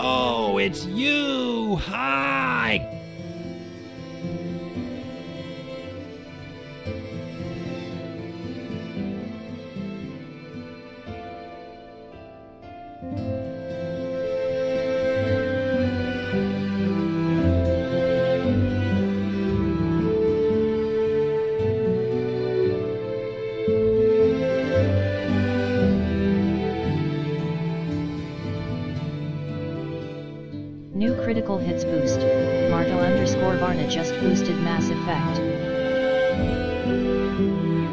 Oh, it's you! Hi! New critical hits boost. Marto_Varna just boosted Mass Effect.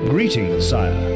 Greetings, sire.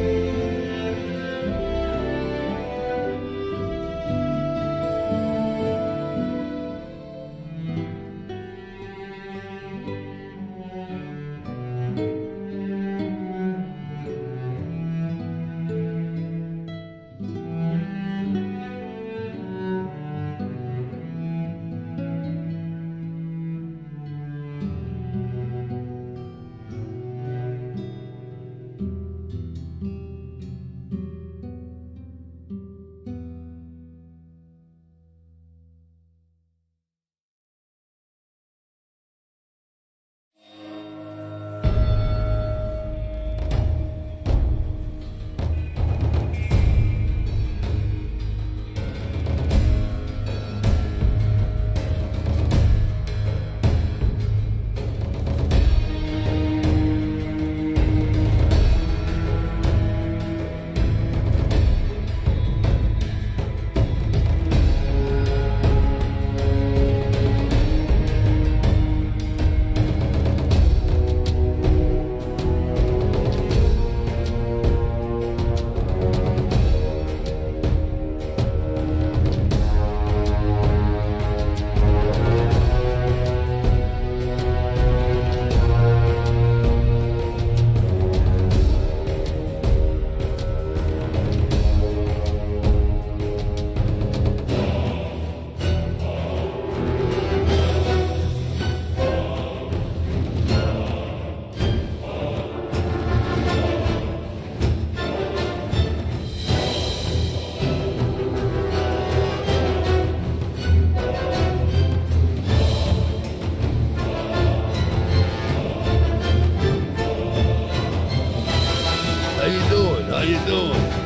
How you doing?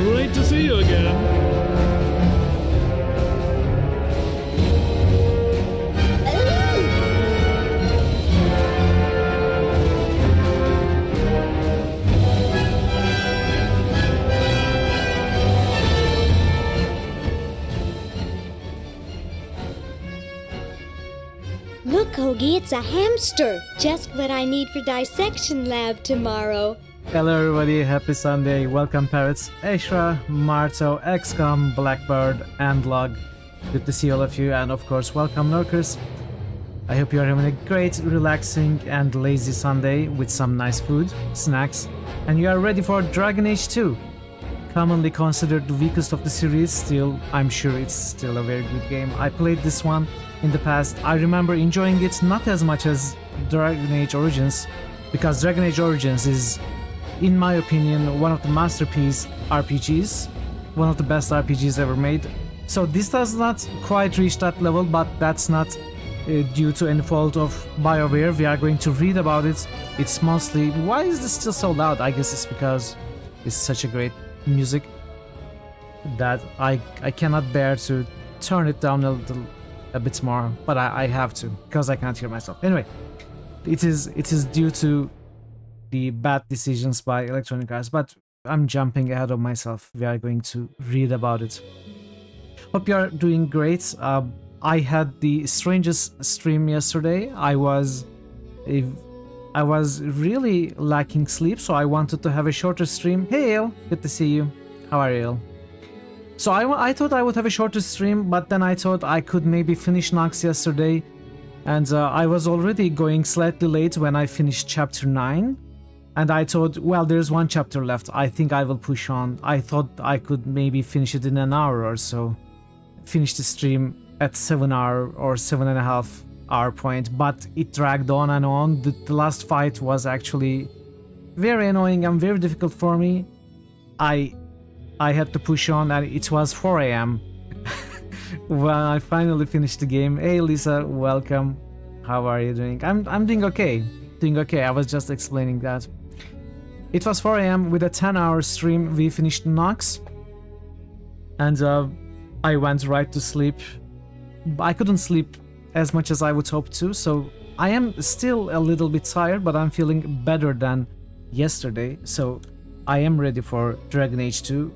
Great to see you again. Doggy, it's a hamster. Just what I need for dissection lab tomorrow. Hello everybody, happy Sunday. Welcome parrots, Ashra, Marto, XCOM, Blackbird, and Log. Good to see all of you, and of course welcome lurkers. I hope you are having a great, relaxing and lazy Sunday with some nice food, snacks, and you are ready for Dragon Age 2. Commonly considered the weakest of the series, still, I'm sure it's still a very good game. I played this one in the past. I remember enjoying it not as much as Dragon Age Origins, because Dragon Age Origins is, in my opinion, one of the masterpiece RPGs, one of the best RPGs ever made. So this does not quite reach that level, but that's not due to any fault of BioWare. We are going to read about it. It's mostly... Why is this still so loud? I guess it's because it's such a great music that I cannot bear to turn it down a bit more, but I have to, because I can't hear myself. Anyway, it is due to the bad decisions by Electronic Arts, but I'm jumping ahead of myself. We are going to read about it. Hope you are doing great. I had the strangest stream yesterday. I was really lacking sleep, so I wanted to have a shorter stream. Hey Ale, good to see you. How are you, Ale? So I thought I would have a shorter stream, but then I thought I could maybe finish Nox yesterday, and I was already going slightly late when I finished chapter 9, and I thought, well, there's one chapter left, I think I will push on. I thought I could maybe finish it in an hour or so, finish the stream at 7 hour or 7.5 hour point, but it dragged on and on. The last fight was actually very annoying and very difficult for me. I had to push on, and it was 4 AM when I finally finished the game. Hey Lisa, welcome. How are you doing? I'm doing okay. Doing okay. I was just explaining that. It was 4 AM with a 10-hour stream. We finished Nox, and I went right to sleep. I couldn't sleep as much as I would hope to, so I am still a little bit tired, but I'm feeling better than yesterday, so I am ready for Dragon Age 2.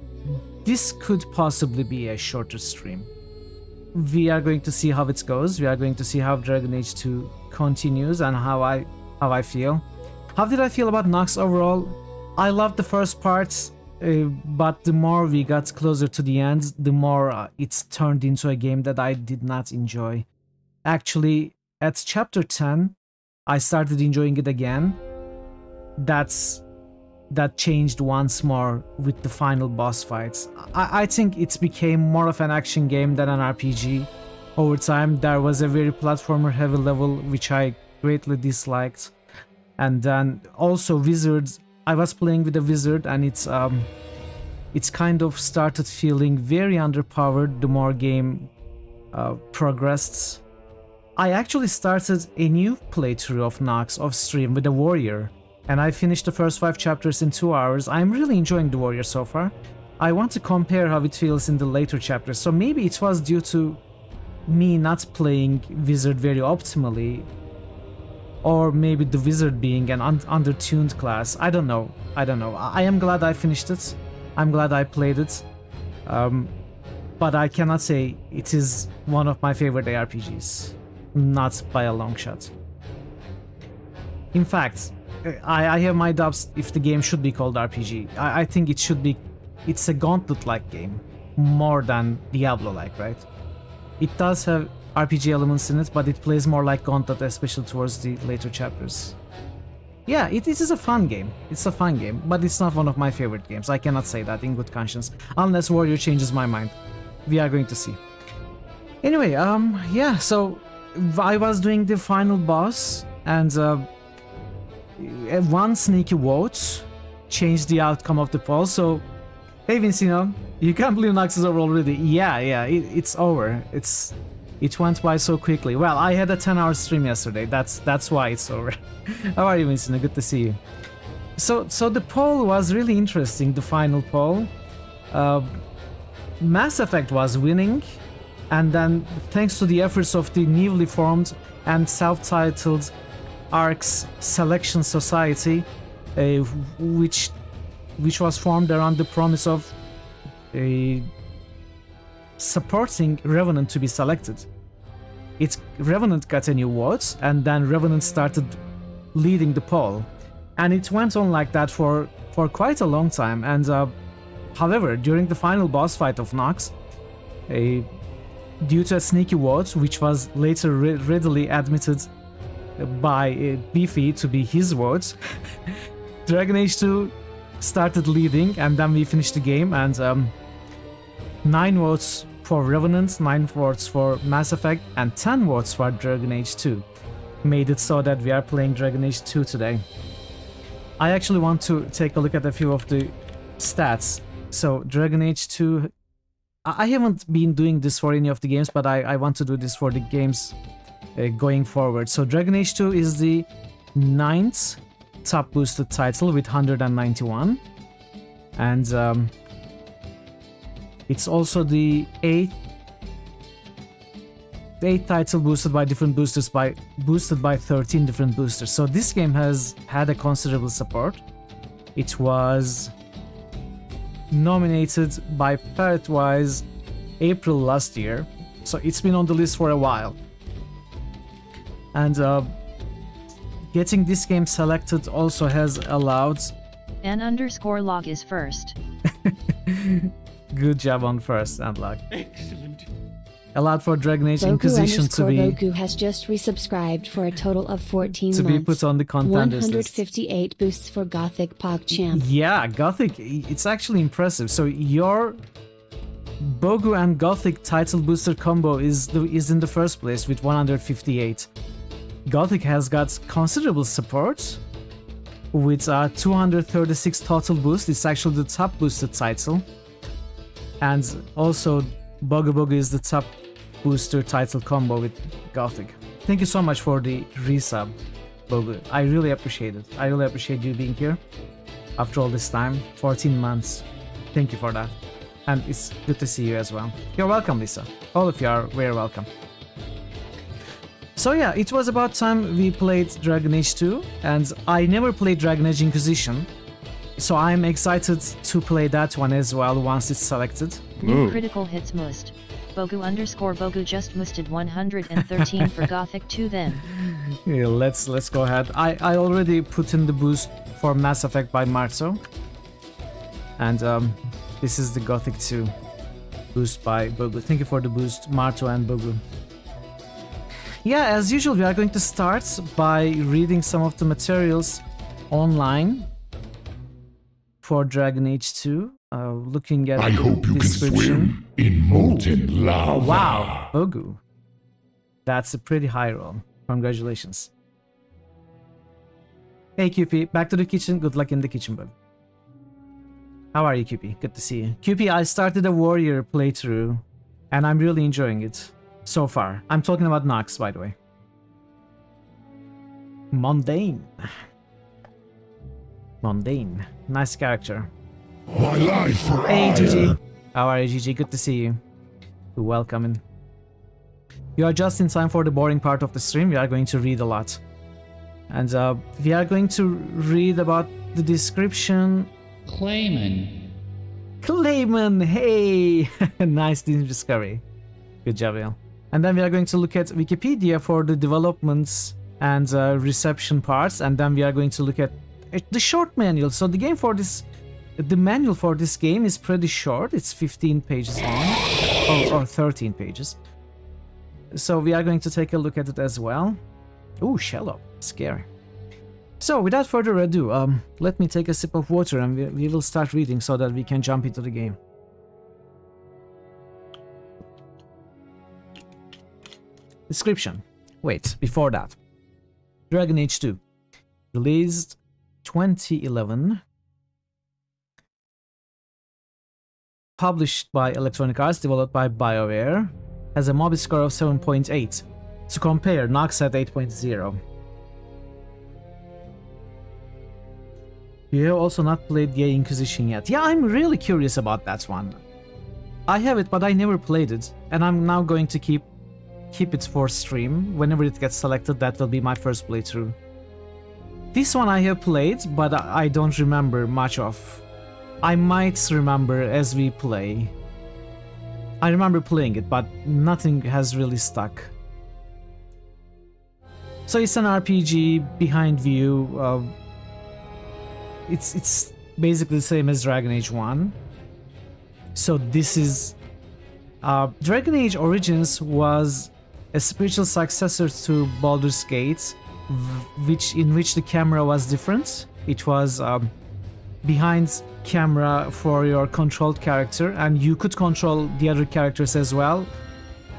This could possibly be a shorter stream. We are going to see how it goes. We are going to see how Dragon Age 2 continues and how I feel. How did I feel about Nox overall? I loved the first parts, but the more we got closer to the end, the more it's turned into a game that I did not enjoy. Actually, at chapter 10, I started enjoying it again. That changed once more with the final boss fights. I think it became more of an action game than an RPG. Over time, there was a very platformer heavy level, which I greatly disliked. And then also wizards. I was playing with a wizard, and it's kind of started feeling very underpowered the more game progressed. I actually started a new playthrough of Nox off stream with a warrior, and I finished the first 5 chapters in 2 hours. I'm really enjoying the warrior so far. I want to compare how it feels in the later chapters, so maybe it was due to me not playing wizard very optimally, or maybe the wizard being an undertuned class. I don't know. I am glad I finished it. I'm glad I played it. But I cannot say it is one of my favorite ARPGs. Not by a long shot. In fact, I have my doubts if the game should be called RPG. I think it should be... It's a Gauntlet-like game, more than Diablo-like, right? It does have RPG elements in it, but it plays more like Gauntlet, especially towards the later chapters. Yeah, it is a fun game. It's a fun game, but it's not one of my favorite games. I cannot say that in good conscience, unless Warrior changes my mind. We are going to see. Anyway, yeah, so I was doing the final boss, and one sneaky vote changed the outcome of the poll. So, hey Vincino, you can't believe Nox is over already. Yeah, it's over. It went by so quickly. Well, I had a 10-hour stream yesterday. That's why it's over. How are you, Vincino? Good to see you. So the poll was really interesting. The final poll. Mass Effect was winning, and then thanks to the efforts of the newly formed and self-titled ARC's Selection Society, which was formed around the promise of supporting Revenant to be selected. It Revenant got a new vote, and then Revenant started leading the poll. And it went on like that for quite a long time. And however, during the final boss fight of Nox, due to a sneaky vote, which was later readily admitted by Beefy to be his vote, Dragon Age 2 started leading, and then we finished the game, and 9 votes for Revenant, 9 votes for Mass Effect, and 10 votes for Dragon Age 2 made it so that we are playing Dragon Age 2 today. I actually want to take a look at a few of the stats. So Dragon Age 2, I haven't been doing this for any of the games, but I want to do this for the games going forward. So Dragon Age 2 is the 9th top boosted title with 191, and it's also the 8th title boosted by different boosters, boosted by 13 different boosters. So this game has had a considerable support. It was nominated by Parrotwise April last year, so it's been on the list for a while. And getting this game selected also has allowed... N_log is first. Good job on first, Unlock. Excellent. Allowed for Dragon Age Inquisition to be... Boku has just resubscribed for a total of 14 to months. be put on the contenders list. 158 boosts for Gothic PogChamp. Yeah, Gothic, it's actually impressive. So your Bogu and Gothic title booster combo is in the first place with 158. Gothic has got considerable support with 236 total boost. It's actually the top boosted title. And also Bogu Bogu is the top booster title combo with Gothic. Thank you so much for the resub, Bogu. I really appreciate it. I really appreciate you being here after all this time, 14 months. Thank you for that. And it's good to see you as well. You're welcome, Lisa. All of you are very welcome. So yeah, it was about time we played Dragon Age 2, and I never played Dragon Age Inquisition, so I'm excited to play that one as well once it's selected. New critical hits most. Bogu_Bogu just moosted 113 for Gothic 2 then. Yeah, let's go ahead. I already put in the boost for Mass Effect by Marzo. And this is the Gothic 2 boost by Bogu. Thank you for the boost, Marto and Bogu. Yeah, as usual, we are going to start by reading some of the materials online for Dragon Age 2. Looking at I hope you can swim in molten lava. Wow, Bogu. That's a pretty high roll. Congratulations. Hey QP, back to the kitchen. Good luck in the kitchen, bud. How are you, QP? Good to see you. QP, I started a warrior playthrough, and I'm really enjoying it so far. I'm talking about Nox, by the way. Mundane. Mundane. Nice character. My life for Hey, hire. GG. How are you, GG? Good to see you. Welcome in. You are just in time for the boring part of the stream. We are going to read a lot. And we are going to read about the description. Clayman. Clayman, hey! Nice discovery. Good job, Will. And then we are going to look at Wikipedia for the developments and reception parts. And then we are going to look at the short manual. So the manual for this game is pretty short. It's 15 pages long, or 13 pages. So we are going to take a look at it as well. Ooh, shallow, scary. So without further ado, let me take a sip of water and we will start reading so that we can jump into the game. Description. Wait, before that. Dragon Age 2. Released 2011. Published by Electronic Arts, developed by BioWare. Has a Mobi score of 7.8. To compare, Nox at 8.0. You have also not played Gay Inquisition yet. Yeah, I'm really curious about that one. I have it, but I never played it. And I'm now going to keep it for stream. Whenever it gets selected, that will be my first playthrough. This one I have played, but I don't remember much of. I might remember as we play. I remember playing it, but nothing has really stuck. So it's an RPG behind view. It's basically the same as Dragon Age 1. So this is Dragon Age Origins was a spiritual successor to Baldur's Gate, in which the camera was different. It was behind camera for your controlled character, and you could control the other characters as well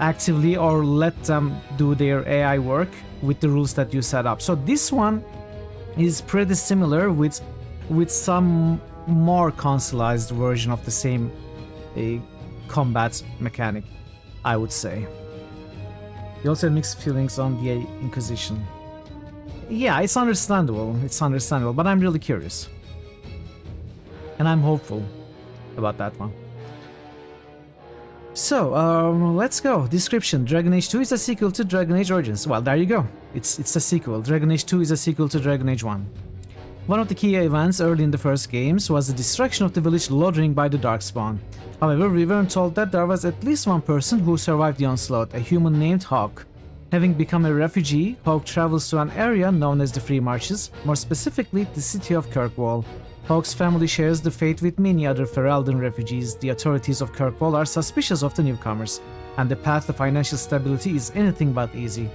actively, or let them do their AI work with the rules that you set up. So this one is pretty similar with some more consoleized version of the same combat mechanic, I would say. You also had mixed feelings on the Inquisition. Yeah, it's understandable, but I'm really curious. And I'm hopeful about that one. So, let's go. Description. Dragon Age 2 is a sequel to Dragon Age Origins. Well, there you go. It's a sequel. Dragon Age 2 is a sequel to Dragon Age 1. One of the key events early in the first games was the destruction of the village Lodring by the Darkspawn. However, we weren't told that there was at least one person who survived the onslaught, a human named Hawk. Having become a refugee, Hawk travels to an area known as the Free Marches, more specifically the city of Kirkwall. Hawk's family shares the fate with many other Ferelden refugees. The authorities of Kirkwall are suspicious of the newcomers, and the path to financial stability is anything but easy.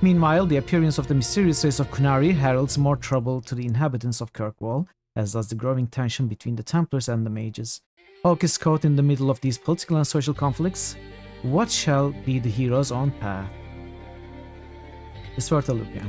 Meanwhile, the appearance of the mysterious race of Qunari heralds more trouble to the inhabitants of Kirkwall, as does the growing tension between the Templars and the Mages. Hawk is caught in the middle of these political and social conflicts. What shall be the hero's own path? It's worth a look, yeah.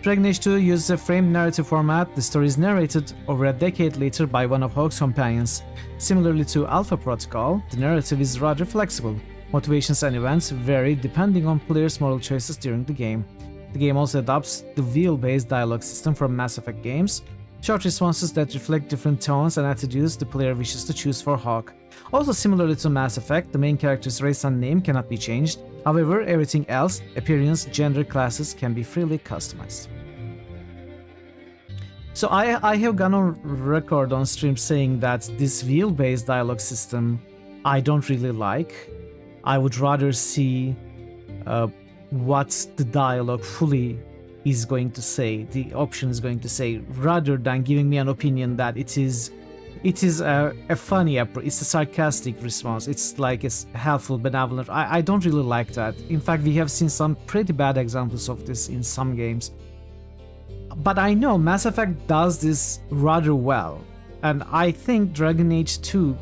Dragon Age 2 uses a framed narrative format. The story is narrated over a decade later by one of Hawk's companions. Similarly to Alpha Protocol, the narrative is rather flexible. Motivations and events vary depending on players' moral choices during the game. The game also adopts the wheel-based dialogue system from Mass Effect games, short responses that reflect different tones and attitudes the player wishes to choose for Hawk. Also similarly to Mass Effect, the main character's race and name cannot be changed. However, everything else, appearance, gender, classes, can be freely customized. So I have gone on record on stream saying that this wheel-based dialogue system I don't really like. I would rather see what the dialogue fully is going to say, the option is going to say, rather than giving me an opinion that it is a funny approach, it's a sarcastic response, it's like it's helpful, benevolent. I don't really like that. In fact, we have seen some pretty bad examples of this in some games. But I know Mass Effect does this rather well, and I think Dragon Age 2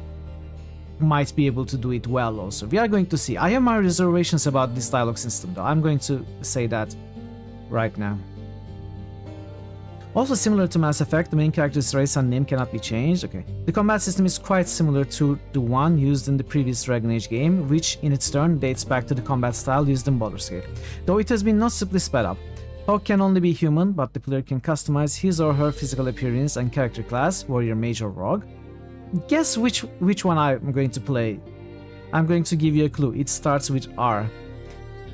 might be able to do it well also. We are going to see. I have my reservations about this dialogue system though, I'm going to say that right now. Also similar to Mass Effect, the main character's race and name cannot be changed. Okay. The combat system is quite similar to the one used in the previous Dragon Age game, which in its turn dates back to the combat style used in Baldur's Gate, though it has been noticeably sped up. Hawk can only be human, but the player can customize his or her physical appearance and character class, warrior, mage, or rogue. Guess which one I'm going to play. I'm going to give you a clue. It starts with R.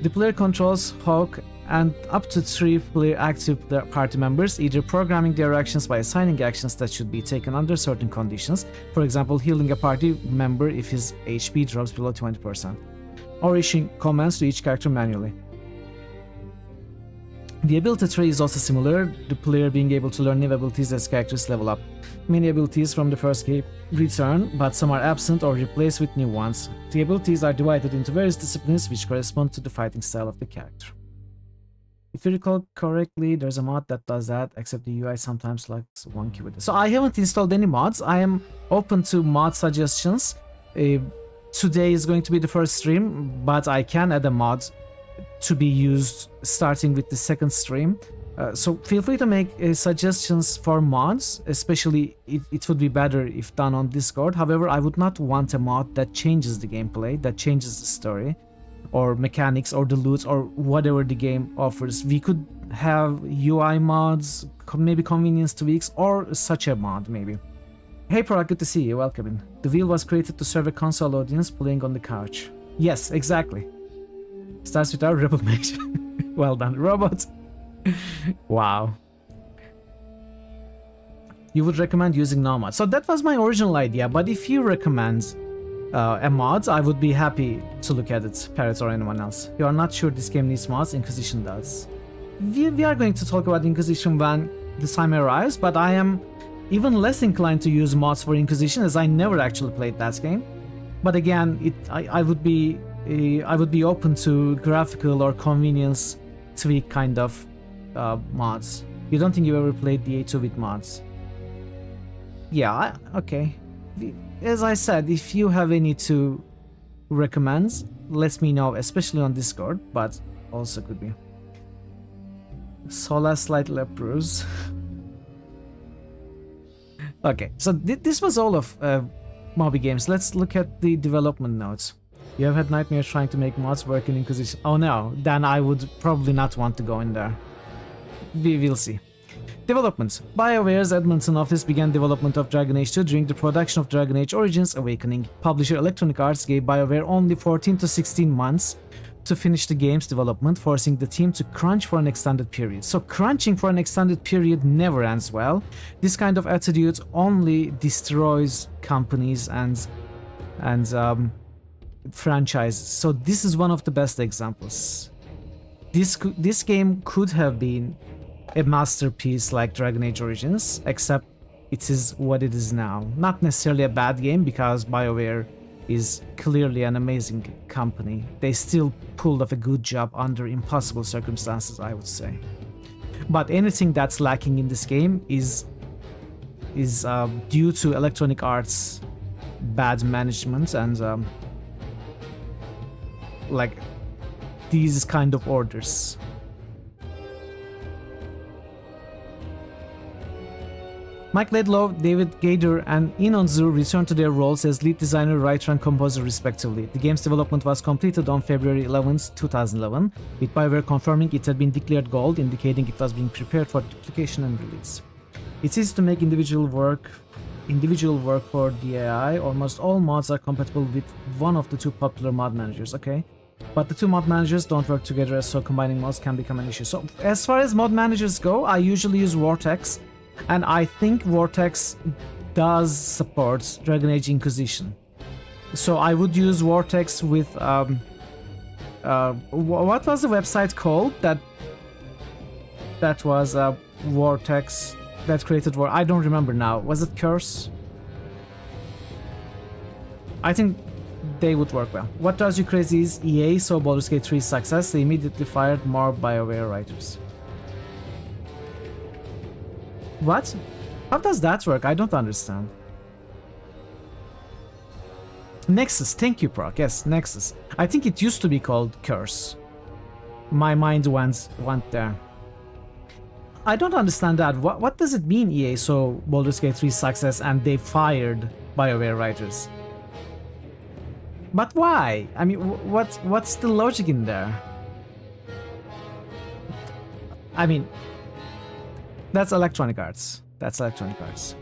The player controls Hawk and up to 3 player active party members, either programming their actions by assigning actions that should be taken under certain conditions, for example healing a party member if his HP drops below 20%, or issuing commands to each character manually. The ability tree is also similar, the player being able to learn new abilities as characters level up. Many abilities from the first game return, but some are absent or replaced with new ones. The abilities are divided into various disciplines which correspond to the fighting style of the character. If you recall correctly, there's a mod that does that, except the UI sometimes looks wonky with it. So I haven't installed any mods. I am open to mod suggestions. Today is going to be the first stream, but I can add a mod to be used starting with the second stream. So feel free to make suggestions for mods, especially it would be better if done on Discord. However, I would not want a mod that changes the gameplay, that changes the story, or mechanics, or the loot, or whatever the game offers. We could have UI mods, maybe convenience tweaks, or such a mod maybe. Hey Parag, good to see you, welcome in. The wheel was created to serve a console audience playing on the couch. Yes, exactly. Starts with our rebel mage. Well done, robot. Wow. You would recommend using no mod. So that was my original idea, but if you recommend a mod, I would be happy to look at it, Parrot or anyone else. You are not sure this game needs mods, Inquisition does. we are going to talk about Inquisition when the time arrives, but I am even less inclined to use mods for Inquisition as I never actually played that game. But again, I would be open to graphical or convenience tweak kind of mods. You don't think you ever played the 8-bit mods? Yeah, okay. As I said, if you have any to recommend, let me know, especially on Discord, but also could be. Sola Slight Leprous. Okay, so this was all of Moby Games. Let's look at the development notes. You have had nightmares trying to make mods work in Inquisition. Oh no, then I would probably not want to go in there. We will see. Development. BioWare's Edmonton office began development of Dragon Age 2 during the production of Dragon Age Origins Awakening. Publisher Electronic Arts gave BioWare only 14 to 16 months to finish the game's development, forcing the team to crunch for an extended period. So crunching for an extended period never ends well. This kind of attitude only destroys companies and franchises. So this is one of the best examples. This game could have been a masterpiece like Dragon Age Origins, except it is what it is now. Not necessarily a bad game, because BioWare is clearly an amazing company. They still pulled off a good job under impossible circumstances, I would say. But anything that's lacking in this game is due to Electronic Arts' bad management and like these kind of orders. Mike Laidlaw, David Gader, and Inon Zur returned to their roles as lead designer, writer, and composer respectively. The game's development was completed on February 11, 2011, with BioWare confirming it had been declared gold, indicating it was being prepared for duplication and release. It's easy to make individual work for the AI. Almost all mods are compatible with one of the two popular mod managers, okay? But the two mod managers don't work together, so combining mods can become an issue. So as far as mod managers go, I usually use Vortex. And I think Vortex does support Dragon Age Inquisition. So I would use Vortex with what was the website called that was Vortex that created War? I don't remember now. Was it Curse? I think they would work well. What drives you crazy is EA saw Baldur's Gate 3's success. They immediately fired more BioWare writers. What? How does that work? I don't understand. Nexus, thank you, Proc. Yes, Nexus. I think it used to be called Curse. My mind went there. I don't understand that. What does it mean, EA saw Baldur's Gate 3's success and they fired BioWare writers? But why? I mean, what's the logic in there? I mean, that's Electronic Arts. That's Electronic Arts.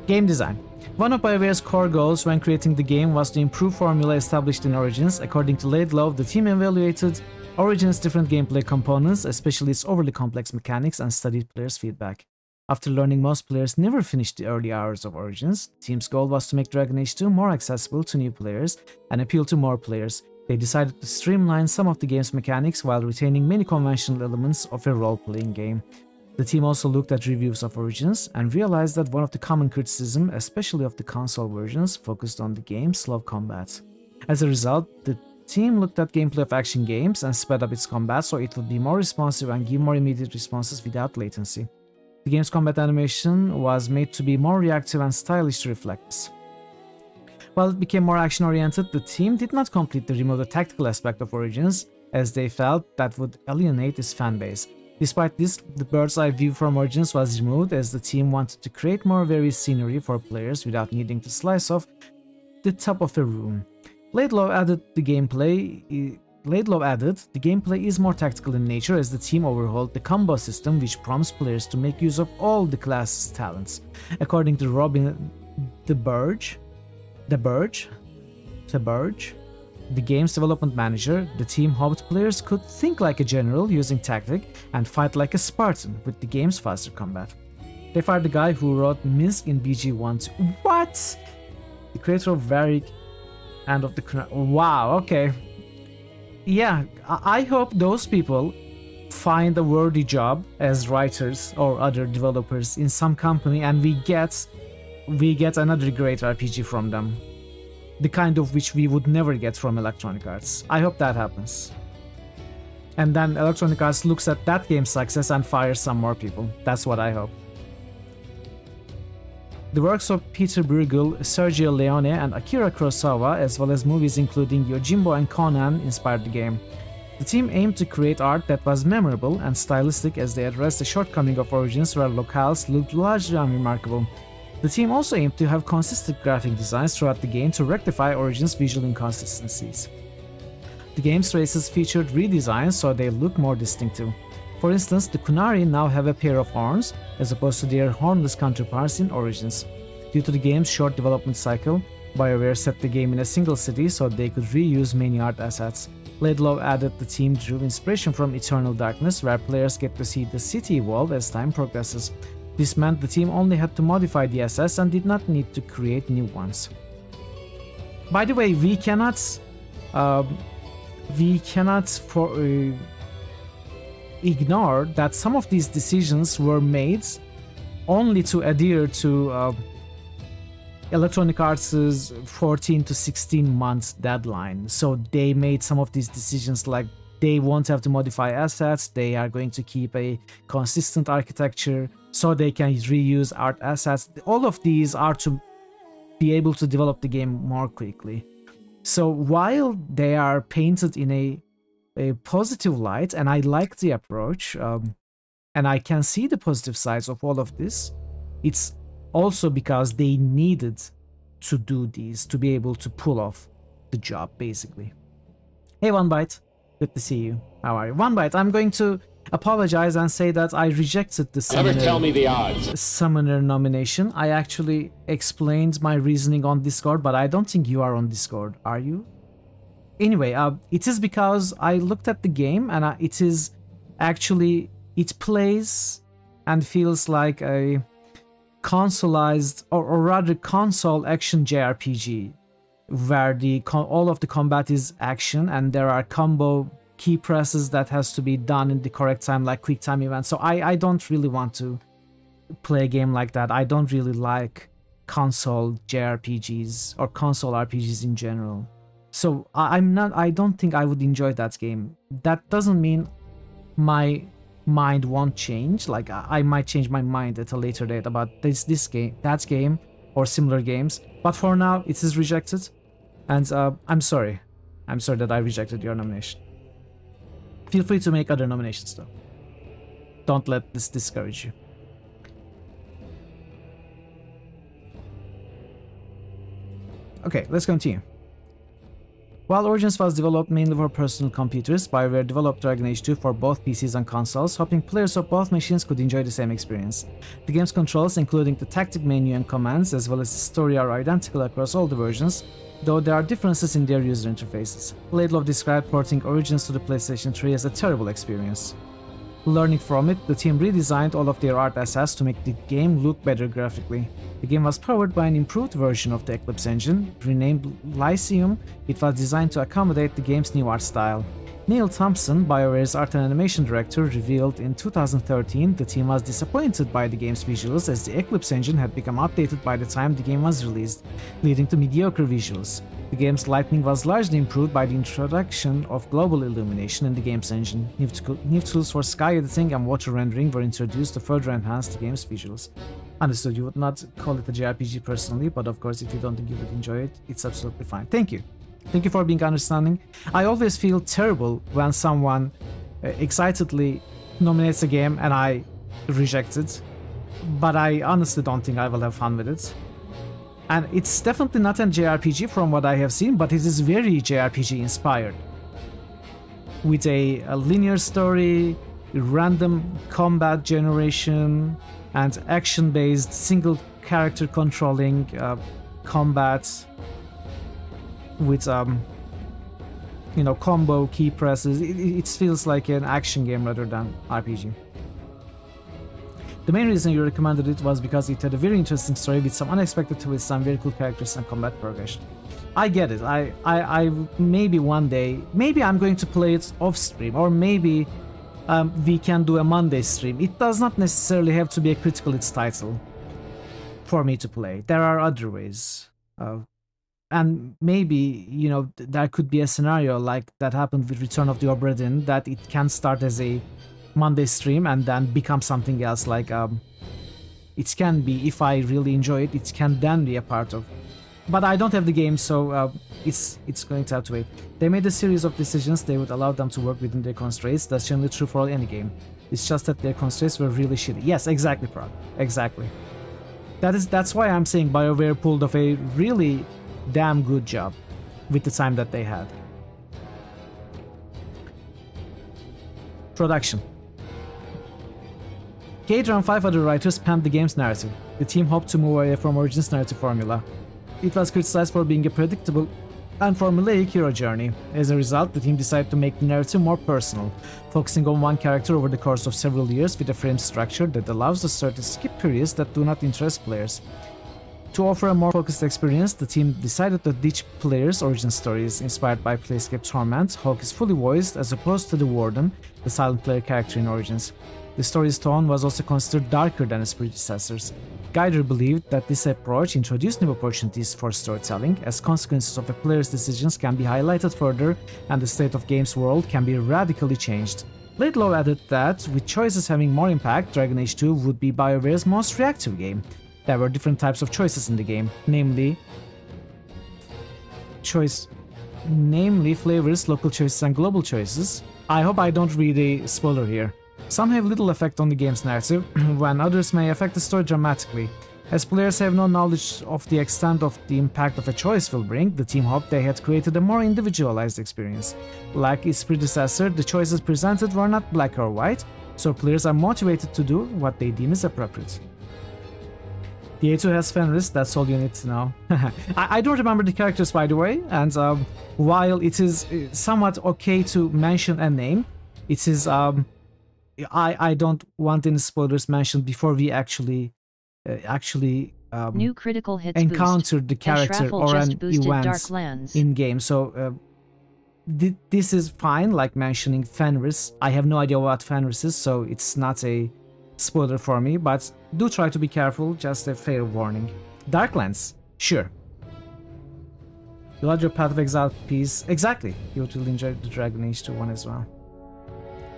Game design. One of BioWare's core goals when creating the game was to improve formula established in Origins. According to Laidlaw, the team evaluated Origins' different gameplay components, especially its overly complex mechanics, and studied players' feedback. After learning most players never finished the early hours of Origins, the team's goal was to make Dragon Age 2 more accessible to new players and appeal to more players. They decided to streamline some of the game's mechanics while retaining many conventional elements of a role-playing game. The team also looked at reviews of Origins and realized that one of the common criticisms, especially of the console versions, focused on the game's slow combat. As a result, the team looked at gameplay of action games and sped up its combat so it would be more responsive and give more immediate responses without latency. The game's combat animation was made to be more reactive and stylish to reflect this. While it became more action-oriented, the team did not completely remove the tactical aspect of Origins, as they felt that would alienate its fanbase. Despite this, the bird's-eye view from Origins was removed, as the team wanted to create more varied scenery for players without needing to slice off the top of a room. Laidlaw added the gameplay is more tactical in nature, as the team overhauled the combo system, which prompts players to make use of all the class's talents. According to Robin the Burge, the game's development manager, the team hoped players could think like a general using tactic and fight like a Spartan with the game's faster combat. They fired the guy who wrote Minsk in BG1. What? The creator of Varric and of the... Wow, okay. yeah, I hope those people find a worthy job as writers or other developers in some company, and we get another great RPG from them, the kind of which we would never get from Electronic Arts. I hope that happens. And then Electronic Arts looks at that game's success and fires some more people. That's what I hope. The works of Peter Bruegel, Sergio Leone, and Akira Kurosawa, as well as movies including Yojimbo and Conan, inspired the game. The team aimed to create art that was memorable and stylistic as they addressed the shortcoming of Origins, where locales looked largely unremarkable. The team also aimed to have consistent graphic designs throughout the game to rectify Origins' visual inconsistencies. The game's races featured redesigns so they look more distinctive. For instance, the Kunari now have a pair of horns, as opposed to their hornless counterparts in Origins. Due to the game's short development cycle, BioWare set the game in a single city so they could reuse many art assets. Laidlaw added the team drew inspiration from Eternal Darkness, where players get to see the city evolve as time progresses. This meant the team only had to modify the assets and did not need to create new ones. By the way, we cannot ignore that some of these decisions were made only to adhere to Electronic Arts' 14 to 16 months deadline. So they made some of these decisions, like they won't have to modify assets, they are going to keep a consistent architecture so they can reuse art assets. All of these are to be able to develop the game more quickly. So while they are painted in a positive light, and I like the approach, and I can see the positive sides of all of this, it's also because they needed to do these to be able to pull off the job, basically. Hey, One Bite, good to see you. How are you? One Bite, I'm going to apologize and say that I rejected the Summoner, Never tell me the odds. Summoner nomination. I actually explained my reasoning on Discord, but I don't think you are on Discord, are you? Anyway, it is because I looked at the game and it is actually, it plays and feels like a consoleized or rather console action JRPG, where all of the combat is action and there are combo key presses that has to be done in the correct time, like quick time events. So I don't really want to play a game like that. I don't really like console JRPGs or console RPGs in general. So I don't think I would enjoy that game. That doesn't mean my mind won't change. Like I might change my mind at a later date about this game, that game, or similar games. But for now, it is rejected, and I'm sorry. I'm sorry that I rejected your nomination. Feel free to make other nominations though. Don't let this discourage you. Okay, let's continue. While Origins was developed mainly for personal computers, BioWare developed Dragon Age 2 for both PCs and consoles, hoping players of both machines could enjoy the same experience. The game's controls, including the tactic menu and commands, as well as the story, are identical across all the versions, though there are differences in their user interfaces. Laidlaw described porting Origins to the PlayStation 3 as a terrible experience. Learning from it, the team redesigned all of their art assets to make the game look better graphically. The game was powered by an improved version of the Eclipse engine. Renamed Lyceum, it was designed to accommodate the game's new art style. Neil Thompson, BioWare's art and animation director, revealed in 2013 the team was disappointed by the game's visuals, as the Eclipse engine had become outdated by the time the game was released, leading to mediocre visuals. The game's lighting was largely improved by the introduction of global illumination in the game's engine. New tools for sky editing and water rendering were introduced to further enhance the game's visuals. Understood, you would not call it a JRPG personally, but of course if you don't think you would enjoy it, it's absolutely fine. Thank you. Thank you for being understanding. I always feel terrible when someone excitedly nominates a game and I reject it, but I honestly don't think I will have fun with it. And it's definitely not a JRPG from what I have seen, but it is very JRPG inspired. With a linear story, random combat generation, and action-based single character controlling combat with you know, combo key presses. It feels like an action game rather than RPG. The main reason you recommended it was because it had a very interesting story with some unexpected twists and very cool characters and combat progression. I get it. I maybe one day, maybe I'm going to play it off stream, or maybe we can do a Monday stream. It does not necessarily have to be a Critical Hits title for me to play. There are other ways. And maybe, you know, there could be a scenario like that happened with Return of the Obra Dinn, that it can start as a Monday stream and then become something else. Like it can be, if I really enjoy it, it can then be a part of. But I don't have the game, so it's going to have to wait. They made a series of decisions they would allow them to work within their constraints. That's generally true for any game. It's just that their constraints were really shitty. Yes, exactly, Prague. Exactly. That's why I'm saying BioWare pulled off a really damn good job with the time that they had. Production. Gator and 5 other writers penned the game's narrative. The team hoped to move away from Origin's narrative formula. It was criticized for being a predictable and formulaic hero journey. As a result, the team decided to make the narrative more personal, focusing on one character over the course of several years with a frame structure that allows us to skip periods that do not interest players. To offer a more focused experience, the team decided to ditch players' origin stories inspired by Planescape Torment. Hawk is fully voiced as opposed to the Warden, the silent player character in Origins. The story's tone was also considered darker than its predecessors. Geiger believed that this approach introduced new opportunities for storytelling, as consequences of a player's decisions can be highlighted further and the state of game's world can be radically changed. Laidlaw added that, with choices having more impact, Dragon Age 2 would be BioWare's most reactive game. There were different types of choices in the game, namely flavors, local choices, and global choices. I hope I don't read a spoiler here. Some have little effect on the game's narrative, when others may affect the story dramatically. As players have no knowledge of the extent of the impact of a choice will bring, the team hoped they had created a more individualized experience. Like its predecessor, the choices presented were not black or white, so players are motivated to do what they deem is appropriate. The A2 has Fenris, that's all you need to know. I don't remember the characters, by the way, and while it is somewhat okay to mention a name, it is I don't want any spoilers mentioned before we actually New critical hits encounter boost. the character or an event in game. So this is fine, like mentioning Fenris. I have no idea what Fenris is, so it's not a spoiler for me, but do try to be careful, just a fair warning. Darklands, sure. You love your Path of Exile piece, exactly. You will enjoy the Dragon Age 2 one as well.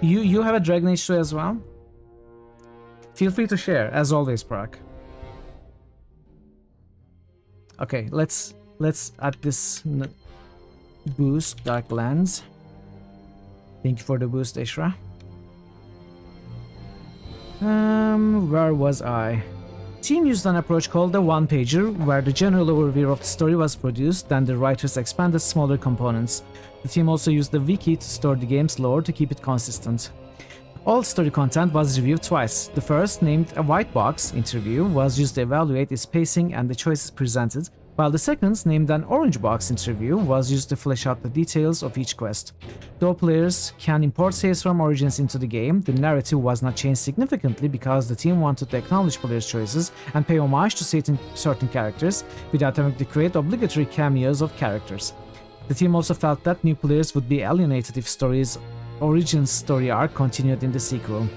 You have a Dragon Age 2 as well? Feel free to share, as always, Prague. Okay, let's add this boost, Darklands. Thank you for the boost, Ishra. Where was I? Team used an approach called the one-pager, where the general overview of the story was produced, then the writers expanded smaller components. The team also used the wiki to store the game's lore to keep it consistent. All story content was reviewed twice. The first, named a white box interview, was used to evaluate its pacing and the choices presented, while the second, named an orange box interview, was used to flesh out the details of each quest. Though players can import saves from Origins into the game, the narrative was not changed significantly because the team wanted to acknowledge players' choices and pay homage to certain characters without having to create obligatory cameos of characters. The team also felt that new players would be alienated if Origins' story arc continued in the sequel.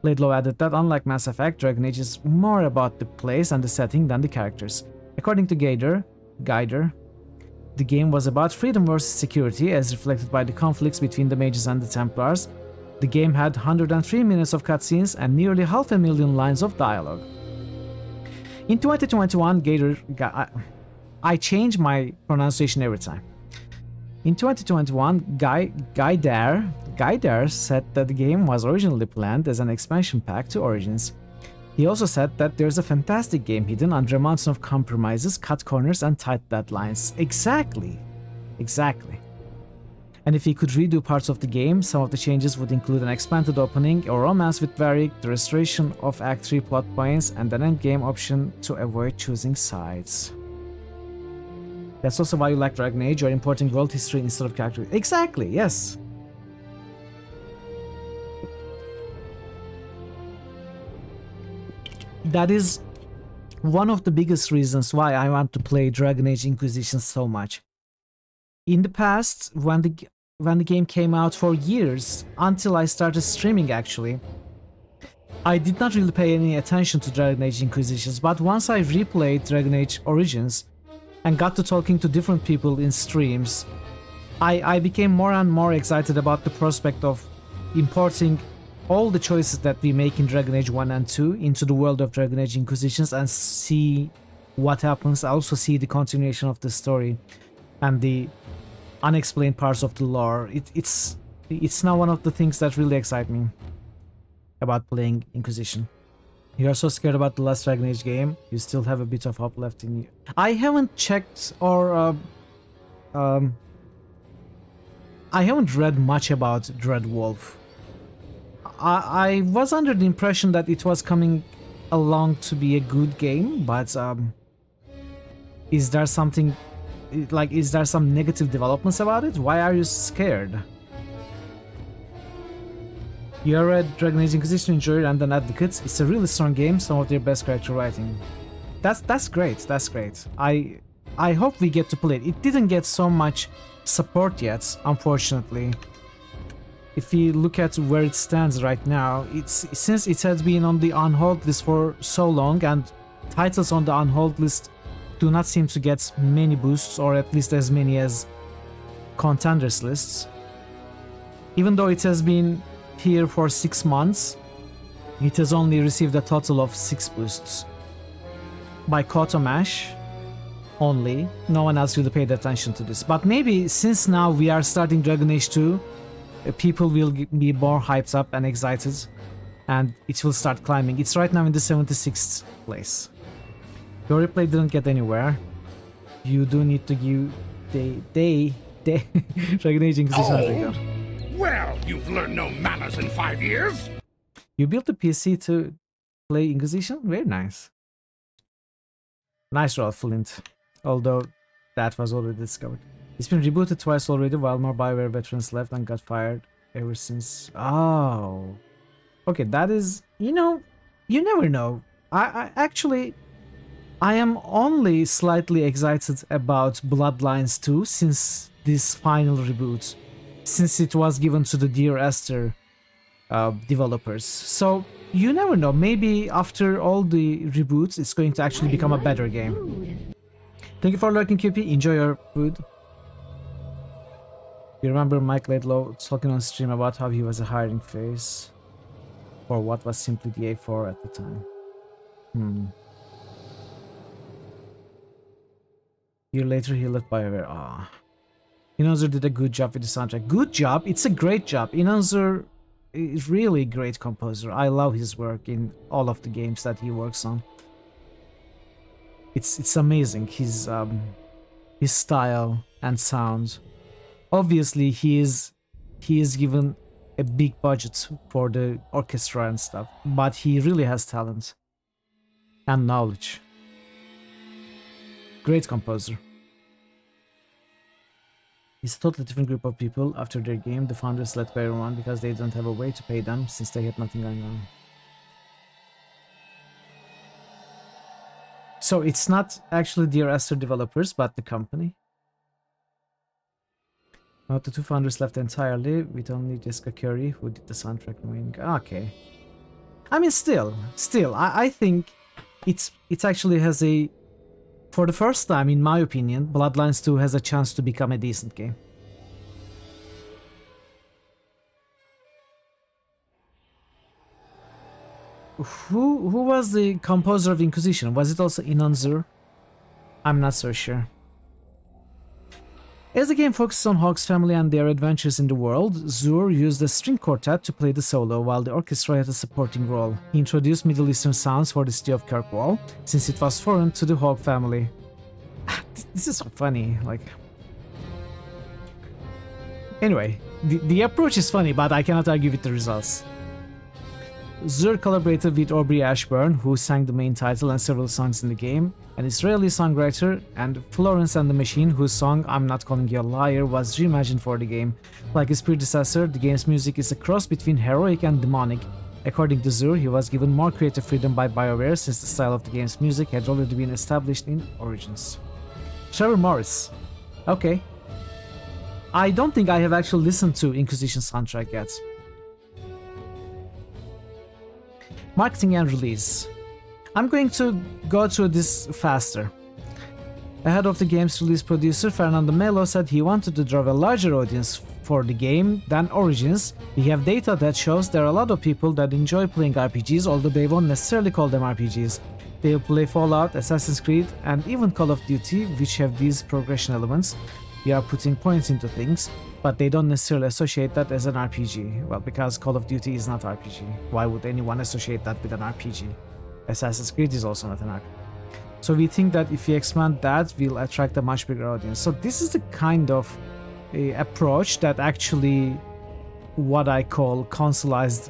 Laidlaw added that unlike Mass Effect, Dragon Age is more about the place and the setting than the characters. According to Geiger, the game was about freedom versus security as reflected by the conflicts between the Mages and the Templars. The game had 103 minutes of cutscenes and nearly 500,000 lines of dialogue. In 2021, I change my pronunciation every time. In 2021, Geider said that the game was originally planned as an expansion pack to Origins. He also said that there's a fantastic game hidden under a mountain of compromises, cut corners, and tight deadlines. Exactly. And if he could redo parts of the game, some of the changes would include an expanded opening, a romance with Varric, the restoration of Act 3 plot points, and an endgame option to avoid choosing sides. That's also why you like Dragon Age, you're importing world history instead of character. Exactly, yes. That is one of the biggest reasons why I want to play Dragon Age Inquisition so much. In the past, when the game came out for years, until I started streaming actually, I did not really pay any attention to Dragon Age Inquisitions, but once I replayed Dragon Age Origins and got to talking to different people in streams, I became more and more excited about the prospect of importing all the choices that we make in Dragon Age 1 and 2 into the world of Dragon Age Inquisitions and see what happens. I also see the continuation of the story and the unexplained parts of the lore. It's now one of the things that really excite me about playing Inquisition. You are so scared about the last Dragon Age game, you still have a bit of hope left in you. I haven't checked or I haven't read much about Dreadwolf. I was under the impression that it was coming along to be a good game, but is there something like, is there some negative developments about it? Why are you scared? You read Dragon Age Inquisition, enjoyed, and then Advocates. It's a really strong game, some of their best character writing. That's great. That's great. I hope we get to play it. It didn't get so much support yet, unfortunately. If you look at where it stands right now, since it has been on the on-hold list for so long, and titles on the on-hold list do not seem to get many boosts, or at least as many as contenders lists. Even though it has been here for 6 months, it has only received a total of 6 boosts. By Kotomash only. No one else really paid attention to this. But maybe since now we are starting Dragon Age 2, people will be more hyped up and excited, and it will start climbing. It's right now in the 76th place. Your replay didn't get anywhere. You do need to give Dragon Age Inquisition. Well, you've learned no manners in 5 years. You built a PC to play Inquisition? Very nice. Nice roll, Flint. Although that was already discovered. It's been rebooted twice already, while more BioWare veterans left and got fired ever since. Oh. Okay, that is... You know, you never know. I actually... I am only slightly excited about Bloodlines 2 since this final reboot. Since it was given to the Dear Esther developers. So, you never know. Maybe after all the reboots, it's going to actually become a better game. Thank you for lurking, QP. Enjoy your food. You remember Mike Laidlaw talking on stream about how he was a hiring phase for what was simply the A4 at the time. Year later, he left BioWare. Ah. Inazur did a good job with the soundtrack. Good job? It's a great job. Inazur is really a great composer. I love his work in all of the games that he works on. It's amazing, his style and sound. Obviously, he is given a big budget for the orchestra and stuff, but he really has talent and knowledge. Great composer. It's a totally different group of people. After their game, the founders let go everyone because they don't have a way to pay them since they had nothing going on. So it's not actually Dear Esther developers, but the company. Now the 2 founders left entirely, with only Jessica Curry, who did the soundtrack remaining. Okay. I mean, still, I think it actually has a... For the first time, in my opinion, Bloodlines 2 has a chance to become a decent game. Who was the composer of Inquisition? Was it also Inanzur? I'm not so sure. As the game focuses on Hawk's family and their adventures in the world, Zur used a string quartet to play the solo, while the orchestra had a supporting role. He introduced Middle Eastern sounds for the city of Kirkwall, since it was foreign to the Hawk family. This is so funny, like... Anyway, the approach is funny, but I cannot argue with the results. Zur collaborated with Aubrey Ashburn, who sang the main title and several songs in the game, an Israeli songwriter, and Florence and the Machine, whose song I'm Not Calling You a Liar was reimagined for the game. Like its predecessor, the game's music is a cross between heroic and demonic, According to Zur, he was given more creative freedom by BioWare since the style of the game's music had already been established in Origins. Trevor Morris. Okay. I don't think I have actually listened to Inquisition soundtrack yet. Marketing and release. I'm going to go through this faster. Ahead of the game's release, producer Fernando Melo said he wanted to draw a larger audience for the game than Origins. We have data that shows there are a lot of people that enjoy playing RPGs, although they won't necessarily call them RPGs. They'll play Fallout, Assassin's Creed, and even Call of Duty, which have these progression elements. We are putting points into things, but they don't necessarily associate that as an RPG. Well, because Call of Duty is not RPG. Why would anyone associate that with an RPG? Assassin's Creed is also not an RPG. So we think that if we expand that, we'll attract a much bigger audience. So this is the kind of approach that actually what I call consoleized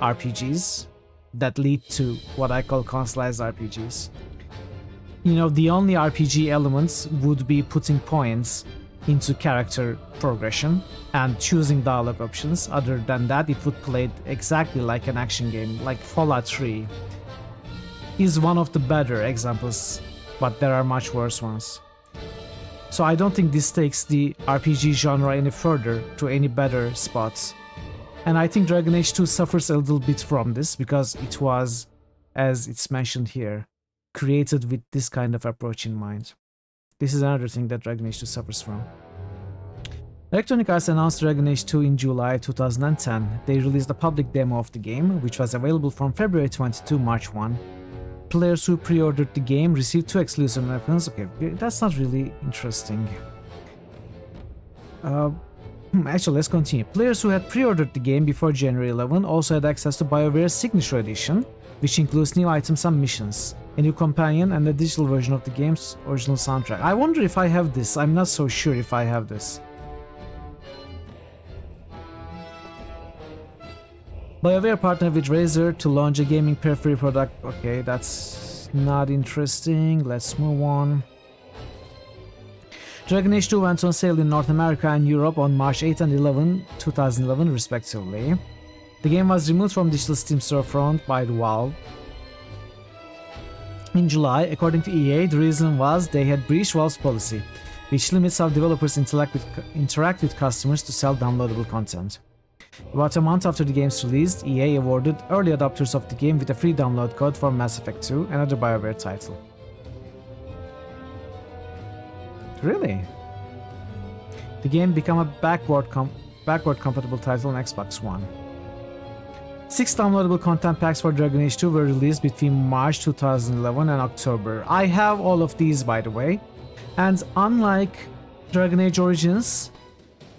RPGs that lead to what I call consoleized RPGs. You know, the only RPG elements would be putting points into character progression and choosing dialogue options. Other than that, it would play exactly like an action game, like Fallout 3 is one of the better examples, but there are much worse ones. So I don't think this takes the RPG genre any further to any better spots. And I think Dragon Age 2 suffers a little bit from this because it was, as it's mentioned here, created with this kind of approach in mind. This is another thing that Dragon Age 2 suffers from. Electronic Arts announced Dragon Age 2 in July 2010. They released a public demo of the game, which was available from February 22 to March 1. Players who pre-ordered the game received 2 exclusive weapons. Okay, that's not really interesting. Actually, let's continue. Players who had pre-ordered the game before January 11 also had access to BioWare's Signature Edition, which includes new items and missions, a new companion, and a digital version of the game's original soundtrack. I wonder if I have this. I'm not so sure if I have this. BioWare partnered with Razer to launch a gaming periphery product. Okay, that's not interesting. Let's move on. Dragon Age 2 went on sale in North America and Europe on March 8 and 11, 2011 respectively. The game was removed from digital Steam storefront by Valve in July. According to EA, the reason was they had breached Valve's policy, which limits how developers interact with customers to sell downloadable content. About a month after the game's release, EA awarded early adopters of the game with a free download code for Mass Effect 2, another BioWare title. Really? The game became a backward compatible title on Xbox One. 6 downloadable content packs for Dragon Age 2 were released between March 2011 and October. I have all of these, by the way, and unlike Dragon Age Origins,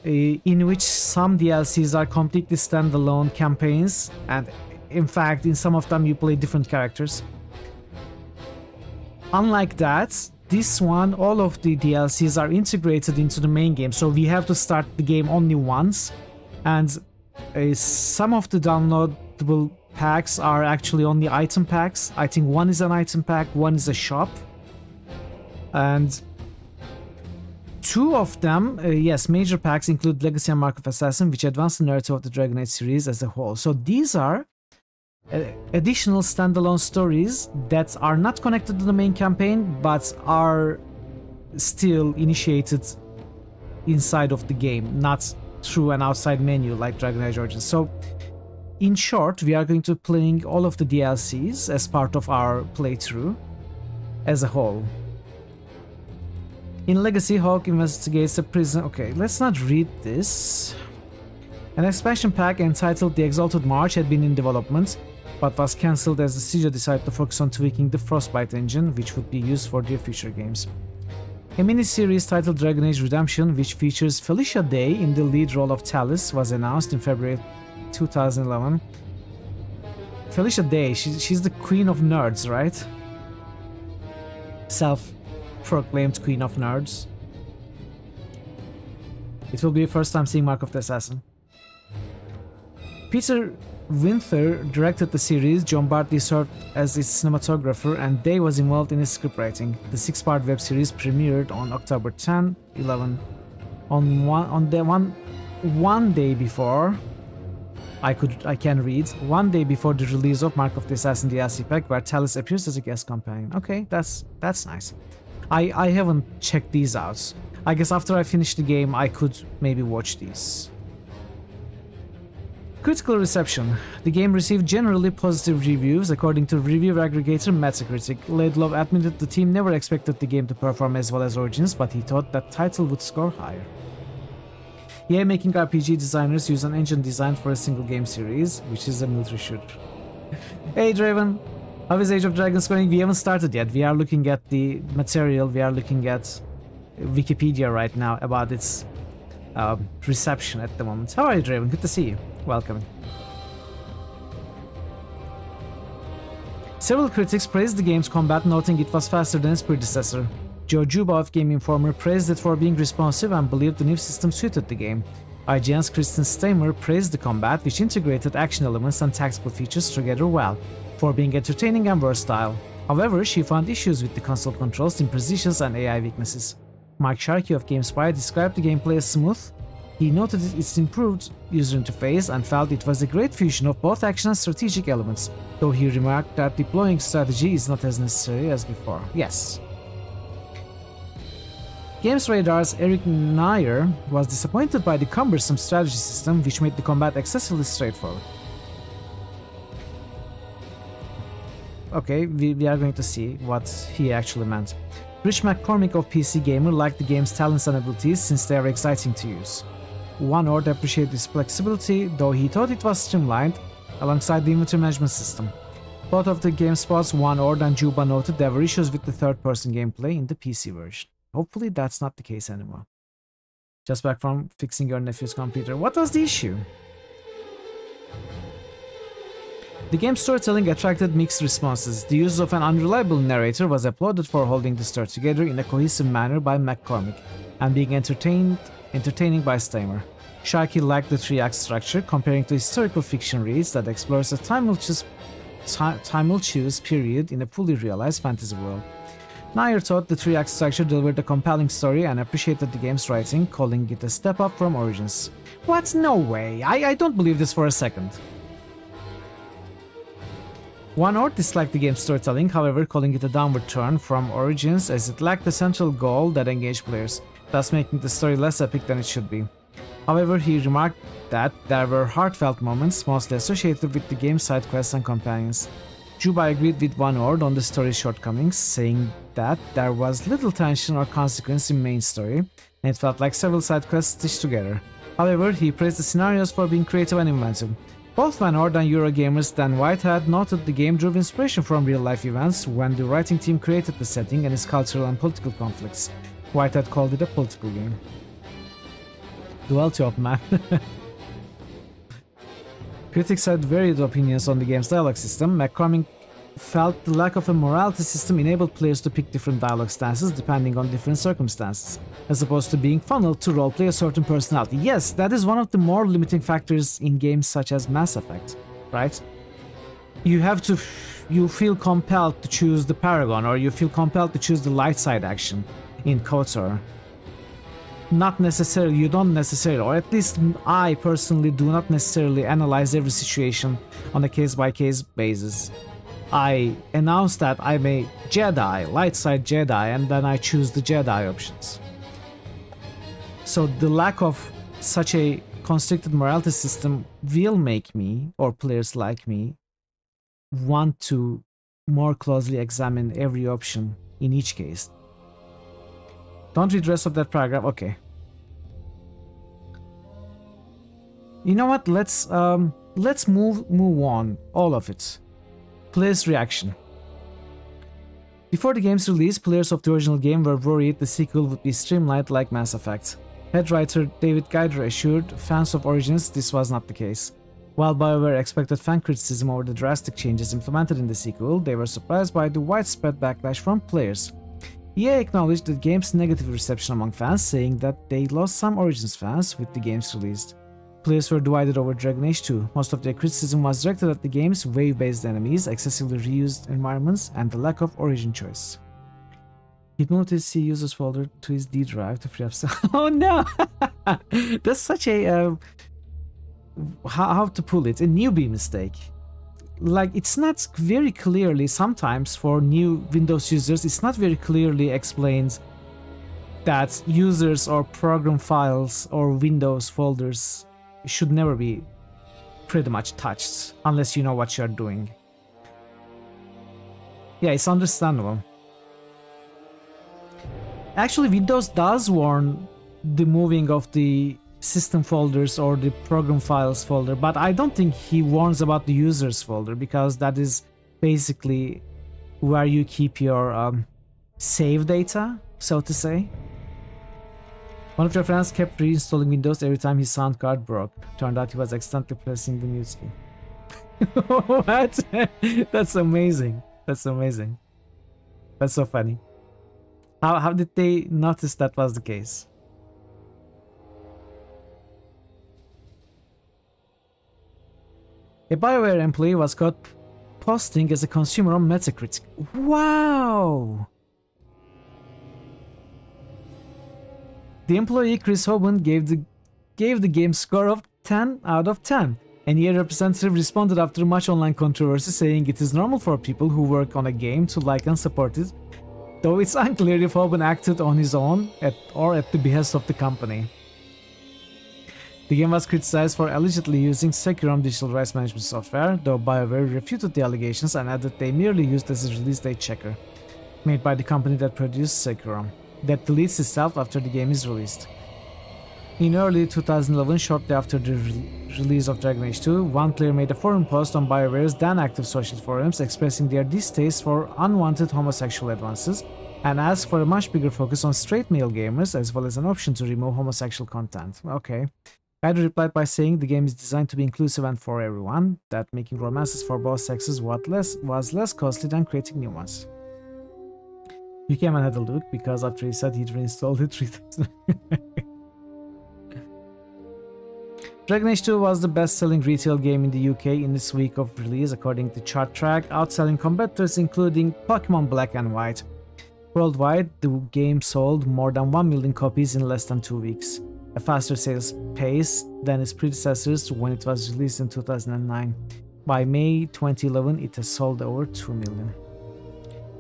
in which some DLCs are completely standalone campaigns, and in fact in some of them you play different characters. Unlike that, this one, all of the DLCs are integrated into the main game, so we have to start the game only once, and some of the downloadable packs are actually only item packs. I think one is an item pack, one is a shop, and 2 of them, yes, major packs include Legacy and Mark of Assassin, which advance the narrative of the Dragon Age series as a whole. So these are additional standalone stories that are not connected to the main campaign, but are still initiated inside of the game, not through an outside menu like Dragon Age Origins. So, in short, we are going to be playing all of the DLCs as part of our playthrough as a whole. In Legacy, Hawk investigates a prison. Okay, let's not read this. An expansion pack entitled The Exalted March had been in development, but was cancelled as the studio decided to focus on tweaking the Frostbite engine, which would be used for their future games. A mini-series titled Dragon Age Redemption, which features Felicia Day in the lead role of Talus, was announced in February 2011. Felicia Day, she's the queen of nerds, right? Self-proclaimed queen of nerds. It will be the first time seeing Mark of the Assassin. Peter Winther directed the series, John Bartley served as its cinematographer, and Day was involved in its scriptwriting. The 6-part web series premiered on October 10, 11. One day before, I can read. One day before the release of Mark of the Assassin DLC pack, where Talis appears as a guest companion. Okay, that's nice. I haven't checked these out. I guess after I finish the game, I could maybe watch these. Critical reception. The game received generally positive reviews according to review aggregator Metacritic. Laidlaw admitted the team never expected the game to perform as well as Origins, but he thought that title would score higher. EA making RPG designers use an engine designed for a single game series, which is a military shooter. Hey Draven, how is Age of Dragons going? We haven't started yet. We are looking at the material, we are looking at Wikipedia right now about its reception at the moment. How are you, Draven? Good to see you. Welcome. Several critics praised the game's combat, noting it was faster than its predecessor. Joe Juba of Game Informer praised it for being responsive and believed the new system suited the game. IGN's Kristen Stamer praised the combat, which integrated action elements and tactical features together well, for being entertaining and versatile. However, she found issues with the console controls, imprecisions, and AI weaknesses. Mike Sharkey of GameSpy described the gameplay as smooth. He noted its improved user interface and felt it was a great fusion of both action and strategic elements, though he remarked that deploying strategy is not as necessary as before. Yes. Games Radar's Eric Nair was disappointed by the cumbersome strategy system, which made the combat excessively straightforward. Okay, we are going to see what he actually meant. Rich McCormick of PC Gamer liked the game's talents and abilities since they are exciting to use. One Ord appreciated its flexibility, though he thought it was streamlined alongside the inventory management system. Both of the GameSpot's One Ord and Juba noted there were issues with the third-person gameplay in the PC version. Hopefully that's not the case anymore. Just back from fixing your nephew's computer. What was the issue? The game's storytelling attracted mixed responses. The use of an unreliable narrator was applauded for holding the story together in a cohesive manner by McCormick, and being entertaining by Stamer. Sharkey liked the three-act structure, comparing to historical fiction reads that explores a tumultuous period in a fully realized fantasy world. Nair thought the three-act structure delivered a compelling story and appreciated the game's writing, calling it a step up from Origins. What? No way! I don't believe this for a second. One Ord disliked the game's storytelling, however, calling it a downward turn from Origins as it lacked a central goal that engaged players, thus making the story less epic than it should be. However, he remarked that there were heartfelt moments, mostly associated with the game's side quests and companions. Juba agreed with One Ord on the story's shortcomings, saying that there was little tension or consequence in main story, and it felt like several side quests stitched together. However, he praised the scenarios for being creative and inventive. Both Van Ord and Eurogamer's Dan Whitehead noted the game drew inspiration from real-life events when the writing team created the setting and its cultural and political conflicts. Whitehead called it a political game. Duality of man. Critics had varied opinions on the game's dialogue system. McCormick felt the lack of a morality system enabled players to pick different dialogue stances depending on different circumstances, as opposed to being funneled to roleplay a certain personality. Yes, that is one of the more limiting factors in games such as Mass Effect, right? You feel compelled to choose the Paragon, or you feel compelled to choose the light side action in KOTOR. Not necessarily, you don't necessarily, or at least I personally do not necessarily analyze every situation on a case-by-case basis. I announce that I'm a Jedi, light side Jedi, and then I choose the Jedi options. So the lack of such a constricted morality system will make me, or players like me, want to more closely examine every option in each case. Don't read the rest of that paragraph. Okay. You know what? Let's move on. All of it. Players' reaction. Before the game's release, players of the original game were worried the sequel would be streamlined like Mass Effect. Head writer David Gaider assured fans of Origins this was not the case. While BioWare expected fan criticism over the drastic changes implemented in the sequel, they were surprised by the widespread backlash from players. EA acknowledged the game's negative reception among fans, saying that they lost some Origins fans with the game's release. Players were divided over Dragon Age 2. Most of their criticism was directed at the game's wave-based enemies, excessively reused environments, and the lack of Origin choice. He moved his C users folder to his D drive to free up. Oh no! That's such a how to pull it, a newbie mistake. Like, it's not very clearly, sometimes for new Windows users, it's not very clearly explained that users or program files or Windows folders should never be pretty much touched unless you know what you're doing. Yeah, it's understandable. Actually, Windows does warn the moving of the system folders or the program files folder, but I don't think he warns about the users folder, because that is basically where you keep your save data, so to say. One of your friends kept reinstalling Windows every time his sound card broke. Turned out he was accidentally pressing the mute key. What? That's amazing. That's amazing. That's so funny. How did they notice that was the case? A BioWare employee was caught posting as a consumer on Metacritic. Wow! The employee, Chris Hoban, gave the game score of 10 out of 10. An EA representative responded after much online controversy, saying it is normal for people who work on a game to like and support it, though it's unclear if Hoban acted on his own or at the behest of the company. The game was criticized for allegedly using Securum digital rights management software, though BioWare refuted the allegations and added they merely used as a release date checker, made by the company that produced Securum, that deletes itself after the game is released. In early 2011, shortly after the release of Dragon Age 2, one player made a forum post on BioWare's then active social forums expressing their distaste for unwanted homosexual advances and asked for a much bigger focus on straight male gamers as well as an option to remove homosexual content. Okay. Ryder replied by saying the game is designed to be inclusive and for everyone, that making romances for both sexes was less costly than creating new ones. You came and had a look, because after he said he'd reinstalled it 3 times. Dragon Age 2 was the best-selling retail game in the UK in its week of release according to Chart Track, outselling competitors including Pokemon Black and White. Worldwide, the game sold more than 1 million copies in less than 2 weeks, a faster sales pace than its predecessors when it was released in 2009. By May 2011, it has sold over 2 million.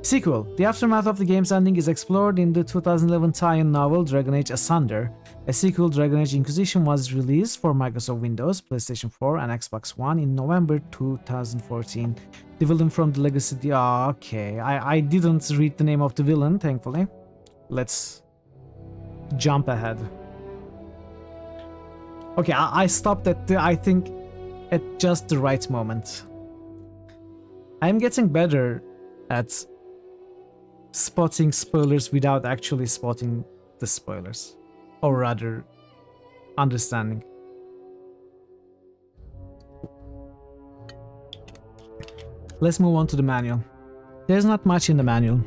Sequel. The aftermath of the game's ending is explored in the 2011 tie-in novel Dragon Age Asunder. A sequel, Dragon Age Inquisition, was released for Microsoft Windows, PlayStation 4 and Xbox One in November 2014. The villain from the Legacy... okay, I didn't read the name of the villain, thankfully. Let's jump ahead. Okay, I stopped at I think at just the right moment. I'm getting better at spotting spoilers without actually spotting the spoilers, or rather understanding. Let's move on to the manual. There's not much in the manual,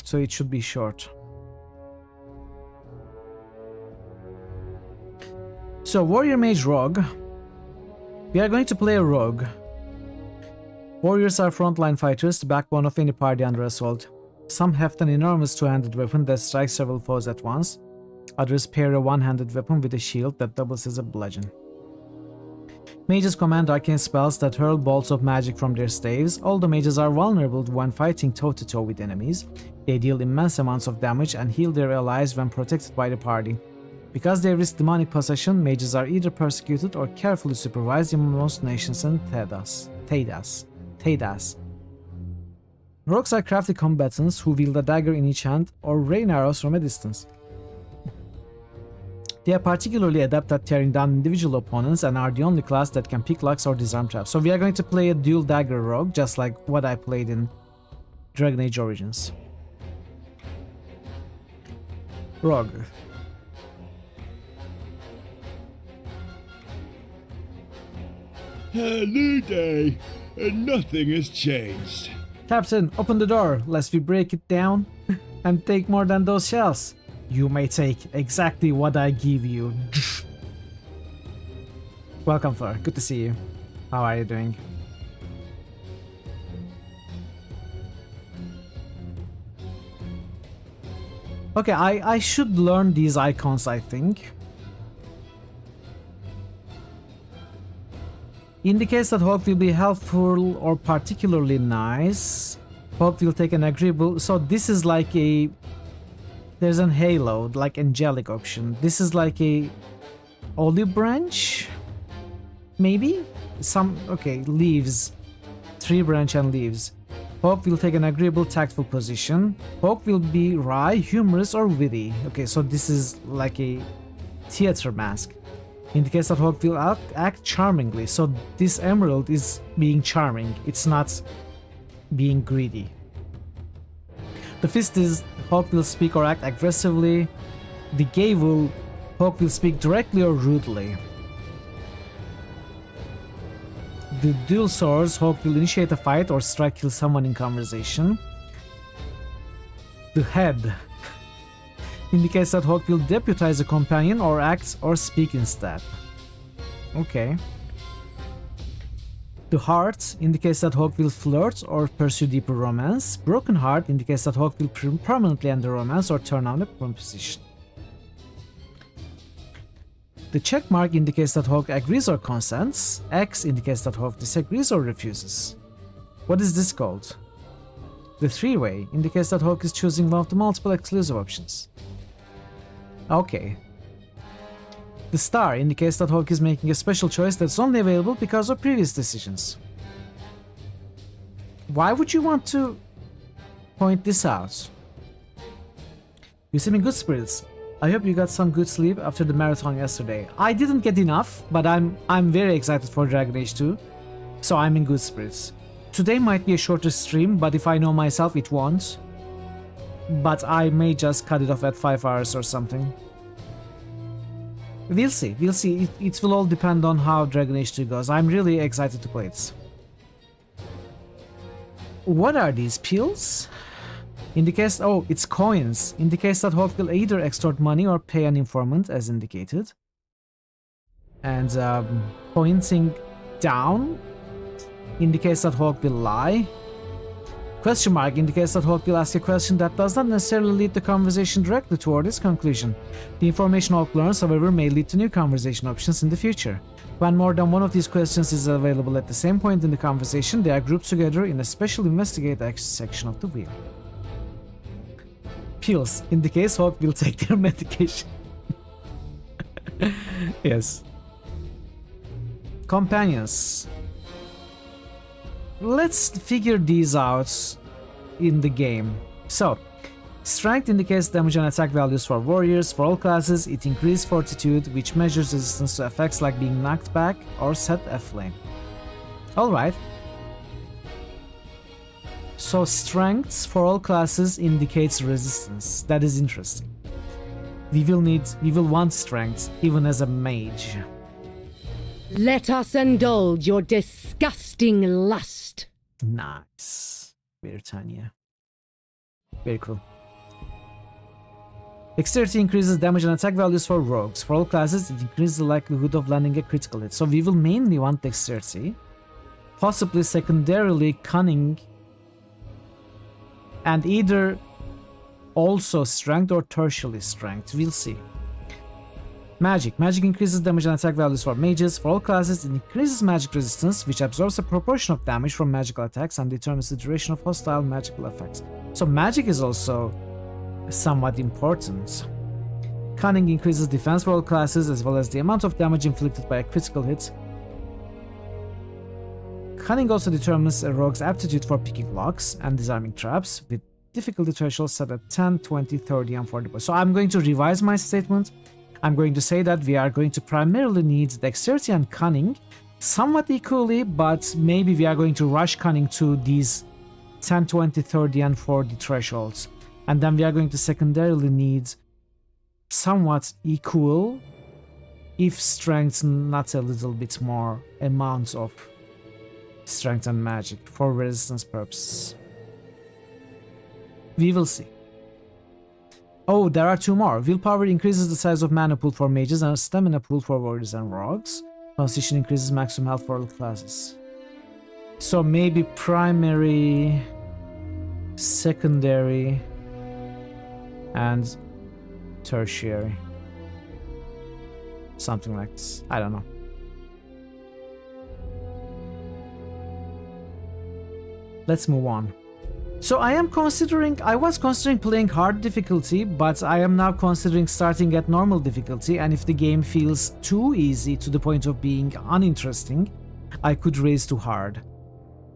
so it should be short. So, Warrior Mage Rogue. We are going to play a rogue. Warriors are frontline fighters, the backbone of any party under assault. Some heft an enormous two-handed weapon that strikes several foes at once. Others pair a one-handed weapon with a shield that doubles as a bludgeon. Mages command arcane spells that hurl bolts of magic from their staves. Although mages are vulnerable when fighting toe-to-toe with enemies, they deal immense amounts of damage and heal their allies when protected by the party. Because they risk demonic possession, mages are either persecuted or carefully supervised in most nations and Teydas. Rogues are crafty combatants who wield a dagger in each hand or rain arrows from a distance. They are particularly adept at tearing down individual opponents and are the only class that can pick locks or disarm traps. So we are going to play a dual dagger rogue, just like what I played in Dragon Age Origins. Rogue. Hello day, and nothing has changed. Captain, open the door, lest we break it down and take more than those shells. You may take exactly what I give you. Welcome, Fleur. Good to see you. How are you doing? Okay, I should learn these icons, I think. Indicates that Hawk will be helpful or particularly nice. Hawk will take an agreeable... So this is like a... There's an halo, like angelic option. This is like a olive branch? Maybe? Some... Okay, leaves. Tree branch and leaves. Hawk will take an agreeable, tactful position. Hawk will be wry, humorous, or witty. Okay, so this is like a theater mask. Indicates that Hawk will act charmingly. So this emerald is being charming. It's not being greedy. The fist is Hawk will speak or act aggressively. The gavel, Hawk will speak directly or rudely. The dual swords, Hawk will initiate a fight or strike kill someone in conversation. The head indicates that Hawk will deputize a companion or act or speak instead. Okay. The heart indicates that Hawk will flirt or pursue deeper romance. Broken heart indicates that Hawk will permanently end the romance or turn on a proposition. The check mark indicates that Hawk agrees or consents. X indicates that Hawk disagrees or refuses. What is this called? The three-way indicates that Hawk is choosing one of the multiple exclusive options. Okay. The star indicates that Hawk is making a special choice that's only available because of previous decisions. Why would you want to point this out? You seem in good spirits. I hope you got some good sleep after the marathon yesterday. I didn't get enough, but I'm very excited for Dragon Age 2, so I'm in good spirits. Today might be a shorter stream, but if I know myself, it won't. But I may just cut it off at 5 hours or something. We'll see, we'll see. It will all depend on how Dragon Age 2 goes. I'm really excited to play it. What are these pills? Indicates... Oh, it's coins. Indicates that Hawk will either extort money or pay an informant, as indicated. And pointing down indicates that Hawk will lie. Question mark indicates that Hawk will ask a question that does not necessarily lead the conversation directly toward its conclusion. The information Hawk learns, however, may lead to new conversation options in the future. When more than one of these questions is available at the same point in the conversation, they are grouped together in a special investigate section of the wheel. Pills indicates Hawk will take their medication. Yes. Companions. Let's figure these out in the game. So, strength indicates damage and attack values for warriors. For all classes, it increases fortitude, which measures resistance to effects like being knocked back or set aflame. Alright. So, strength for all classes indicates resistance. That is interesting. We will want strength, even as a mage. Let us indulge your disgusting lust. Nice. Britannia. Very cool. Dexterity increases damage and attack values for rogues. For all classes, it increases the likelihood of landing a critical hit. So we will mainly want dexterity. Possibly secondarily cunning. And either also strength or tertiary strength. We'll see. Magic. Magic increases damage and attack values for mages. For all classes, it increases magic resistance, which absorbs a proportion of damage from magical attacks and determines the duration of hostile magical effects. So magic is also somewhat important. Cunning increases defense for all classes, as well as the amount of damage inflicted by a critical hit. Cunning also determines a rogue's aptitude for picking locks and disarming traps, with difficulty thresholds set at 10, 20, 30, and 40. So I'm going to revise my statement. I'm going to say that we are going to primarily need dexterity and cunning somewhat equally, but maybe we are going to rush cunning to these 10, 20, 30, and 40 thresholds. And then we are going to secondarily need somewhat equal, if strength not a little bit more, amounts of strength and magic for resistance purposes. We will see. Oh, there are two more. Willpower increases the size of mana pool for mages and stamina pool for warriors and rogues. Constitution increases maximum health for all classes. So maybe primary, secondary, and tertiary. Something like this. I don't know. let's move on. So I was considering playing hard difficulty, but I am now considering starting at normal difficulty, and if the game feels too easy to the point of being uninteresting, I could raise to hard.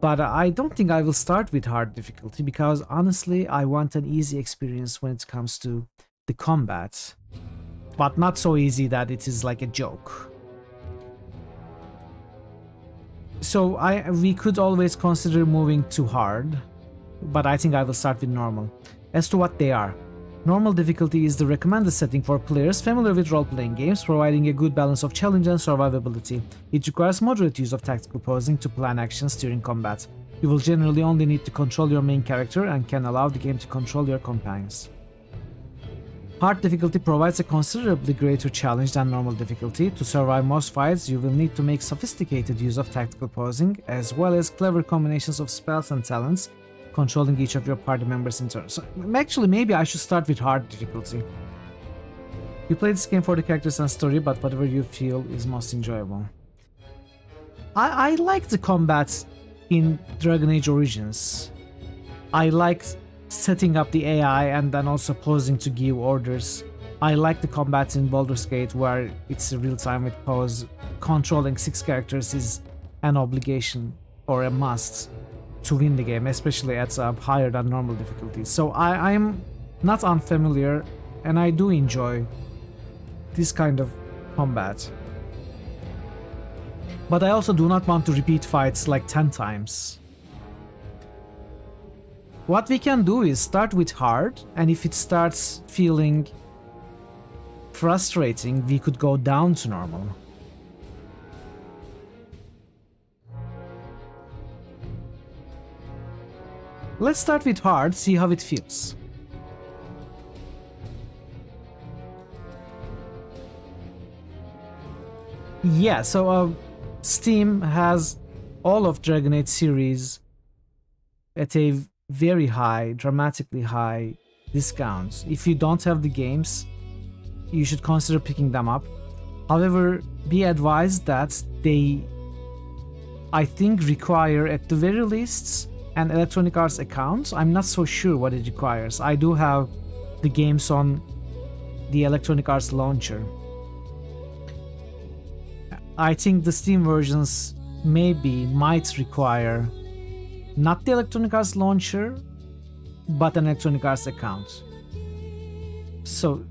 But I don't think I will start with hard difficulty, because honestly I want an easy experience when it comes to the combat. But not so easy that it is like a joke. So we could always consider moving to hard, but I think I will start with normal. As to what they are, normal difficulty is the recommended setting for players familiar with role-playing games, providing a good balance of challenge and survivability. It requires moderate use of tactical posing to plan actions during combat. You will generally only need to control your main character and can allow the game to control your companions. Hard difficulty provides a considerably greater challenge than normal difficulty. To survive most fights, you will need to make sophisticated use of tactical posing, as well as clever combinations of spells and talents, controlling each of your party members in turn. So actually, maybe I should start with hard difficulty. You play this game for the characters and story, but whatever you feel is most enjoyable. I like the combat in Dragon Age Origins. I liked setting up the AI and then also posing to give orders. I like the combat in Baldur's Gate, where it's real-time with pose. Controlling 6 characters is an obligation or a must to win the game, especially at higher than normal difficulty. So I'm not unfamiliar, and I do enjoy this kind of combat. But I also do not want to repeat fights like 10 times. What we can do is start with hard, and if it starts feeling frustrating, we could go down to normal. Let's start with hard, see how it feels. Yeah, so Steam has all of Dragon Age series at a very high, dramatically high discounts. If you don't have the games, you should consider picking them up. However, be advised that they, I think, require at the very least an Electronic Arts account. I'm not so sure what it requires. I do have the games on the Electronic Arts launcher. I think the Steam versions might require not the Electronic Arts launcher, but an Electronic Arts account. So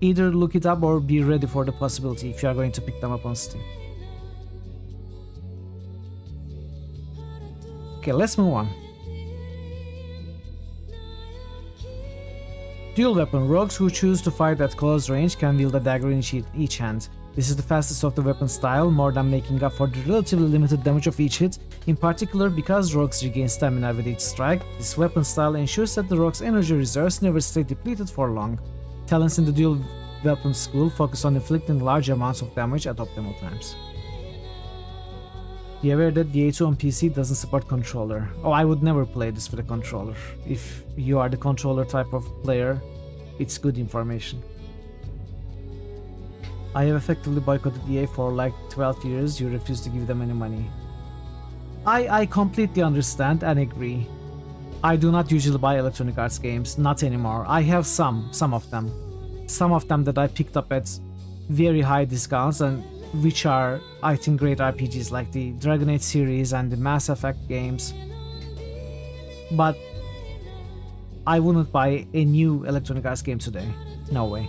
either look it up or be ready for the possibility if you are going to pick them up on Steam. Okay, let's move on. Dual weapon. Rogues who choose to fight at close range can wield a dagger in each hand. This is the fastest of the weapon style, more than making up for the relatively limited damage of each hit. In particular, because rogues regain stamina with each strike, this weapon style ensures that the rogue's energy reserves never stay depleted for long. Talents in the dual weapon school focus on inflicting large amounts of damage at optimal times. Be aware that the A2 on PC doesn't support controller. Oh, I would never play this with a controller. If you are the controller type of player, it's good information. I have effectively boycotted EA for like 12 years. You refuse to give them any money. I completely understand and agree. I do not usually buy Electronic Arts games, not anymore. I have some of them. Some of them that I picked up at very high discounts, and which are, I think, great RPGs like the Dragon Age series and the Mass Effect games. But I wouldn't buy a new Electronic Arts game today. No way.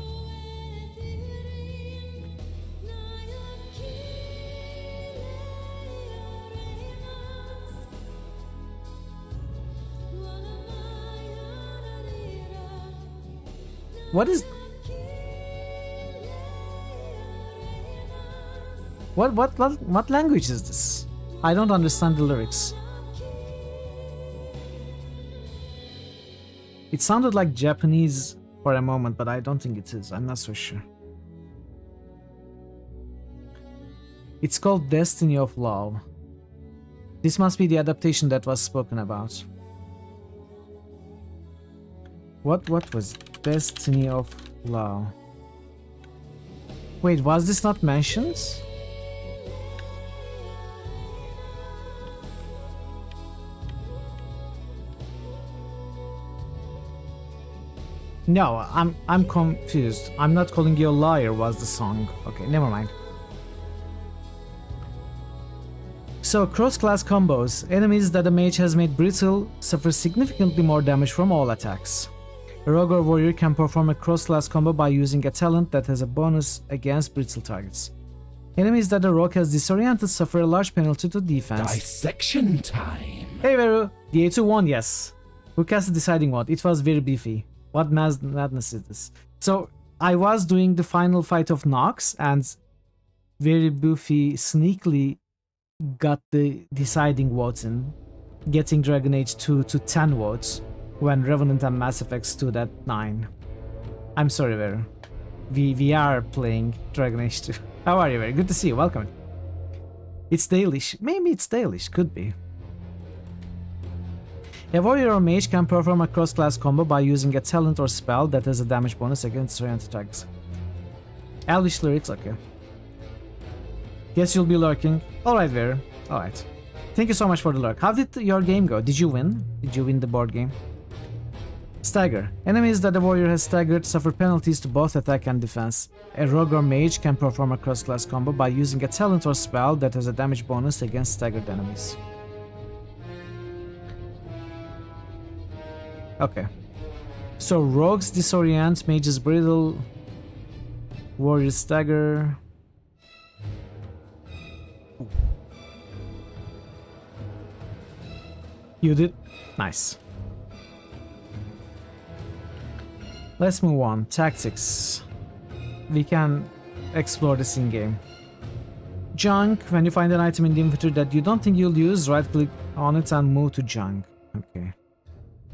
What language is this? I don't understand the lyrics. It sounded like Japanese for a moment, but I don't think it is. I'm not so sure. It's called Destiny of Love. This must be the adaptation that was spoken about. What was Destiny of Love? Wait, was this not mentioned? No, I'm confused. I'm not calling you a liar was the song. Okay, never mind. So, cross-class combos. Enemies that a mage has made brittle suffer significantly more damage from all attacks. A rogue or warrior can perform a cross-class combo by using a talent that has a bonus against brittle targets. Enemies that a rogue has disoriented suffer a large penalty to defense. Dissection time. Hey Veru, the A2 won, yes. Who cast the deciding vote? It was very beefy. What madness is this? So, I was doing the final fight of Nox, and very beefy sneakily got the deciding votes in, getting Dragon Age 2 to 10 votes, when Revenant and Mass Effect stood at 9. I'm sorry, Veru. We are playing Dragon Age 2. How are you, Veru? Good to see you, welcome. It's Dalish. Maybe it's Dalish, could be. A warrior or mage can perform a cross-class combo by using a talent or spell that has a damage bonus against oriented attacks. Elvish lyrics, okay. Guess you'll be lurking. Alright, Veru. Alright. Thank you so much for the lurk. How did your game go? Did you win? Did you win the board game? Stagger. Enemies that the warrior has staggered suffer penalties to both attack and defense. A rogue or mage can perform a cross-class combo by using a talent or spell that has a damage bonus against staggered enemies. Okay. So rogues disorient, mages brittle, warriors stagger. You did? Nice. Let's move on. Tactics. We can explore this in-game. Junk. When you find an item in the inventory that you don't think you'll use, right-click on it and move to junk. Okay.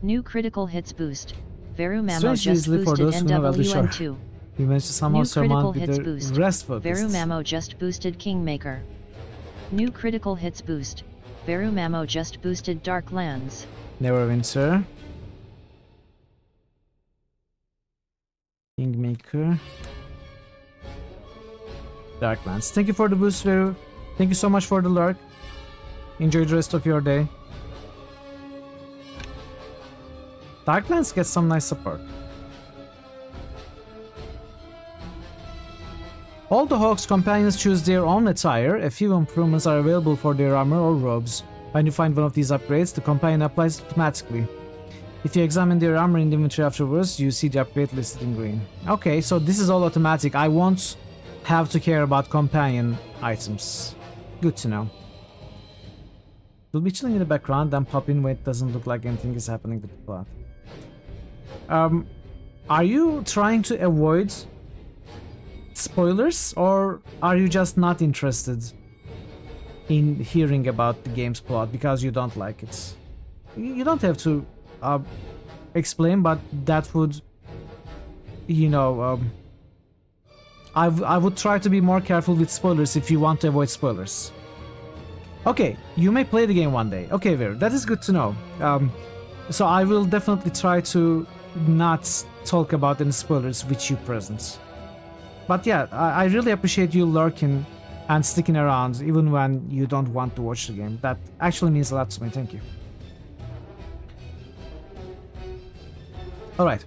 New critical hits boost. Veru Mamo Strange just easily for boosted those who know NWN2. You managed to somehow New critical surmount hits with boost. the rest focused. Veru Mamo just boosted Kingmaker. New critical hits boost. Veru Mamo just boosted Darklands. Neverwinter. Kingmaker. Darklands. Thank you for the boost, Veru. Thank you so much for the lurk. Enjoy the rest of your day. Darklands gets some nice support. All the Hawk's companions choose their own attire. A few improvements are available for their armor or robes. When you find one of these upgrades, the companion applies it automatically. If you examine their armor in the inventory afterwards, you see the upgrade listed in green. Okay, so this is all automatic. I won't have to care about companion items. Good to know. We'll be chilling in the background, then pop in when it doesn't look like anything is happening with the plot. Are you trying to avoid spoilers, or are you just not interested in hearing about the game's plot because you don't like it? You don't have to explain, but that would, you know, I would try to be more careful with spoilers if you want to avoid spoilers. Okay, you may play the game one day. Okay, Veru, that is good to know. So I will definitely try to not talk about any spoilers with you present. But yeah, I really appreciate you lurking and sticking around even when you don't want to watch the game. That actually means a lot to me, thank you. Alright,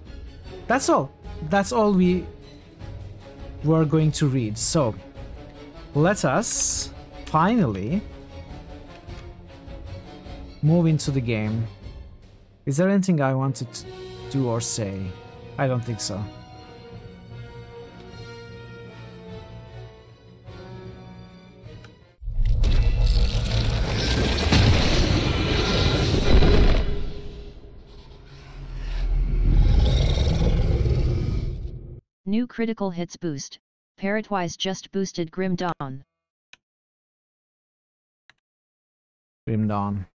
that's all. That's all we were going to read. So, let us finally move into the game. Is there anything I wanted to do or say? I don't think so. New critical hits boost. Parrotwise just boosted Grim Dawn. Grim Dawn.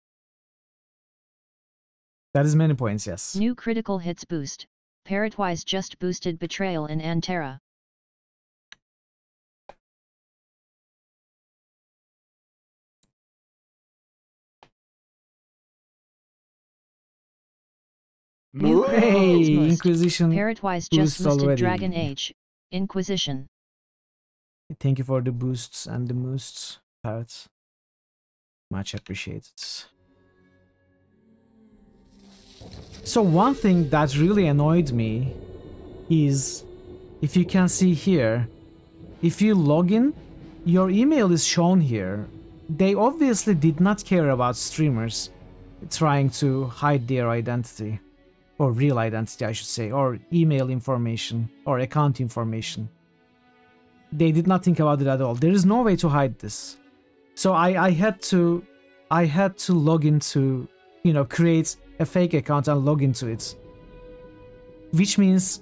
That is many points, yes. New critical hits boost. Parrotwise just boosted Betrayal in Antera. New critical Hey, hits boost. Inquisition Parrotwise just boost listed already. Dragon Age. Inquisition. Thank you for the boosts and the moosts, Parrot. Much appreciated. So one thing that really annoyed me is, if you can see here, if you log in, your email is shown here. They obviously did not care about streamers trying to hide their identity, or real identity I should say, or email information, or account information. They did not think about it at all. There is no way to hide this. So I had to log into, you know, create a fake account and log into it. Which means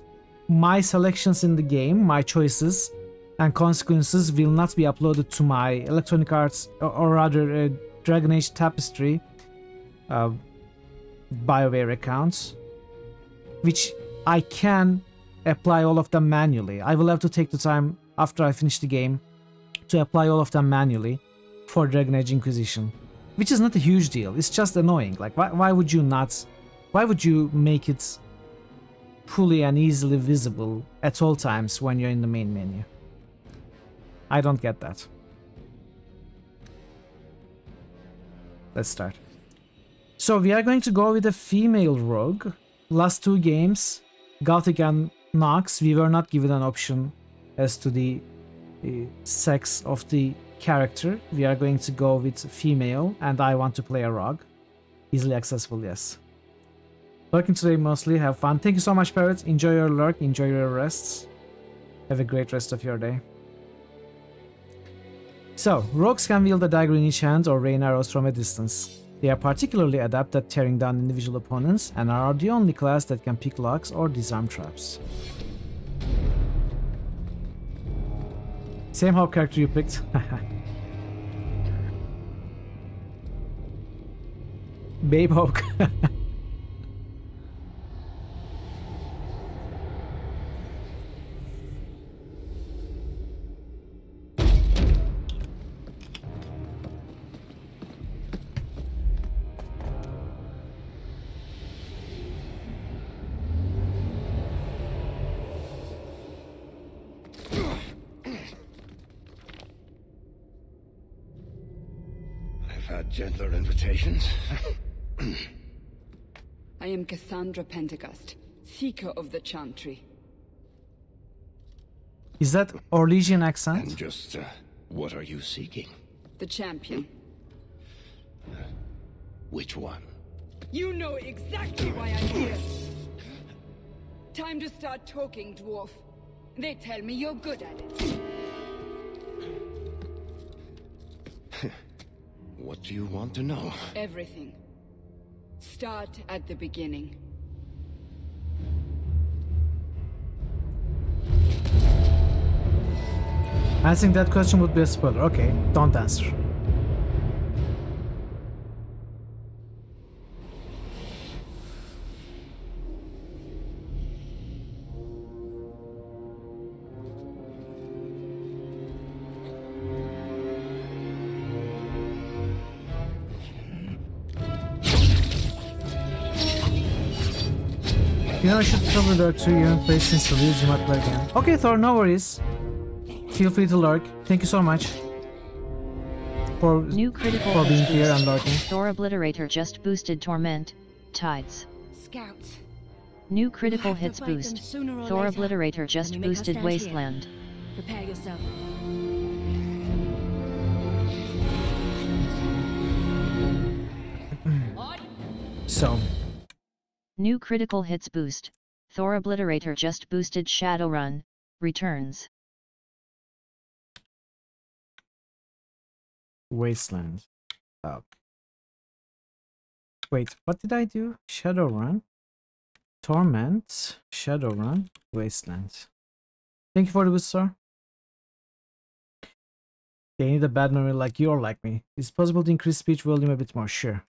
my selections in the game, my choices and consequences will not be uploaded to my Electronic Arts, or rather Dragon Age Tapestry BioWare accounts, which I can apply all of them manually. I will have to take the time after I finish the game to apply all of them manually for Dragon Age Inquisition, which is not a huge deal. It's just annoying. Like, why would you make it fully and easily visible at all times when you're in the main menu? I don't get that. Let's start. So we are going to go with a female rogue. Last two games, Gothic and Nox, we were not given an option as to the sex of the character. We are going to go with female, and I want to play a rogue. Easily accessible, yes. Lurking today mostly, have fun. Thank you so much, Parrot. Enjoy your lurk, enjoy your rests. Have a great rest of your day. So, rogues can wield a dagger in each hand or rain arrows from a distance. They are particularly adept at tearing down individual opponents and are the only class that can pick locks or disarm traps. Same Hawk character you picked. Babe Hawk. Gentler invitations. I am Cassandra Pentecost, Seeker of the Chantry. Is that Orlesian accent? And just, what are you seeking? The champion. Which one? You know exactly why I'm here. Time to start talking, dwarf. They tell me you're good at it. What do you want to know? Everything. Start at the beginning. Answering that question would be a spoiler. Okay, don't answer. You know, I should probably lurk too. You haven't played since the release, you might play again. Okay, Thor, no worries. Feel free to lurk. Thank you so much for being here and lurking. Thor Obliterator just boosted Torment, Tides. Scouts. New critical hits boost. Thor Obliterator just boosted Wasteland. Prepare yourself. So. New critical hits boost. Thor Obliterator just boosted Shadowrun, returns. Wasteland. Oh. Wait, what did I do? Shadowrun? Torment, Shadowrun, Wasteland. Thank you for the boost, sir. They need a bad memory like you or like me. Is it possible to increase speech volume a bit more? Sure.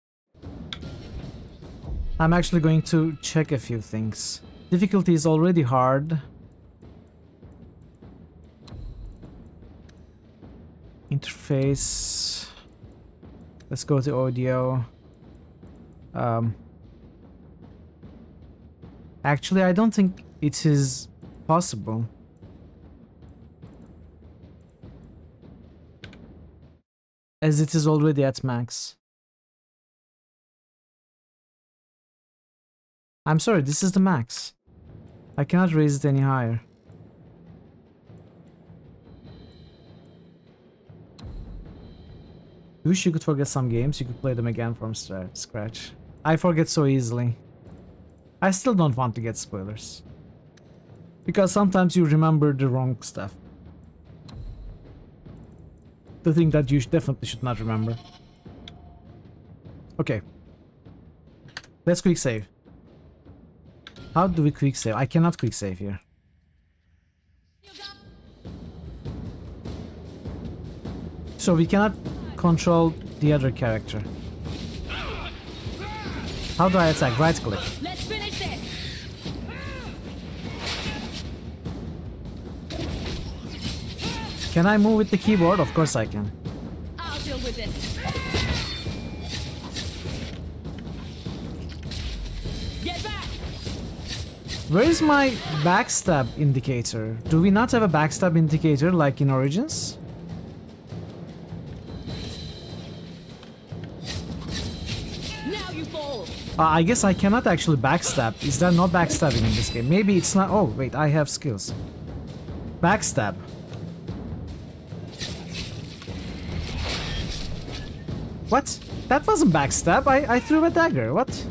I'm actually going to check a few things. Difficulty is already hard. Interface. Let's go to audio. Actually, I don't think it is possible. As it is already at max. I'm sorry, this is the max. I cannot raise it any higher. Wish you could forget some games, you could play them again from scratch. I forget so easily. I still don't want to get spoilers. Because sometimes you remember the wrong stuff. The thing that you definitely should not remember. Okay. Let's quick save. How do we quick save? I cannot quick save here. So we cannot control the other character. How do I attack? Right click. Let's finish this. Can I move with the keyboard? Of course I can. I'll deal with this. Get back. Where is my backstab indicator? Do we not have a backstab indicator like in Origins? Now you fall. I guess I cannot actually backstab. Is there no backstabbing in this game? Maybe it's not. Oh, wait, I have skills. Backstab. What? That wasn't backstab. I threw a dagger. What?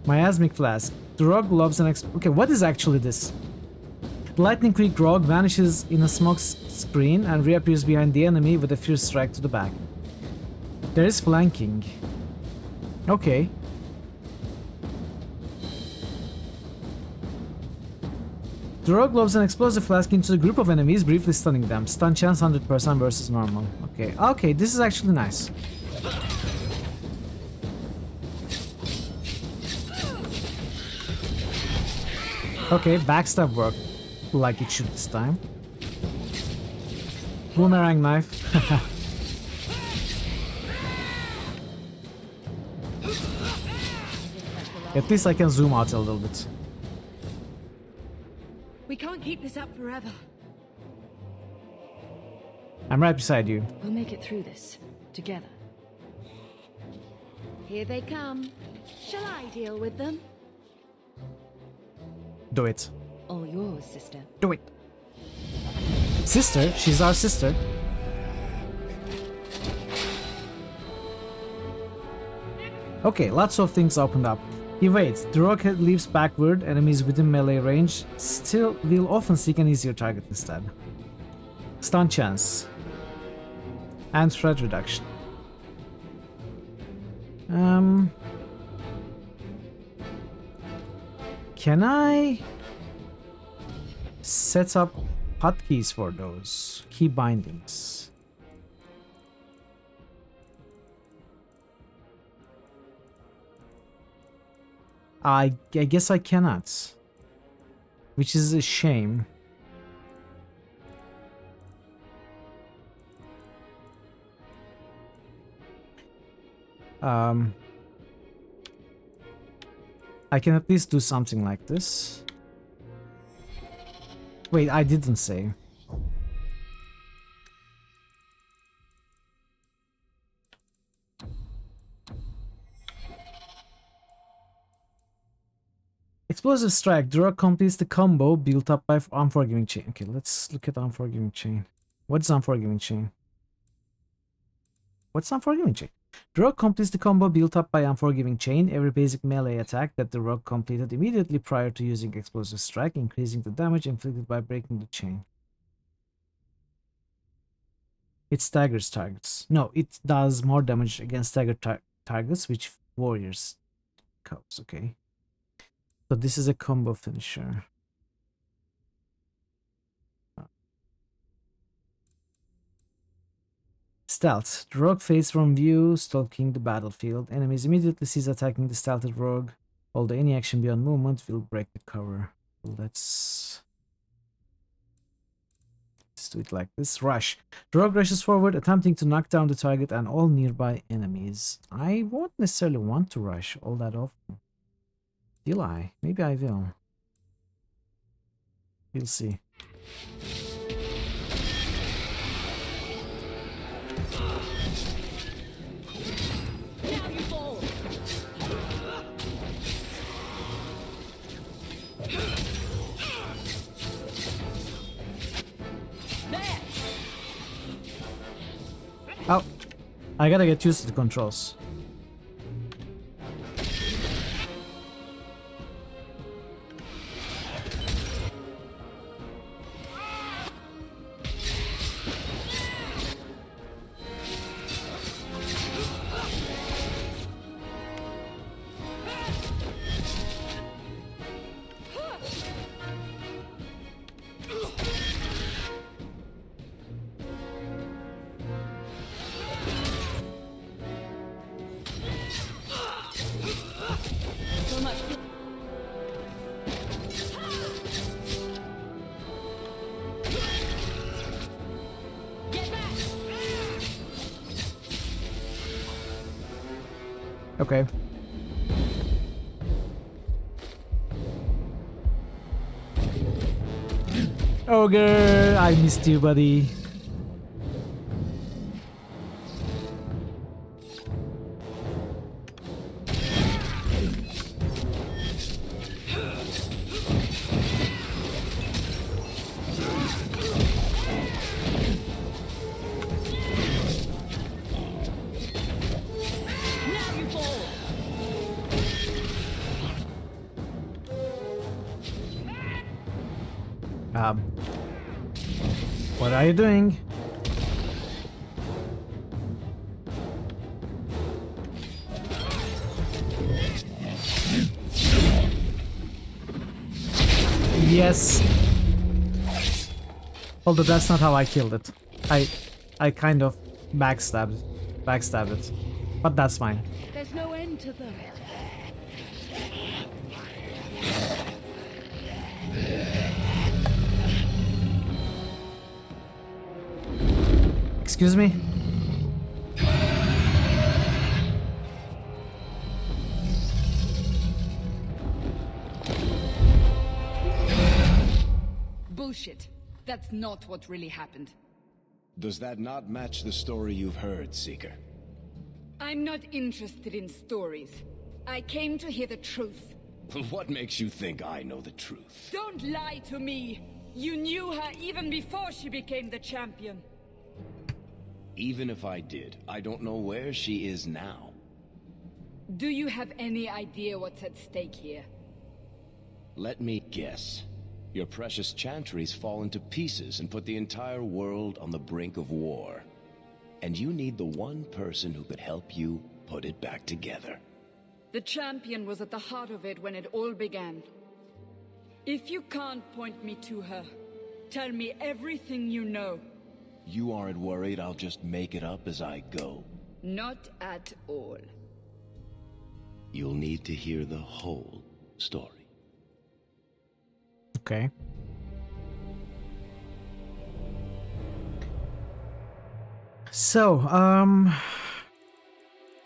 Miasmic flask. Drog globes and okay, what is actually this? Lightning quick grog vanishes in a smoke screen and reappears behind the enemy with a fierce strike to the back. There is flanking. Okay. Throw gloves and explosive flask into a group of enemies, briefly stunning them. Stun chance 100% versus normal. Okay, okay, this is actually nice. Okay, backstab worked like it should this time. Boomerang knife. At least I can zoom out a little bit. We can't keep this up forever. I'm right beside you. We'll make it through this together. Here they come. Shall I deal with them? Do it. All yours, sister. Do it. Sister? She's our sister. Okay, lots of things opened up. He waits. The rocket leaps backward. Enemies within melee range still will often seek an easier target instead. Stun chance. And threat reduction. Can I set up hotkeys for those? Key bindings. I guess I cannot, which is a shame. I can at least do something like this. Wait, I didn't say. Explosive strike. Draw completes the combo built up by Unforgiving Chain. Okay, let's look at Unforgiving Chain. What's Unforgiving Chain? What's Unforgiving Chain? The rogue completes the combo built up by Unforgiving Chain. Every basic melee attack that the rogue completed immediately prior to using Explosive Strike, increasing the damage inflicted by breaking the chain. It staggers targets. No, it does more damage against staggered targets, which warriors copes. Okay. So this is a combo finisher. Stealth. The rogue fades from view, stalking the battlefield. Enemies immediately cease attacking the stealthed rogue, although any action beyond movement will break the cover. Let's do it like this. Rush. The rogue rushes forward, attempting to knock down the target and all nearby enemies. I won't necessarily want to rush all that often. Will I? Maybe I will. We'll see. I gotta get used to the controls. Okay. Ogre, I missed you, buddy. What are you doing? Yes. Although that's not how I killed it. I kind of backstabbed it. But that's fine. There's no end to them. Excuse me? Bullshit. That's not what really happened. Does that not match the story you've heard, Seeker? I'm not interested in stories. I came to hear the truth. Well, what makes you think I know the truth? Don't lie to me! You knew her even before she became the champion. Even if I did, I don't know where she is now. Do you have any idea what's at stake here? Let me guess. Your precious chantries fallen to pieces and put the entire world on the brink of war. And you need the one person who could help you put it back together. The champion was at the heart of it when it all began. If you can't point me to her, tell me everything you know. You aren't worried I'll just make it up as I go? Not at all. You'll need to hear the whole story. Okay. So,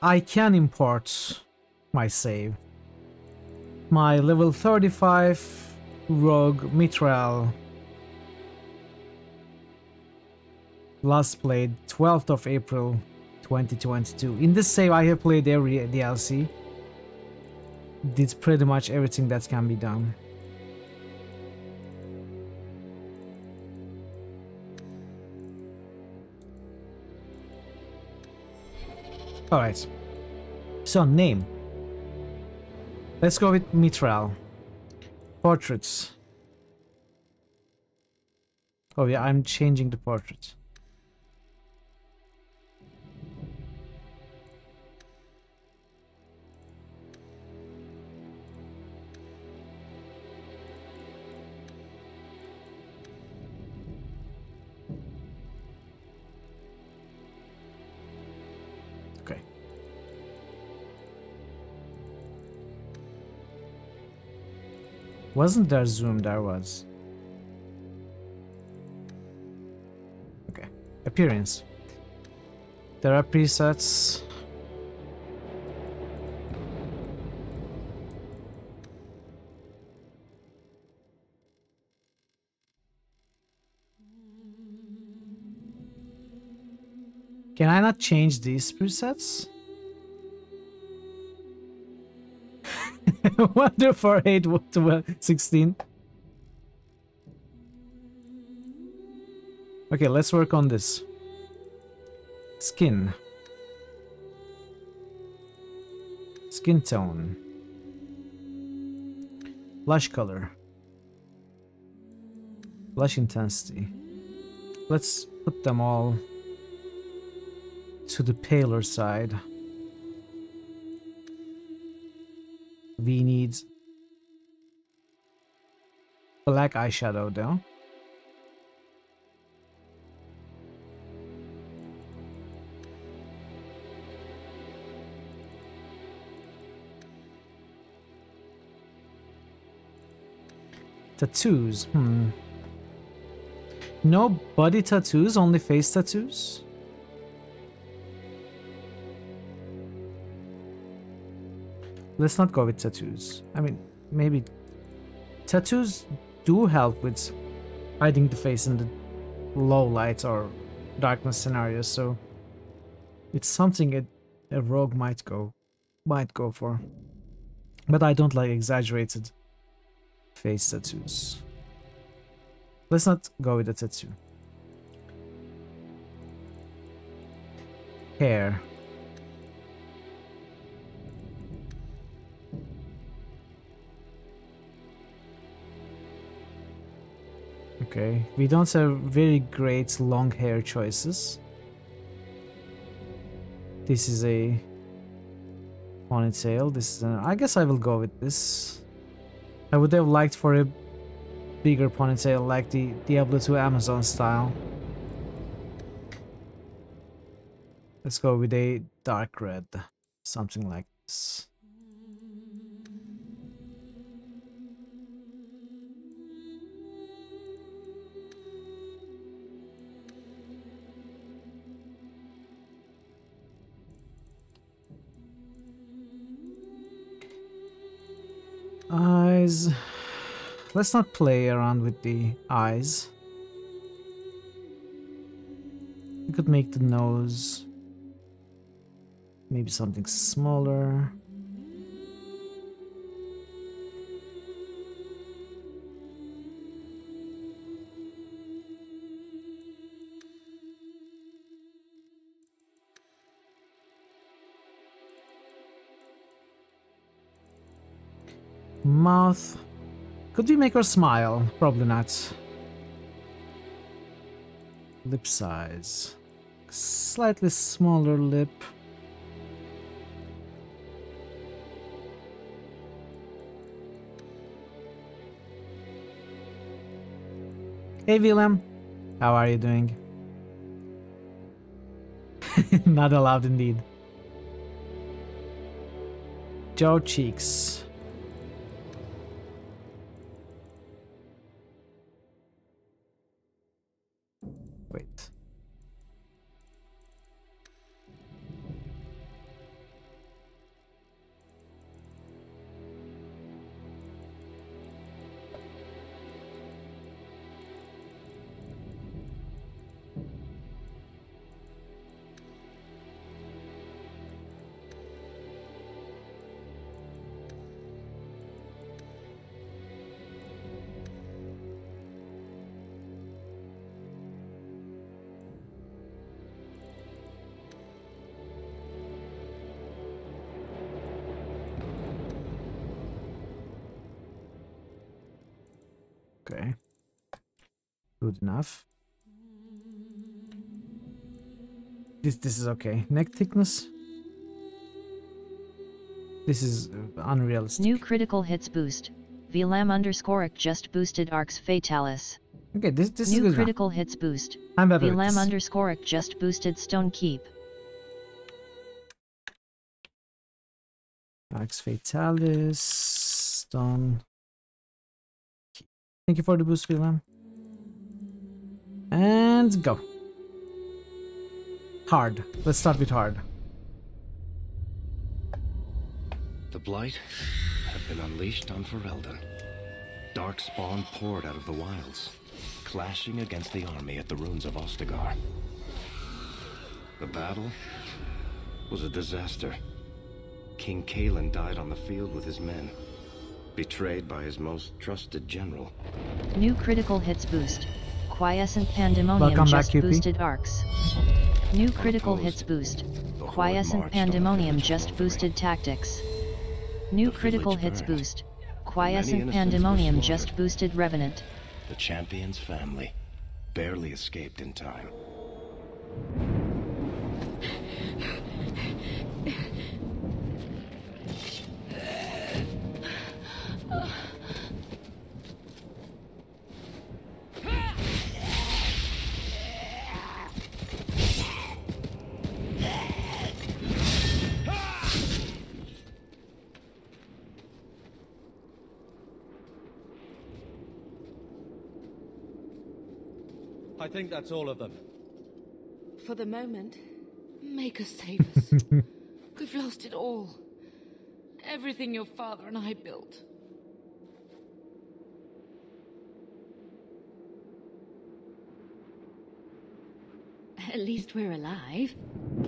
I can import my save. My level 35 rogue Mithril. Last played 12th of April 2022. In this save I have played every DLC. Did pretty much everything that can be done. Alright. So, name. Let's go with Mithril. Portraits. Oh yeah, I'm changing the portrait. Okay. Wasn't there zoom? There was. Okay. Appearance. There are presets. Can I not change these presets? Wonder for 8 to 16. Okay, let's work on this. Skin. Skin tone. Blush color. Blush intensity. Let's put them all to the paler side. We need black eyeshadow though. Tattoos, No body tattoos, only face tattoos? Let's not go with tattoos. I mean, maybe tattoos do help with hiding the face in the low light or darkness scenarios, so it's something a rogue might go for. But I don't like exaggerated face tattoos. Let's not go with a tattoo. Hair. Okay, we don't have very great long hair choices. This is a ponytail. This is I guess I will go with this. I would have liked for a bigger ponytail like the Diablo 2 Amazon style. Let's go with a dark red, something like this. Eyes. Let's not play around with the eyes. We could make the nose maybe something smaller. Mouth. Could we make her smile? Probably not. Lip size. Slightly smaller lip. Hey Willem, how are you doing? Not allowed indeed. Joe cheeks. Wait. Okay. Good enough. This is okay. Neck thickness. This is unrealistic. New critical hits boost. VLAM_ic just boosted Arcs Fatalis. Okay, this is New good critical hits boost. I'm better with this. VLAM_ic just boosted Stone Keep. Arcs Fatalis. Stone. Thank you for the boost, Willem. And go. Hard. Let's start with hard. The Blight had been unleashed on Ferelden. Dark spawn poured out of the wilds, clashing against the army at the ruins of Ostagar. The battle was a disaster. King Kalen died on the field with his men, betrayed by his most trusted general. New critical hits boost. Quiescent Pandemonium Welcome back, just QP. boosted Arcs. New critical hits boost. Quiescent Pandemonium just boosted Tactics. New The critical village hits burned. boost. Many Quiescent innocents were pandemonium just slaughtered. boosted Revenant. The champion's family barely escaped in time. I think that's all of them. For the moment, make us save us. We've lost it all. Everything your father and I built. At least we're alive.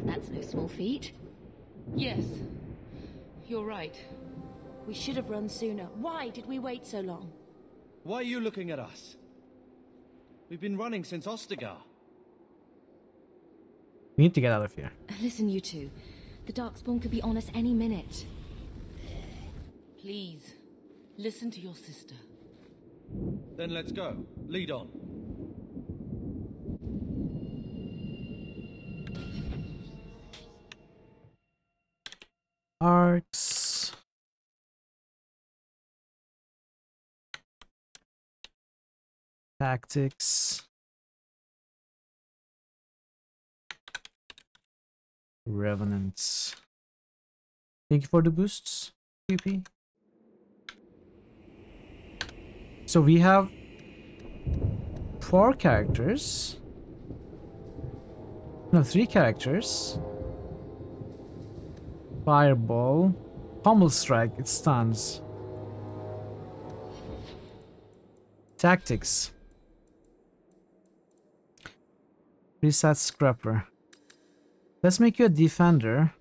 That's no small feat. Yes, you're right. We should have run sooner. Why did we wait so long? Why are you looking at us? We've been running since Ostagar. We need to get out of here. Listen, you two. The Darkspawn could be on us any minute. Please, listen to your sister. Then let's go. Lead on. Arcs. Tactics. Revenants. Thank you for the boosts, PP. So we have 4 characters. No, 3 characters. Fireball. Pummel strike, it stuns. Tactics. Reset scrapper. Let's make you a defender.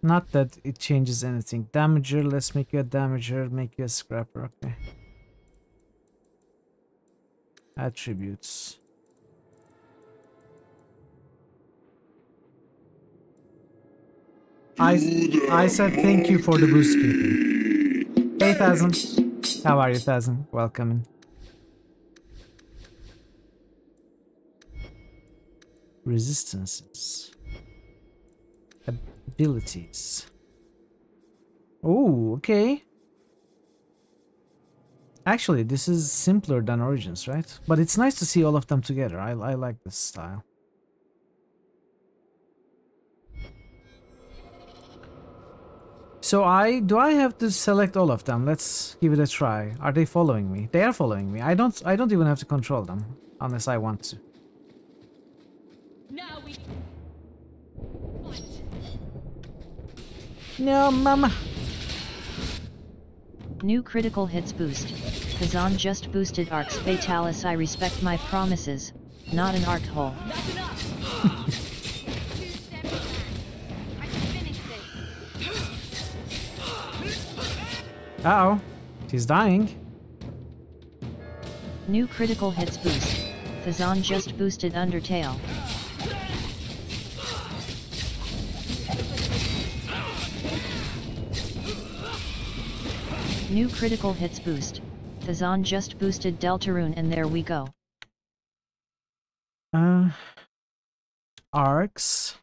Not that it changes anything. Damager, let's make you a damager, make you a scrapper, okay. Attributes. I said thank you for the boost keeping. Hey Thazin. How are you, Thazin? Welcome in. Resistances. Abilities. Oh, okay. Actually, this is simpler than Origins, right? But it's nice to see all of them together. I like this style. So do I have to select all of them? Let's give it a try. Are they following me? They are following me. I don't even have to control them unless I want to. Now we No, mama. New critical hits boost. Kazan just boosted Arcs Fatalis. I respect my promises. Not an arc hole. Uh-oh. She's dying. New critical hits boost. Kazan just boosted Undertale. New critical hits boost. Kazan just boosted Deltarune, and there we go. Arcs.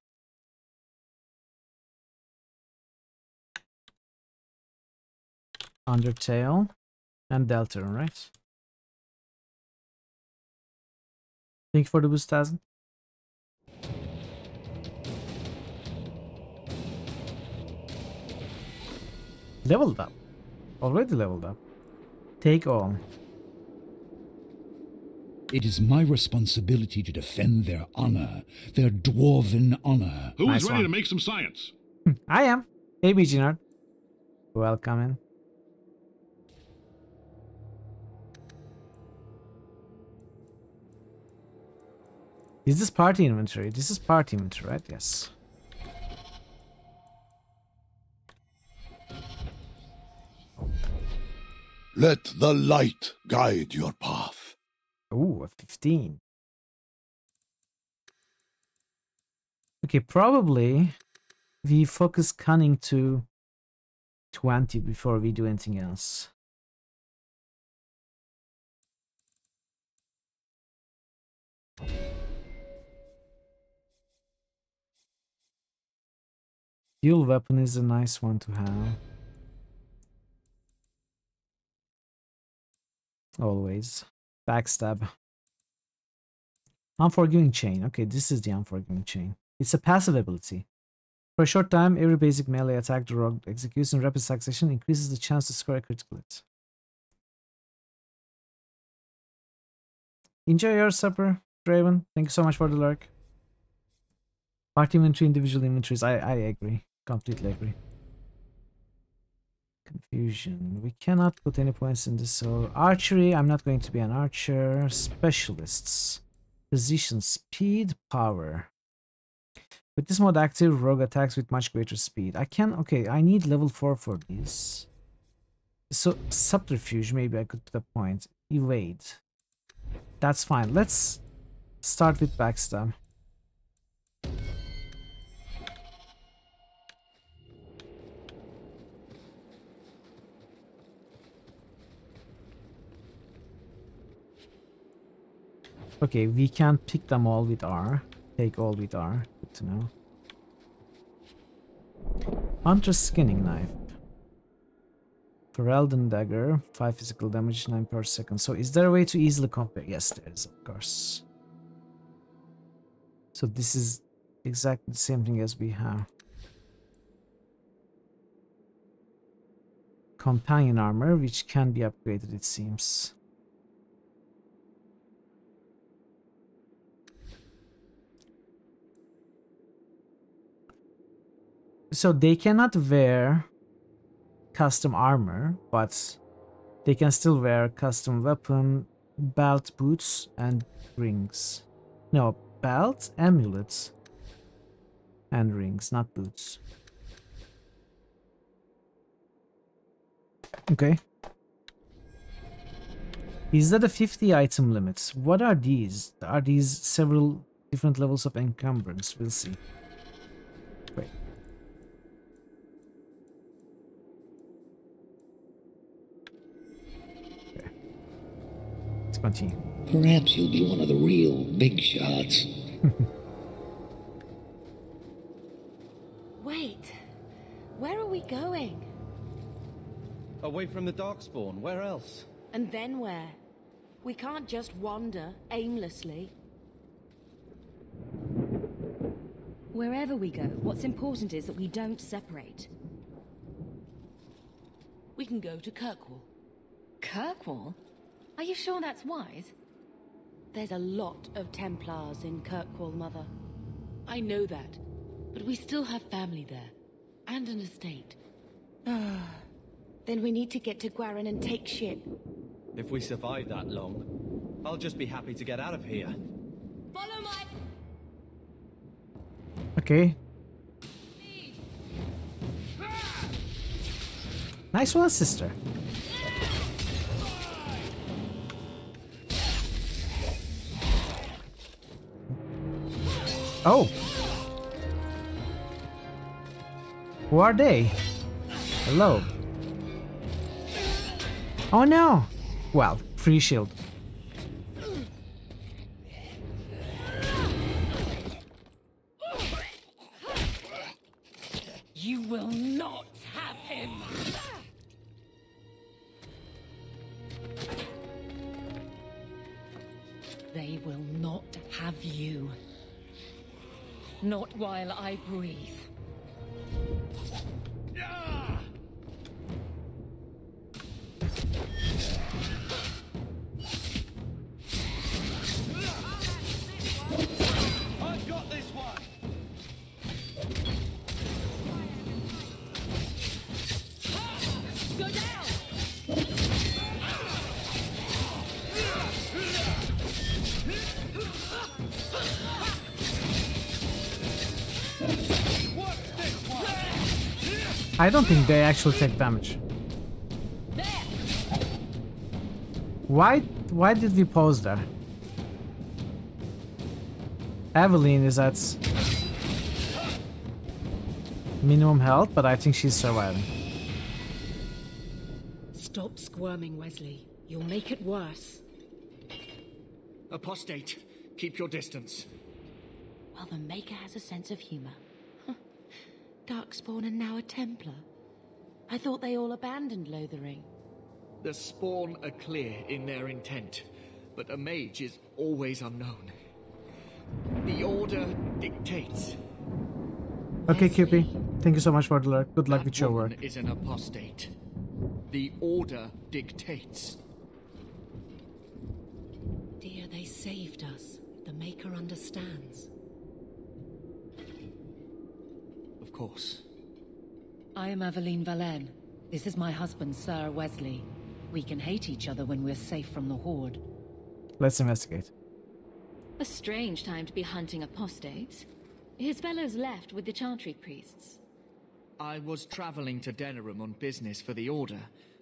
Undertale. And Deltarune, right? Thank you for the boost, Tazin. Leveled up. Already leveled up. Take all. It is my responsibility to defend their honor, their dwarven honor. Who's Nice ready one. to make some science? I am. Hey, BGNard. Welcome in. Is this party inventory? This is party inventory, right? Yes. Let the light guide your path. Ooh, a 15. Okay, probably we focus cunning to 20 before we do anything else. Dual weapon is a nice one to have. Always. Backstab. Unforgiving Chain. Okay, this is the Unforgiving Chain. It's a passive ability. For a short time, every basic melee attack the rogue executes in rapid succession increases the chance to score a critical hit. Enjoy your supper, Draven. Thank you so much for the lurk. Party inventory, individual inventories. I agree. Completely agree. Confusion. We cannot put any points in this. So archery, I'm not going to be an archer. Specialists. Position, speed, power. With this mode active, rogue attacks with much greater speed. I can, okay, I need level 4 for these. So subterfuge, maybe I could put a point. Evade. That's fine. Let's start with backstab. Okay, we can pick them all with R. Take all with R. Good to know. Hunter's Skinning Knife. Ferelden Dagger. 5 physical damage, 9 per second. So is there a way to easily compare? Yes, there is, of course. So this is exactly the same thing as we have. Companion Armor, which can be upgraded, it seems. So they cannot wear custom armor, but they can still wear custom weapon, belt, boots, and rings. No, belt, amulets, and rings, not boots. Okay. Is that a 50 item limit? What are these? Are these several different levels of encumbrance? We'll see. Wait. Continue. Perhaps you'll be one of the real big shots. Wait, where are we going? Away from the Darkspawn, where else? And then where? We can't just wander aimlessly. Wherever we go, what's important is that we don't separate. We can go to Kirkwall. Kirkwall? Are you sure that's wise? There's a lot of Templars in Kirkwall, Mother. I know that, but we still have family there, and an estate. Then we need to get to Gwarin and take ship. If we survive that long, I'll just be happy to get out of here. Follow my... Okay. Nice one, sister. Oh. Who are they? Hello. Oh no. Well, free shield. You will not have him! They will not have you. Not while I breathe. I've got this one! Go down! I don't think they actually take damage. Why did we pause there? Evelyn is at minimum health, but I think she's surviving. Stop squirming, Wesley. You'll make it worse. Apostate, keep your distance. Well, the Maker has a sense of humor. Darkspawn and now a Templar. I thought they all abandoned Lothering. The Spawn are clear in their intent, but a mage is always unknown. The Order dictates. Okay, Cupid. Thank you so much for the lurk. Good luck with your work. Is an apostate. The Order dictates. Dear, they saved us. The Maker understands. Of course. I am Aveline Valenne. This is my husband, Sir Wesley. We can hate each other when we're safe from the Horde. Let's investigate. A strange time to be hunting apostates. His fellows left with the Chantry priests. I was traveling to Denerim on business for the Order,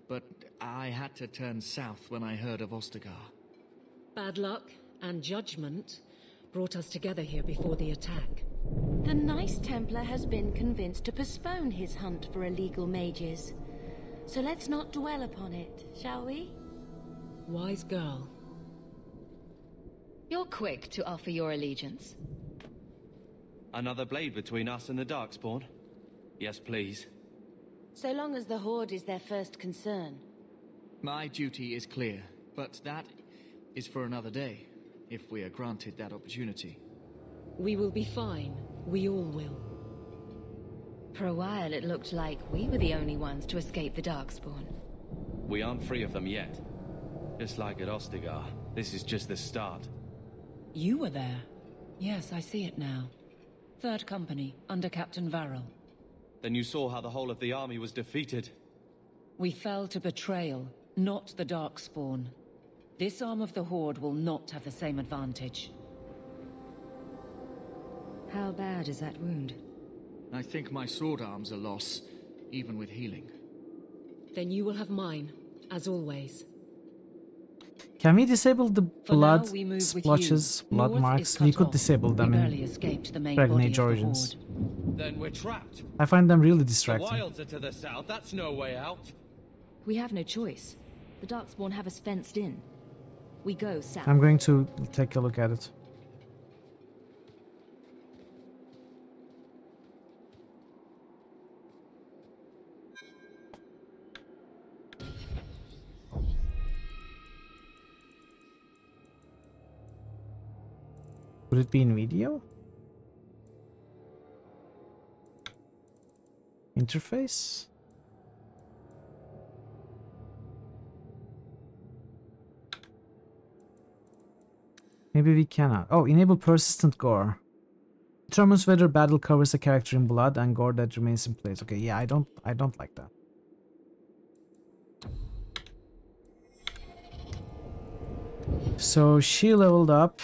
but I had to turn south when I heard of Ostagar. Bad luck and judgment brought us together here before the attack. The nice Templar has been convinced to postpone his hunt for illegal mages. So let's not dwell upon it, shall we? Wise girl. You're quick to offer your allegiance. Another blade between us and the Darkspawn? Yes, please. So long as the Horde is their first concern. My duty is clear, but that is for another day, if we are granted that opportunity. We will be fine. We all will. For a while it looked like we were the only ones to escape the Darkspawn. We aren't free of them yet. Just like at Ostagar, this is just the start. You were there. Yes, I see it now. Third Company, under Captain Varrel. Then you saw how the whole of the army was defeated. We fell to betrayal, not the Darkspawn. This arm of the Horde will not have the same advantage. How bad is that wound? I think my sword arm's a loss, even with healing. Then you will have mine, as always. Can we disable the blood now, we move with splotches, you. blood North marks? is cut We could off. disable them We in barely escaped the main Dragon body Age of the Origins. Horde. Then we're trapped. I find them really The distracting. wilds are to the south, that's no way out. We have no choice. The Darkspawn have us fenced in. We go south. I'm going to take a look at it. Would it be in video? Interface? Maybe we cannot. Oh, enable persistent gore. Determines whether battle covers a character in blood and gore that remains in place. Okay, yeah, I don't like that. So she leveled up.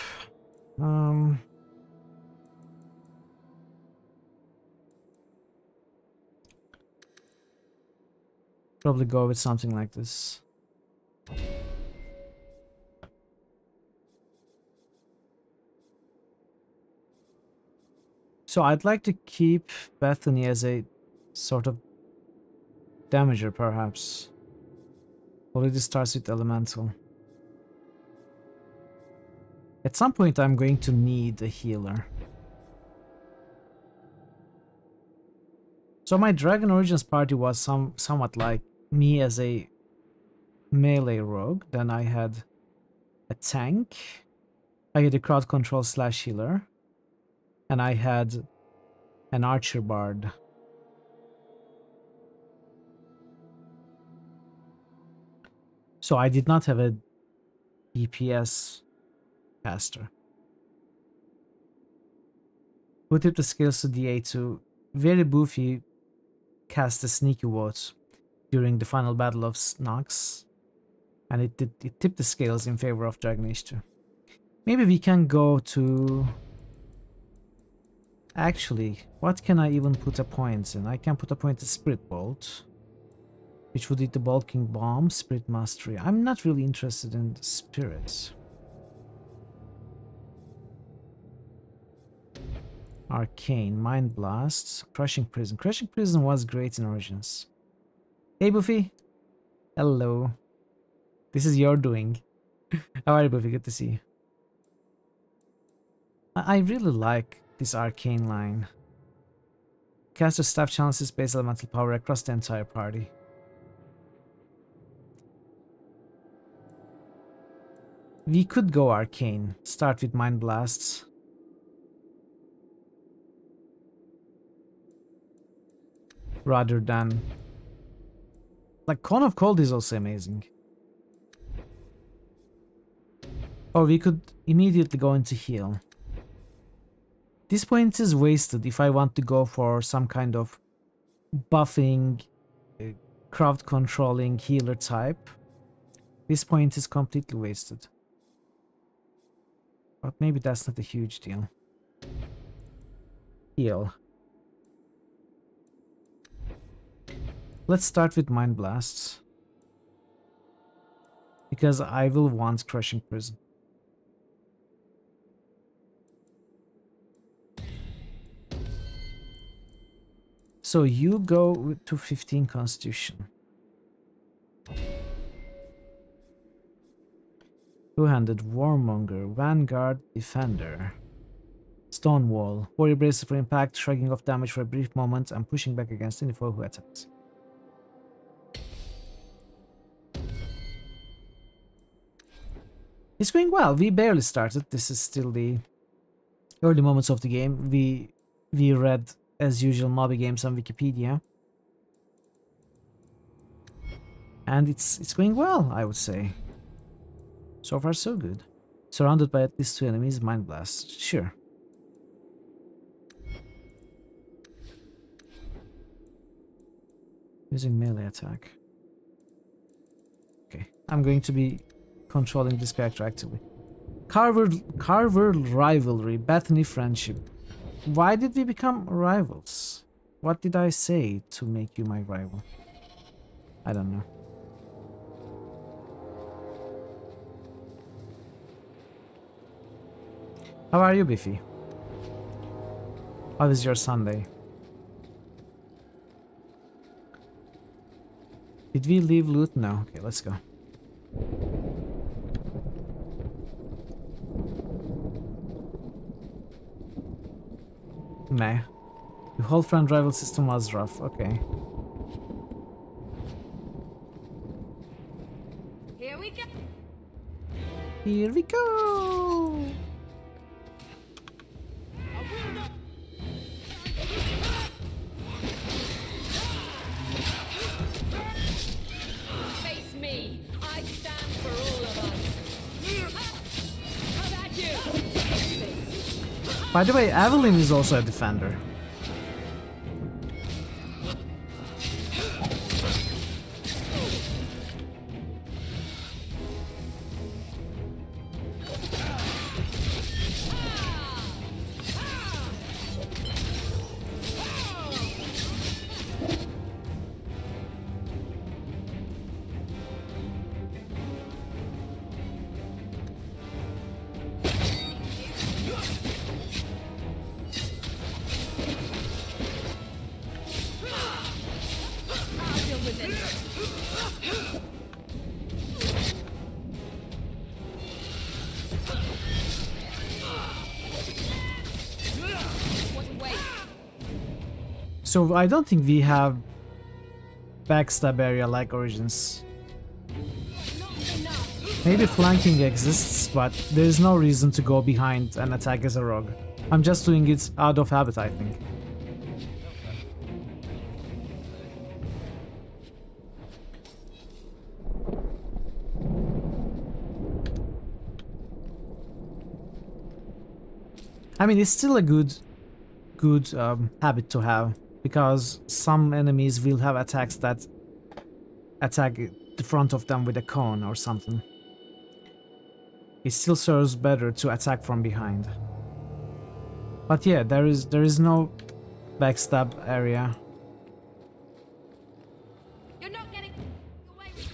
Probably go with something like this. So I'd like to keep Bethany as a sort of damager, perhaps. Already starts with elemental. At some point I'm going to need a healer. So my Dragon Origins party was somewhat like me as a melee rogue. Then I had a tank. I had a crowd control / healer. And I had an archer bard. So I did not have a DPS caster. Who tipped the skills to D8 to very boofy cast a sneaky vote during the final battle of Nox. And it tipped the scales in favor of Dragon Age 2. Maybe we can go to... Actually, what can I even put a point in? I can put a point to Spirit Bolt, which would eat the Bulking Bomb, Spirit Mastery. I'm not really interested in the spirits. Arcane, Mind Blast, Crushing Prison. Crushing Prison was great in Origins. Hey, Buffy. Hello. This is your doing. How are you, Buffy? Good to see you. I really like this arcane line. Caster staff channels his base elemental power across the entire party. We could go arcane. Start with mind blasts. Rather than... Like, Cone of Cold is also amazing. Or we could immediately go into heal. This point is wasted if I want to go for some kind of buffing, crowd controlling healer type. This point is completely wasted. But maybe that's not a huge deal. Heal. Let's start with Mind Blasts. Because I will want Crushing Prison. So you go to 15 Constitution. Two-handed Warmonger, Vanguard, Defender. Stonewall, Warrior braces for impact, shrugging off damage for a brief moment and pushing back against any foe who attacks. It's going well. We barely started. This is still the early moments of the game. We read, as usual, Mobby Games on Wikipedia. And it's going well, I would say. So far, so good. Surrounded by at least 2 enemies, Mind Blast. Sure. Using melee attack. Okay, I'm going to be controlling this character actively. Carver rivalry, Bethany friendship. Why did we become rivals? What did I say to make you my rival? I don't know. How are you, Biffy? How is your Sunday? Did we leave loot? No. Okay, let's go. Nah. The whole friend rival system was rough. Okay. Here we go. Here we go. Face me. I stand for all of us. How about you? By the way, Evelyn is also a defender. So I don't think we have backstab area like Origins. Maybe flanking exists, but there is no reason to go behind and attack as a rogue. I'm just doing it out of habit, I think. I mean, it's still a good habit to have, because some enemies will have attacks that attack the front of them with a cone or something. It still serves better to attack from behind. But yeah, there is no backstab area. You're not getting away with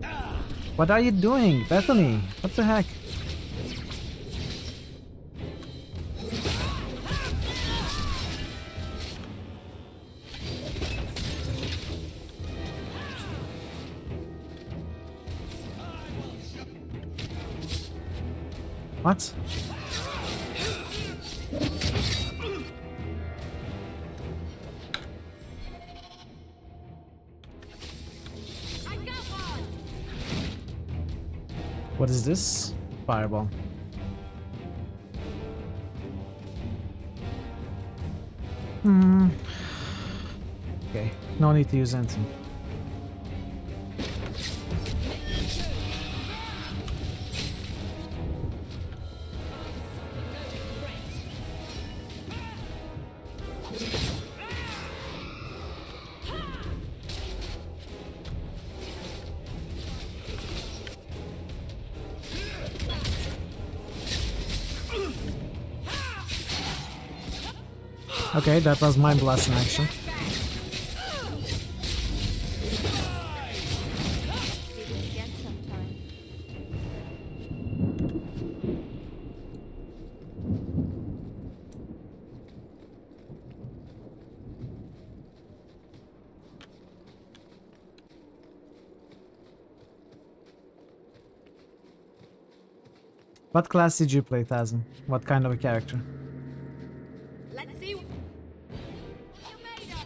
that. What are you doing, Bethany? What the heck? What? What is this? Fireball. Okay, no need to use anything. Okay, that was Mind Blast in action. What class did you play, Tazin? What kind of a character? Let's see. You made it.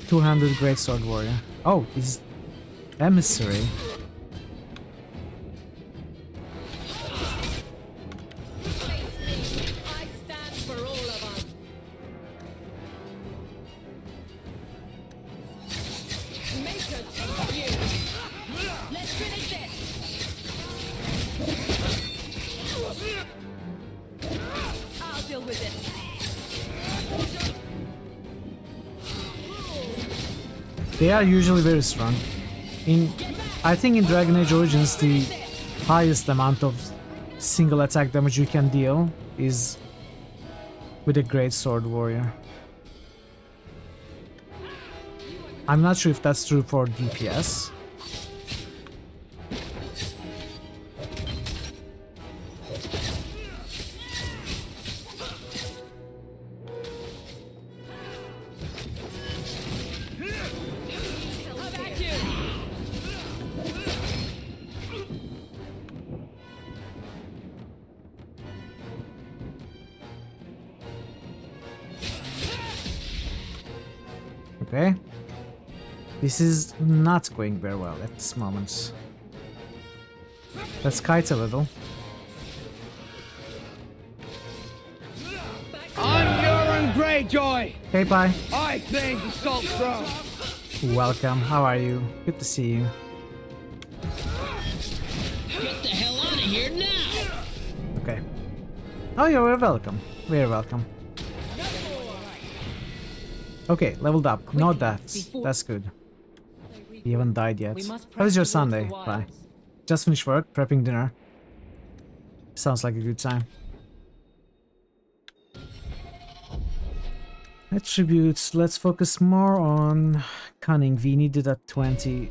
200 Greatsword Warrior. Oh, he's Emissary. I stand for all of us. Maker, take you. Let's finish this. I'll deal with it. They are usually very strong. I think in Dragon Age Origins the highest amount of single attack damage you can deal is with a Greatsword Warrior. I'm not sure if that's true for DPS. Okay. This is not going very well at this moment. Let's kite a little. I'm Euron Greyjoy! Hey, bye. I claim the Salt Throne! Welcome, how are you? Good to see you. Get the hell out of here now! Okay. Oh, you're very welcome. Very welcome. Okay, leveled up. No deaths. That's good. You haven't died yet. How was your Sunday? Bye. Just finished work, prepping dinner. Sounds like a good time. Attributes. Let's focus more on cunning. We needed at 20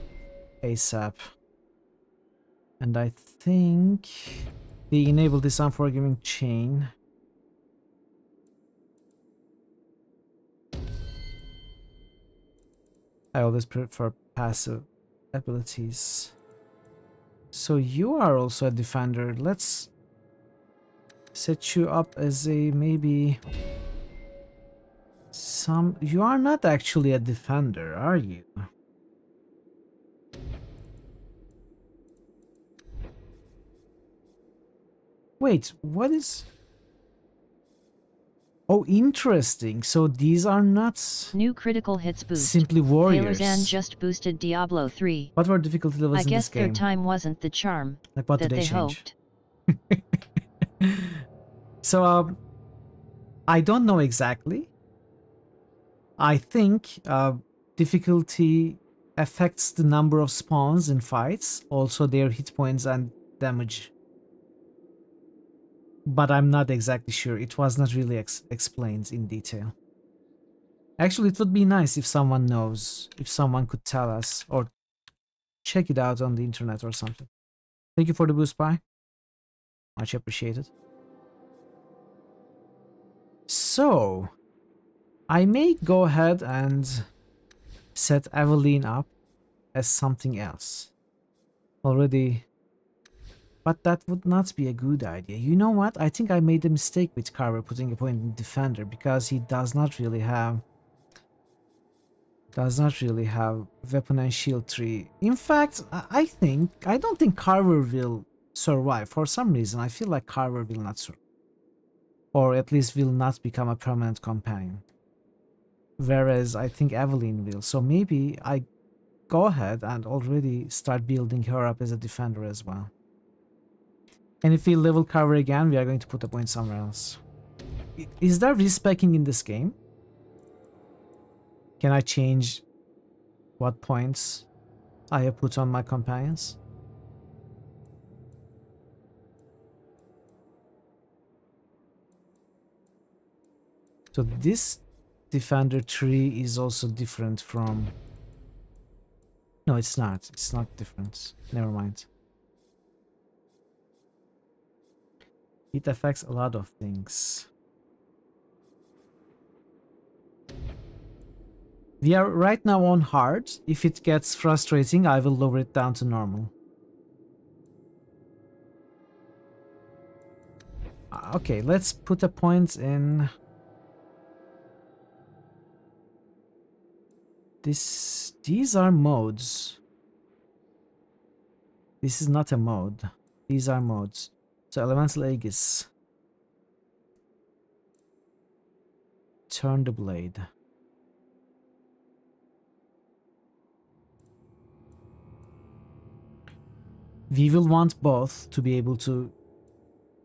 ASAP. And I think they enable this unforgiving chain. I always prefer passive abilities. So you are also a defender. Let's set you up as a maybe some... You are not actually a defender, are you? Wait, what is... Oh, interesting. So these are not new critical hits boost. Simply warriors. Taylor's just boosted Diablo 3. What were difficulty levels in this game? I guess their time wasn't the charm like what that did they change? hoped. So, I don't know exactly. I think difficulty affects the number of spawns in fights, also their hit points and damage. But I'm not exactly sure. It was not really explained in detail. Actually, it would be nice if someone knows, if someone could tell us, or check it out on the internet or something. Thank you for the boost, bye. Much appreciated. So, I may go ahead and set Evelyn up as something else. Already. But that would not be a good idea. You know what? I think I made a mistake with Carver putting a point in Defender because he does not really have weapon and shield tree. In fact, I don't think Carver will survive. For some reason, I feel like Carver will not survive. Or at least will not become a permanent companion. Whereas I think Evelyn will. So maybe I go ahead and already start building her up as a defender as well. And if we level Carver again, we are going to put a point somewhere else. Is there respecking in this game? Can I change what points I have put on my companions? So this defender tree is also different from... No, it's not. It's not different. Never mind. It affects a lot of things. We are right now on hard. If it gets frustrating, I will lower it down to normal. Okay, let's put a point in... These are modes. This is not a mode. These are modes. So Elemental Aegis. Turn the blade. We will want both to be able to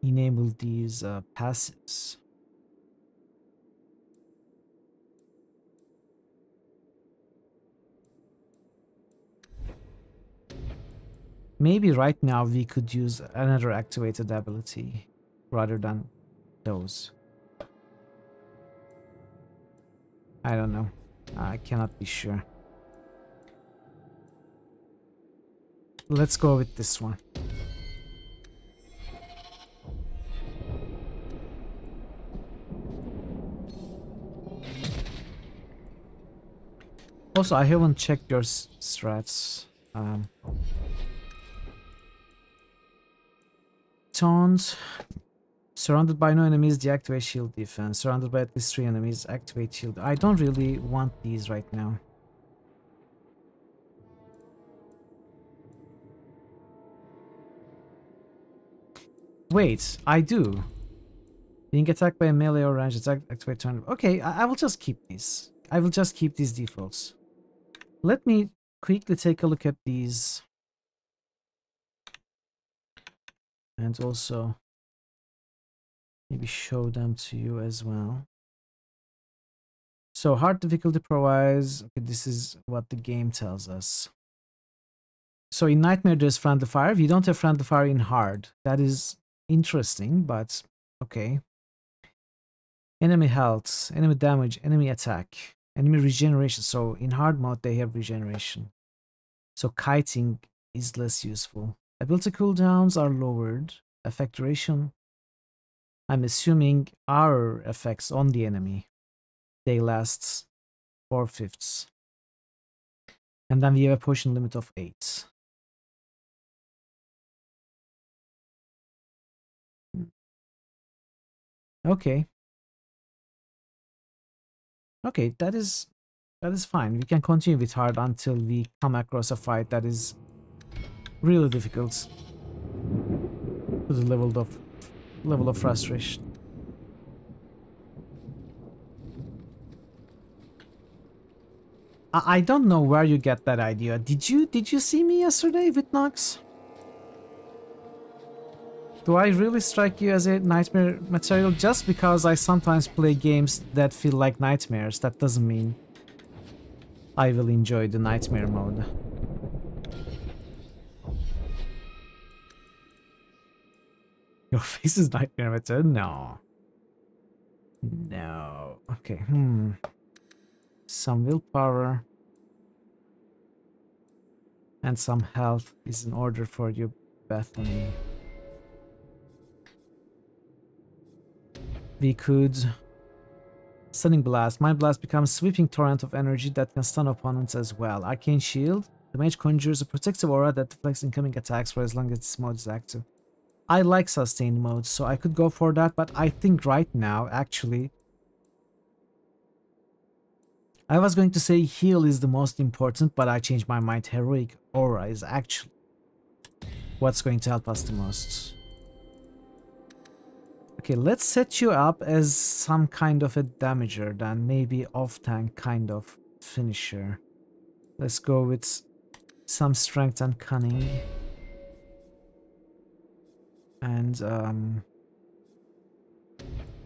enable these passives. Maybe right now we could use another activated ability rather than those. I don't know. I cannot be sure. Let's go with this one. Also, I haven't checked your strats. Tones. Surrounded by no enemies, deactivate shield defense. Surrounded by at least 3 enemies, activate shield. I don't really want these right now. Wait, I do. Being attacked by a melee or range attack, activate turn. Okay, I will just keep these. I will just keep these defaults. Let me quickly take a look at these. And also maybe show them to you as well. So hard difficulty provides, okay, this is what the game tells us. So in Nightmare there's friendly fire. We don't have friendly fire in hard. That is interesting, but okay. Enemy health, enemy damage, enemy attack, enemy regeneration. So in hard mode they have regeneration. So kiting is less useful. Ability cooldowns are lowered. Effect duration. I'm assuming our effects on the enemy. They last 4/5. And then we have a potion limit of 8. Okay. Okay, that is fine. We can continue with hard until we come across a fight that is really difficult to the level of frustration. I don't know where you get that idea. Did you see me yesterday with Nox? Do I really strike you as a nightmare material? Just because I sometimes play games that feel like nightmares, that doesn't mean I will enjoy the nightmare mode. Your face is nightmare material? No. No. Okay, some willpower and some health is in order for you, Bethany. We could Stunning Blast. Mind Blast becomes a sweeping torrent of energy that can stun opponents as well. Arcane Shield. The mage conjures a protective aura that deflects incoming attacks for as long as this mode is active. I like sustained modes, so I could go for that, but I think right now, actually, I was going to say heal is the most important, but I changed my mind. Heroic aura is actually what's going to help us the most. Okay, let's set you up as some kind of a damager, then maybe off-tank kind of finisher. Let's go with some strength and cunning. And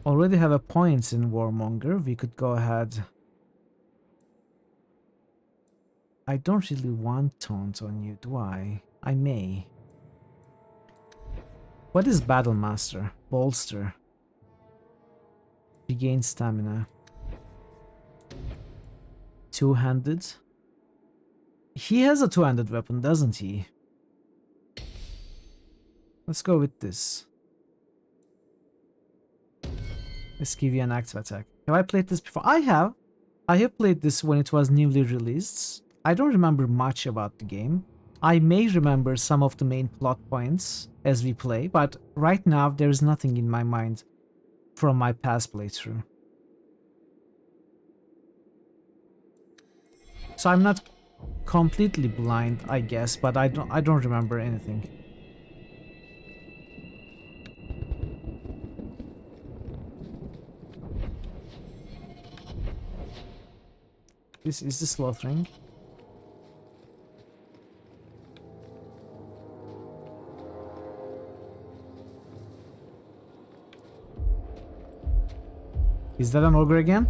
already have a point in Warmonger. We could go ahead. I don't really want taunt on you, do I? I may. What is Battle Master? Bolster. Regain stamina. Two-handed. He has a two-handed weapon, doesn't he? Let's go with this. Let's give you an active attack. Have I played this before? I have. I have played this when it was newly released. I don't remember much about the game. I may remember some of the main plot points as we play, but right now there's nothing in my mind from my past playthrough. So I'm not completely blind, I guess, but I don't remember anything. This is the slaughtering. Is that an ogre again?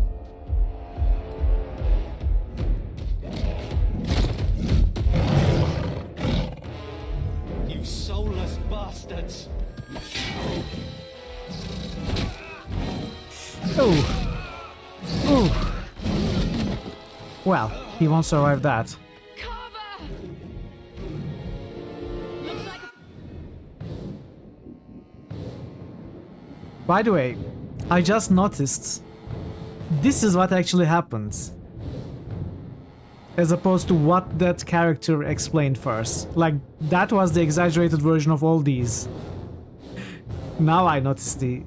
You soulless bastards! Oh! Oh! Well, he won't survive that. By the way, I just noticed this is what actually happens, as opposed to what that character explained first. Like, that was the exaggerated version of all these. Now I noticed the...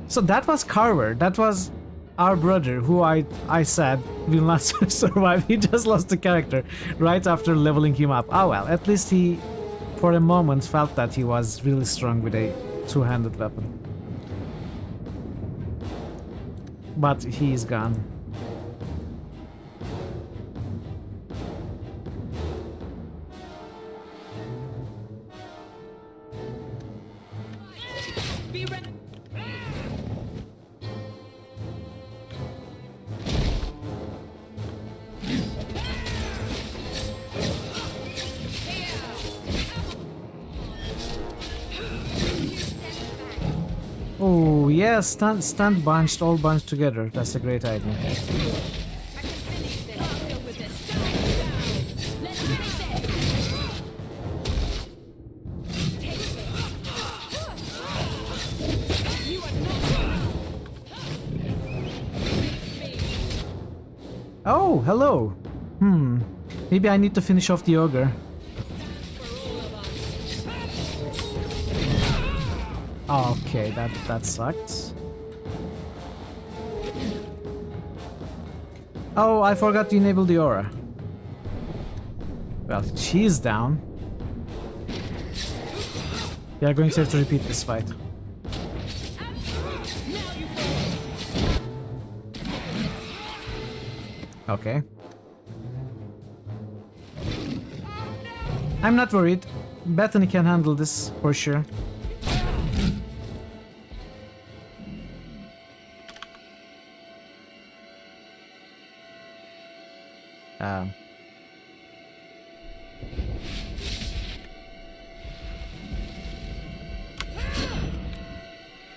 So that was Carver, that was our brother, who I said will not survive. He just lost the character right after leveling him up. Oh well, at least he, for a moment, felt that he was really strong with a two-handed weapon. But he's gone. Oh yeah, stand bunched, all bunched together. That's a great idea. Oh, hello. Maybe I need to finish off the ogre. Okay, that sucked. Oh, I forgot to enable the aura. Well, she's down. We are going to have to repeat this fight. Okay. I'm not worried. Bethany can handle this for sure.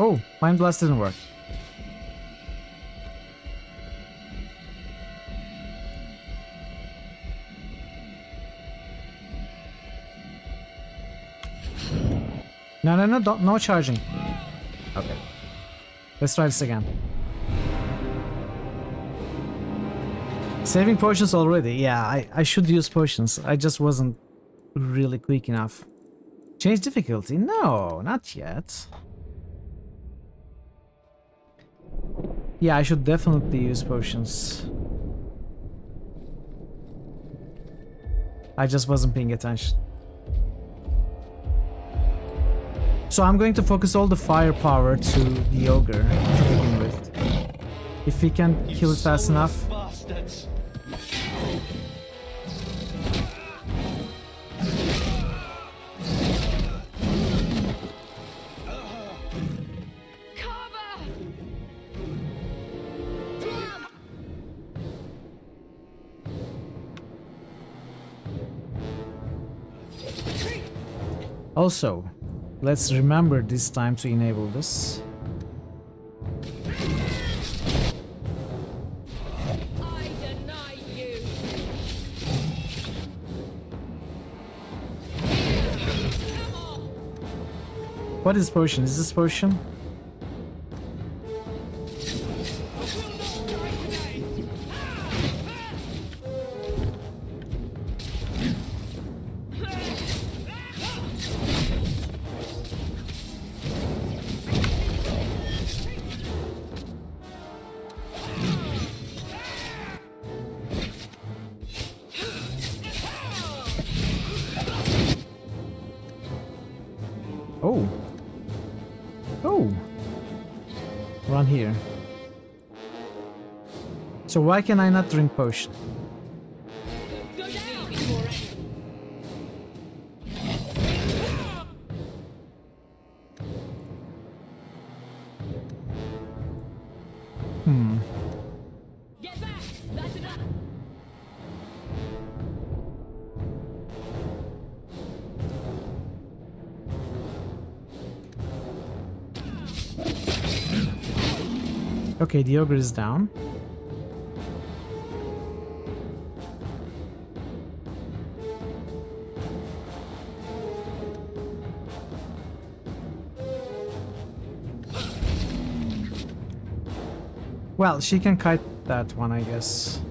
Oh, Mind Blast didn't work. No, no charging. Okay. Let's try this again. Saving potions already. Yeah, I should use potions. I just wasn't really quick enough. Change difficulty? No, not yet. Yeah, I should definitely use potions. I just wasn't paying attention. So I'm going to focus all the firepower to the ogre to begin with. If we can kill it fast enough. Bastards. Also, let's remember this time to enable this. I deny you. What is potion? Is this potion? Oh. Oh. Run here. So why can I not drink potion? Get back! That's enough! Okay, the ogre is down. Well, she can kite that one, I guess.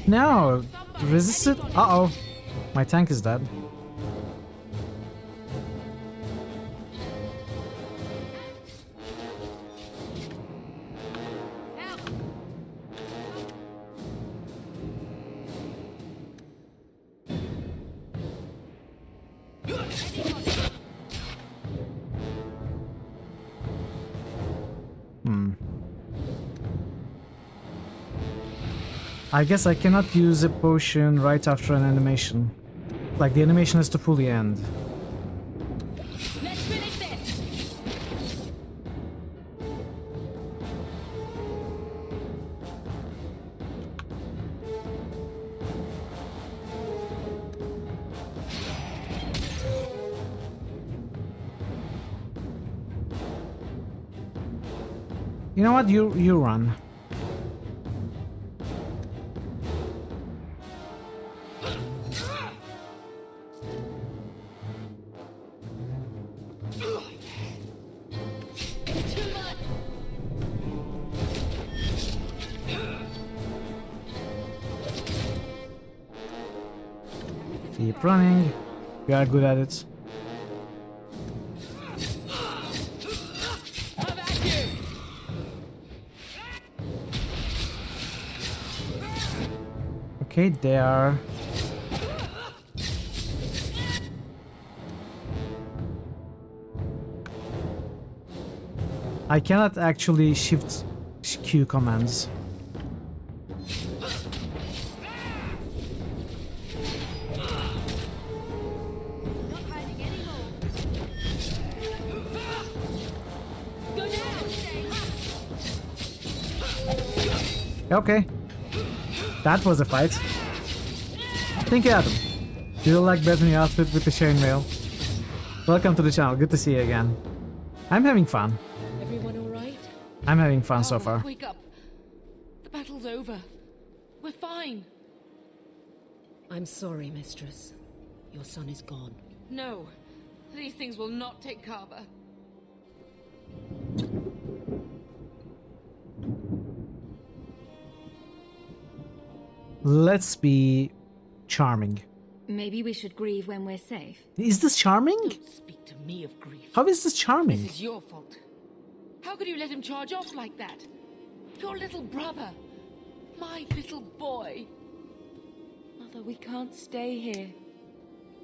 No! Resist it? Uh-oh. My tank is dead. I guess I cannot use a potion right after an animation. Like, the animation has to fully end. Let's finish this! You know what? You run. Keep running. We are good at it. Okay, there. I cannot actually shift Q commands. Okay. That was a fight. Thank you, Adam. Do you like better new outfit with the chainmail? Welcome to the channel. Good to see you again. I'm having fun. Everyone all right? I'm having fun so far. Wake up. The battle's over. We're fine. I'm sorry, Mistress. Your son is gone. No, these things will not take Carver. Let's be charming. Maybe we should grieve when we're safe. Is this charming? Don't speak to me of grief. How is this charming? This is your fault. How could you let him charge off like that? Your little brother. My little boy. Mother, we can't stay here.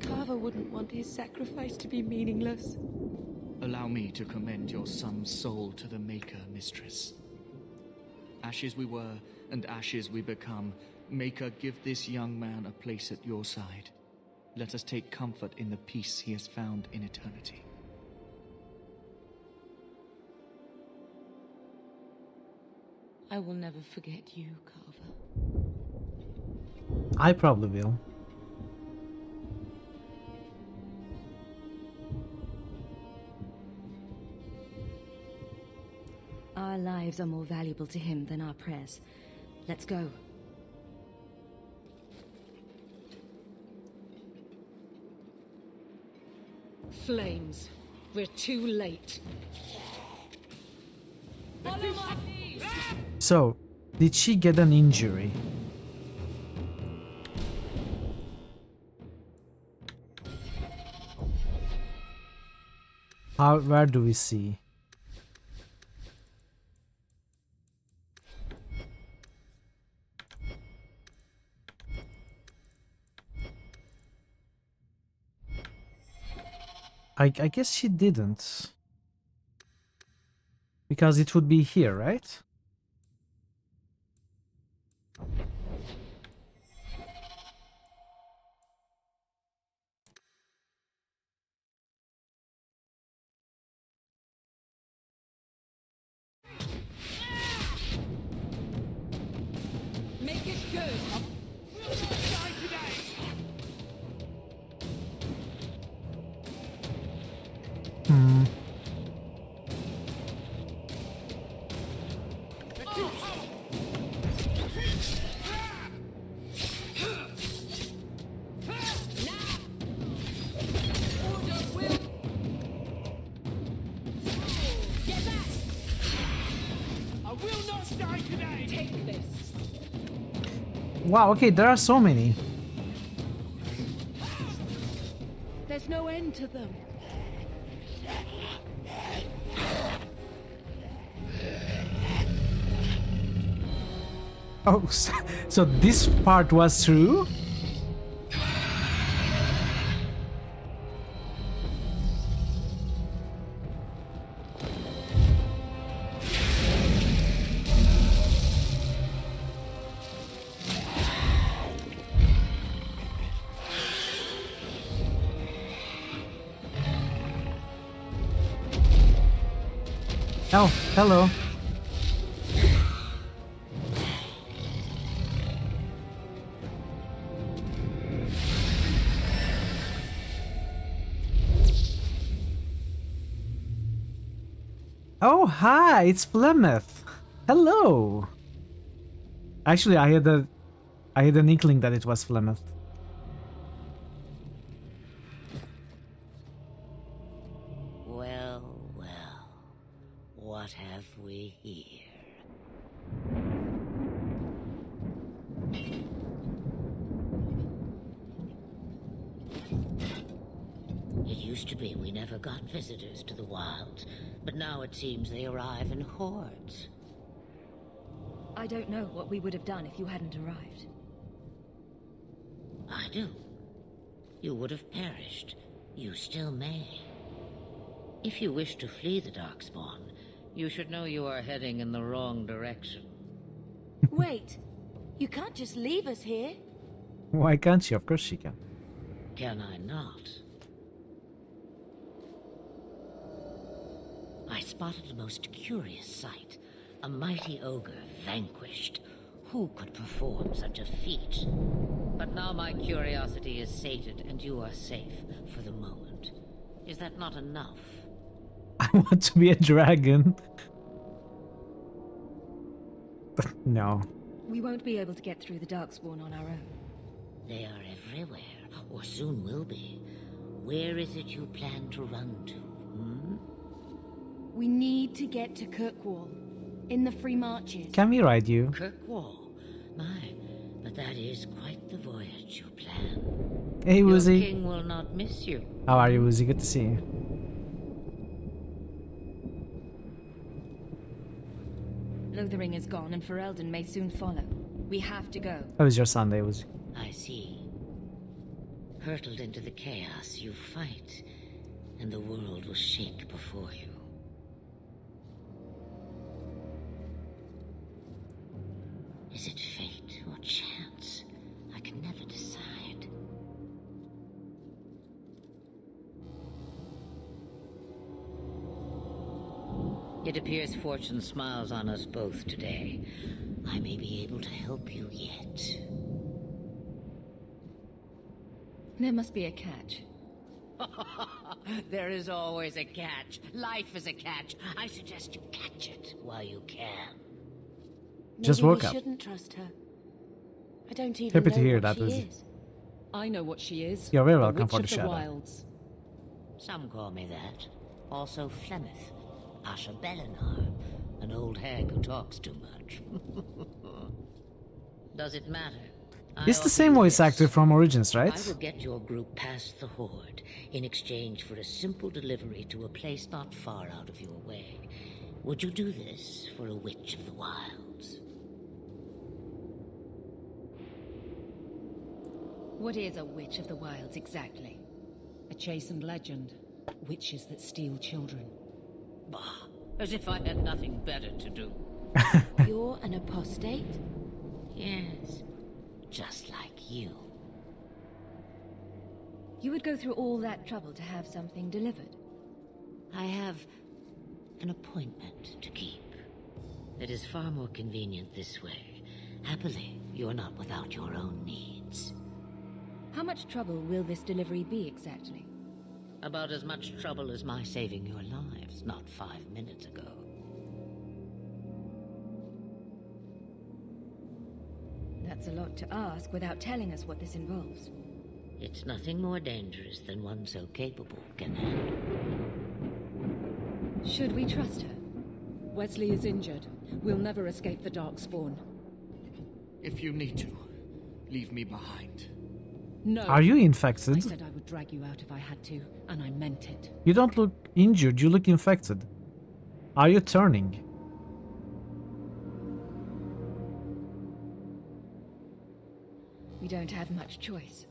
Carver wouldn't want his sacrifice to be meaningless. Allow me to commend your son's soul to the Maker, Mistress. Ashes we were, and ashes we become. Maker, give this young man a place at your side. Let us take comfort in the peace he has found in eternity. I will never forget you, Carver. I probably will. Our lives are more valuable to him than our prayers. Let's go. Flames. We're too late. Follow my lead. So, did she get an injury? Where do we see? I guess she didn't. Because it would be here, right? Make it good. Hmm. Wow, okay, there are so many. There's no end to them. Oh, so this part was true? Oh, hello. Oh, hi, it's Plymouth. Hello. Actually, I had an inkling that it was Plymouth. Well, well. What have we here? It used to be we never got visitors to the wilds, but now it seems they arrive in hordes. I don't know what we would have done if you hadn't arrived. I do. You would have perished. You still may. If you wish to flee the Darkspawn, you should know you are heading in the wrong direction. Wait, you can't just leave us here. Why can't she? Of course she can. Can I not? I spotted a most curious sight. A mighty ogre vanquished. Who could perform such a feat? But now my curiosity is sated and you are safe for the moment. Is that not enough? I want to be a dragon. But no. We won't be able to get through the Darkspawn on our own. They are everywhere, or soon will be. Where is it you plan to run to, hmm? We need to get to Kirkwall, in the Free Marches. Can we ride you? Kirkwall? My, but that is quite the voyage you plan. Hey, Your Woozy. king will not miss you. How are you, Woozy? Good to see you. Lothering is gone and Ferelden may soon follow. We have to go. How was your Sunday, Woozy? I see. Hurtled into the chaos, you fight, and the world will shake before you. Is it fate or chance? I can never decide. It appears fortune smiles on us both today. I may be able to help you yet. There must be a catch. There is always a catch. Life is a catch. I suggest you catch it while you can. Just Maybe woke we up. shouldn't trust her. I don't even Happy know to hear what that, she Woozy. is. I know what she is. You're very The welcome Witch for the of shadow. Wilds. Some call me that. Also Flemeth, Asha Belinar, an old hag who talks too much. Does it matter? It's the same voice actor from Origins, right? I will get your group past the Horde in exchange for a simple delivery to a place not far out of your way. Would you do this for a Witch of the Wilds? What is a Witch of the Wilds exactly? A chastened legend. Witches that steal children. Bah, as if I had nothing better to do. You're an apostate? Yes, just like you. You would go through all that trouble to have something delivered? I have an appointment to keep. It is far more convenient this way. Happily, you're not without your own needs. How much trouble will this delivery be exactly? About as much trouble as my saving your lives not 5 minutes ago. That's a lot to ask without telling us what this involves. It's nothing more dangerous than one so capable can handle. Should we trust her? Wesley is injured. We'll never escape the Darkspawn. If you need to, leave me behind. No. Are you infected? I said I would drag you out if I had to, and I meant it. You don't look injured, you look infected. Are you turning? We don't have much choice.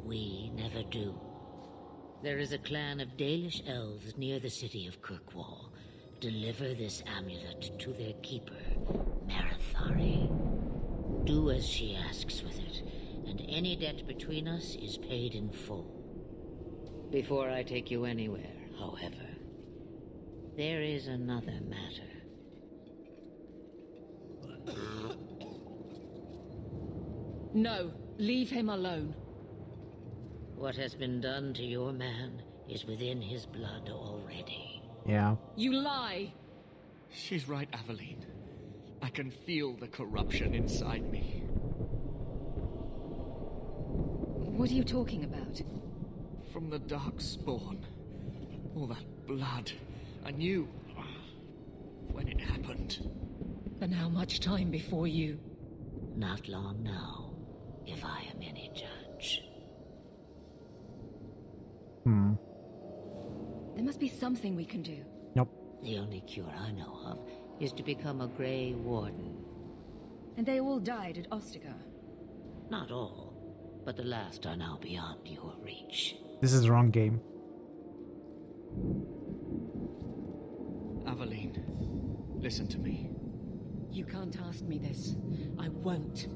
We never do. There is a clan of Dalish elves near the city of Kirkwall. Deliver this amulet to their keeper, Marathari. Do as she asks with it, and any debt between us is paid in full. Before I take you anywhere, however, there is another matter. No, leave him alone. What has been done to your man is within his blood already. Yeah. You lie! She's right, Aveline. I can feel the corruption inside me. What are you talking about? From the Darkspawn. All that blood. I knew when it happened. And how much time before you? Not long now, if I am any judge. There must be something we can do. Nope. The only cure I know of is to become a Grey Warden. And they all died at Ostagar. Not all, but the last are now beyond your reach. This is the wrong game. Aveline, listen to me. You can't ask me this. I won't.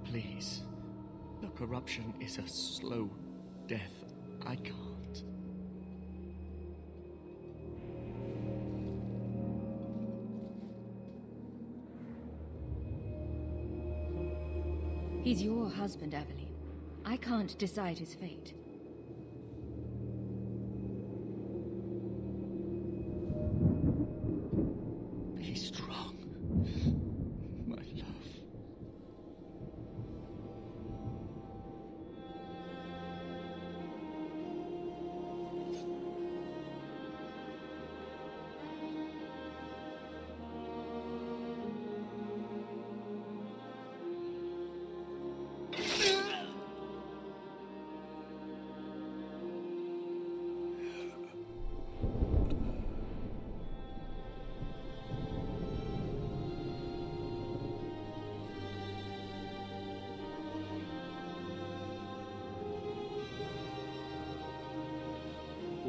Please. The corruption is a slow death. I can't. He's your husband, Aveline. I can't decide his fate. Be strong, my love.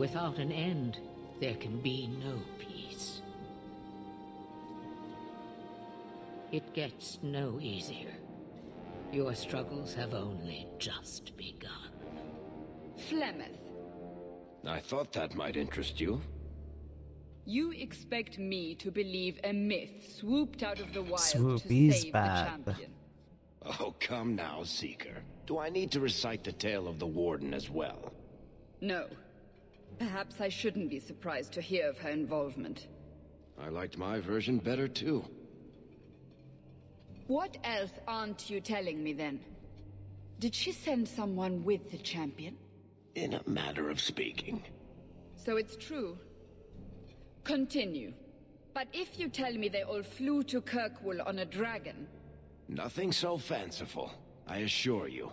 Without an end, there can be no peace. It gets no easier. Your struggles have only just begun. Flemeth, I thought that might interest you. you expect me to believe a myth swooped out of the wild Swoop to is save bad. the champion? Oh, come now, Seeker. Do I need to recite the tale of the Warden as well? No. Perhaps I shouldn't be surprised to hear of her involvement. I liked my version better, too. What else aren't you telling me, then? Did she send someone with the champion? In a matter of speaking. So it's true. Continue. But if you tell me they all flew to Kirkwall on a dragon... Nothing so fanciful, I assure you.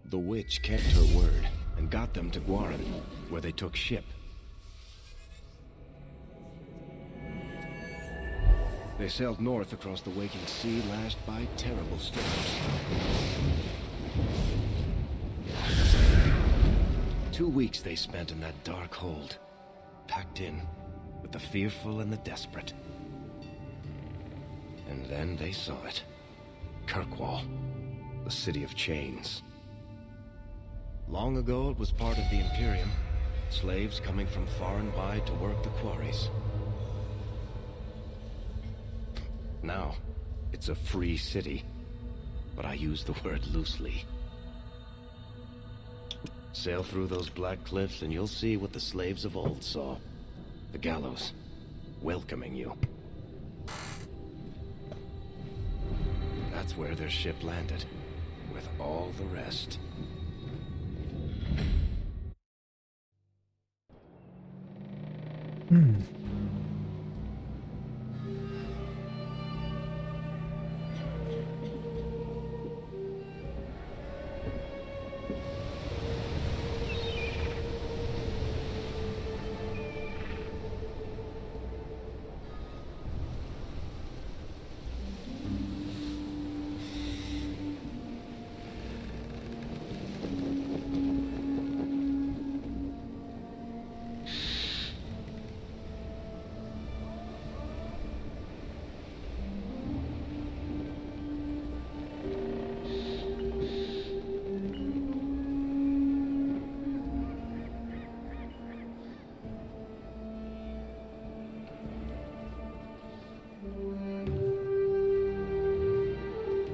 The witch kept her word, and got them to Guaran, where they took ship. They sailed north across the waking sea, lashed by terrible storms. 2 weeks they spent in that dark hold, packed in with the fearful and the desperate. And then they saw it. Kirkwall, the city of chains. Long ago it was part of the Imperium, slaves coming from far and wide to work the quarries. Now, it's a free city, but I use the word loosely. Sail through those black cliffs and you'll see what the slaves of old saw. The gallows, welcoming you. That's where their ship landed, with all the rest.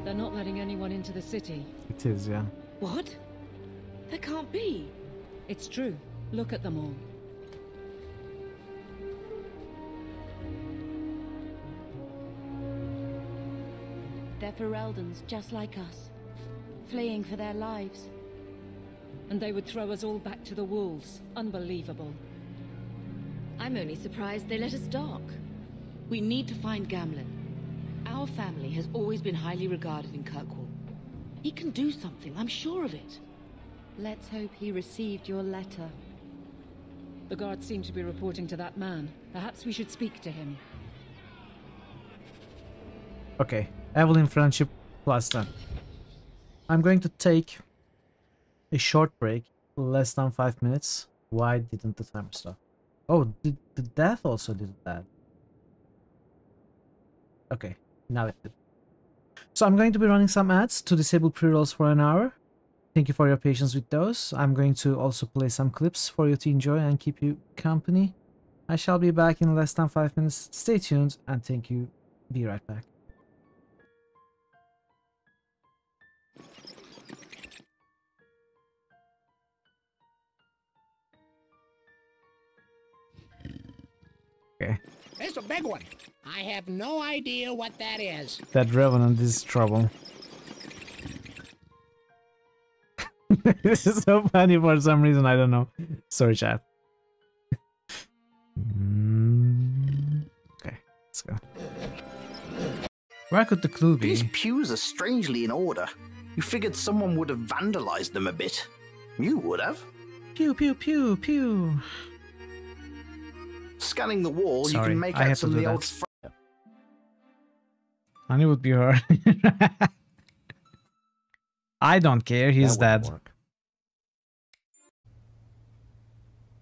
They're not letting anyone into the city. It is, yeah. What? There can't be. It's true. Look at them all. They're Fereldans, just like us. Fleeing for their lives. And they would throw us all back to the wolves. Unbelievable. I'm only surprised they let us dock. We need to find Gamlen. Our family has always been highly regarded in Kirkwall. He can do something, I'm sure of it. Let's hope he received your letter. The guards seem to be reporting to that man. Perhaps we should speak to him. Okay, Evelyn friendship plus 10. I'm going to take a short break, less than 5 minutes. Why didn't the timer stop? Oh, the death also did that. Okay, now it did. So I'm going to be running some ads to disable pre-rolls for an hour. Thank you for your patience with those. I'm going to also play some clips for you to enjoy and keep you company. I shall be back in less than 5 minutes. Stay tuned and thank you. Be right back. Okay. It's a big one. I have no idea what that is. That Revenant is trouble. This is so funny for some reason, I don't know. Sorry, chat. Okay, let's go. Where could the clue be? These pews are strangely in order. You figured someone would have vandalized them a bit. You would have. Pew, pew, pew, pew. Scanning the wall, Sorry, you can make I out had some to of do the that. old... Honey would be her. I don't care, he's dead.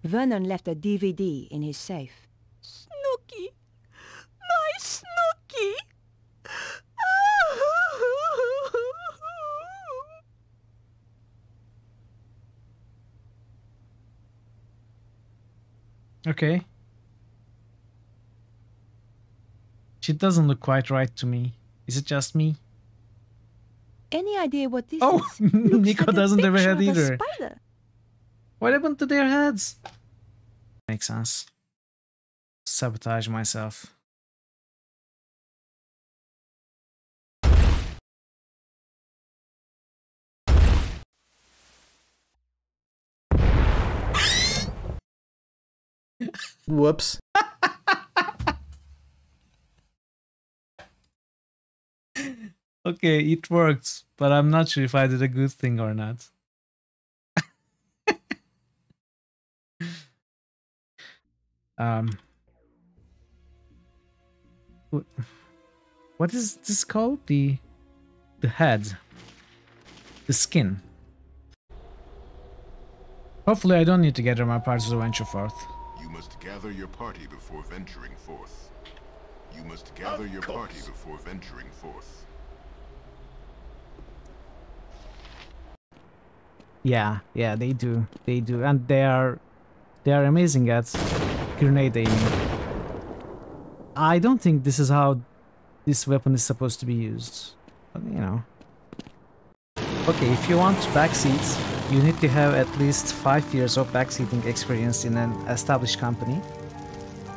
Vernon left a DVD in his safe. Snooky! My Snooky! Okay. She doesn't look quite right to me. Is it just me? Any idea what this Oh, is? Nico like doesn't have a picture head of either. Spider. What happened to their heads? Makes sense. Sabotage myself. Whoops. Okay, it worked, but I'm not sure if I did a good thing or not. What is this called? The head. The skin. Hopefully I don't need to gather my parts to venture forth. You must gather your party before venturing forth. You must gather your party before venturing forth. Yeah, they do. They do. And they are amazing at grenade aiming. I don't think this is how this weapon is supposed to be used. But, you know. Okay, if you want backseats, you need to have at least 5 years of backseating experience in an established company,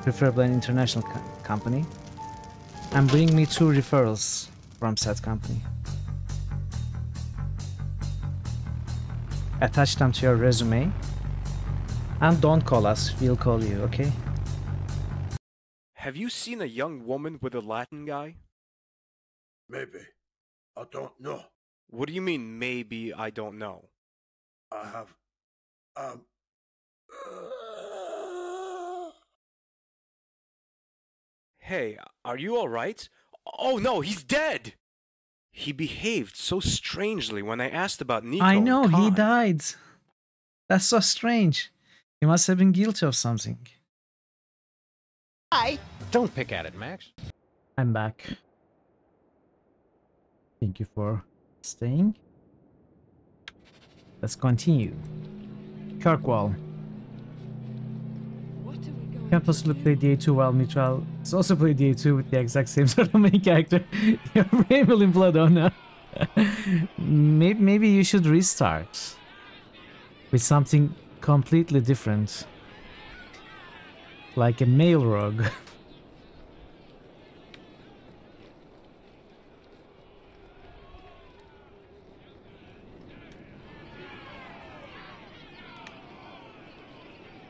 preferably an international company, and bring me 2 referrals from said company. Attach them to your resume, and don't call us, we'll call you, okay? Have you seen a young woman with a Latin guy? Maybe. I don't know. What do you mean, maybe I don't know? I have... Hey, are you alright? Oh no, he's dead! He behaved so strangely when I asked about Nico. I know, and he Khan. died. That's so strange. He must have been guilty of something. Hi. Don't pick at it, Max. I'm back. Thank you for staying. Let's continue. Kirkwall. Can't possibly play DA2 while Mitchell is also play DA2 with the exact same sort of main character. Your brain will implode, oh no. Maybe you should restart with something completely different. Like a male rogue.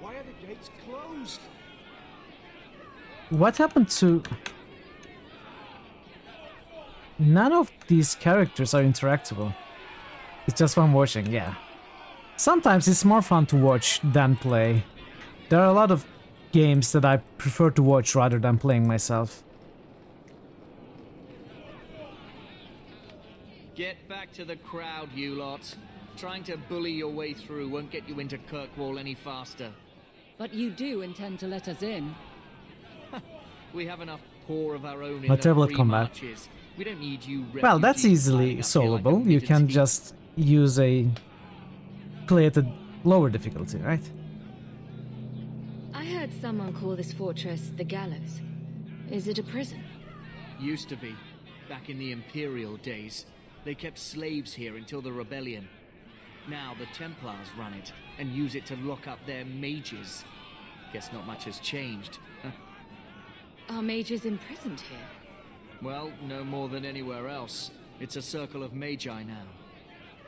Why are the gates closed? What happened to... None of these characters are interactable. It's just fun watching, yeah. Sometimes it's more fun to watch than play. There are a lot of games that I prefer to watch rather than playing myself. Get back to the crowd, you lot. Trying to bully your way through won't get you into Kirkwall any faster. But you do intend to let us in. We have enough poor of our own in My the tablet free combat. marches. We don't need you. Well, that's easily solvable. You can just use a... play at a lower difficulty, right? I heard someone call this fortress the Gallows. Is it a prison? Used to be. Back in the Imperial days. They kept slaves here until the rebellion. Now the Templars run it and use it to lock up their mages. Guess not much has changed. Are mages imprisoned here? Well, no more than anywhere else. It's a circle of magi now.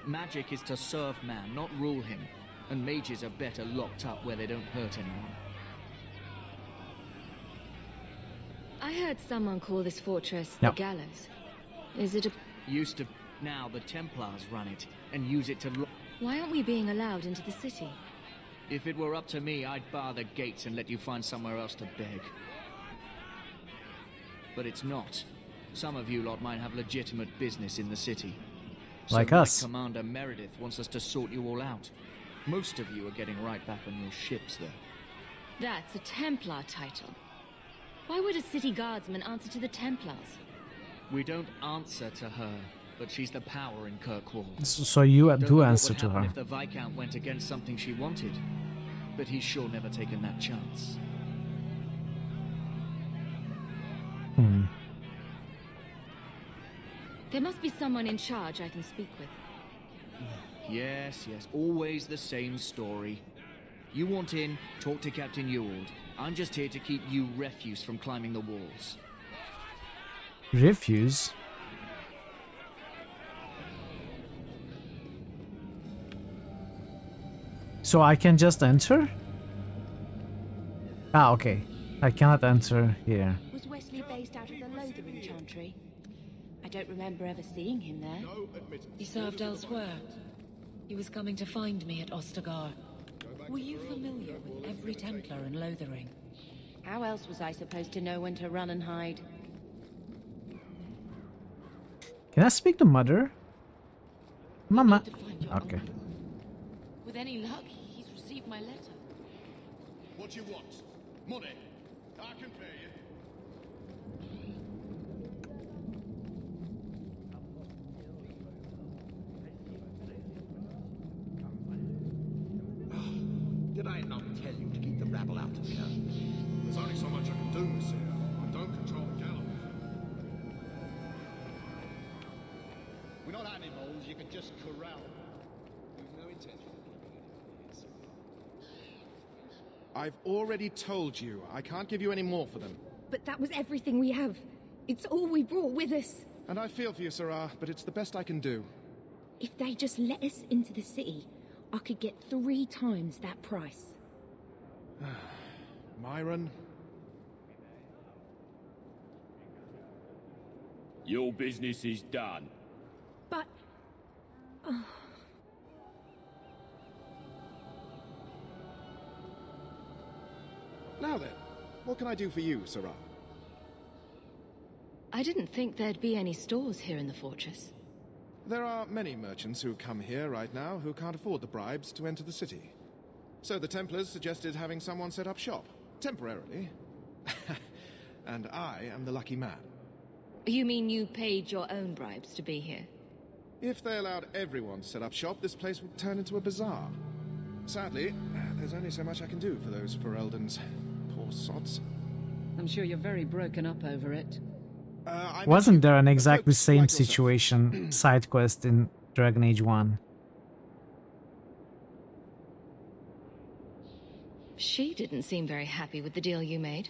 Magic is to serve man, not rule him. And mages are better locked up where they don't hurt anyone. I heard someone call this fortress No. the Gallows. Is it a... Used to. Now the Templars run it and use it to lock... Why aren't we being allowed into the city? If it were up to me, I'd bar the gates and let you find somewhere else to beg. But it's not. Some of you lot might have legitimate business in the city. Like my us. Commander Meredith wants us to sort you all out. Most of you are getting right back on your ships, though. That's a Templar title. Why would a city guardsman answer to the Templars? We don't answer to her, but she's the power in Kirkwall. So you Don't do know answer what to would her. happen if the Viscount went against something she wanted, but he's sure never taken that chance. There must be someone in charge I can speak with. Yes, always the same story. You want in, talk to Captain Ewald. I'm just here to keep you refuse from climbing the walls. Refuse? So I can just enter? Ah, okay. I cannot enter here. Was Wesley based out of the Lothering Chantry? I don't remember ever seeing him there. He served elsewhere. He was coming to find me at Ostagar. Were you familiar with every Templar in Lothering? How else was I supposed to know when to run and hide? Can I speak to Mother? Mama. Okay. With any luck, he's received my letter. What you want? Money? I can pay you. Did I not tell you to keep the rabble out of here? There's only so much I can do, Monsieur. I don't control the gallows. We're not animals you can just corral. We've no intention of keeping anything here. I've already told you. I can't give you any more for them. But that was everything we have. It's all we brought with us. And I feel for you, Sarah, but it's the best I can do. If they just let us into the city, I could get 3 times that price. Myron? Your business is done. But... Oh. Now then, what can I do for you, Sarah? I didn't think there'd be any stores here in the fortress. There are many merchants who come here right now who can't afford the bribes to enter the city. So the Templars suggested having someone set up shop, temporarily. And I am the lucky man. You mean you paid your own bribes to be here? If they allowed everyone to set up shop, this place would turn into a bazaar. Sadly, there's only so much I can do for those Fereldans. Poor sods. I'm sure you're very broken up over it. Wasn't there an exactly same situation side quest in Dragon Age 1? She didn't seem very happy with the deal you made.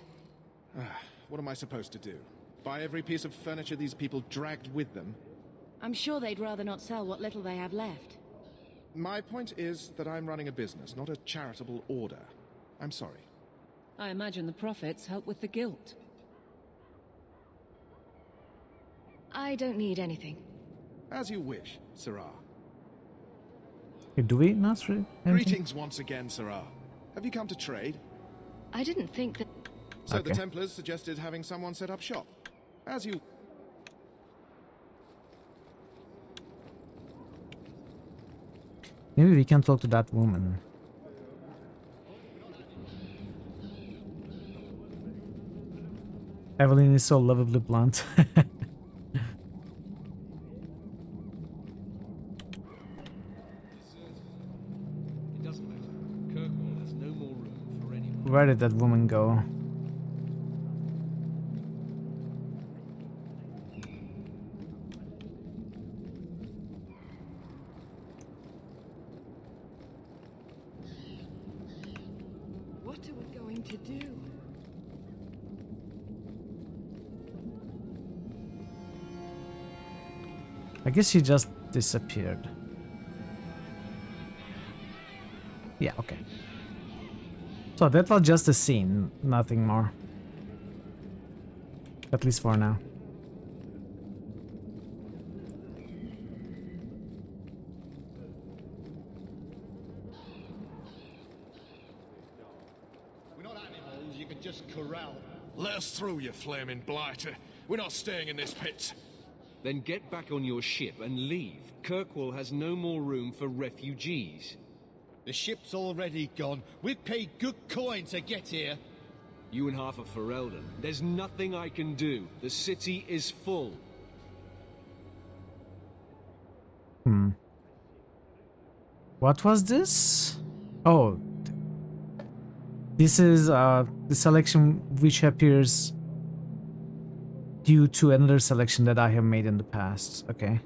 What am I supposed to do? Buy every piece of furniture these people dragged with them? I'm sure they'd rather not sell what little they have left. My point is that I'm running a business, not a charitable order. I'm sorry. I imagine the profits help with the guilt. I don't need anything. As you wish, Sarah. Do we not really? Greetings once again, Sarah. Have you come to trade? I didn't think that... So the Templars suggested having someone set up shop. As you... Maybe we can talk to that woman. Evelyn is so lovably blunt. Where did that woman go? What are we going to do? I guess she just disappeared. Yeah, okay. So that was just a scene, nothing more. At least for now. We're not animals you can just corral. Let us through, you flaming blighter. We're not staying in this pit. Then get back on your ship and leave. Kirkwall has no more room for refugees. The ship's already gone. We've paid good coin to get here. You and half of Ferelden. There's nothing I can do. The city is full. What was this? Oh. This is the selection which appears due to another selection that I have made in the past. Okay.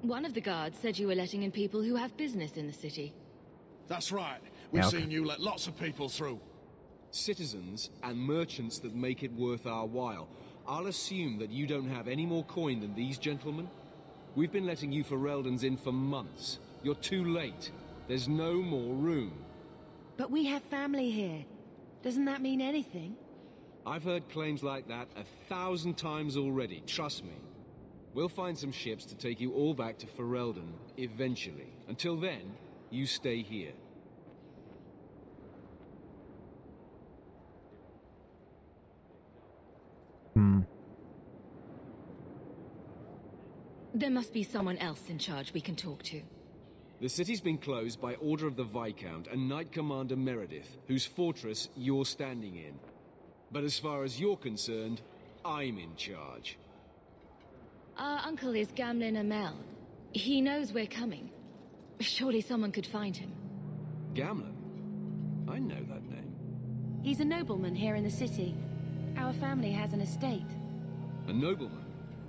One of the guards said you were letting in people who have business in the city. That's right. We've seen you let lots of people through. Citizens and merchants that make it worth our while. I'll assume that you don't have any more coin than these gentlemen. We've been letting you Fereldans in for months. You're too late. There's no more room. But we have family here. Doesn't that mean anything? I've heard claims like that 1,000 times already, trust me. We'll find some ships to take you all back to Ferelden, eventually. Until then, you stay here. There must be someone else in charge we can talk to. The city's been closed by order of the Viscount and Knight Commander Meredith, whose fortress you're standing in. But as far as you're concerned, I'm in charge. Our uncle is Gamlin Amel. He knows we're coming. Surely someone could find him. Gamlin? I know that name. He's a nobleman here in the city. Our family has an estate. A nobleman?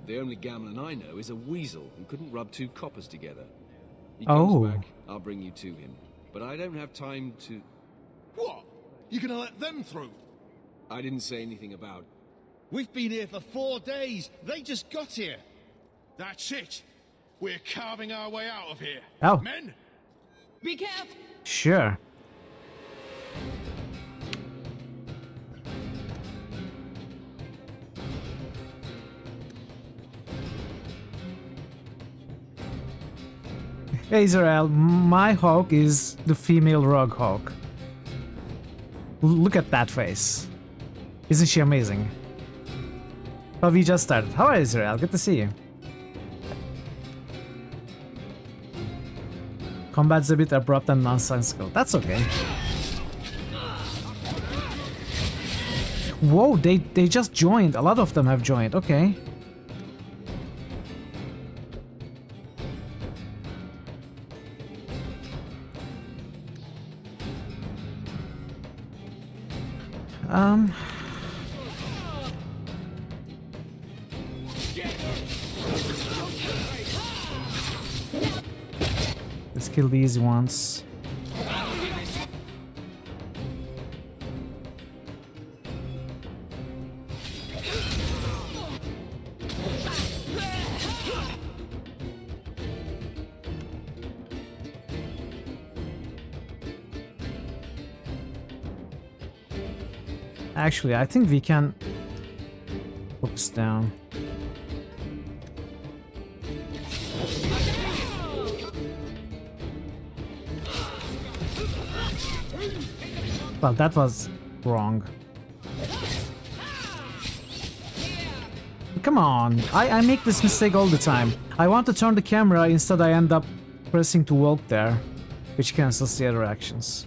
The only Gamlin I know is a weasel who couldn't rub 2 coppers together. He comes back, I'll bring you to him. But I don't have time to... What? You're gonna let them through? I didn't say anything about... We've been here for 4 days. They just got here. That's it. We're carving our way out of here. Oh. Men? Be careful. Sure. Hey Israel, my hawk is the female rogue hawk. Look at that face. Isn't she amazing? Oh, we just started. How are you, Israel? Good to see you. Combat's a bit abrupt and nonsensical. That's okay. Whoa, they just joined. A lot of them have joined. Okay. Let's kill the easy ones. Actually, I think we can focus down. Well, that was wrong. Come on, I make this mistake all the time. I want to turn the camera, instead I end up pressing to walk there, which cancels the other actions.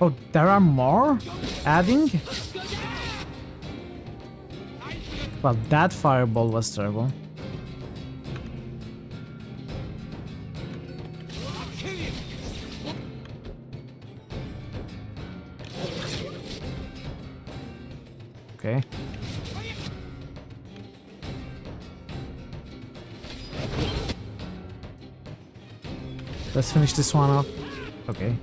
Oh, there are more? Adding? Well, that fireball was terrible. Okay. Let's finish this one off. Okay.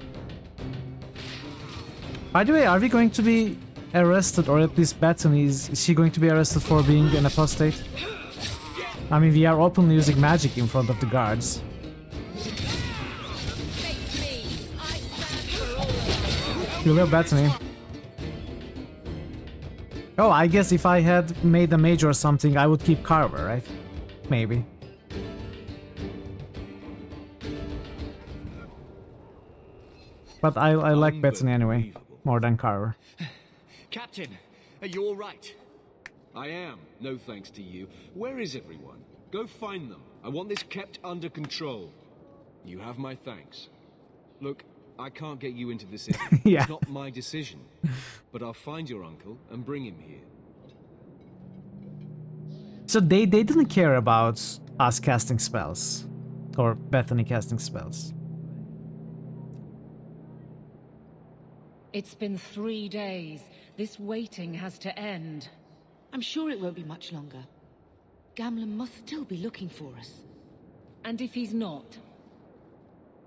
By the way, are we going to be arrested, or at least Bethany, is she going to be arrested for being an apostate? I mean, we are openly using magic in front of the guards. You will, Bethany. Oh, I guess if I had made a mage or something, I would keep Carver, right? Maybe. But I like Bethany anyway, more than Carver. Captain, are you all right? I am, no thanks to you. Where is everyone? Go find them. I want this kept under control. You have my thanks. Look, I can't get you into the city. Yeah. It's not my decision. But I'll find your uncle and bring him here. So they didn't care about us casting spells. Or Bethany casting spells. It's been 3 days. This waiting has to end. I'm sure it won't be much longer. Gamlen must still be looking for us. And if he's not?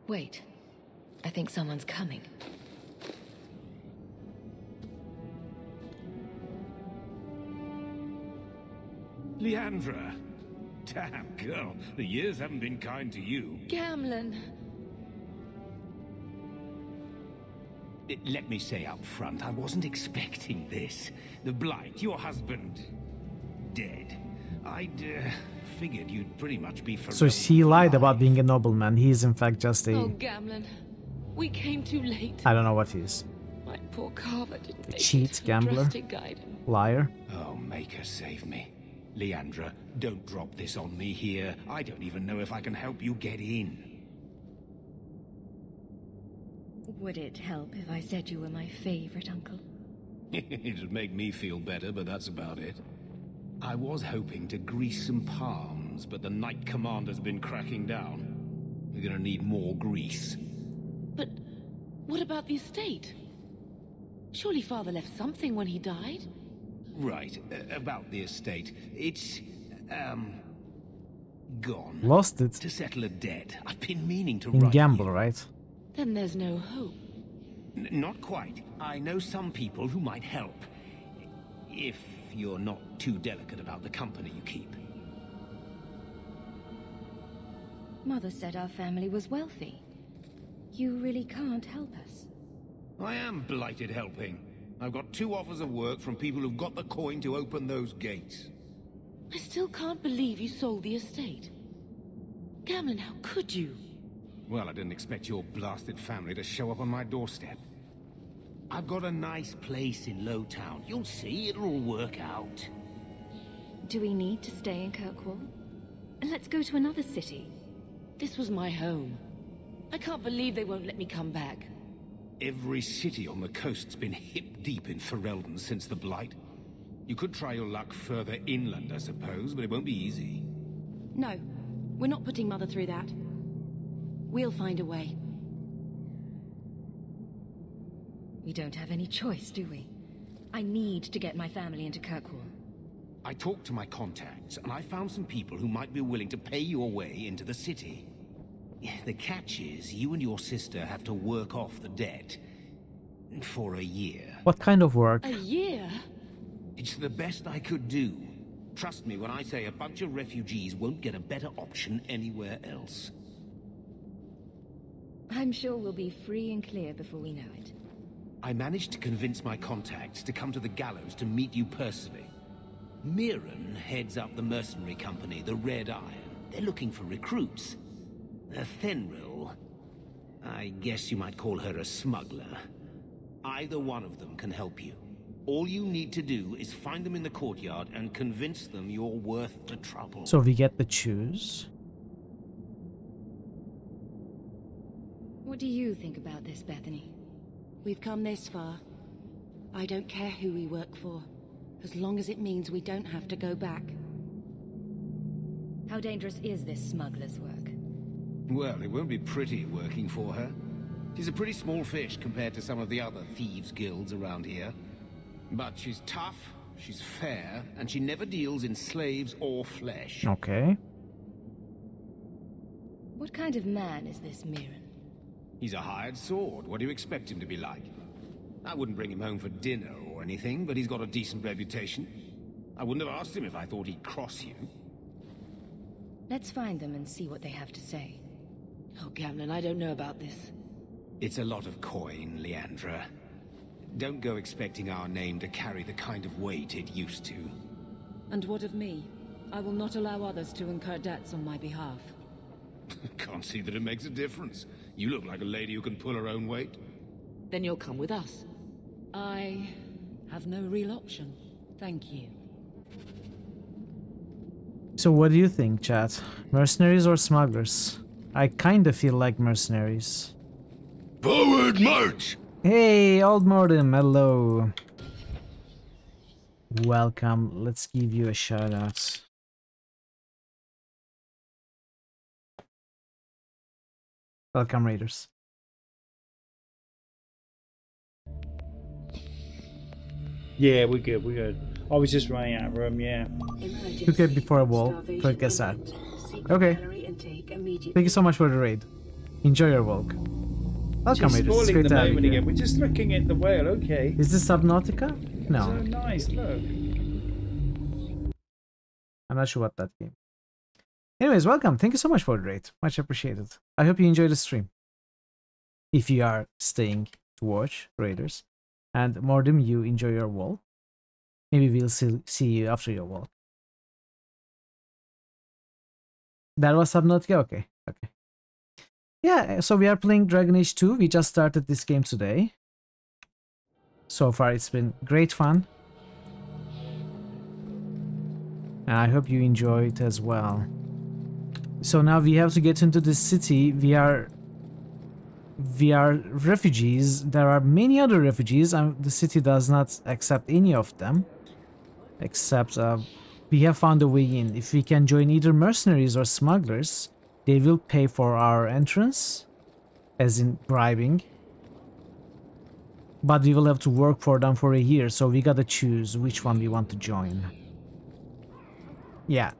Wait. I think someone's coming. Leandra. Damn, girl. The years haven't been kind to you. Gamlen. Let me say up front, I wasn't expecting this. The Blight, your husband, dead. I'd figured you'd pretty much be for. So he lied about being a nobleman. He is in fact just a... Oh, Gamlen. We came too late. I don't know what he is. My poor Carver didn't make Cheat, it. gambler, Drastic guide. liar. Oh, Maker, save me. Leandra, don't drop this on me here. I don't even know if I can help you get in. Would it help if I said you were my favorite uncle? It'd make me feel better, but that's about it. I was hoping to grease some palms, but the Knight Commander's been cracking down. We're gonna need more grease. But what about the estate? Surely Father left something when he died? Right, about the estate. It's, gone. Lost it. To settle a debt. I've been meaning to In write gamble, you. right? Then there's no hope. Not quite. I know some people who might help. If you're not too delicate about the company you keep. Mother said our family was wealthy. You really can't help us. I am blighted helping. I've got 2 offers of work from people who've got the coin to open those gates. I still can't believe you sold the estate. Gamlen, how could you? Well, I didn't expect your blasted family to show up on my doorstep. I've got a nice place in Lowtown. You'll see, it'll all work out. Do we need to stay in Kirkwall? Let's go to another city. This was my home. I can't believe they won't let me come back. Every city on the coast's been hip-deep in Ferelden since the Blight. You could try your luck further inland, I suppose, but it won't be easy. No, we're not putting Mother through that. We'll find a way. We don't have any choice, do we? I need to get my family into Kirkwall. I talked to my contacts, and I found some people who might be willing to pay your way into the city. The catch is, you and your sister have to work off the debt. For a year. What kind of work? A year? It's the best I could do. Trust me when I say a bunch of refugees won't get a better option anywhere else. I'm sure we'll be free and clear before we know it. I managed to convince my contacts to come to the gallows to meet you personally. Mirren heads up the mercenary company, the Red Iron. They're looking for recruits. Fenrir, I guess you might call her a smuggler. Either one of them can help you. All you need to do is find them in the courtyard and convince them you're worth the trouble. So we get to choose. What do you think about this, Bethany? We've come this far. I don't care who we work for, as long as it means we don't have to go back. How dangerous is this smuggler's work? Well, it won't be pretty working for her. She's a pretty small fish compared to some of the other thieves' guilds around here. But she's tough, she's fair, and she never deals in slaves or flesh. Okay. What kind of man is this Mirren? He's a hired sword. What do you expect him to be like? I wouldn't bring him home for dinner or anything, but he's got a decent reputation. I wouldn't have asked him if I thought he'd cross you. Let's find them and see what they have to say. Oh, Gamlen, I don't know about this. It's a lot of coin, Leandra. Don't go expecting our name to carry the kind of weight it used to. And what of me? I will not allow others to incur debts on my behalf. Can't see that it makes a difference. You look like a lady who can pull her own weight. Then you'll come with us. I have no real option. Thank you. So what do you think, chat? Mercenaries or smugglers? I kinda feel like mercenaries. Forward march! Hey, old Mordem, hello. Welcome, let's give you a shout out. Welcome, Raiders. Yeah, we're good, we're good. I was just running out of room, yeah. You get before a wall, so it gets sad. Okay. Thank you so much for the raid. Enjoy your walk. Welcome, Just Raiders. It's spoiling great the to have you moment here. again. We're just looking at the whale, okay. Is this Subnautica? No. So nice, look. I'm not sure what that game. Anyways, welcome. Thank you so much for the raid. Much appreciated. I hope you enjoy the stream. If you are staying to watch Raiders, and Mordem, you enjoy your walk. Maybe we'll see you after your walk. That was Subnautica? Okay. Okay. Yeah, so we are playing Dragon Age 2. We just started this game today. So far, it's been great fun. And I hope you enjoy it as well. So now we have to get into the city. We are refugees. There are many other refugees, and the city does not accept any of them. Except we have found a way in. If we can join either mercenaries or smugglers, they will pay for our entrance, as in bribing. But we will have to work for them for a year, so we gotta choose which one we want to join. Yeah.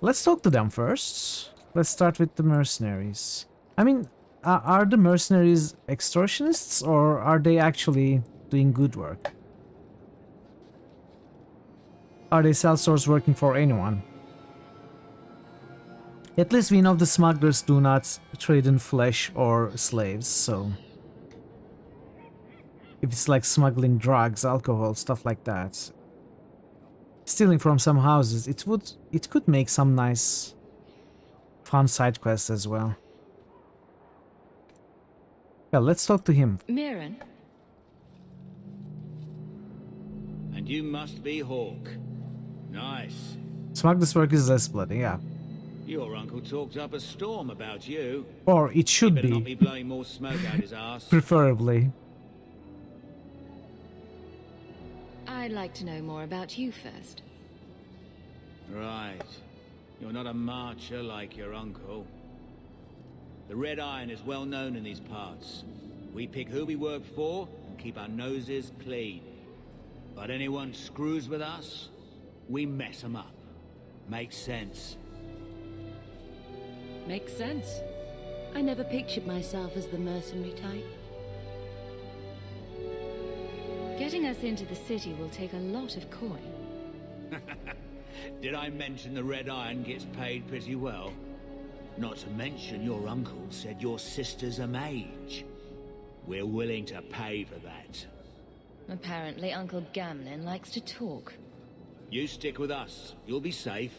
Let's talk to them first. Let's start with the mercenaries. I mean, are the mercenaries extortionists, or are they actually doing good work? Are they sellswords working for anyone? At least we know the smugglers do not trade in flesh or slaves, so... If it's like smuggling drugs, alcohol, stuff like that. Stealing from some houses, it could make some nice fun side quests as well. Well, let's talk to him. Mirren? And you must be Hawk. Nice. Smuggler's work is less bloody, yeah. Your uncle talked up a storm about you. Or it should He better be. not be blowing more smoke out his ass. Preferably. I'd like to know more about you first. Right. You're not a marcher like your uncle. The Red Iron is well known in these parts. We pick who we work for and keep our noses clean. But anyone screws with us, we mess them up. Makes sense. Makes sense. I never pictured myself as the mercenary type. Getting us into the city will take a lot of coin. Did I mention the Red Iron gets paid pretty well? Not to mention your uncle said your sister's a mage. We're willing to pay for that. Apparently Uncle Gamlin likes to talk. You stick with us. You'll be safe.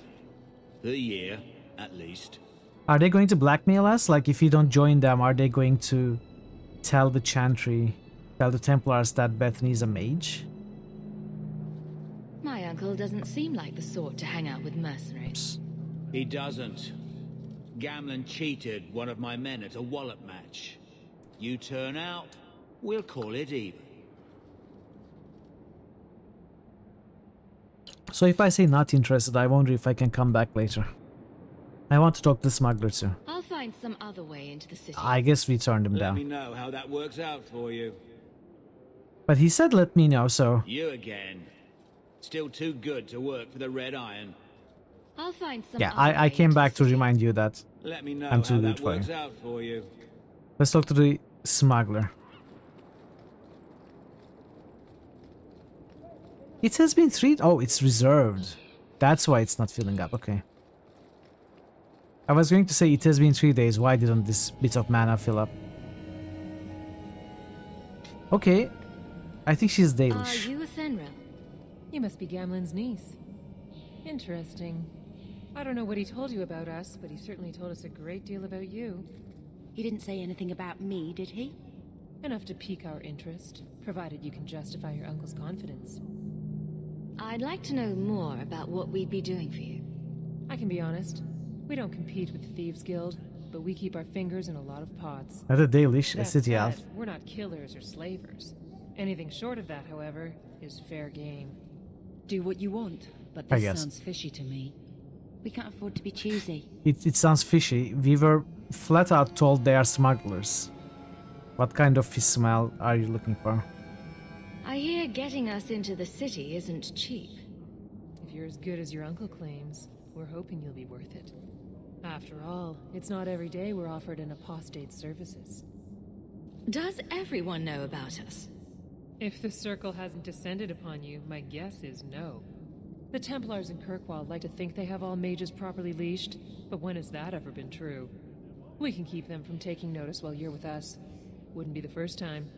For a year, at least. Are they going to blackmail us? Like, if you don't join them, are they going to tell the Chantry, tell the Templars that Bethany's a mage? My uncle doesn't seem like the sort to hang out with mercenaries. He doesn't. Gamlin cheated one of my men at a wallop match. You turn out, we'll call it even. So if I say not interested, I wonder if I can come back later. I want to talk to the smuggler too. I'll find some other way into the city. I guess we turned him Let down. me know how that works out for you. But he said let me know, so... You again. Still too good to work for the Red Iron. I'll find some Yeah, other I way came into back the to city. remind you that Let me know I'm too how good that for works you. out for you. Let's talk to the smuggler. It has been 3... Oh, it's reserved. That's why it's not filling up, okay. I was going to say it has been 3 days, why didn't this bit of mana fill up? Okay. I think she's Are Dalish. you a Thenril? You must be Gamlen's niece. Interesting. I don't know what he told you about us, but he certainly told us a great deal about you. He didn't say anything about me, did he? Enough to pique our interest, provided you can justify your uncle's confidence. I'd like to know more about what we'd be doing for you. I can be honest. We don't compete with the Thieves Guild, but we keep our fingers in a lot of pots. At a Dalish, a That city said, elf. we're not killers or slavers. Anything short of that, however, is fair game. Do what you want, but I this guess. sounds fishy to me. We can't afford to be choosy. It sounds fishy. We were flat out told they are smugglers. What kind of fish smell are you looking for? I hear getting us into the city isn't cheap. If you're as good as your uncle claims, we're hoping you'll be worth it. After all, it's not every day we're offered an apostate's services. Does everyone know about us? If the Circle hasn't descended upon you, my guess is no. The Templars in Kirkwall like to think they have all mages properly leashed, but when has that ever been true? We can keep them from taking notice while you're with us. Wouldn't be the first time.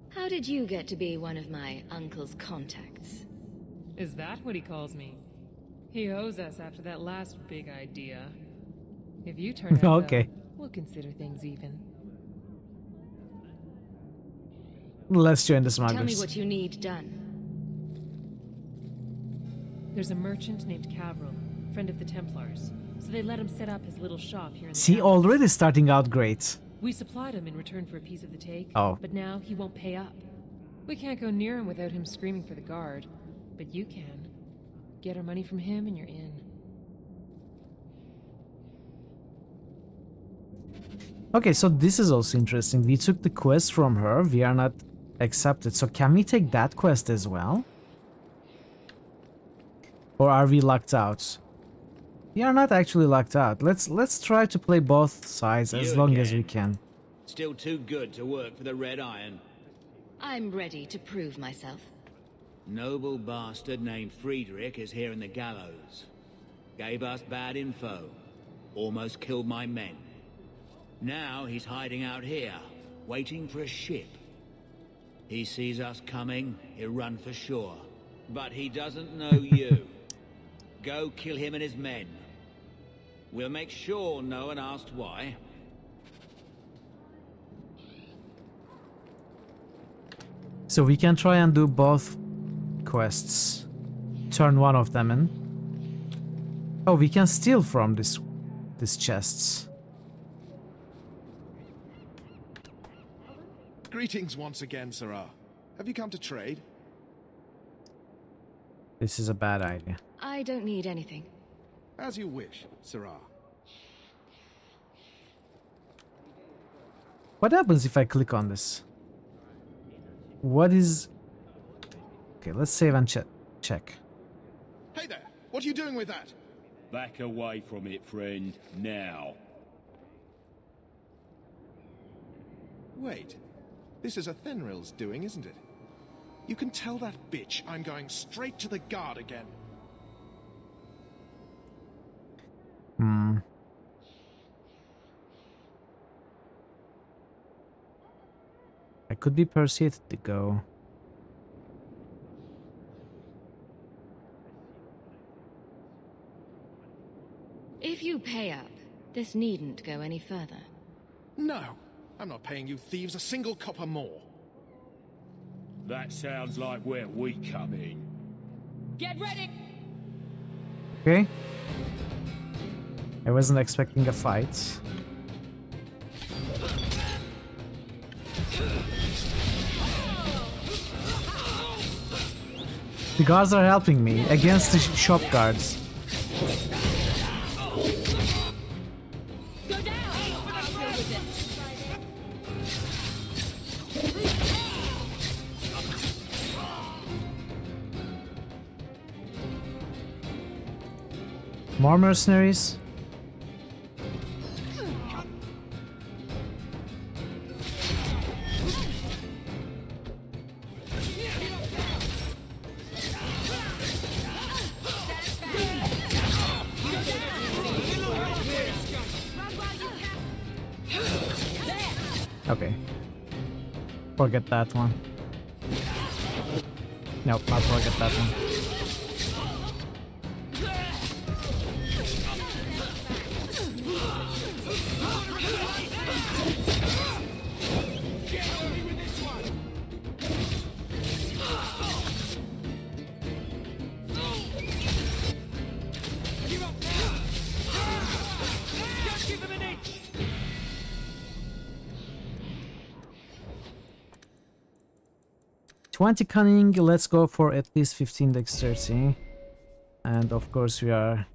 How did you get to be one of my uncle's contacts? Is that what he calls me? He owes us after that last big idea. If you turn out Okay. well, we'll consider things even. Let's join the Tell me smugglers. what you need done. There's a merchant named Cavril, friend of the Templars, so they let him set up his little shop here in the See, town. already starting out great. We supplied him in return for a piece of the take, Oh. but now he won't pay up. We can't go near him without him screaming for the guard, but you can. Get our money from him and you're in. Okay, so this is also interesting. We took the quest from her. We are not accepted. So can we take that quest as well? Or are we locked out? We are not actually locked out. Let's try to play both sides as long as we can. Still too good to work for the Red Iron. I'm ready to prove myself. Noble bastard named Friedrich is here in the gallows. Gave us bad info. Almost killed my men. Now he's hiding out here, waiting for a ship. He sees us coming, he'll run for shore. But he doesn't know you. Go kill him and his men. We'll make sure no one asks why. So we can try and do both quests. Turn one of them in. Oh, we can steal from these chests. Greetings once again, Sarah. Have you come to trade? This is a bad idea. I don't need anything. As you wish, Sarah. What happens if I click on this? What is... Okay, let's save and check. Hey there! What are you doing with that? Back away from it, friend. Now. Wait. This is a Thenril's doing, isn't it? You can tell that bitch I'm going straight to the guard again. Hmm. I could be persuaded to go. If you pay up, this needn't go any further. No! I'm not paying you thieves a single copper more. That sounds like where we come in. Get ready! Okay. I wasn't expecting a fight. The guards are helping me against the shop guards. More mercenaries. Okay. Forget that one. Nope, not forget that one. 20 cunning, let's go for at least 15 dexterity. And of course we are,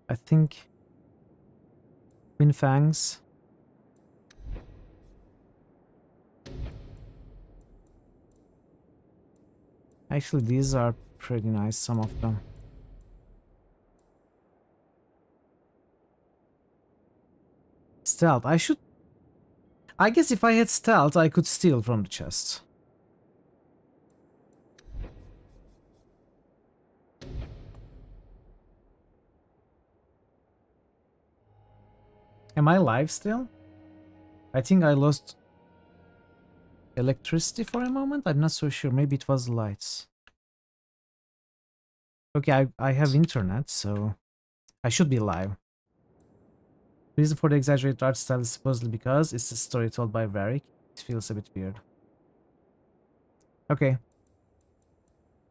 I think, Twin Fangs. Actually, these are pretty nice, some of them. Stealth, I guess if I had stealth, I could steal from the chest. Am I live still? I think I lost electricity for a moment. I'm not so sure. Maybe it was lights. Okay, I have internet, so I should be live. The reason for the exaggerated art style is supposedly because it's a story told by Varric. It feels a bit weird. Okay.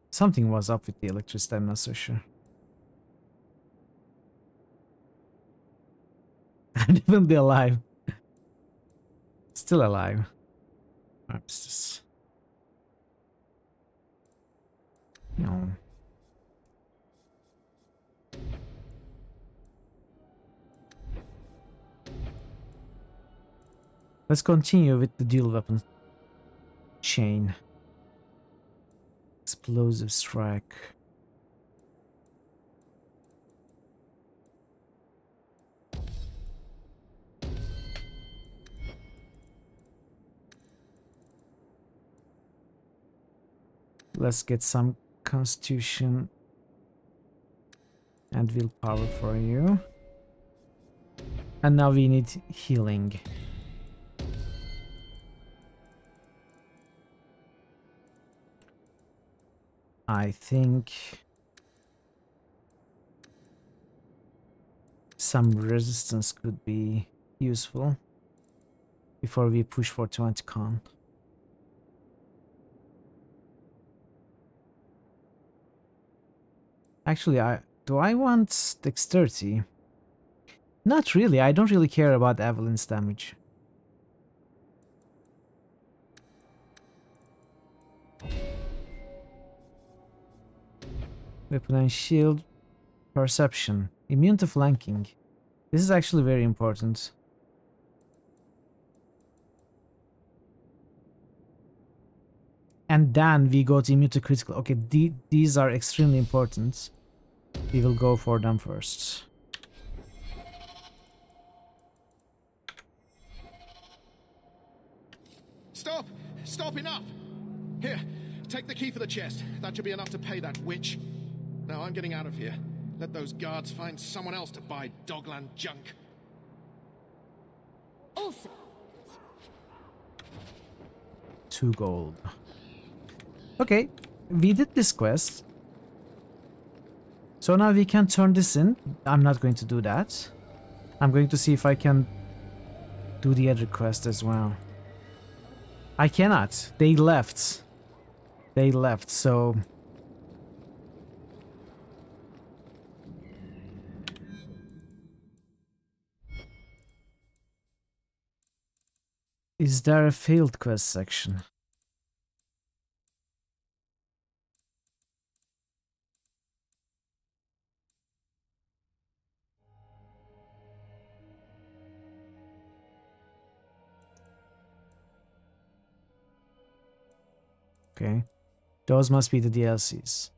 Something was up with the electricity, I'm not so sure. I'm even alive. Still alive. What's this? No. Let's continue with the dual weapon chain. Explosive strike. Let's get some constitution and willpower for you. And now we need healing. I think some resistance could be useful before we push for 20 con. Actually, do I want dexterity? Not really. I don't really care about avalanche damage. Weapon and shield. Perception. Immune to flanking. This is actually very important. And then we got immune to critical. Okay, these are extremely important. We will go for them first. Stop! Stop, enough! Here, take the key for the chest. That should be enough to pay that witch. Now I'm getting out of here. Let those guards find someone else to buy Dogland junk. Also, 2 gold. Okay, we did this quest. So now we can turn this in. I'm not going to do that. I'm going to see if I can do the other quest as well. I cannot. They left. They left, so... Is there a failed quest section? Okay. Those must be the DLCs.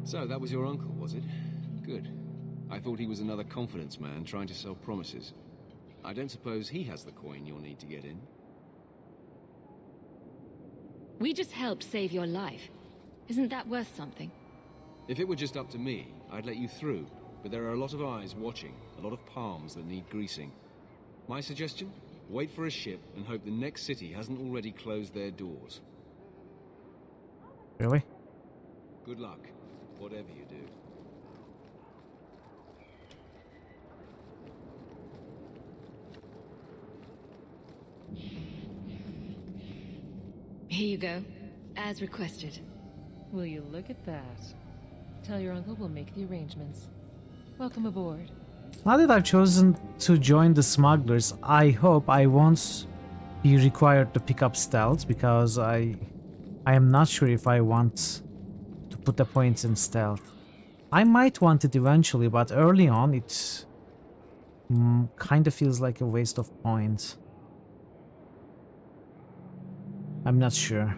So, that was your uncle, was it? Good. I thought he was another confidence man trying to sell promises. I don't suppose he has the coin you'll need to get in. We just helped save your life. Isn't that worth something? If it were just up to me, I'd let you through. But there are a lot of eyes watching, a lot of palms that need greasing. My suggestion? Wait for a ship and hope the next city hasn't already closed their doors. Really? Good luck, whatever you do. Here you go, as requested. Will you look at that? Tell your uncle we'll make the arrangements. Welcome aboard. Now that I've chosen to join the smugglers, I hope I won't be required to pick up stealth, because I am not sure if I want to put the points in stealth. I might want it eventually, but early on it kind of feels like a waste of points. I'm not sure.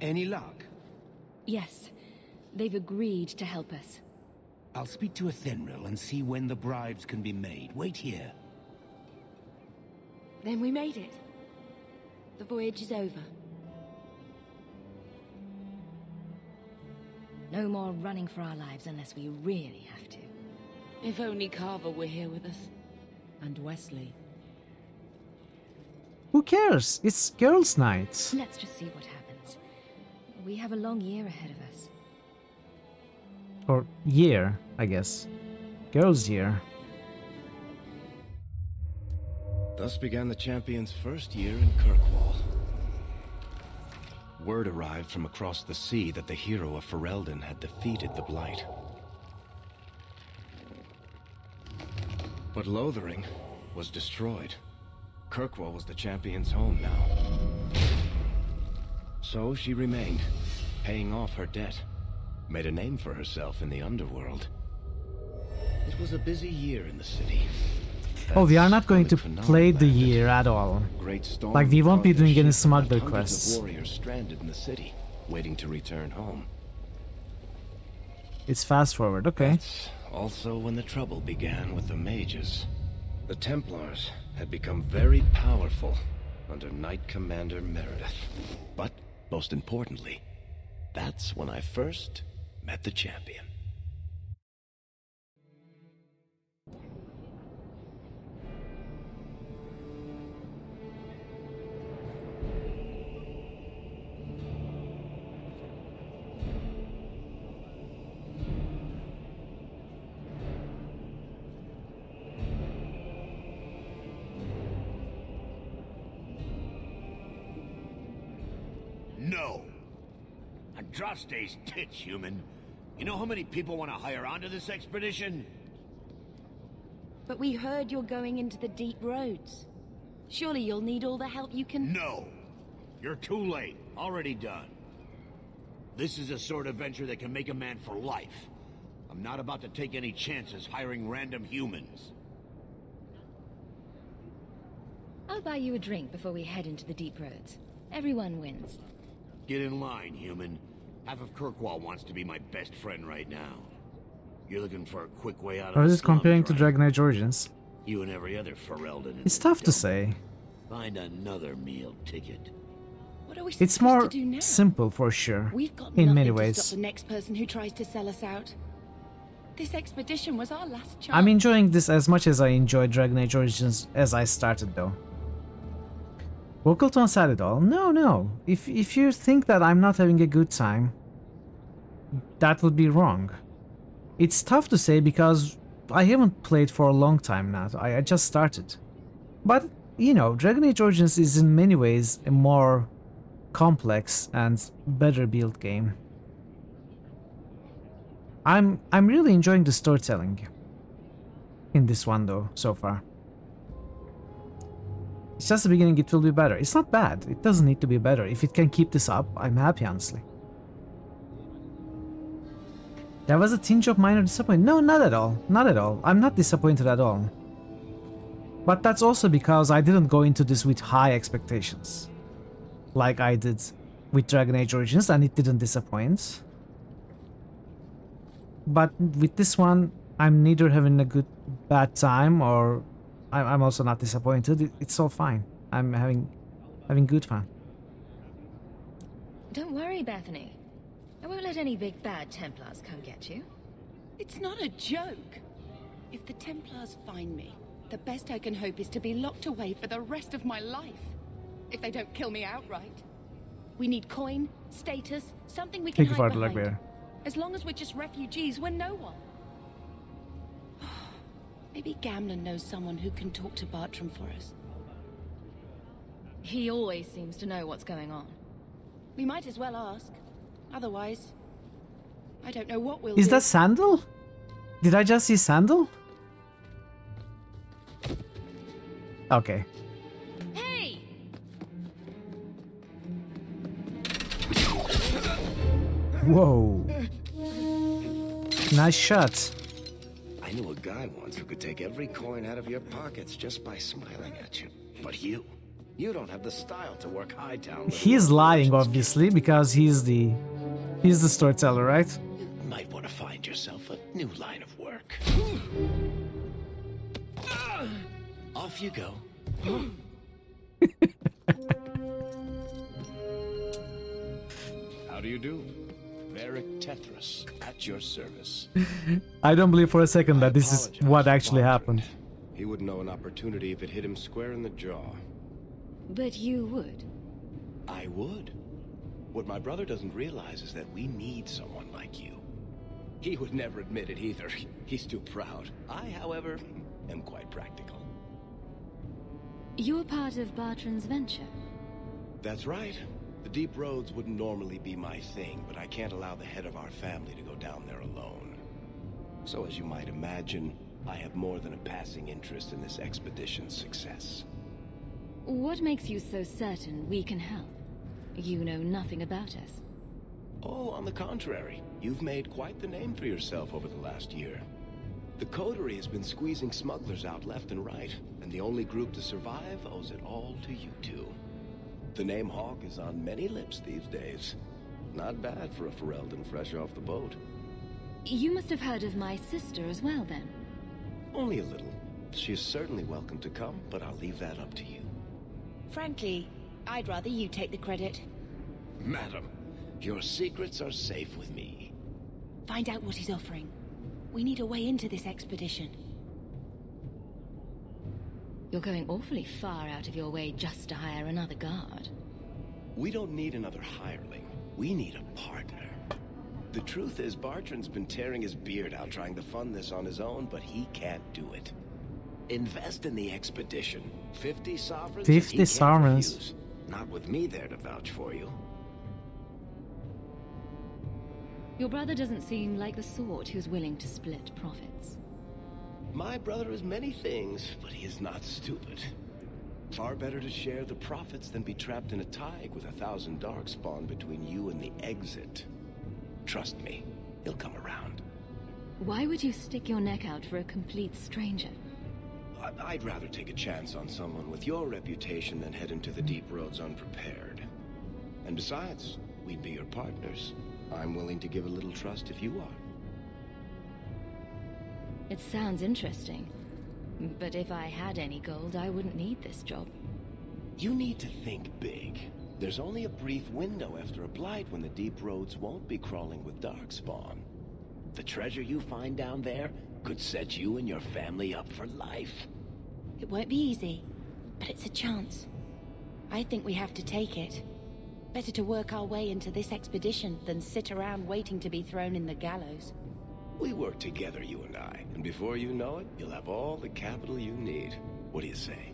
Any luck? Yes, they've agreed to help us. I'll speak to Athenril and see when the bribes can be made. Wait here. Then we made it. The voyage is over. No more running for our lives unless we really have to. If only Carver were here with us. And Wesley. Who cares? It's girls' night. Let's just see what happens. We have a long year ahead of us. Or year, I guess. Girls' year. Thus began the champion's first year in Kirkwall. Word arrived from across the sea that the hero of Ferelden had defeated the Blight. But Lothering was destroyed. Kirkwall was the champion's home now. So she remained, paying off her debt. Made a name for herself in the underworld. It was a busy year in the city. Oh, we are not going to play the year at all. Like, we won't be doing any smuggler quests. Warriors stranded in the city, waiting to return home. It's fast forward, okay. That's also when the trouble began with the mages. The Templars had become very powerful under Knight Commander Meredith. But, most importantly, that's when I first met the champion. No. Andraste's tits, human. You know how many people want to hire onto this expedition? But we heard you're going into the deep roads. Surely you'll need all the help you can... No. You're too late. Already done. This is a sort of venture that can make a man for life. I'm not about to take any chances hiring random humans. I'll buy you a drink before we head into the deep roads. Everyone wins. Get in line, human. Half of Kirkwall wants to be my best friend right now. You're looking for a quick way out of Or is the it comparing slums, to right? Dragon Age Origins? You and every other Ferelden. It's tough to say. Find another meal ticket. What are we It's supposed more to do now? simple for sure, We've got in many nothing to ways. stop the next person who tries to sell us out. This expedition was our last chance. I'm enjoying this as much as I enjoyed Dragon Age Origins as I started, though. Vocal tone sad at all? No. If you think that I'm not having a good time, that would be wrong. It's tough to say because I haven't played for a long time now. I just started. But, you know, Dragon Age Origins is in many ways a more complex and better built game. I'm really enjoying the storytelling in this one though, so far. It's just the beginning, it will be better. It's not bad, it doesn't need to be better. If it can keep this up, I'm happy, honestly. There was a tinge of minor disappointment. No, not at all. Not at all. I'm not disappointed at all. But that's also because I didn't go into this with high expectations. Like I did with Dragon Age Origins, and it didn't disappoint. But with this one, I'm neither having a bad time, or I'm also not disappointed. It's all fine. I'm having good fun. Don't worry, Bethany. I won't let any big bad Templars come get you. It's not a joke. If the Templars find me, the best I can hope is to be locked away for the rest of my life. If they don't kill me outright. We need coin, status, something we can hide behind. As long as we're just refugees, we're no one. Maybe Gamlen knows someone who can talk to Bartram for us. He always seems to know what's going on. We might as well ask. Otherwise, I don't know what we'll do. Is that Sandal? Did I just see Sandal? Okay. Hey! Whoa. Nice shot. I knew a guy once who could take every coin out of your pockets just by smiling at you. But you don't have the style to work Hightown. He's lying, obviously, because he's the storyteller, right? You might want to find yourself a new line of work. Off you go. How do you do? Varric Tethras, at your service. I don't believe for a second that this is what actually happened. He wouldn't know an opportunity if it hit him square in the jaw. But you would. I would. What my brother doesn't realize is that we need someone like you. He would never admit it either. He's too proud. I, however, am quite practical. You're part of Bartram's venture. That's right. The deep roads wouldn't normally be my thing, but I can't allow the head of our family to go down there alone. So as you might imagine, I have more than a passing interest in this expedition's success. What makes you so certain we can help? You know nothing about us. Oh, on the contrary. You've made quite the name for yourself over the last year. The Coterie has been squeezing smugglers out left and right, and the only group to survive owes it all to you two. The name Hawk is on many lips these days. Not bad for a Ferelden fresh off the boat. You must have heard of my sister as well, then. Only a little. She is certainly welcome to come, but I'll leave that up to you. Frankly, I'd rather you take the credit. Madam, your secrets are safe with me. Find out what he's offering. We need a way into this expedition. You're going awfully far out of your way just to hire another guard. We don't need another hireling. We need a partner. The truth is, Bartram's been tearing his beard out trying to fund this on his own, but he can't do it. Invest in the expedition. 50 sovereigns. 50 sovereigns. Not with me there to vouch for you. Your brother doesn't seem like the sort who's willing to split profits. My brother is many things, but he is not stupid. Far better to share the profits than be trapped in a tide with 1,000 darkspawn between you and the exit. Trust me, he'll come around. Why would you stick your neck out for a complete stranger? I'd rather take a chance on someone with your reputation than head into the deep roads unprepared. And besides, we'd be your partners. I'm willing to give a little trust if you are. It sounds interesting. But if I had any gold, I wouldn't need this job. You need to think big. There's only a brief window after a blight when the deep roads won't be crawling with darkspawn. The treasure you find down there could set you and your family up for life. It won't be easy, but it's a chance. I think we have to take it. Better to work our way into this expedition than sit around waiting to be thrown in the gallows. We work together, you and I, and before you know it, you'll have all the capital you need. What do you say?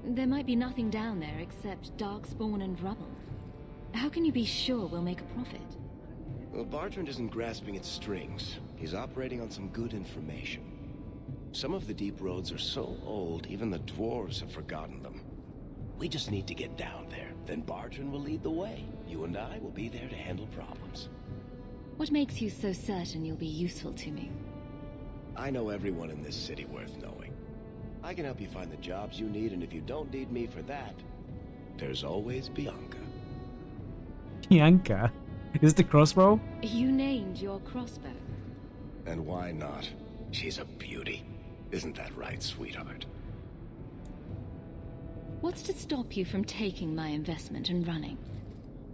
There might be nothing down there except darkspawn and rubble. How can you be sure we'll make a profit? Well, Bartram isn't grasping at strings. He's operating on some good information. Some of the deep roads are so old, even the dwarves have forgotten them. We just need to get down there. Then Bartram will lead the way. You and I will be there to handle problems. What makes you so certain you'll be useful to me? I know everyone in this city worth knowing. I can help you find the jobs you need, and if you don't need me for that, there's always Bianca. Bianca? Is the crossbow? You named your crossbow. And why not? She's a beauty. Isn't that right, sweetheart? What's to stop you from taking my investment and running?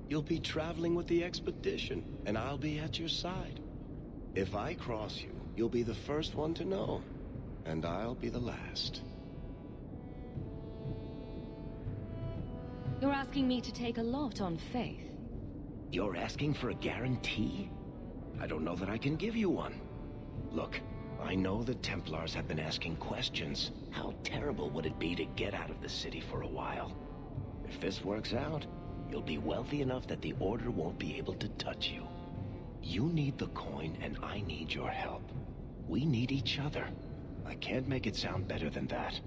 You'll be traveling with the expedition, and I'll be at your side. If I cross you, you'll be the first one to know, and I'll be the last. You're asking me to take a lot on faith. You're asking for a guarantee? I don't know that I can give you one. Look, I know the Templars have been asking questions. How terrible would it be to get out of the city for a while? If this works out, you'll be wealthy enough that the Order won't be able to touch you. You need the coin, and I need your help. We need each other. I can't make it sound better than that.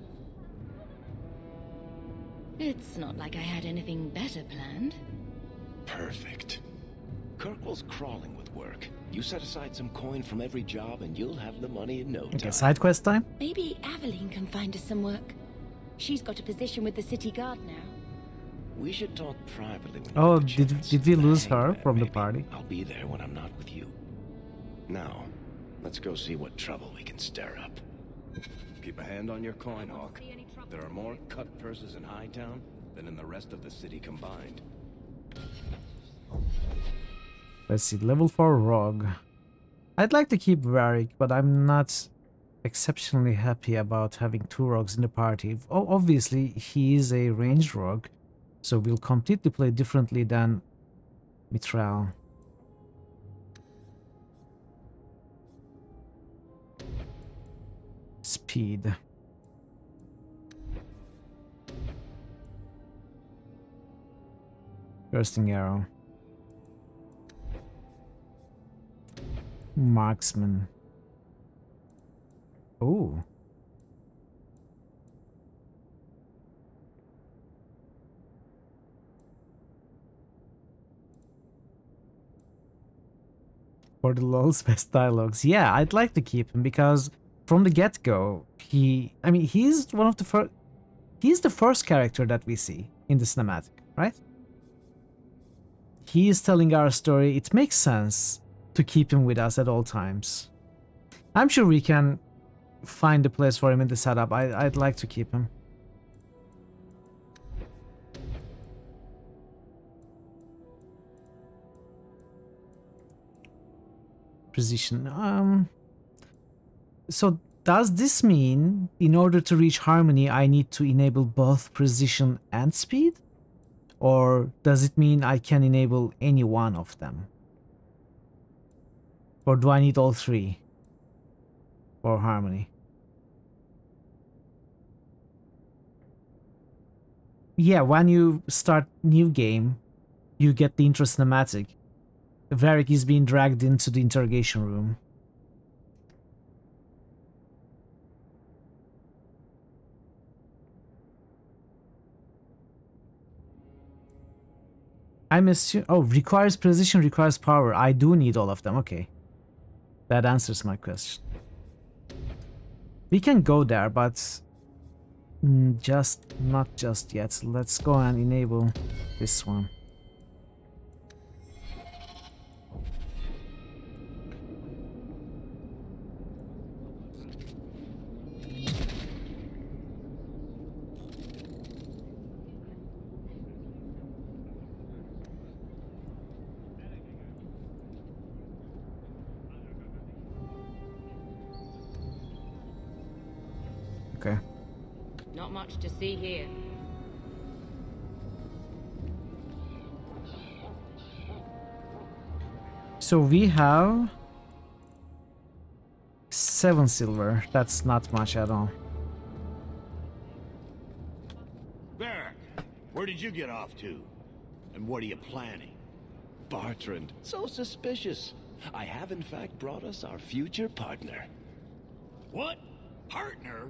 It's not like I had anything better planned. Perfect. Kirkwall's crawling with work. You set aside some coin from every job, and you'll have the money in no time. Okay, side quest time? Maybe Aveline can find us some work. She's got a position with the city guard now. We should talk privately when Oh, did we lose her from the party? I'll be there when I'm not with you. Now, let's go see what trouble we can stir up. Keep a hand on your coin, Hawk. There are more cut purses in Hightown than in the rest of the city combined. Let's see, level 4 rogue. I'd like to keep Varric, but I'm not exceptionally happy about having 2 rogues in the party. Obviously, he is a ranged rogue, so we'll completely play differently than Mithral. Speed. Bursting arrow. Marksman. Oh. For the LOL's best dialogues. Yeah, I'd like to keep him because from the get-go, he's one of the first. He's the first character that we see in the cinematic, right? He is telling our story. It makes sense to keep him with us at all times. I'm sure we can find a place for him in the setup. I'd like to keep him. Precision. So does this mean in order to reach harmony I need to enable both precision and speed? Or does it mean I can enable any one of them? Or do I need all 3 for harmony? Yeah, when you start new game, you get the intro cinematic. Varric is being dragged into the interrogation room. I'm assuming... Oh, requires precision, requires power. I do need all of them. Okay. That answers my question. We can go there, but... not just yet. Let's go and enable this one. Okay. Not much to see here. So we have 7 silver. That's not much at all. Varric, where did you get off to? And what are you planning? Bartrand, so suspicious. I have in fact brought us our future partner. What? Partner?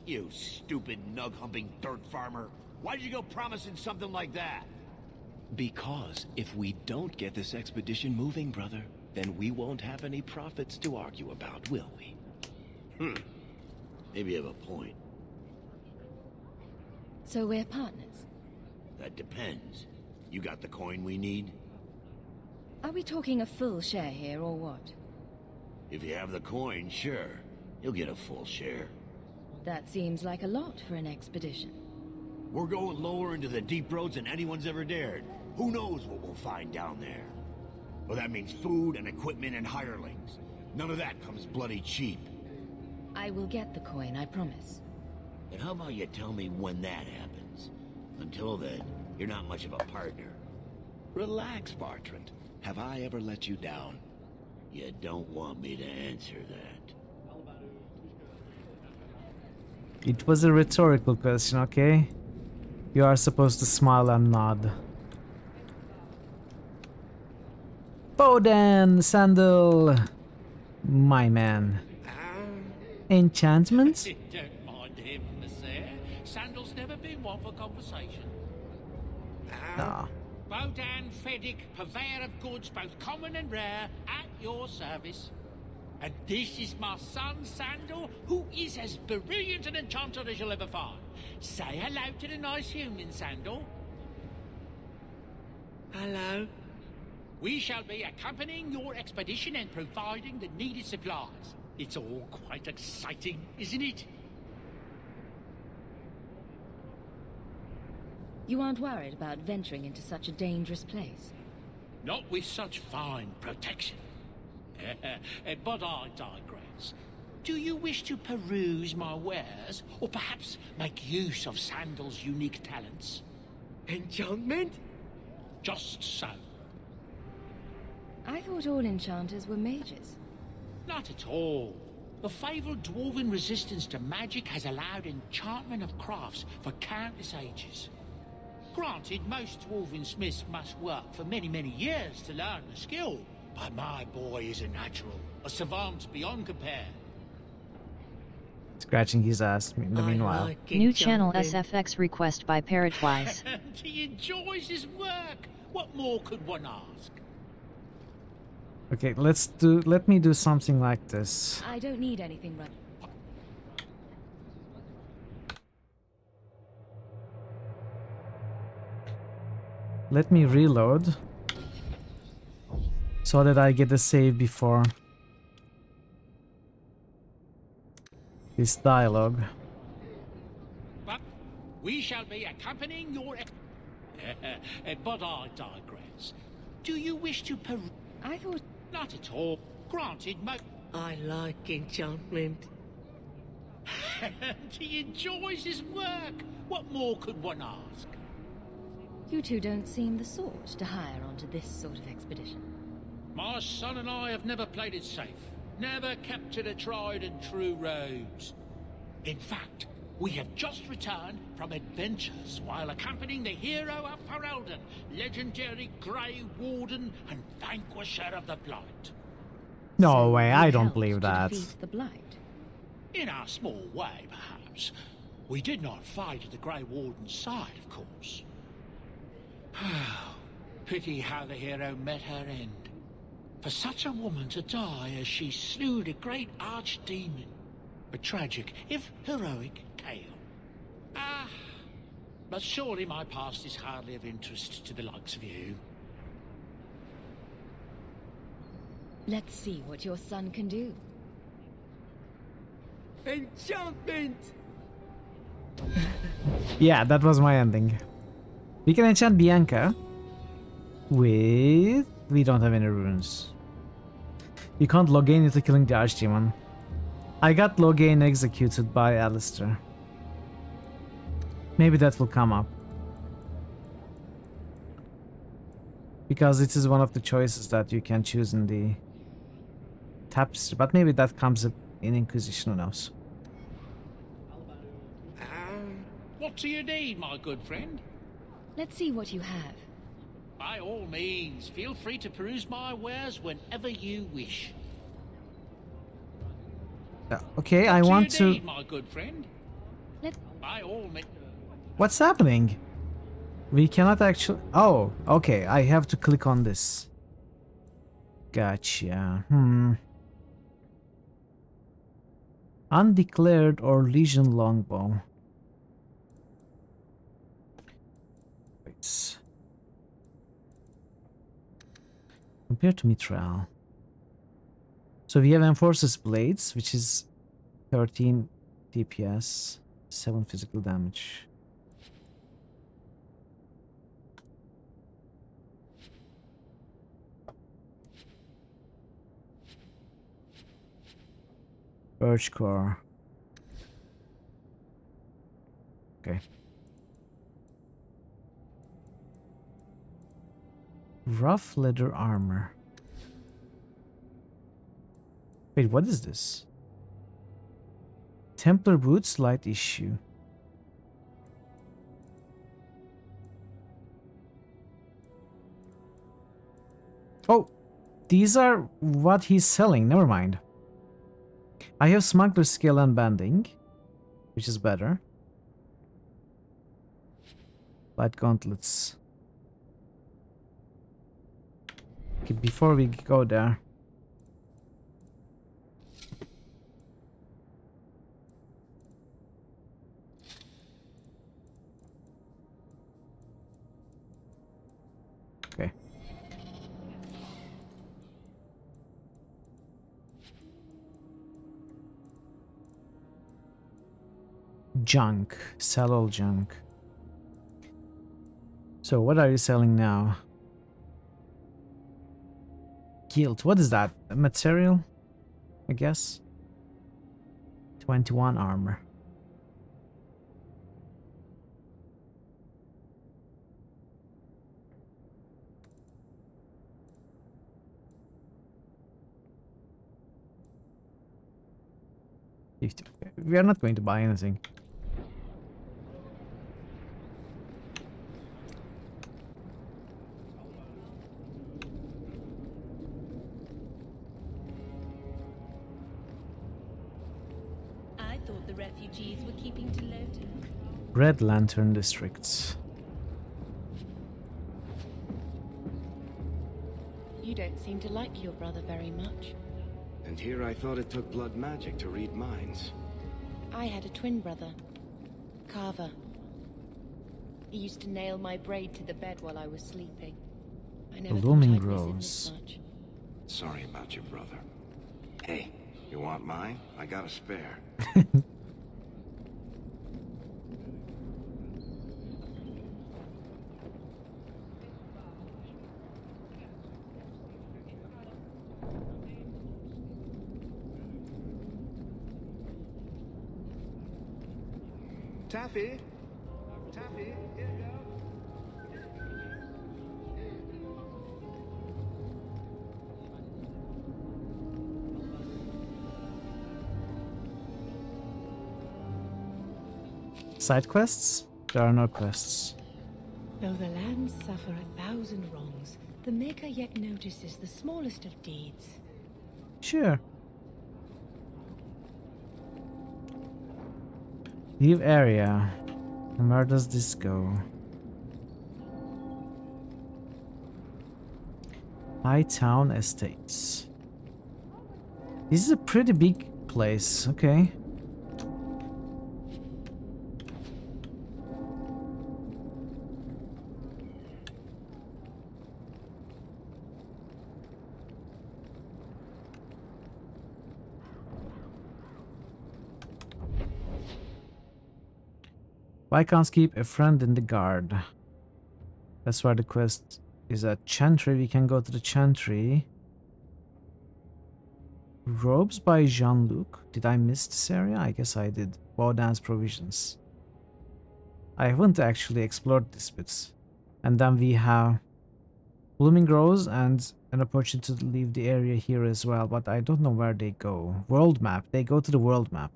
You stupid nug-humping dirt farmer. Why'd you go promising something like that? Because if we don't get this expedition moving, brother, then we won't have any profits to argue about, will we? Maybe you have a point. So we're partners? That depends. You got the coin we need? Are we talking a full share here, or what? If you have the coin, sure. You'll get a full share. That seems like a lot for an expedition. We're going lower into the deep roads than anyone's ever dared. Who knows what we'll find down there? Well, that means food and equipment and hirelings. None of that comes bloody cheap. I will get the coin, I promise. Then how about you tell me when that happens? Until then, you're not much of a partner. Relax, Bartrand. Have I ever let you down? You don't want me to answer that. It was a rhetorical question, okay? You are supposed to smile and nod. Boden, Sandal, my man. Enchantments? Don't mind him, Monsieur. Sandal's never been one for conversation. Ah. Bodan Fedic, purveyor of goods, both common and rare, at your service. And this is my son, Sandal, who is as brilliant an enchanter as you'll ever find. Say hello to the nice human, Sandal. Hello. We shall be accompanying your expedition and providing the needed supplies. It's all quite exciting, isn't it? You aren't worried about venturing into such a dangerous place? Not with such fine protection. But I digress. Do you wish to peruse my wares, or perhaps make use of Sandal's unique talents? Enchantment? Just so. I thought all enchanters were mages. Not at all. The fabled dwarven resistance to magic has allowed enchantment of crafts for countless ages. Granted, most dwarven smiths must work for many, many years to learn the skill, but my boy is a natural, a savant beyond compare. Scratching his ass in the meanwhile. New channel SFX request by Parrotwise. And he enjoys his work. What more could one ask? Okay, let me do something like this. I don't need anything right. Let me reload so that I get a save before this dialogue. But we shall be accompanying your... but I digress. Do you wish to I thought... Not at all. Granted, I like enchantment. And he enjoys his work. What more could one ask? You two don't seem the sort to hire onto this sort of expedition. My son and I have never played it safe. Never kept to the tried and true roads. In fact, we have just returned from adventures while accompanying the hero of Ferelden, legendary Grey Warden and vanquisher of the Blight. No way, I don't believe that. The Blight? In our small way, perhaps. We did not fight at the Grey Warden's side, of course. Pity how the hero met her end. For such a woman to die as she slew the great archdemon. A tragic, if heroic, tale. But surely my past is hardly of interest to the likes of you. Let's see what your son can do. Enchantment! Yeah, that was my ending. We can enchant Bianca with... We don't have any runes. You can't log in into killing the archdemon. I got Loghain executed by Alistair. Maybe that will come up. Because it is one of the choices that you can choose in the tapestry. But maybe that comes up in Inquisition, who knows. What do you need, my good friend? Let's see what you have. By all means, feel free to peruse my wares whenever you wish. Okay, I want to... Need, my good friend? By all means... What's happening? We cannot actually... Oh, okay, I have to click on this. Gotcha. Undeclared or Legion longbow. Wait. Compared to Mithril. So we have Enforcer's Blades, which is 13 DPS, 7 physical damage. Birch core. Okay. Rough leather armor. Wait, what is this? Templar boots, light issue. Oh, these are what he's selling. Never mind. I have smuggler skill and bending, which is better. Light gauntlets. Okay, before we go there. Okay. Junk. Sell all junk. So what are you selling now? Guild. What is that? A material? I guess. 21 armor. We are not going to buy anything. I thought the refugees were keeping to Lowton. Red Lantern districts. You don't seem to like your brother very much. And here I thought it took blood magic to read minds. I had a twin brother, Carver. He used to nail my braid to the bed while I was sleeping. I never Blooming thought I'd miss him Rose. this much. Sorry about your brother. Hey, you want mine? I got a spare. Taffy? Taffy, here you go. Side quests? There are no quests. Though the lands suffer 1,000 wrongs, the Maker yet notices the smallest of deeds. Sure. Leave area. And where does this go? High Town Estates. This is a pretty big place, okay. Why can't keep a friend in the guard? That's where the quest is at Chantry. We can go to the Chantry. Robes by Jean-Luc. Did I miss this area? I guess I did. Baudin's provisions. I haven't actually explored this bit. And then we have Blooming Rose and an opportunity to leave the area here as well, but I don't know where they go. World map. They go to the world map.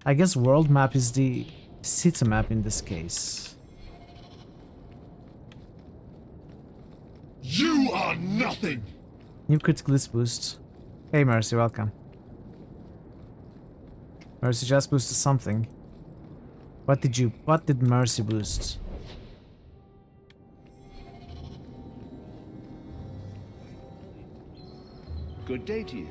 I guess world map is the city map in this case. You are nothing! New critical list boost. Hey Mercy, welcome. Mercy just boosted something. What did Mercy boost? Good day to you.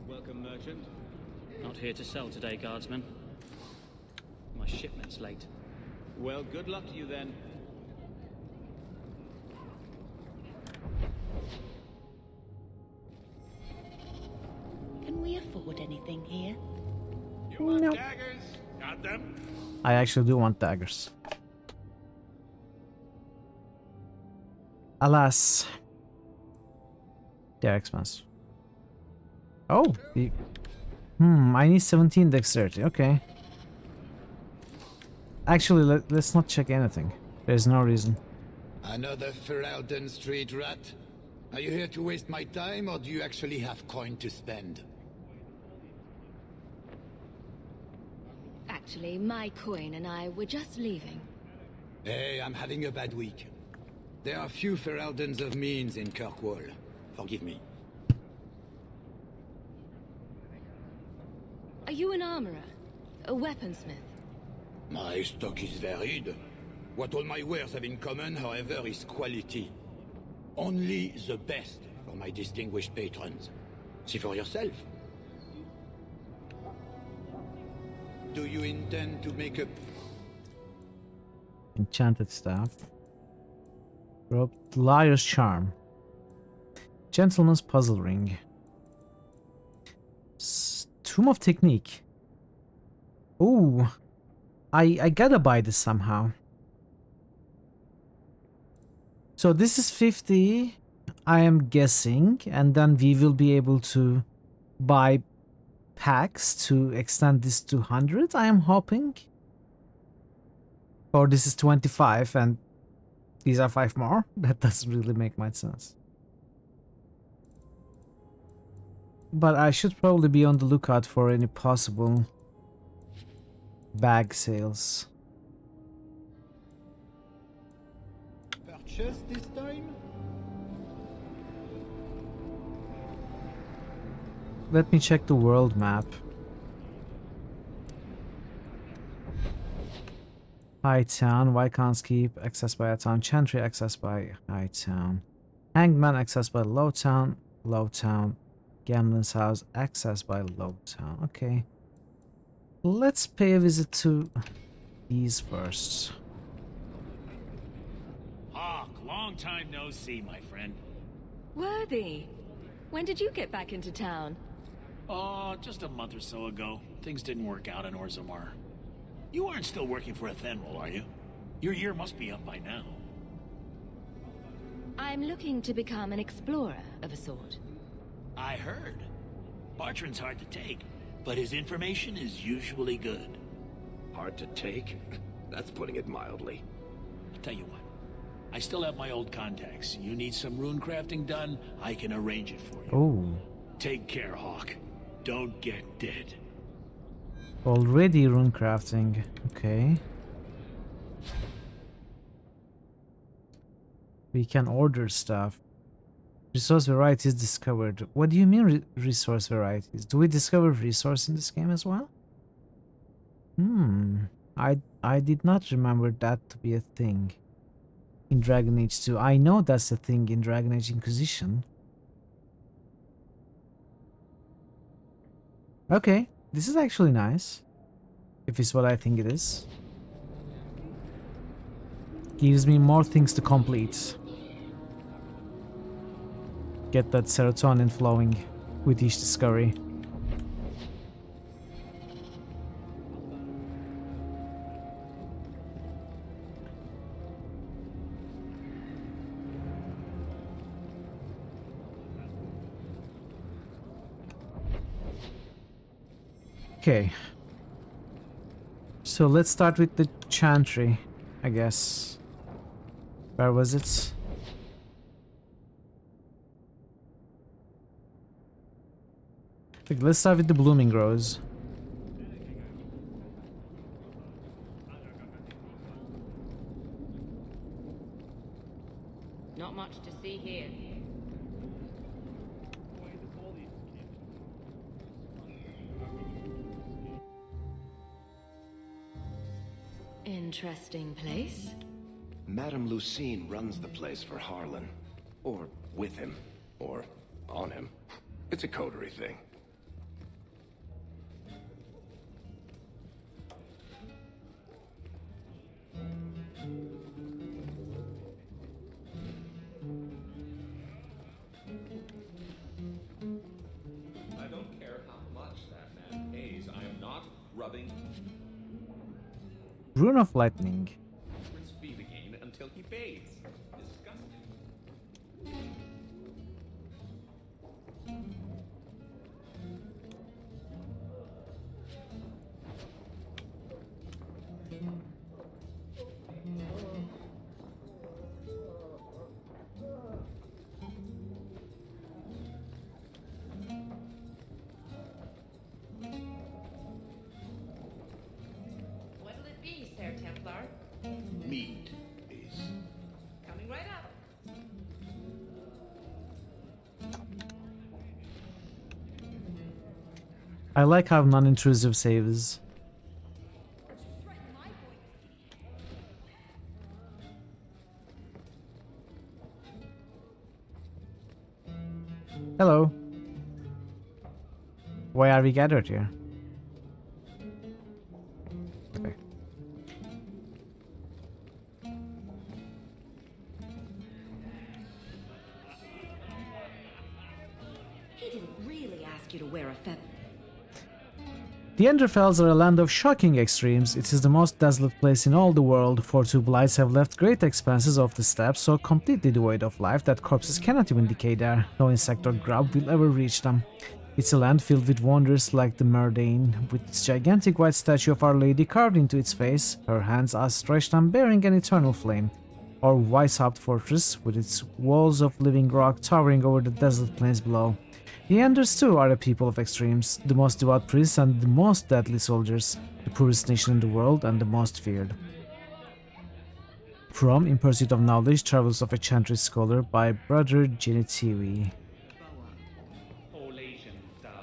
Welcome, merchant. Not here to sell today, guardsman. My shipment's late. Well, good luck to you then. Can we afford anything here? You want Nope. daggers? Got them? I actually do want daggers. Alas. They're expensive. Oh, I need 17 dexterity. Okay. Actually, let's not check anything. There's no reason. Another Ferelden street rat? Are you here to waste my time, or do you actually have coin to spend? Actually, my coin and I were just leaving. Hey, I'm having a bad week. There are few Fereldens of means in Kirkwall. Forgive me. Are you an armorer? A weaponsmith? My stock is varied. What all my wares have in common, however, is quality. Only the best for my distinguished patrons. See for yourself. Do you intend to make a... Enchanted staff. Rope. Liar's charm. Gentleman's puzzle ring. Tomb of technique. Ooh. I gotta buy this somehow. So this is 50, I am guessing, and then we will be able to buy packs to extend this to 100, I am hoping. Or this is 25 and these are 5 more? That doesn't really make much sense. But I should probably be on the lookout for any possible bag sales. Purchase this time? Let me check the world map. High Town, Viscount's Keep, accessed by a town. Chantry, accessed by High Town. Hanged Man, accessed by Low Town. Low Town. Gambling's House, accessed by Low Town. Okay. Let's pay a visit to these first. Hawk, long time no see, my friend. Worthy. When did you get back into town? Oh, just a month or so ago. Things didn't work out in Orzammar. You aren't still working for Athenril, are you? Your year must be up by now. I'm looking to become an explorer of a sort. I heard. Bartrand's hard to take, but his information is usually good. Hard to take? That's putting it mildly. I'll tell you what. I still have my old contacts. You need some rune crafting done, I can arrange it for you. Oh. Take care, Hawk. Don't get dead. Already rune crafting. Okay. We can order stuff. Resource varieties discovered. What do you mean resource varieties? Do we discover resource in this game as well? I did not remember that to be a thing in Dragon Age 2. I know that's a thing in Dragon Age Inquisition. Okay, this is actually nice. If it's what I think it is. Gives me more things to complete. Get that serotonin flowing with each discovery. Okay. So let's start with the Chantry, I guess. Where was it? Let's start with the Blooming Rose. Not much to see here. Interesting place. Madame Lucine runs the place for Harlan. Or with him. Or on him. It's a coterie thing. I don't care how much that man pays. I am not rubbing Rune of Lightning. Prince feet again until he pays. Disgusting. I like how non-intrusive save is. Hello. Why are we gathered here? Okay. He didn't really ask you to wear a feather. The Enderfells are a land of shocking extremes. It is the most desolate place in all the world, for two blights have left great expanses of the steppes so completely devoid of life that corpses cannot even decay there. No insect or grub will ever reach them. It's a land filled with wonders like the Murdain, with its gigantic white statue of Our Lady carved into its face, her hands outstretched and bearing an eternal flame. Or Weishaupt Fortress, with its walls of living rock towering over the desolate plains below. The Enders too are a people of extremes, the most devout priests and the most deadly soldiers, the poorest nation in the world and the most feared. From In Pursuit of Knowledge, Travels of a Chantry Scholar by Brother Genitivi.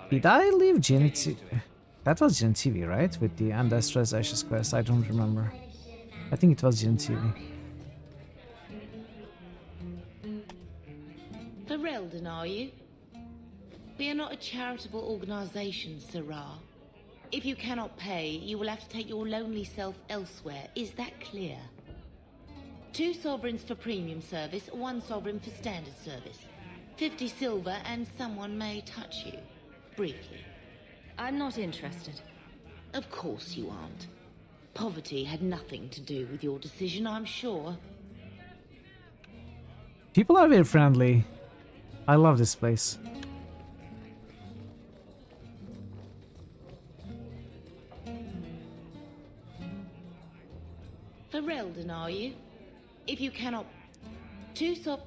Did I leave Genitivi? That was Genitivi, right? With the Andastra's Ashes quest, I don't remember. I think it was Genitivi. Ferelden, are you? We are not a charitable organisation, Sirrah. If you cannot pay, you will have to take your lonely self elsewhere. Is that clear? 2 sovereigns for premium service, 1 sovereign for standard service. 50 silver and someone may touch you. Briefly. I'm not interested. Of course you aren't. Poverty had nothing to do with your decision, I'm sure. People are very friendly. I love this place. Ferelden, are you? If you cannot... 2 The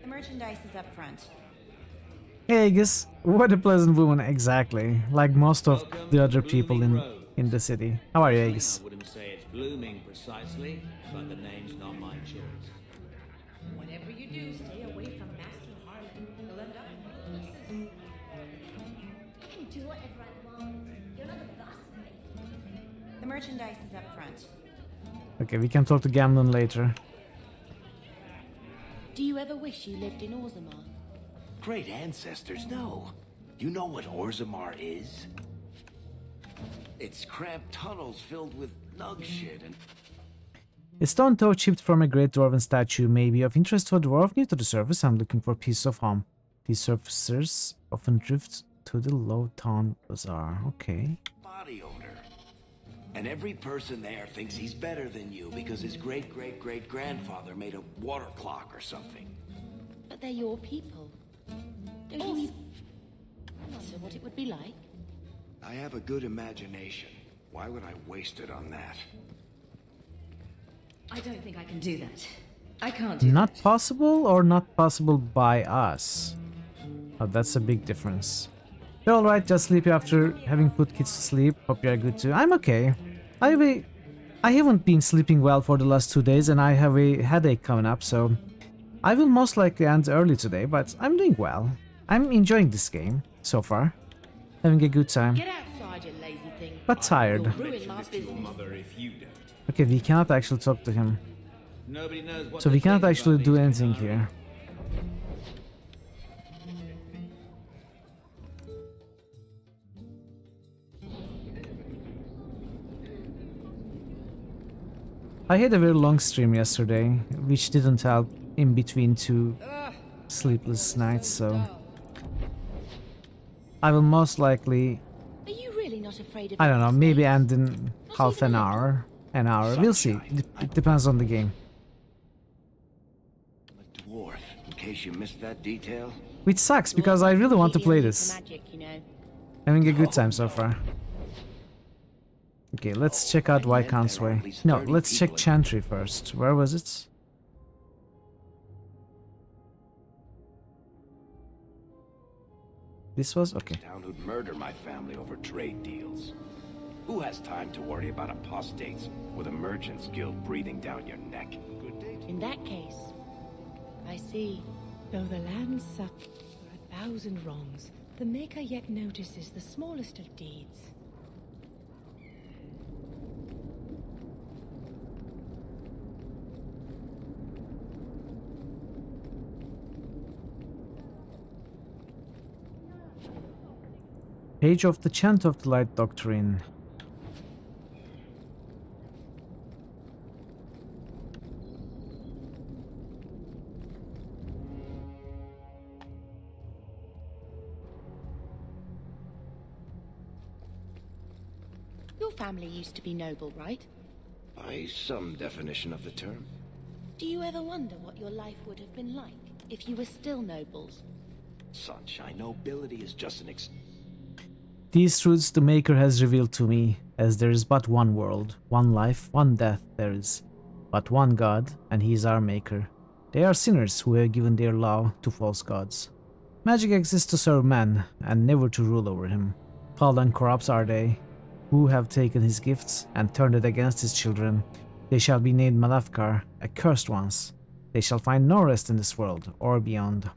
merchandise is up front. Hey Aegis, what a pleasant woman, exactly. Like most of the other people in the city. How are you, Aegis? I wouldn't say it's blooming precisely, but the name's not my choice. Whatever you do, stay away from Master Harlan. He'll end up in I can do whatever I want. You're not the boss of me. The merchandise is up front. Okay, we can talk to Gamlin later. Do you ever wish you lived in Orzammar? Great ancestors, no. You know what Orzammar is? It's cramped tunnels filled with nug shit and... A stone toe chipped from a great dwarven statue may be of interest to a dwarf new to the surface and looking for pieces of home. These surfacers often drift to the low town bazaar. Okay. Body odor. And every person there thinks he's better than you because his great-great-great-grandfather made a water clock or something. But they're your people. Don't you need... So what it would be like? I have a good imagination. Why would I waste it on that? I don't think I can do that. I can't do Not possible or not possible by us? Oh, that's a big difference. You're alright, just sleepy after having put kids to sleep. Hope you're good too. I'm okay. I haven't been sleeping well for the last 2 days and I have a headache coming up, so I will most likely end early today, but I'm doing well. I'm enjoying this game so far. Having a good time. Get outside, you lazy thing. But tired. Okay, we cannot actually talk to him. So we cannot actually do anything here. I had a very long stream yesterday, which didn't help in between 2 sleepless nights, so I will most likely, Are you really not afraid of I don't know, maybe end in half an hour. We'll see. It depends on the game. A dwarf, in case you missed that detail. Which sucks, because I really want to play this. Magic, you know. Having a good time so far. Okay, let's check out Viscount's Way. No, let's check Chantry first. Where was it? This was? Okay. Town who'd murder my family over trade deals. Who has time to worry about apostates with a merchant's guild breathing down your neck? Good day. In that case, I see. Though the land suffers for 1,000 wrongs, The Maker yet notices the smallest of deeds. Page of the Chant of the Light Doctrine. Your family used to be noble, right? By some definition of the term. Do you ever wonder what your life would have been like if you were still nobles? Sunshine, nobility is just an These truths the Maker has revealed to me, as there is but one world, one life, one death there is, but one God, and he is our Maker. They are sinners who have given their law to false gods. Magic exists to serve man, and never to rule over him. Fallen corrupts are they, who have taken his gifts and turned it against his children. They shall be named Malafkar, accursed ones. They shall find no rest in this world, or beyond.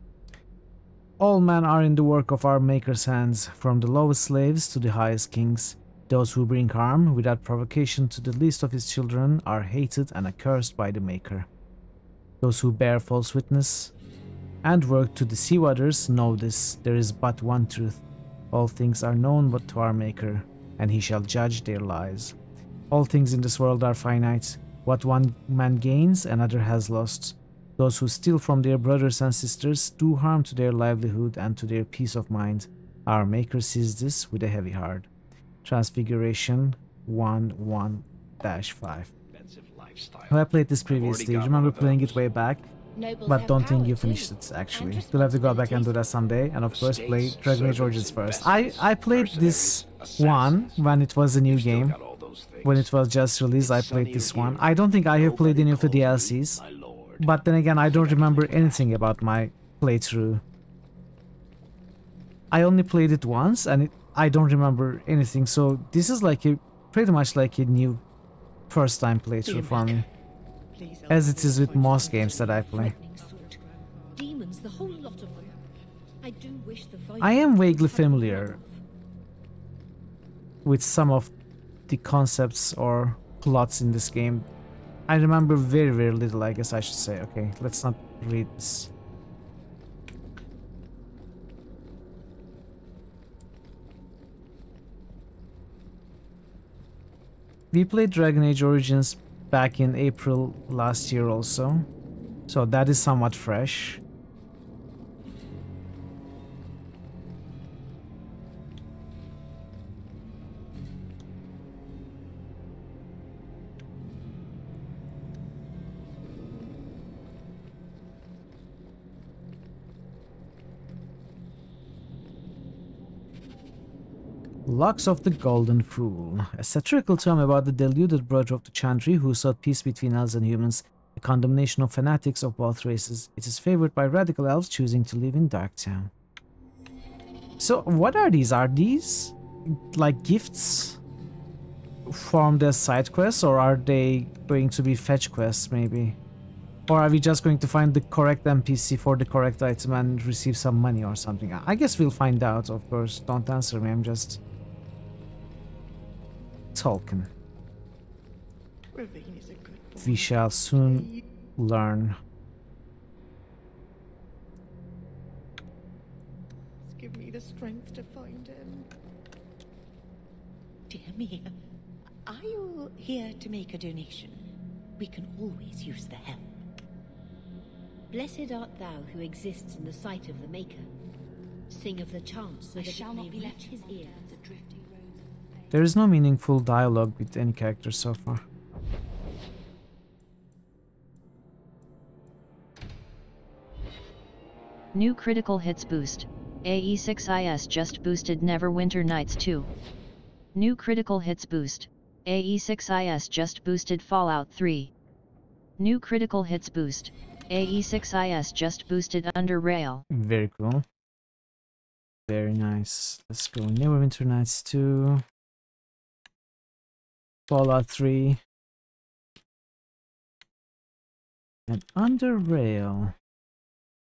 All men are in the work of our Maker's hands, from the lowest slaves to the highest kings. Those who bring harm without provocation to the least of his children are hated and accursed by the Maker. Those who bear false witness and work to deceive others know this: there is but one truth. All things are known but to our Maker, and he shall judge their lies. All things in this world are finite. What one man gains, another has lost. Those who steal from their brothers and sisters do harm to their livelihood and to their peace of mind. Our Maker sees this with a heavy heart. Transfiguration 1-1-5. I played this previously. I remember playing it way back, but don't think you finished it actually. You'll have to go back and do that someday, and of course play Dragon Age Origins first. I played this one when it was a new game. When it was just released, I played this one. I don't think I have played any of the DLCs. But then again, I don't remember anything about my playthrough. I only played it once, and I don't remember anything, so this is like pretty much like a new first-time playthrough for me. As it is with most games that I play. Demons, the whole lot of them. I do wish the I am vaguely familiar with some of the concepts or plots in this game. I remember very, very little, I guess I should say. Okay, let's not read this. We played Dragon Age Origins back in April last year also, so that is somewhat fresh. Locks of the Golden Fool, a satirical term about the deluded brother of the Chantry who sought peace between elves and humans, a condemnation of fanatics of both races. It is favored by radical elves choosing to live in Darktown. So what are these? Are these like gifts formed as side quests, or are they going to be fetch quests maybe? Or are we just going to find the correct NPC for the correct item and receive some money or something? I guess we'll find out, of course. Don't answer me, I'm just talking. Ravine is a good boy. We shall soon learn. Give me the strength to find him. Dear me, are you here to make a donation? We can always use the help. Blessed art thou who exists in the sight of the Maker. Sing of the chant so that it may reach his ear. There is no meaningful dialogue with any character so far. New critical hits boost. AE6IS just boosted Neverwinter Nights 2. New critical hits boost. AE6IS just boosted Fallout 3. New critical hits boost. AE6IS just boosted Under Rail. Very cool. Very nice. Let's go. Neverwinter Nights 2. Fallout 3. And Under Rail.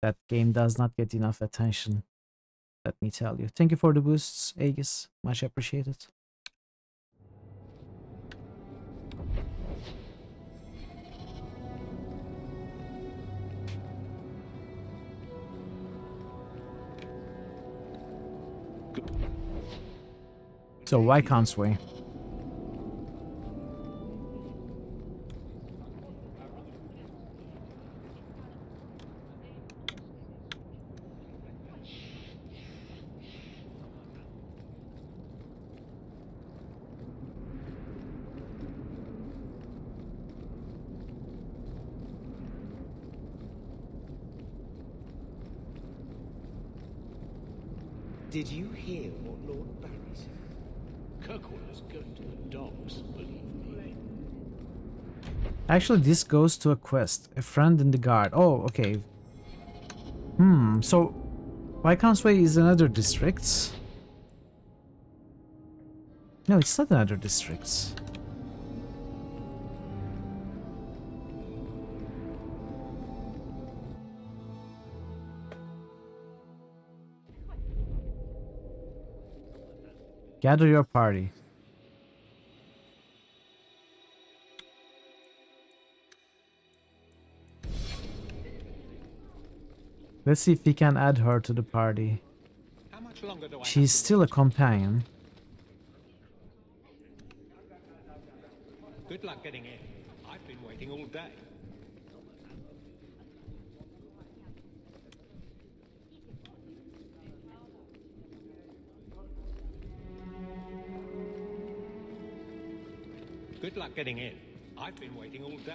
That game does not get enough attention. Let me tell you. Thank you for the boosts, Aegis. Much appreciated. So Viscount's Way. Did you hear what Lord Barry said? Kirkwall is going to the dogs, believe me. Actually, this goes to a quest. A friend in the guard. Oh, okay. So Viscount's Way is another district. No, it's not another district. Gather your party. Let's see if we can add her to the party. How much longer do I She's still a companion. Good luck getting in. I've been waiting all day. Good luck getting in. I've been waiting all day.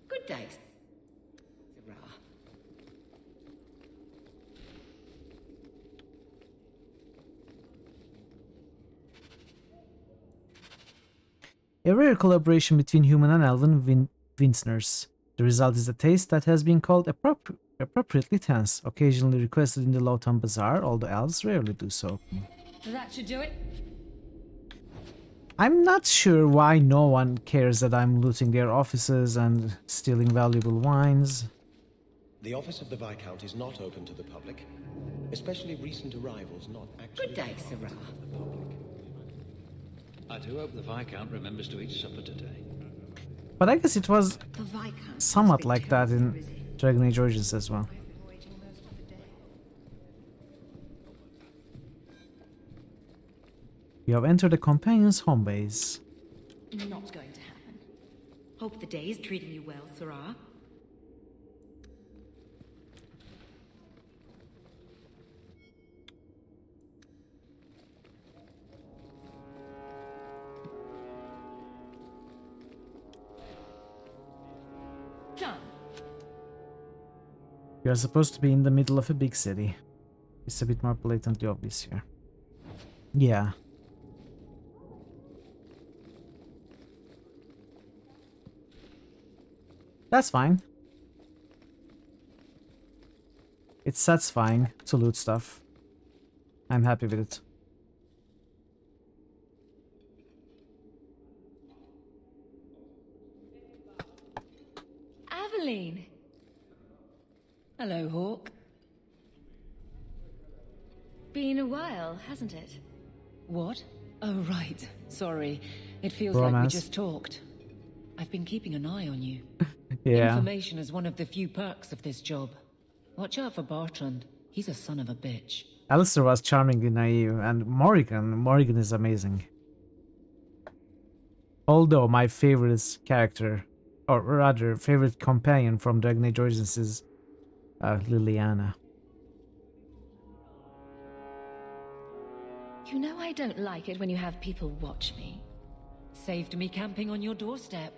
Good day, Sarah. A rare collaboration between human and elven vintners. The result is a taste that has been called appropriately tense, occasionally requested in the Lowtown Bazaar, although elves rarely do so. That should do it. I'm not sure why no one cares that I'm looting their offices and stealing valuable wines. The office of the Viscount is not open to the public, especially recent arrivals not actually... Good day, Sarah. I do hope the Viscount remembers to eat supper today. But I guess it was somewhat like that in Dragon Age Origins as well. You have entered the companion's home base. Not going to happen. Hope the day is treating you well, Sarah. Done. You are supposed to be in the middle of a big city. It's a bit more blatantly obvious here. Yeah. That's fine. It's satisfying to loot stuff. I'm happy with it. Aveline. Hello, Hawk. Been a while, hasn't it? What? Oh, right. Sorry. It feels like we just talked. I've been keeping an eye on you. Yeah. Information is one of the few perks of this job. Watch out for Bartrand. He's a son of a bitch. Alistair was charmingly naive, and Morrigan is amazing. Although my favorite character, or rather favorite companion from Dragon Age Origins is Liliana. You know I don't like it when you have people watch me. Saved me camping on your doorstep.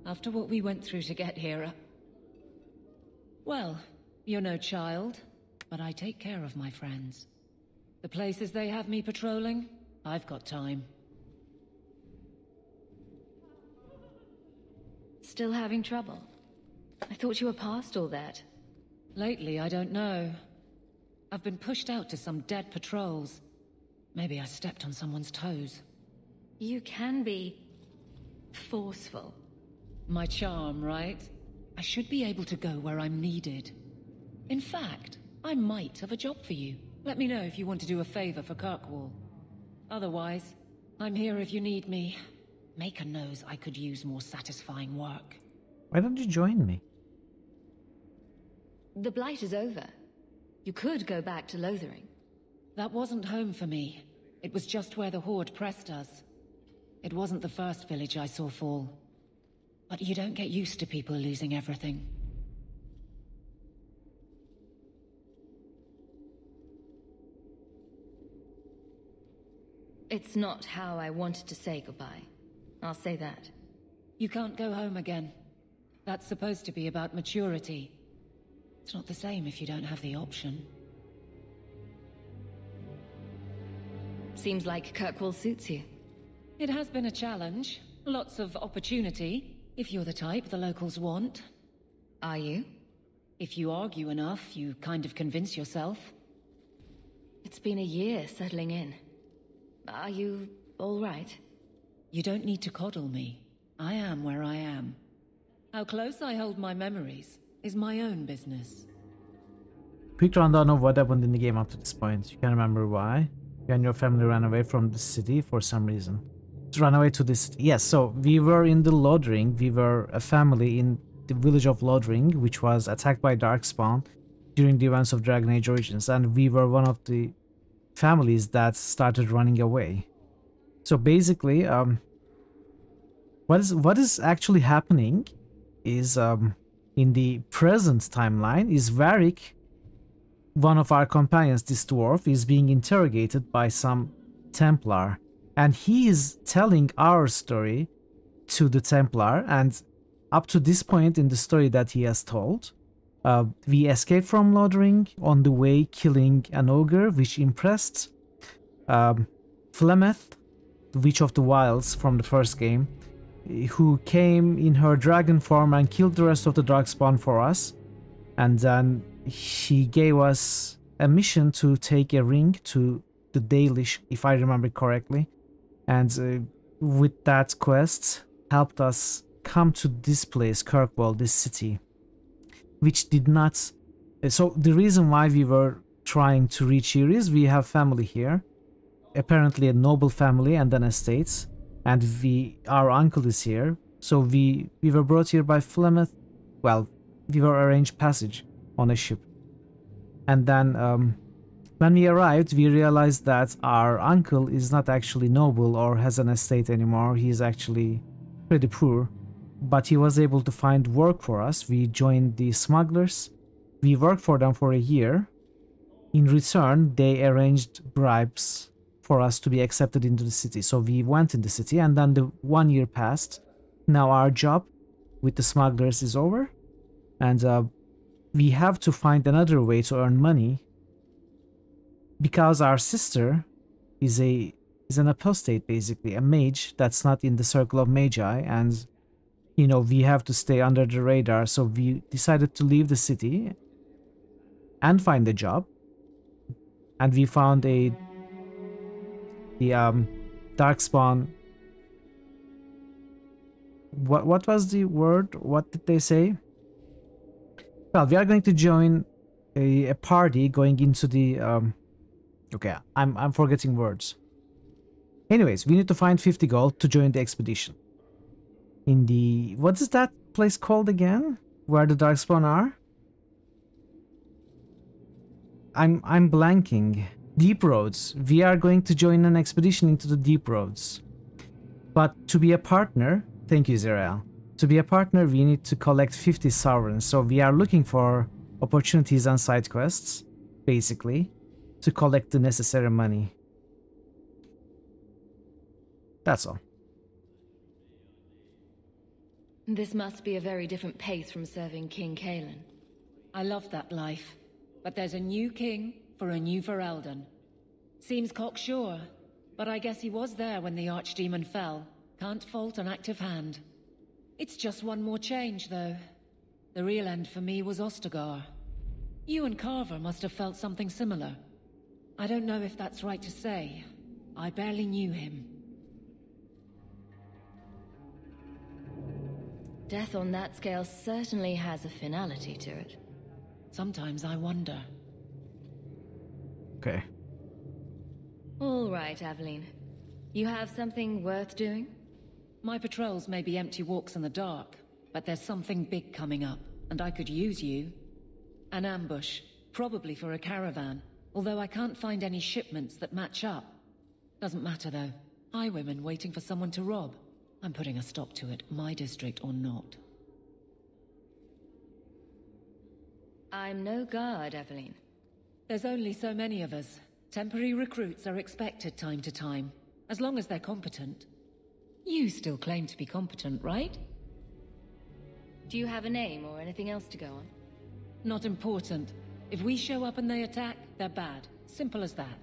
After what we went through to get here, well, you're no child, but I take care of my friends. The places they have me patrolling, I've got time. Still having trouble? I thought you were past all that. Lately, I don't know. I've been pushed out to some dead patrols. Maybe I stepped on someone's toes. You can be forceful. My charm, right? I should be able to go where I'm needed. In fact, I might have a job for you. Let me know if you want to do a favor for Kirkwall. Otherwise, I'm here if you need me. Maker knows I could use more satisfying work. Why don't you join me? The Blight is over. You could go back to Lothering. That wasn't home for me. It was just where the Horde pressed us. It wasn't the first village I saw fall. But you don't get used to people losing everything. It's not how I wanted to say goodbye. I'll say that. You can't go home again. That's supposed to be about maturity. It's not the same if you don't have the option. Seems like Kirkwall suits you. It has been a challenge. Lots of opportunity, if you're the type the locals want. Are you? If you argue enough, you kind of convince yourself. It's been a year settling in. Are you all right? You don't need to coddle me. I am where I am. How close I hold my memories is my own business. Quick rundown of what happened in the game up to this point. You can remember why. You and your family ran away from the city for some reason. To run away to this city. Yes, so we were in the Lothering. We were a family in the village of Lothering, which was attacked by Darkspawn during the events of Dragon Age Origins, and we were one of the families that started running away. So basically, what is actually happening is in the present timeline is Varric, one of our companions, this dwarf, is being interrogated by some Templar, and he is telling our story to the Templar, and up to this point in the story that he has told, we escaped from Lothering, on the way killing an ogre, which impressed Flemeth, the Witch of the Wilds from the first game, who came in her dragon form and killed the rest of the Darkspawn for us. And then she gave us a mission to take a ring to the Dalish, if I remember correctly. And with that quest, helped us come to this place, Kirkwall, this city, which did not... So the reason why we were trying to reach here is we have family here, apparently a noble family and an estate, and our uncle is here, so we were brought here by Flemeth. Well, we were arranged passage on a ship, and then when we arrived, we realized that our uncle is not actually noble or has an estate anymore. He's actually pretty poor, but he was able to find work for us. We joined the smugglers. We worked for them for a year. In return, they arranged bribes for us to be accepted into the city. So we went in the city, and then the 1 year passed. Now our job with the smugglers is over, and we have to find another way to earn money, because our sister is an apostate, basically, a mage that's not in the circle of magi, and you know, we have to stay under the radar. So we decided to leave the city and find a job, and we found the Darkspawn. What was the word? What did they say? Well, we are going to join a party going into the okay, I'm forgetting words. Anyways, we need to find 50 gold to join the expedition. In the... what is that place called again? Where the Darkspawn are? I'm blanking. Deep Roads. We are going to join an expedition into the Deep Roads. But to be a partner... Thank you, Zerael. To be a partner, we need to collect 50 sovereigns. So we are looking for opportunities and side quests, basically, to collect the necessary money. That's all. This must be a very different pace from serving King Kalen. I love that life, but there's a new king for a new Ferelden. Seems cocksure, but I guess he was there when the Archdemon fell. Can't fault an active hand. It's just one more change, though. The real end for me was Ostagar. You and Carver must have felt something similar. I don't know if that's right to say. I barely knew him. Death on that scale certainly has a finality to it. Sometimes I wonder. Okay. All right, Aveline. You have something worth doing? My patrols may be empty walks in the dark, but there's something big coming up, and I could use you. An ambush, probably for a caravan, although I can't find any shipments that match up. Doesn't matter though. Highwaymen waiting for someone to rob. I'm putting a stop to it, my district or not. I'm no guard, Aveline. There's only so many of us. Temporary recruits are expected time to time, as long as they're competent. You still claim to be competent, right? Do you have a name or anything else to go on? Not important. If we show up and they attack, they're bad. Simple as that.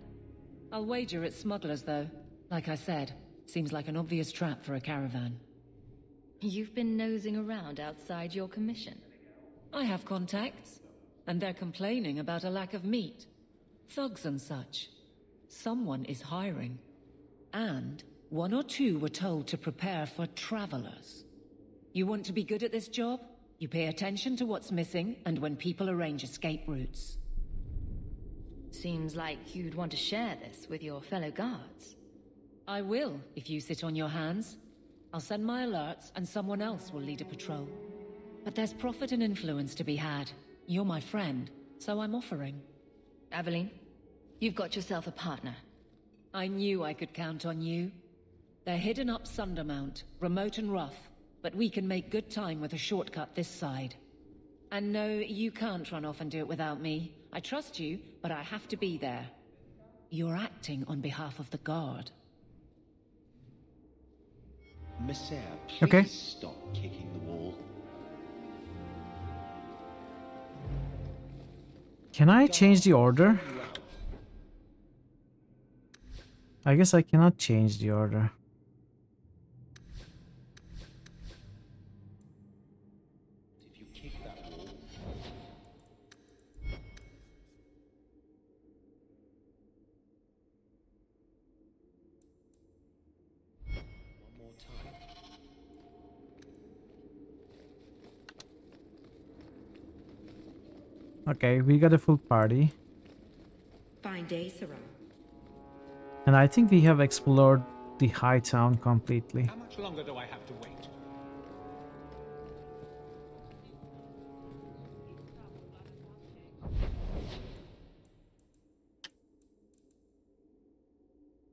I'll wager it's smugglers, though. Like I said, seems like an obvious trap for a caravan. You've been nosing around outside your commission. I have contacts, and they're complaining about a lack of meat. Thugs and such. Someone is hiring. And one or two were told to prepare for travelers. You want to be good at this job? You pay attention to what's missing, and when people arrange escape routes. Seems like you'd want to share this with your fellow guards. I will, if you sit on your hands. I'll send my alerts, and someone else will lead a patrol. But there's profit and influence to be had. You're my friend, so I'm offering. Aveline, you've got yourself a partner. I knew I could count on you. They're hidden up Sundermount, remote and rough, but we can make good time with a shortcut this side. And no, you can't run off and do it without me. I trust you, but I have to be there. You're acting on behalf of the Guard. Messiah, please Okay. stop kicking the wall. Can I change the order? I guess I cannot change the order. If you kick that wall, one more time. Okay, we got a full party. Fine day, Sarah. And I think we have explored the High Town completely. How much longer do I have to wait?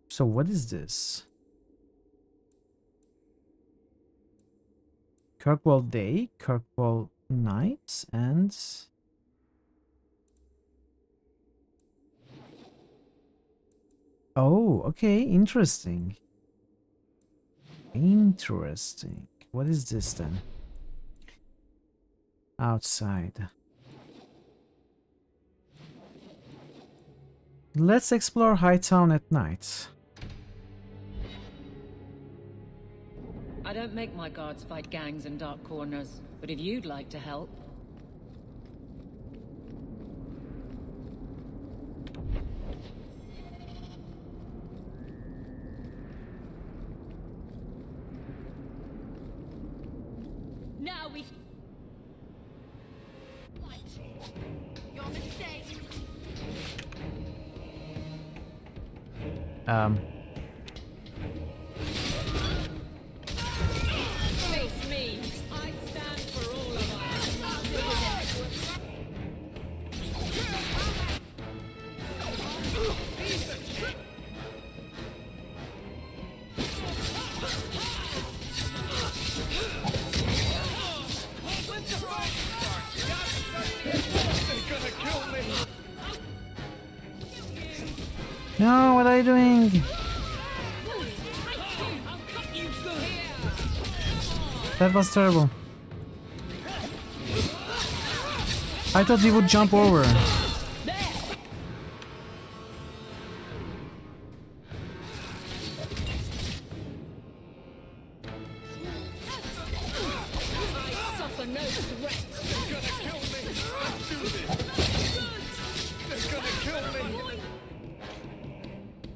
So what is this? Kirkwall Day, Kirkwall Night, and... Oh, okay, interesting. Interesting. What is this then? Outside. Let's explore Hightown at night. I don't make my guards fight gangs in dark corners, but if you'd like to help... Now we... What? Your mistake. Face me. I stand for all of No, what are you doing? That was terrible. I thought he would jump over.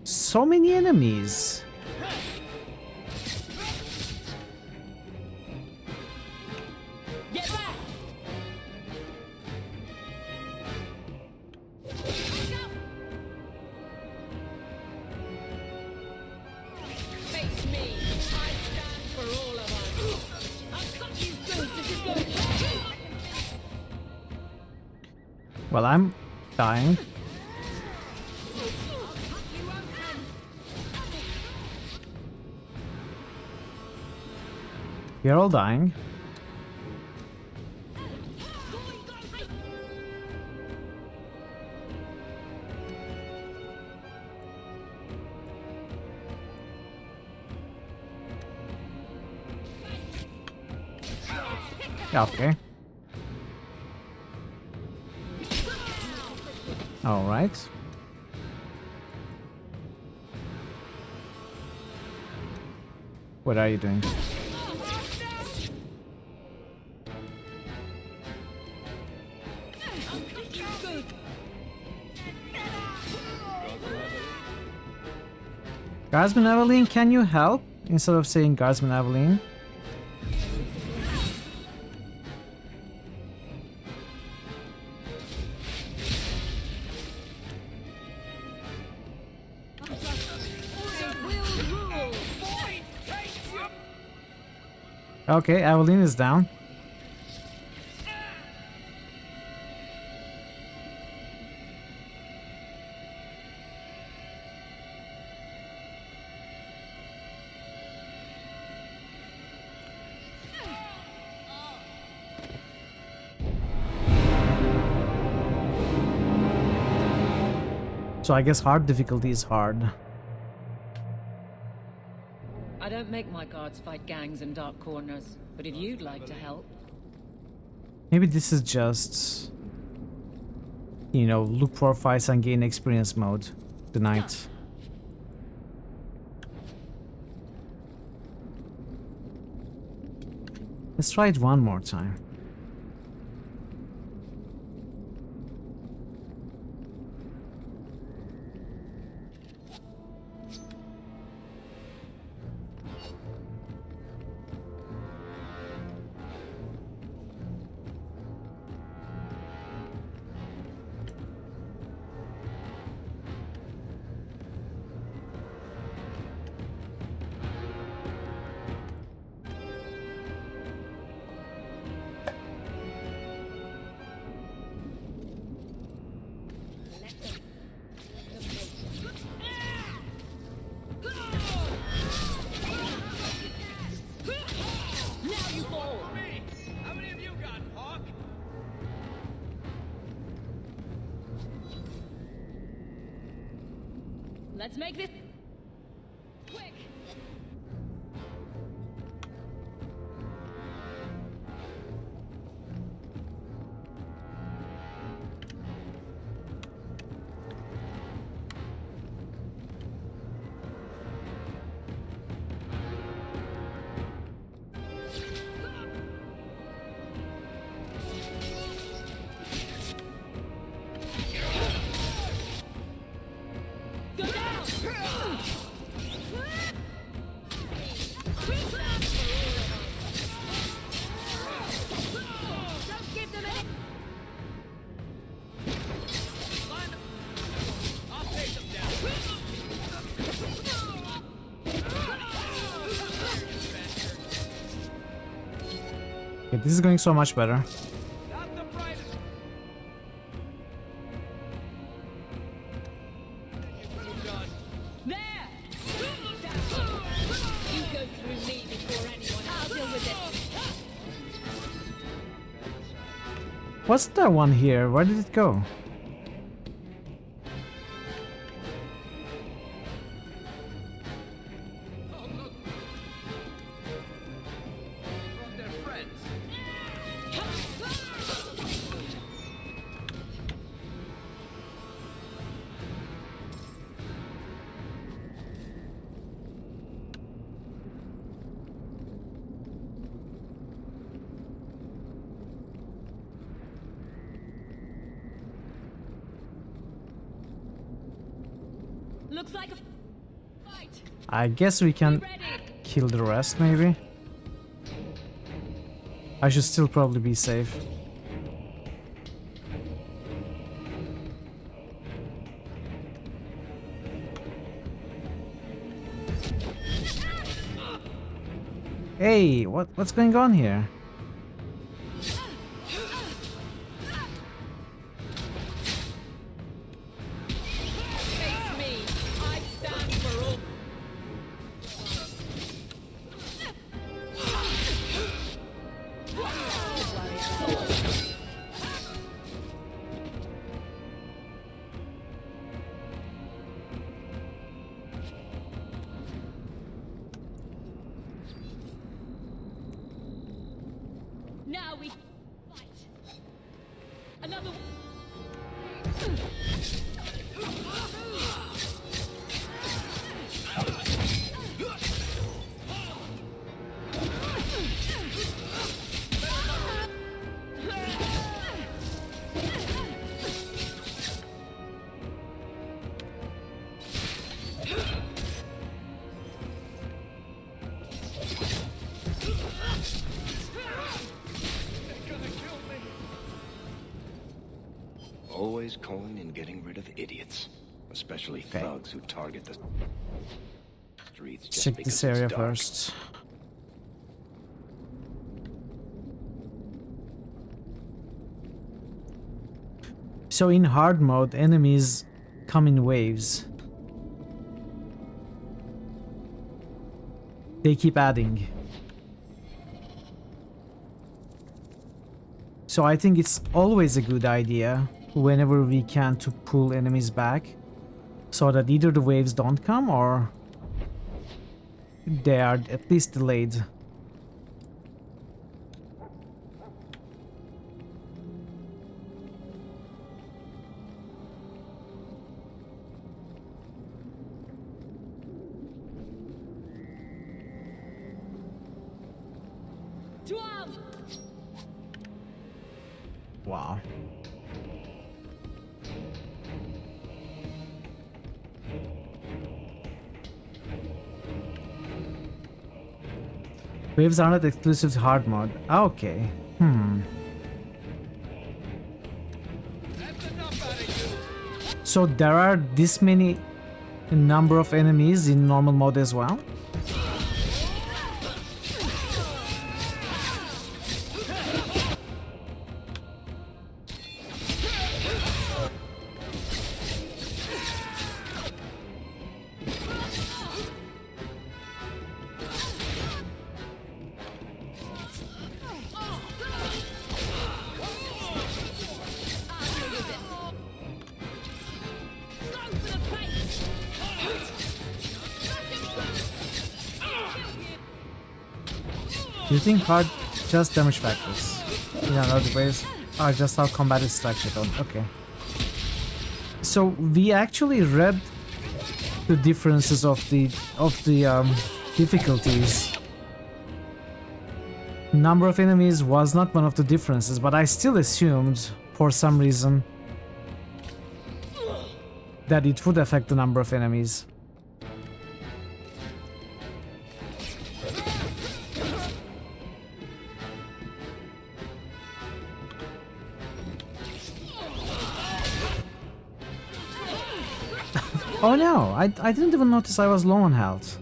So many enemies. Well, I'm dying. We're all dying. Okay. All right. What are you doing? Guardsman Evelyn, can you help? Instead of saying Guardsman Evelyn. Okay, Evelyn is down. So I guess hard difficulty is hard. I don't make my guards fight gangs in dark corners, but if you'd like to help... Maybe this is just... you know, look for fights and gain experience mode tonight. Let's try it one more time. Let's make this quick. Okay, this is going so much better. What's that one here? Where did it go? Looks like a fight. I guess we can kill the rest, maybe. I should still probably be safe. Hey, what's going on here? coin in getting rid of idiots, especially thugs who target the streets just Check because this area it's dark. first. So in hard mode, enemies come in waves. They keep adding. So I think it's always a good idea, whenever we can, to pull enemies back, so that either the waves don't come or they are at least delayed. Wow. Waves are not exclusive to hard mode. Okay. So there are this many number of enemies in normal mode as well? Do you think hard just damage factors? Yeah, the waves are just how combat is structured. Okay. So we actually read the differences of the difficulties. Number of enemies was not one of the differences, but I still assumed for some reason that it would affect the number of enemies. Oh no, I didn't even notice I was low on health.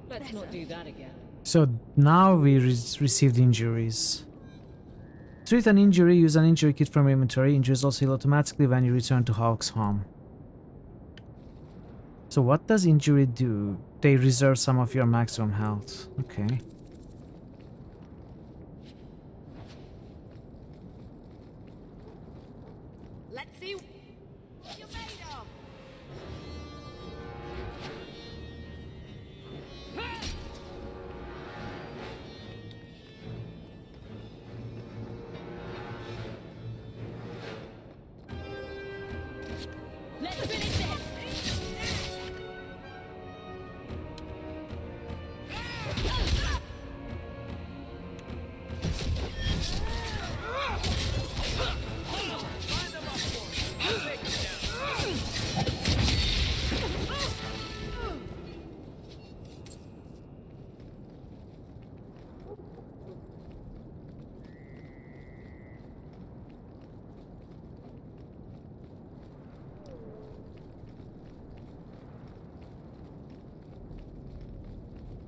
Let's not do that again. So now we received injuries. Treat an injury, use an injury kit from inventory. Injuries also heal automatically when you return to Hawk's home. So what does injury do? They reserve some of your maximum health. Okay. Let's see what you're made of. Let's finish this.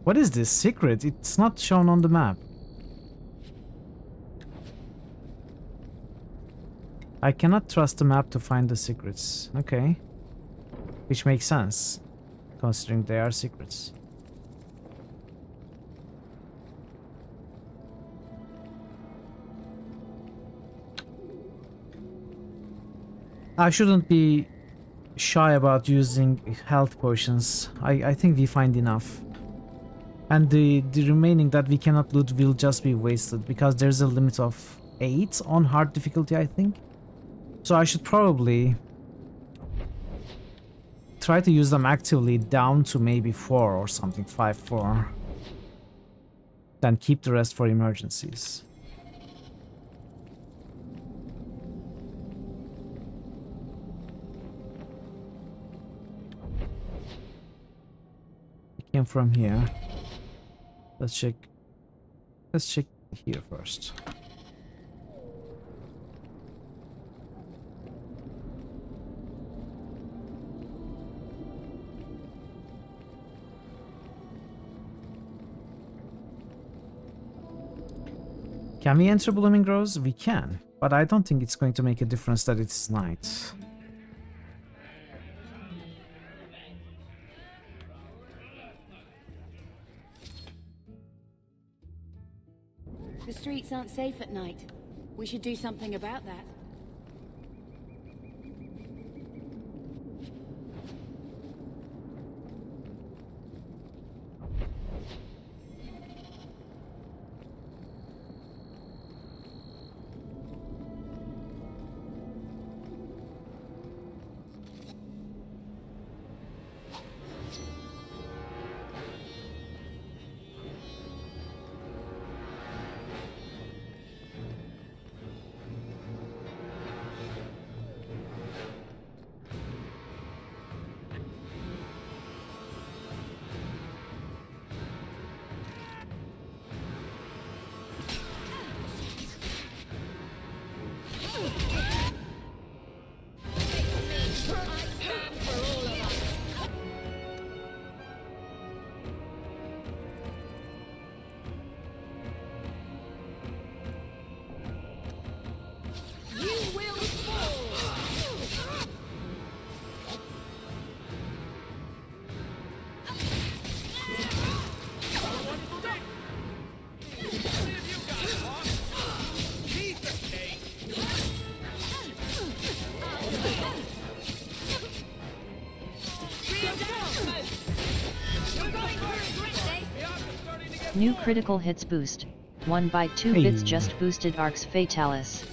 What is this secret? It's not shown on the map. I cannot trust the map to find the secrets. Okay. Which makes sense, considering they are secrets. I shouldn't be shy about using health potions. I think we find enough. And the remaining that we cannot loot will just be wasted because there's a limit of 8 on hard difficulty, I think. So I should probably try to use them actively down to maybe 4 or something, 5, 4. Then keep the rest for emergencies. It came from here. Let's check here first. Can we enter Blooming Groves? We can, but I don't think it's going to make a difference that it's night. The streets aren't safe at night. We should do something about that. New critical hits boost. 1 by 2 bits just boosted Arx Fatalis.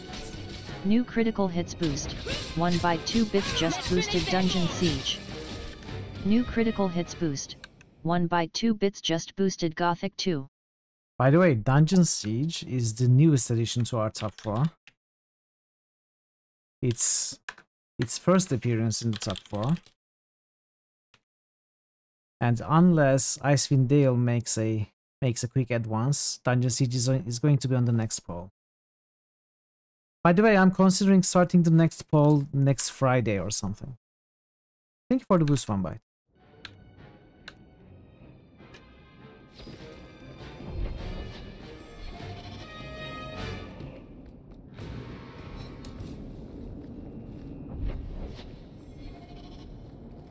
New critical hits boost. 1 by 2 bits just boosted Dungeon Siege. New critical hits boost. 1 by 2 bits just boosted Gothic 2. By the way, Dungeon Siege is the newest addition to our top 4. It's its first appearance in the top 4. And unless Icewind Dale makes a quick advance, Dungeon Siege is going to be on the next poll. By the way, I'm considering starting the next poll next Friday or something. Thank you for the boost, One Bite.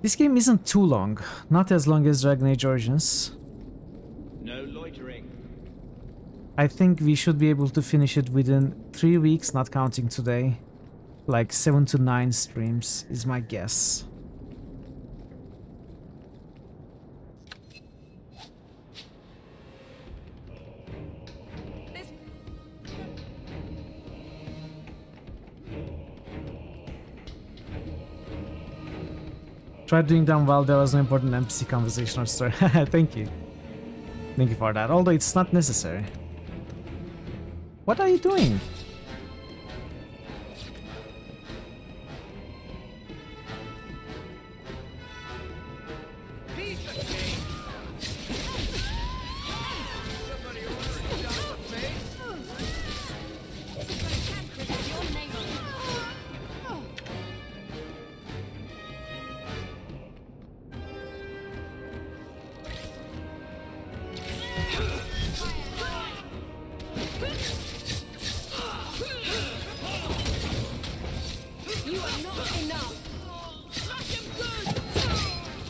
This game isn't too long, not as long as Dragon Age Origins. No loitering. I think we should be able to finish it within 3 weeks, not counting today. Like 7 to 9 streams is my guess. Tried doing them while there was no important NPC conversation or story. Thank you. Thank you for that, although it's not necessary. What are you doing?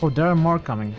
Oh, there are more coming.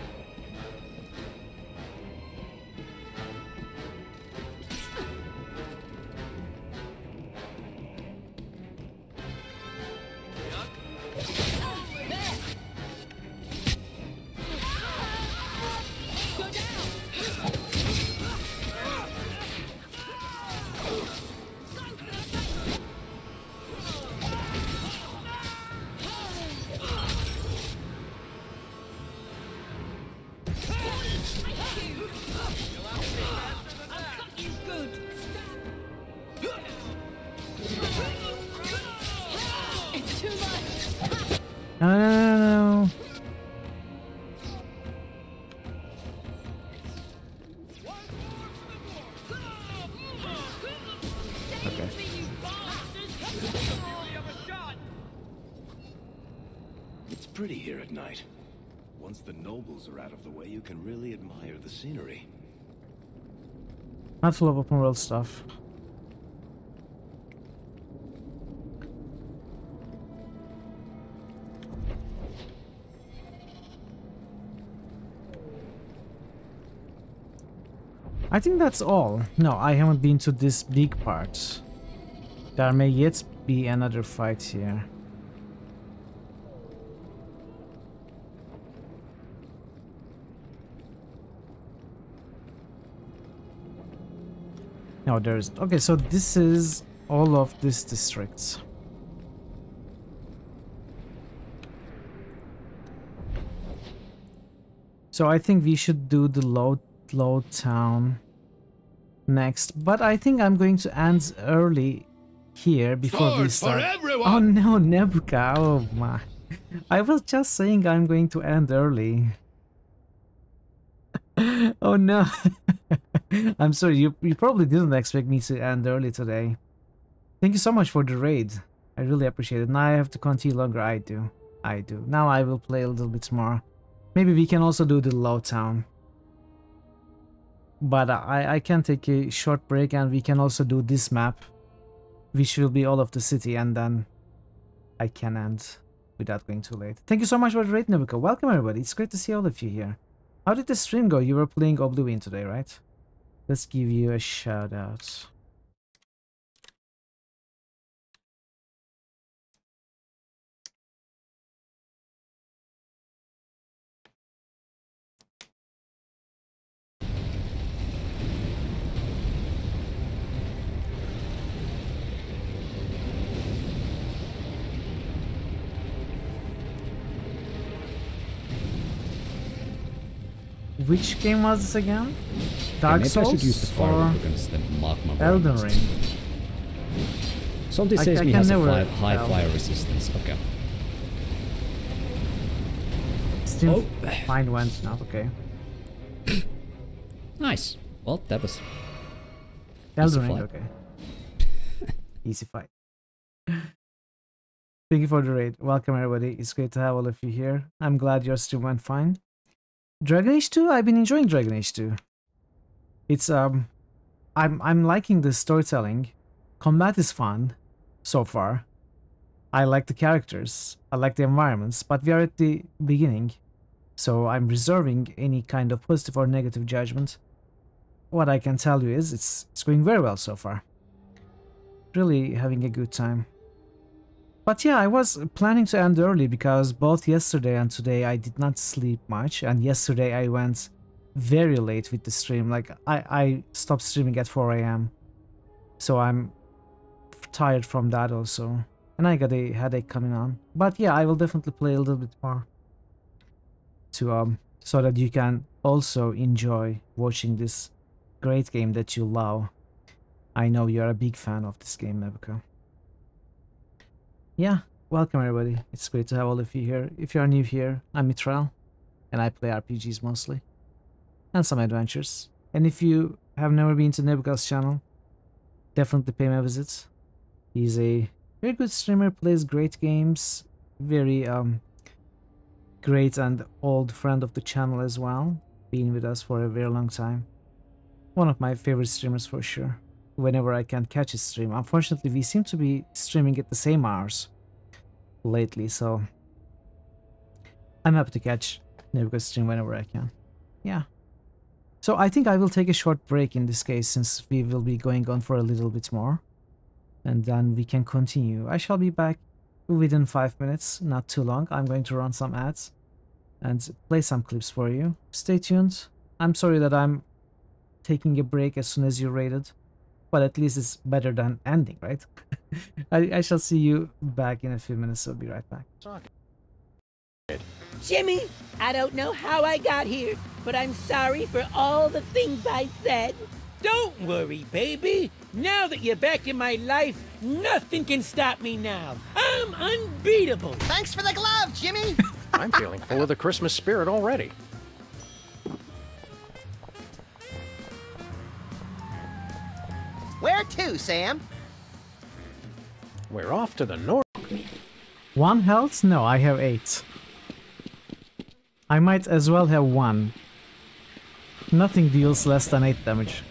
No. Okay. It's pretty here at night. Once the nobles are out of the way, you can really admire the scenery. Not full of open world stuff. I think that's all. No, I haven't been to this big part. There may yet be another fight here. No, there's... Okay, so this is all of this district. So I think we should do the low town next, but I think I'm going to end early here before we start. Oh no, Nebuka! Oh my! I was just saying I'm going to end early. Oh no! I'm sorry. You probably didn't expect me to end early today. Thank you so much for the raid. I really appreciate it. Now I have to continue longer. I do. Now I will play a little bit more. Maybe we can also do the low town. But I can take a short break and we can also do this map, which will be all of the city, and then I can end without going too late. Thank you so much for the raid, Nebuka. Welcome everybody. It's great to see all of you here. How did the stream go? You were playing Oblivion today, right? Let's give you a shout out. Which game was this again? Dark Souls? I should use the fire because then mark my Elden Ring. Something says me has a high fire resistance. Okay. Still fine went now, okay. Nice. Well, that was Elden Ring, okay. Easy fight. Thank you for the raid. Welcome everybody. It's great to have all of you here. I'm glad your stream went fine. Dragon Age 2? I've been enjoying Dragon Age 2. It's I'm liking the storytelling. Combat is fun so far. I like the characters. I like the environments, but we are at the beginning. So I'm reserving any kind of positive or negative judgment. What I can tell you is it's going very well so far. Really having a good time. But yeah, I was planning to end early because both yesterday and today I did not sleep much, and yesterday I went very late with the stream. Like I stopped streaming at 4 AM. So I'm tired from that also. And I got a headache coming on. But yeah, I will definitely play a little bit more to so that you can also enjoy watching this great game that you love. I know you're a big fan of this game, Nebuka. Yeah, welcome everybody. It's great to have all of you here. If you are new here, I'm Mitral, and I play RPGs mostly, and some adventures. And if you have never been to Nebuka's channel, definitely pay me a visit. He's a very good streamer, plays great games, very great and old friend of the channel as well, been with us for a very long time. One of my favorite streamers for sure. Whenever I can catch a stream. Unfortunately, we seem to be streaming at the same hours lately, so I'm happy to catch Nebuka's stream whenever I can. Yeah. So I think I will take a short break in this case, since we will be going on for a little bit more. And then we can continue. I shall be back within 5 minutes, not too long. I'm going to run some ads and play some clips for you. Stay tuned. I'm sorry that I'm taking a break as soon as you raided. But at least it's better than ending, right? I shall see you back in a few minutes, so I'll be right back. Jimmy, I don't know how I got here, but I'm sorry for all the things I said. Don't worry, baby. Now that you're back in my life, nothing can stop me now. I'm unbeatable. Thanks for the glove, Jimmy. I'm feeling full of the Christmas spirit already. Where to, Sam? We're off to the north. 1 health? No, I have 8. I might as well have 1. Nothing deals less than 8 damage.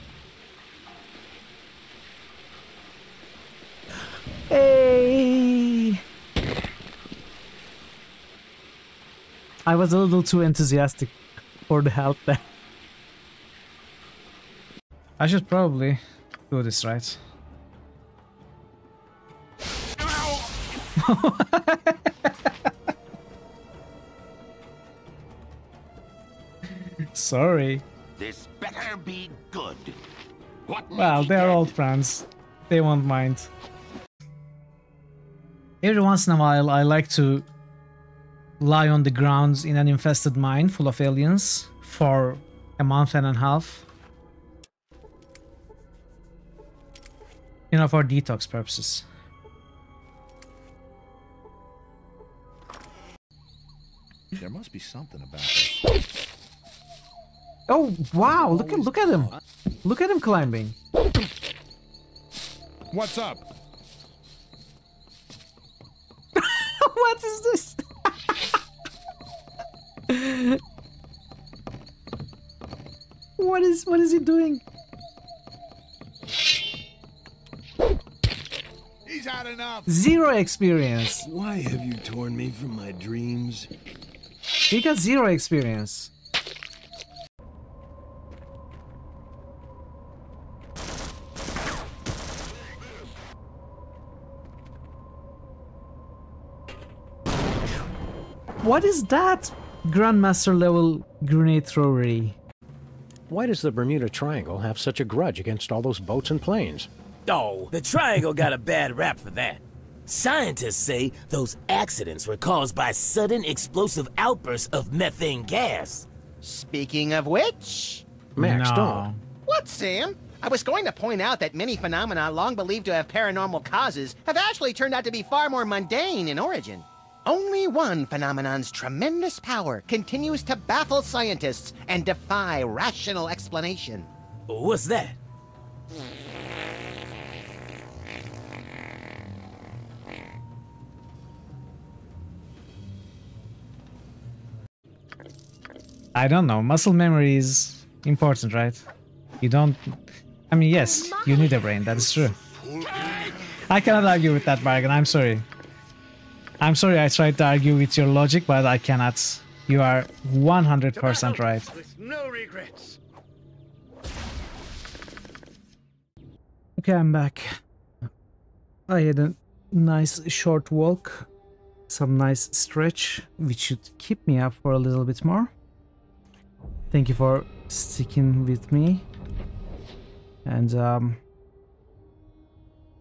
Hey! I was a little too enthusiastic for the health there. I should probably do this right. Sorry. This better be good. What Well, they're old friends. They won't mind. Every once in a while, I like to lie on the ground in an infested mine full of aliens for a month and a half. You know, for detox purposes. There must be something about this. Oh wow! Look at him! Look at him climbing. What's up? What is this? What is he doing? He's had enough. 0 experience. Why have you torn me from my dreams? He got 0 experience. What is that? Grandmaster level grenade throwery. Why does the Bermuda Triangle have such a grudge against all those boats and planes? Oh, the Triangle got a bad rap for that. Scientists say those accidents were caused by sudden explosive outbursts of methane gas. Speaking of which... Max, don't. What, Sam? I was going to point out that many phenomena long believed to have paranormal causes have actually turned out to be far more mundane in origin. Only one phenomenon's tremendous power continues to baffle scientists and defy rational explanation. What's that? I don't know. Muscle memory is important, right? You don't... I mean, yes, you need a brain. That is true. I cannot argue with that, Bargain. I'm sorry. I'm sorry I tried to argue with your logic, but I cannot. You are 100% right. With no regrets. Okay, I'm back. I had a nice short walk. Some nice stretch, which should keep me up for a little bit more. Thank you for sticking with me. And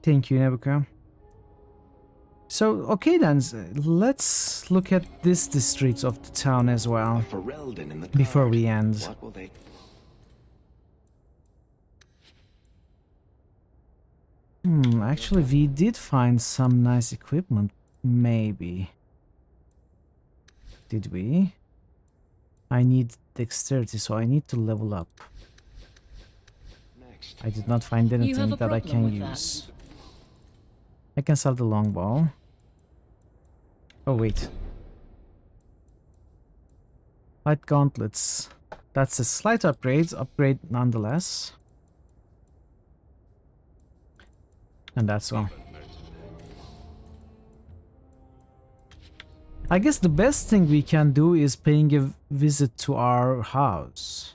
thank you, Nebuka. So, okay then, let's look at this district of the town as well, before we end. What will they... Actually, we did find some nice equipment, maybe. Did we? I need dexterity, so I need to level up. I did not find anything that I can use. I can sell the longbow. Oh wait. Light gauntlets. That's a slight upgrade nonetheless. And that's all. I guess the best thing we can do is paying a visit to our house.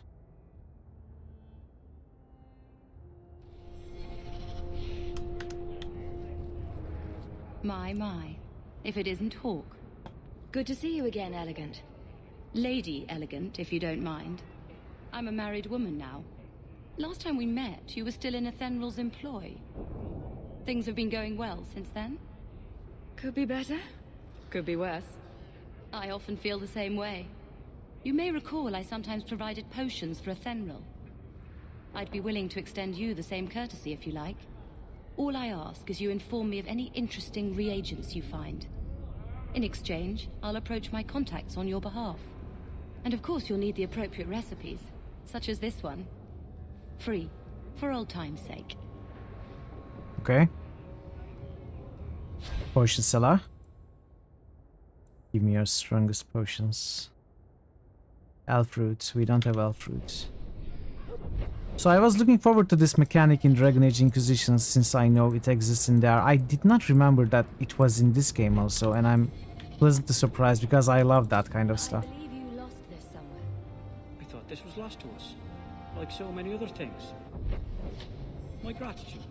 My. If it isn't Hawk. Good to see you again, Elegant. Lady Elegant, if you don't mind. I'm a married woman now. Last time we met, you were still in Athenral's employ. Things have been going well since then? Could be better. Could be worse. I often feel the same way. You may recall I sometimes provided potions for Athenral. I'd be willing to extend you the same courtesy if you like. All I ask is you inform me of any interesting reagents you find. In exchange, I'll approach my contacts on your behalf. And of course you'll need the appropriate recipes, such as this one. Free, for old time's sake. Okay. Potion seller. Give me your strongest potions. Elf fruits. We don't have elf fruits. So I was looking forward to this mechanic in Dragon Age Inquisition since I know it exists in there. I did not remember that it was in this game also, and I'm pleasantly surprised because I love that kind of stuff. I believe you lost this somewhere. I thought this was lost to us, like so many other things. My gratitude.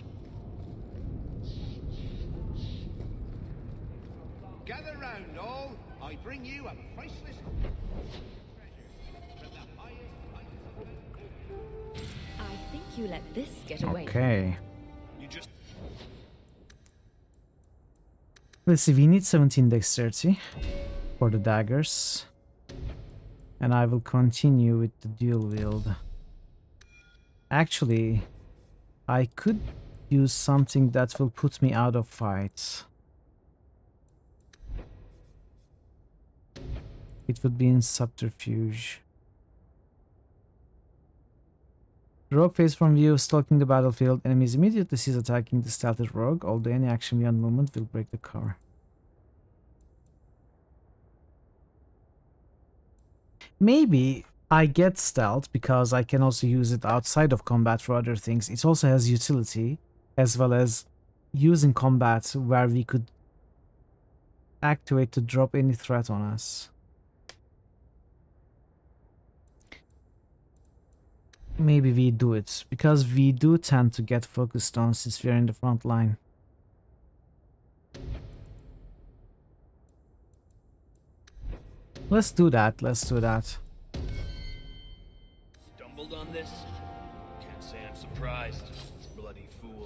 Gather round, all. I bring you a priceless I think you let this get away. Okay. Let's see, we need 17 dexterity for the daggers. And I will continue with the dual wield. Actually, I could use something that will put me out of fights. It would be in subterfuge. Rogue phase from view, stalking the battlefield. Enemies immediately sees attacking the stealthy rogue, although any action beyond movement will break the cover. Maybe I get stealth because I can also use it outside of combat for other things. It also has utility, as well as using combat where we could activate to drop any threat on us. Maybe we do it, because we do tend to get focused on since we're in the front line. Let's do that, let's do that. Stumbled on this? Can't say I'm surprised. Bloody fool.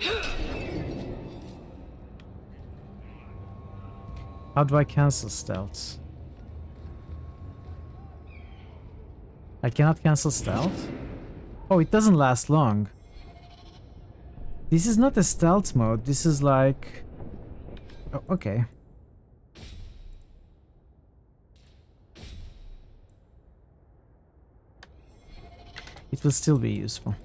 How do I cancel stealth? I cannot cancel stealth? Oh, it doesn't last long. This is not a stealth mode, this is like... Oh, okay. It will still be useful.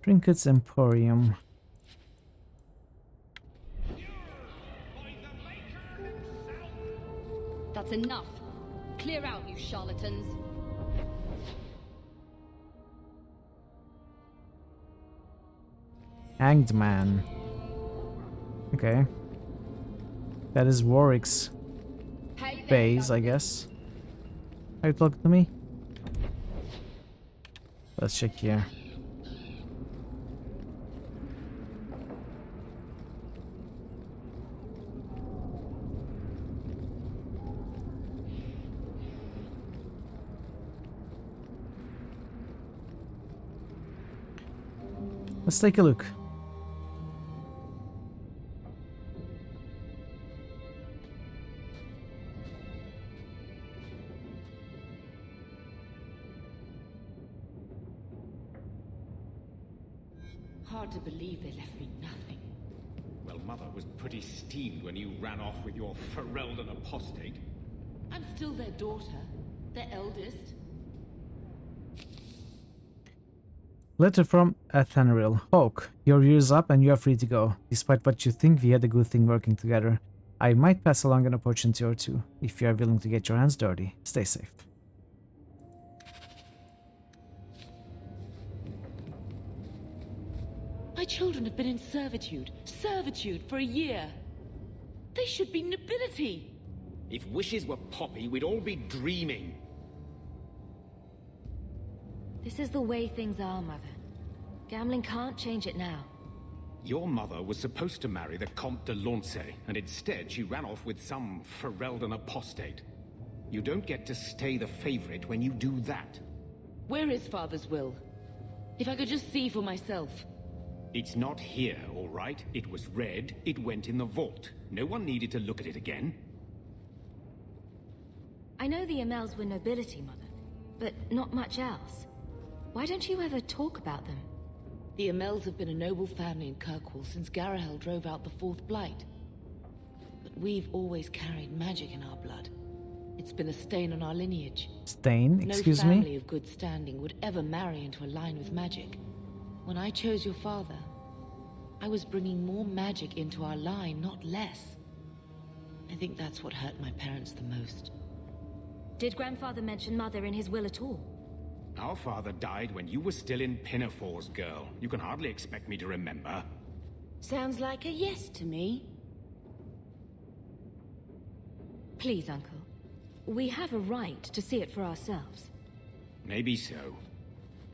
Trinkets Emporium. That's enough. Clear out, you charlatans. Hanged Man. Okay. That is Warwick's base, I guess. Are you talking to me? Let's check here. Let's take a look. Hard to believe they left me nothing. Well, Mother was pretty steamed when you ran off with your Ferelden apostate. I'm still their daughter, their eldest. Letter from Athenril. Hawk, your year's up and you are free to go. Despite what you think, we had a good thing working together. I might pass along an opportunity or two. If you are willing to get your hands dirty, stay safe. My children have been in servitude for a year. They should be nobility. If wishes were poppy, we'd all be dreaming. This is the way things are, Mother. Gambling can't change it now. Your mother was supposed to marry the Comte de Launcey, and instead she ran off with some Ferelden apostate. You don't get to stay the favorite when you do that. Where is Father's will? If I could just see for myself. It's not here, all right? It was read, it went in the vault. No one needed to look at it again. I know the Amels were nobility, Mother, but not much else. Why don't you ever talk about them? The Amels have been a noble family in Kirkwall since Garahel drove out the Fourth Blight. But we've always carried magic in our blood. It's been a stain on our lineage. Stain? Excuse me? No me? family of good standing would ever marry into a line with magic. When I chose your father, I was bringing more magic into our line, not less. I think that's what hurt my parents the most. Did Grandfather mention Mother in his will at all? Our father died when you were still in Pinafores, girl. You can hardly expect me to remember. Sounds like a yes to me. Please, Uncle. We have a right to see it for ourselves. Maybe so.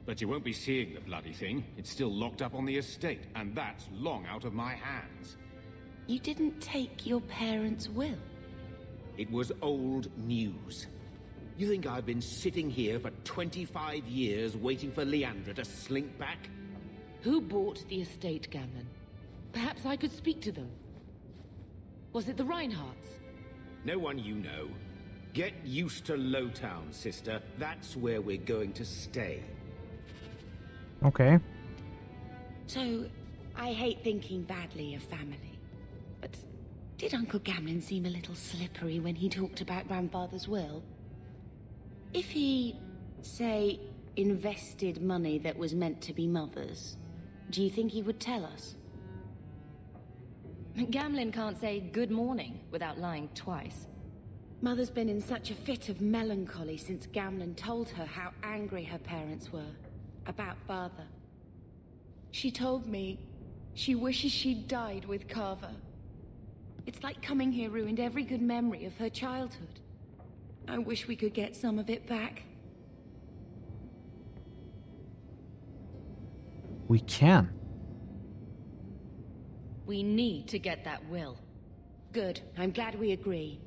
But you won't be seeing the bloody thing. It's still locked up on the estate, and that's long out of my hands. You didn't take your parents' will? It was old news. You think I've been sitting here for 25 years waiting for Leandra to slink back? Who bought the estate, Gamlen? Perhaps I could speak to them. Was it the Reinhardts? No one you know. Get used to Lowtown, sister. That's where we're going to stay. Okay. So, I hate thinking badly of family. But did Uncle Gamlen seem a little slippery when he talked about Grandfather's will? If he, say, invested money that was meant to be Mother's, do you think he would tell us? Gamlen can't say good morning without lying twice. Mother's been in such a fit of melancholy since Gamlen told her how angry her parents were about Father. She told me she wishes she'd died with Carver. It's like coming here ruined every good memory of her childhood. I wish we could get some of it back. We can. We need to get that will. Good. I'm glad we agree.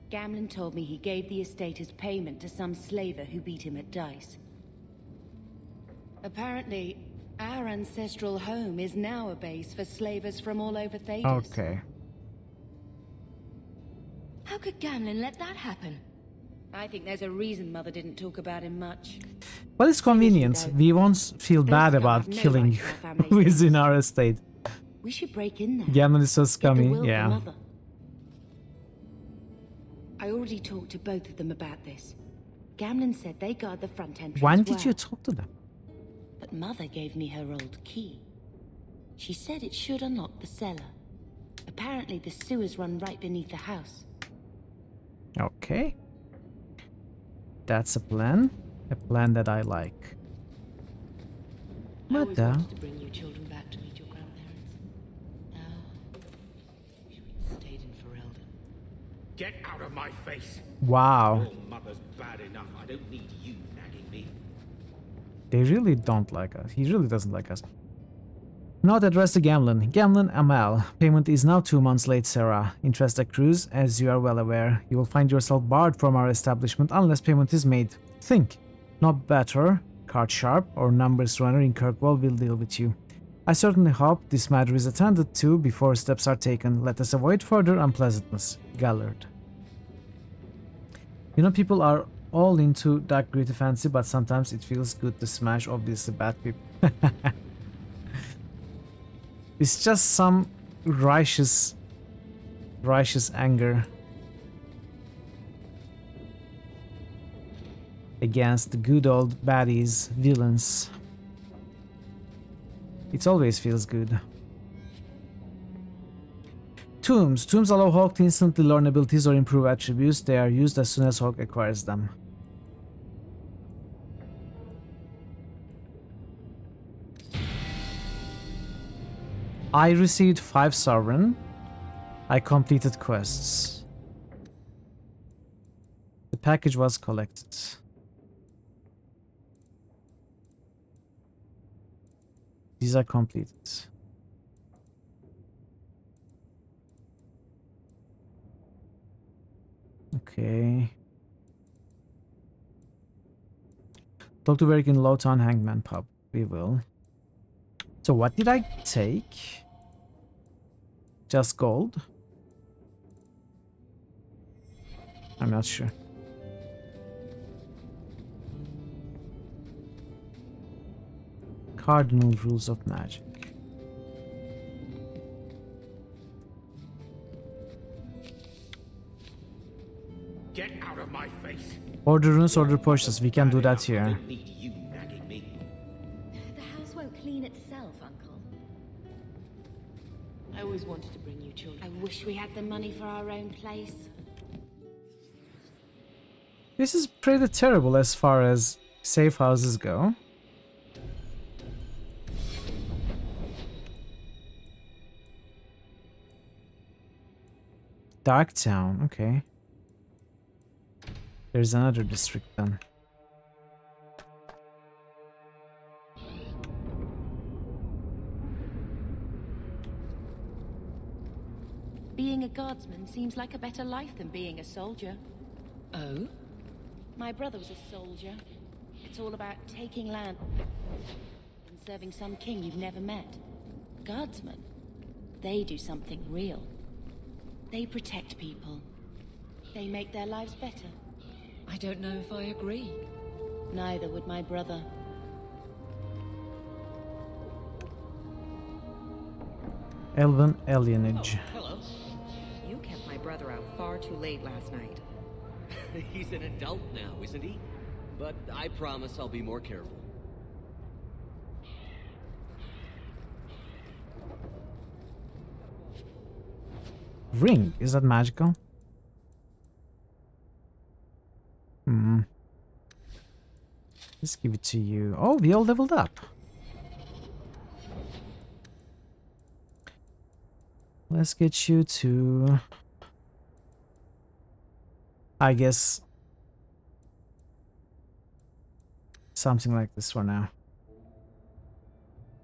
Gamlen told me he gave the estate as payment to some slaver who beat him at dice. Apparently, our ancestral home is now a base for slavers from all over Thedas. Okay. How could Gamlen let that happen? I think there's a reason Mother didn't talk about him much. Well, it's convenient. We won't feel bad about killing who is in our estate. We should break in there. Gamlen is so scummy, yeah. I already talked to both of them about this. Gamlen said they guard the front entrance. When did you talk to them? But Mother gave me her old key. She said it should unlock the cellar. Apparently the sewers run right beneath the house. Okay. That's a plan. A plan that I like. I always Mother. wanted to bring you children back to meet your grandparents. Now, wish we'd stayed in Ferelden. Get out of my face! Wow. Your mother's bad enough. I don't need you nagging me. They really don't like us. He really doesn't like us. Note addressed to Gamlen. Gamlen Amal. Payment is now 2 months late, Sarah. Interest accrues, as you are well aware. You will find yourself barred from our establishment unless payment is made. Think. Not better. Card Sharp or Numbers Runner in Kirkwall will deal with you. I certainly hope this matter is attended to before steps are taken. Let us avoid further unpleasantness. Gallard. You know, people are all into that gritty fancy, but sometimes it feels good to smash obviously bad people. It's just some righteous anger against the good old baddies, villains. It always feels good. Tombs. Tombs allow Hawk to instantly learn abilities or improve attributes. They are used as soon as Hawk acquires them. I received 5 sovereign. I completed quests. The package was collected. These are completed. Okay. Talk to Varric in Lowtown Hangman Pub. We will. So what did I take? Just gold? I'm not sure. Cardinal rules of magic. Get out of my face. Order runes, order potions. We can do that here. The house won't clean itself, Uncle. I always wanted to bring you children. I wish we had the money for our own place. This is pretty terrible as far as safe houses go. Dark Town, okay. There's another district then. Being a guardsman seems like a better life than being a soldier. Oh? My brother was a soldier. It's all about taking land and serving some king you've never met. Guardsmen, they do something real. They protect people. They make their lives better. I don't know if I agree. Neither would my brother. Elven alienage. Oh, hello. You kept my brother out far too late last night. He's an adult now, isn't he? But I promise I'll be more careful. Ring, is that magical? Let's give it to you. Oh, we all leveled up. Let's get you to... I guess... something like this for now.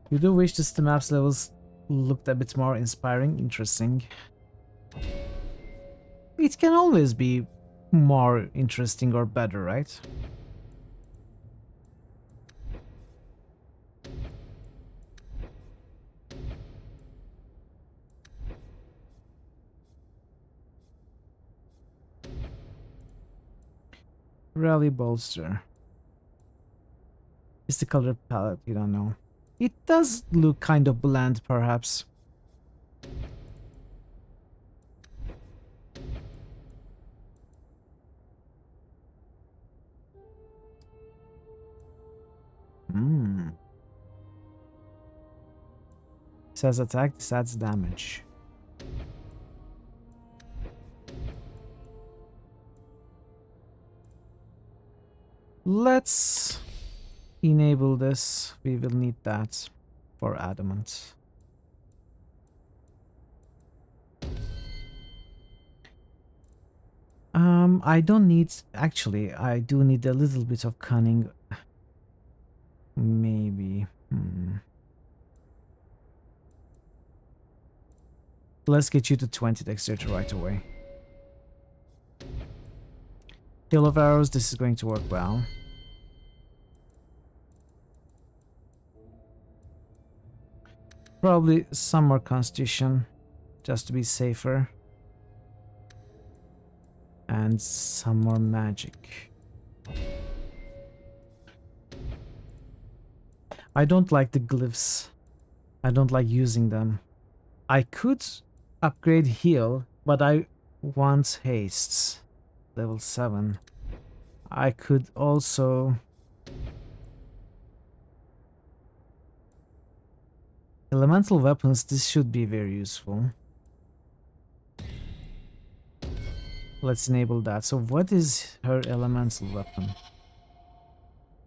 You do wish this the map's levels looked a bit more inspiring, interesting. It can always be more interesting or better, right? Rally bolster. Is the color palette? You don't know. It does look kind of bland, perhaps. Says attack, this adds damage. Let's enable this. We will need that for adamant. I don't need... Actually, I do need a little bit of cunning. Maybe. Let's get you to 20 dexterity right away. Hill of Arrows, this is going to work well. Probably some more Constitution, just to be safer. And some more magic. I don't like the glyphs. I don't like using them. I could upgrade heal, but I want hastes. Level 7. I could also... Elemental weapons, this should be very useful. Let's enable that. So what is her elemental weapon?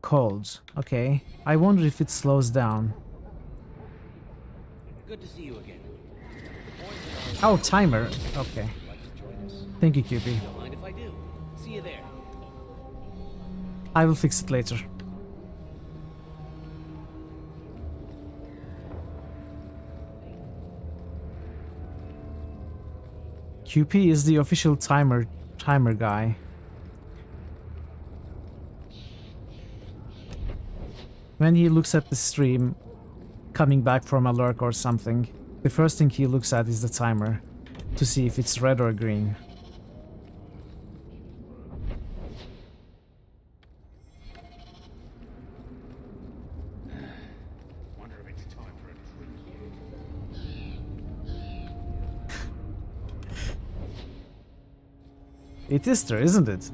Cold. Okay. I wonder if it slows down. Good to see you again. Oh, timer. Okay. Thank you, QP. Don't mind if I do. See you there. I will fix it later. QP is the official timer guy. When he looks at the stream, coming back from a lurk or something, the first thing he looks at is the timer to see if it's red or green. It is true, isn't it?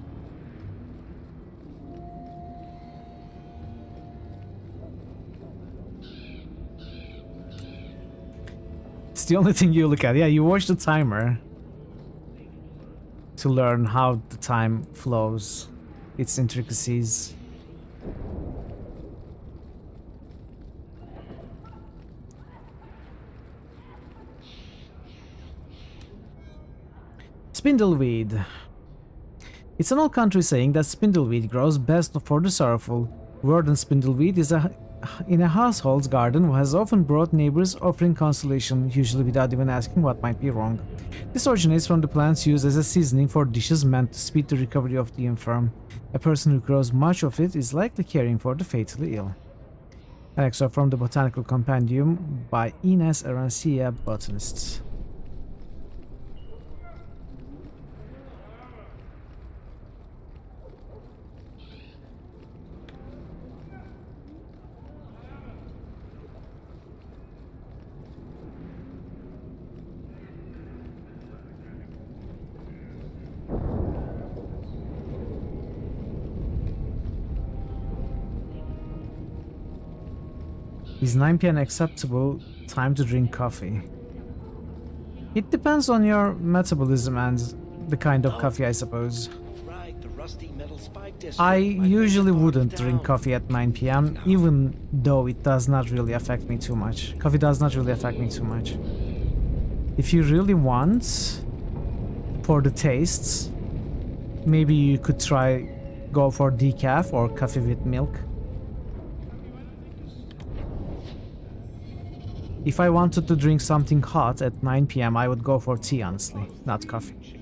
It's the only thing you look at. Yeah, you watch the timer to learn how the time flows, its intricacies. Spindleweed. It's an old country saying that spindleweed grows best for the sorrowful. Word on spindleweed is in a household's garden has often brought neighbors offering consolation, usually without even asking what might be wrong. This originates from the plants used as a seasoning for dishes meant to speed the recovery of the infirm. A person who grows much of it is likely caring for the fatally ill. An excerpt from the Botanical Compendium by Ines Arancia, botanist. Is 9 p.m. acceptable time to drink coffee? It depends on your metabolism and the kind of coffee, I suppose. I usually wouldn't drink coffee at 9 p.m. even though it does not really affect me too much. Coffee does not really affect me too much. If you really want for the tastes, maybe you could go for decaf or coffee with milk. If I wanted to drink something hot at 9 p.m, I would go for tea, honestly, not coffee.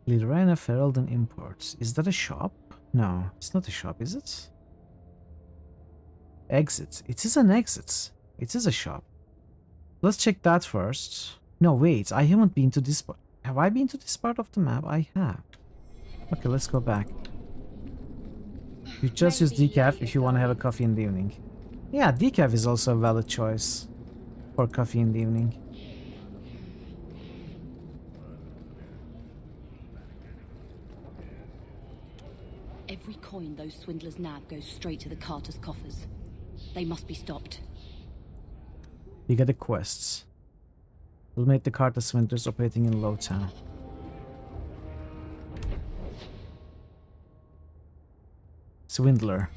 Lirena Ferelden Imports. Is that a shop? No, it's not a shop, is it? Exits. It is an exit. It is a shop. Let's check that first. No, wait. I haven't been to this part. Have I been to this part of the map? I have. Okay, let's go back. You just use decaf if you want to have a coffee in the evening. Yeah, decaf is also a valid choice for coffee in the evening. Every coin those swindlers nab goes straight to the Carter's coffers. They must be stopped. You get the quests. We'll make the Carter swindlers operating in Lowtown. Swindler.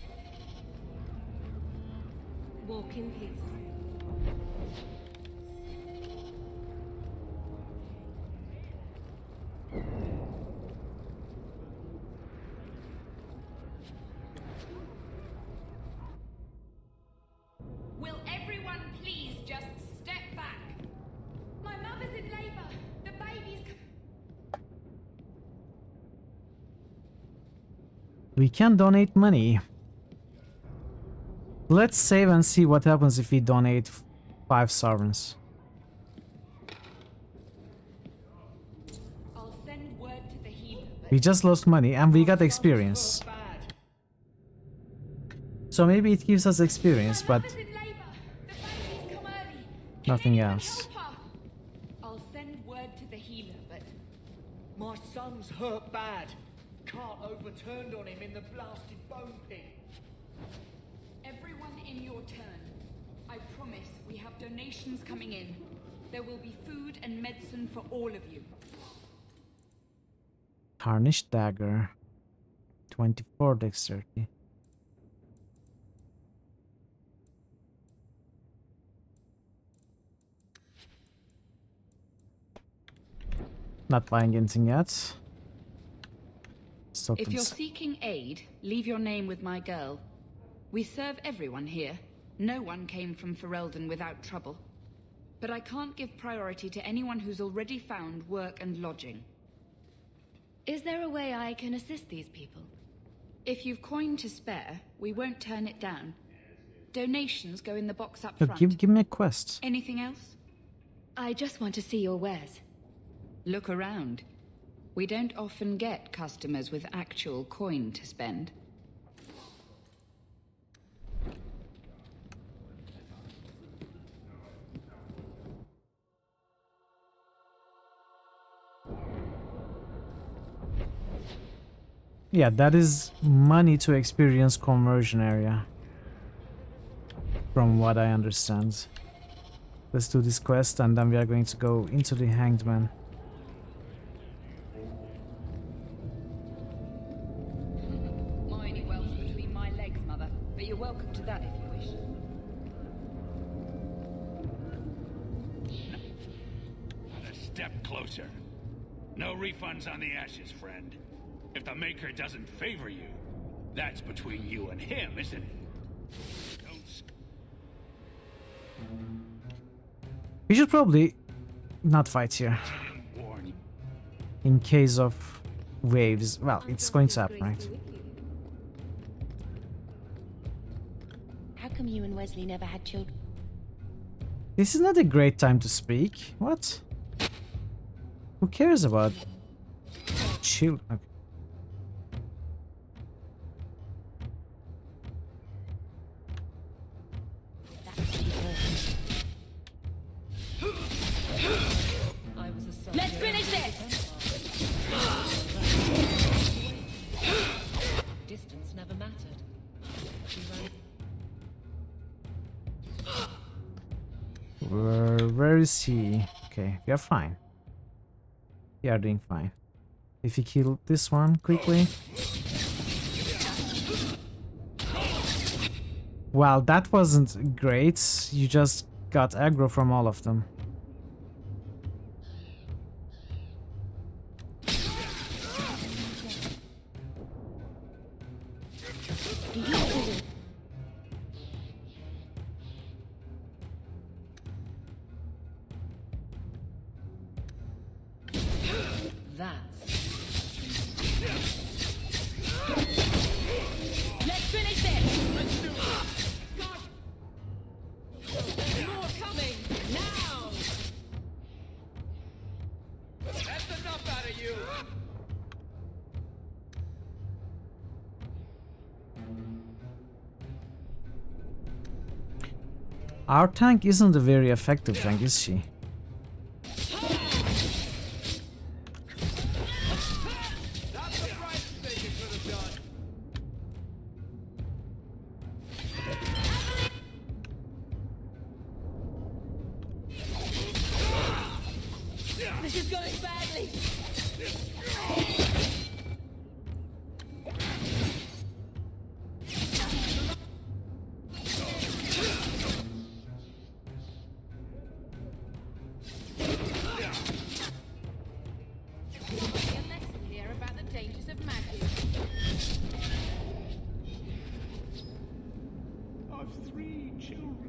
Walk in peace. Will everyone please just step back? My mother's in labor. The baby's... We can donate money. Let's save and see what happens if we donate 5 sovereigns. I'll send word to the healer. We just lost money and we got experience. So maybe it gives us experience, but nothing else. I'll send word to the healer, but my son's hurt bad. Cart overturned on him in the blasted bone pit. everyone in your turn. I promise we have donations coming in. There will be food and medicine for all of you. Tarnished dagger. 24 dexterity. Not buying anything yet. If you're seeking aid, leave your name with my girl. We serve everyone here. No one came from Ferelden without trouble. But I can't give priority to anyone who's already found work and lodging. Is there a way I can assist these people? If you've coin to spare, we won't turn it down. Donations go in the box up Look, front. give me a quest. Anything else? I just want to see your wares. Look around. We don't often get customers with actual coin to spend. Yeah, that is money to experience conversion area, from what I understand. Let's do this quest and then we are going to go into the Hanged Man. Mine wells between my legs, Mother, but you're welcome to that if you wish. A step closer. No refunds on the ashes, friend. If the Maker doesn't favor you, that's between you and him, isn't it? We should probably not fight here. In case of waves. Well, it's going to happen, right? How come you and Wesley never had children? This is not a great time to speak. What? Who cares about children? Okay. Let's finish this! Distance never mattered. Where is he? Okay, we are fine. We are doing fine. If you kill this one quickly. Well, that wasn't great. You just got aggro from all of them. Let's finish this! Let's do it! God! There's more coming! Now! That's enough out of you! Our tank isn't a very effective tank, is she? This is going badly!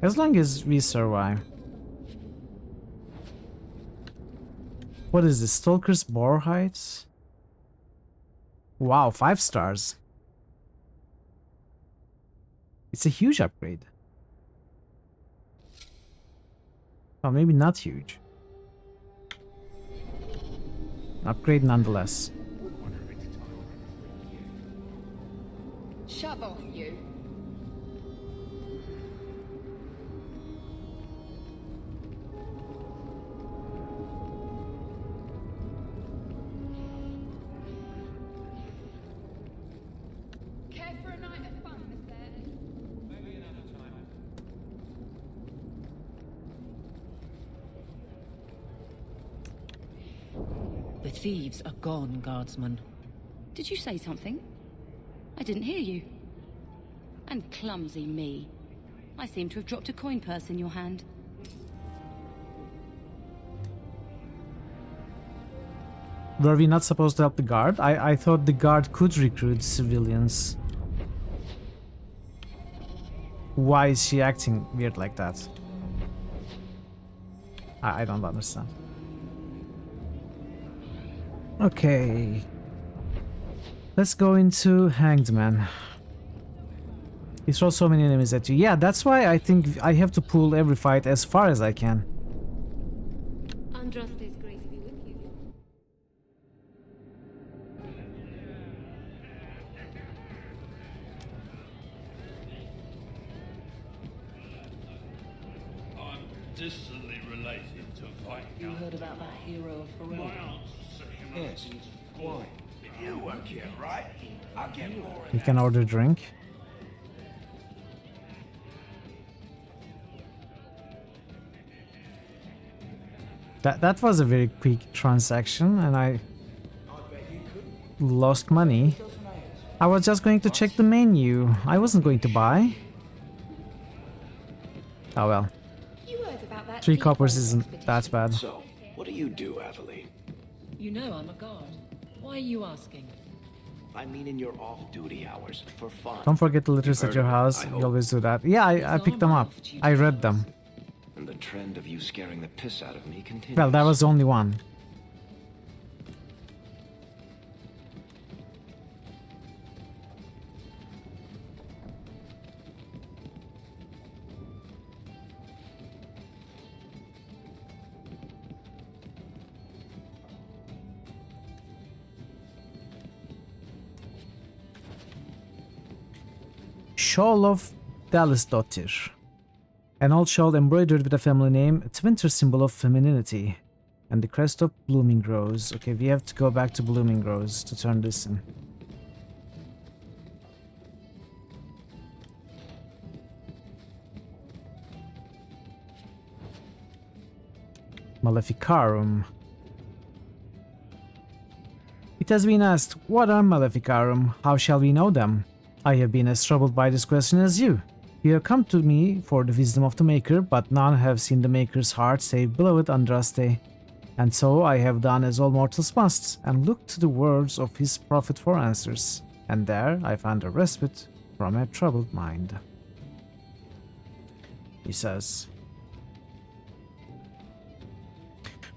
As long as we survive. What is this? Stalker's Bore Heights? Wow, 5 stars. It's a huge upgrade. Well, maybe not huge. Upgrade nonetheless. Shove off, you. Care for a night of fun, Miss Ed? Maybe another time. The thieves are gone, guardsman. Did you say something? I didn't hear you. And clumsy me. I seem to have dropped a coin purse in your hand. Were we not supposed to help the guard? I thought the guard could recruit civilians. Why is she acting weird like that? I don't understand. Okay. Let's go into Hanged Man. He throws so many enemies at you. Yeah, that's why I think I have to pull every fight as far as I can. Andraste's grace be with you. heard about that hero of Ferelden? Yes. Why? You work here, right? I'll get more. You can order drink. That was a very quick transaction, and I lost money. I was just going to check the menu. I wasn't going to buy. Oh well. 3 coppers isn't that bad. So, what do you do, Aveline? You know I'm a guard. Why are you asking? I mean in your off-duty hours, for fun. Don't forget the letters at your house. You always do that. Yeah, I picked them up. I read them. And the trend of you scaring the piss out of me continues. Well, that was only one. Shawl of Dallasdottir. An old shawl embroidered with a family name, a winter symbol of femininity. And the crest of Blooming Groves. Okay, we have to go back to Blooming Groves to turn this in. Maleficarum. It has been asked, what are Maleficarum? How shall we know them? I have been as troubled by this question as you. You have come to me for the wisdom of the Maker, but none have seen the Maker's heart save beloved Andraste. And so I have done as all mortals must, and looked to the words of his prophet for answers. And there I found a respite from a troubled mind. He says,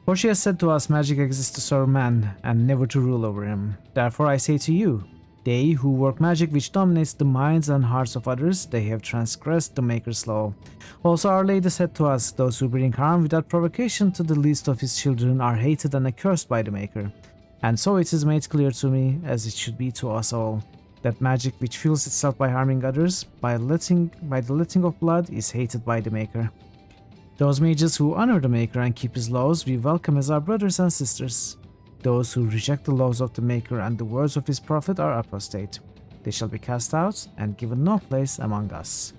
for she has said to us, magic exists to serve man, and never to rule over him. Therefore I say to you, they who work magic which dominates the minds and hearts of others, they have transgressed the Maker's law. Also Our Lady said to us, those who bring harm without provocation to the least of his children are hated and accursed by the Maker. And so it is made clear to me, as it should be to us all, that magic which fuels itself by harming others, by the letting of blood, is hated by the Maker. Those mages who honor the Maker and keep his laws we welcome as our brothers and sisters. Those who reject the laws of the Maker and the words of his prophet are apostate. They shall be cast out and given no place among us.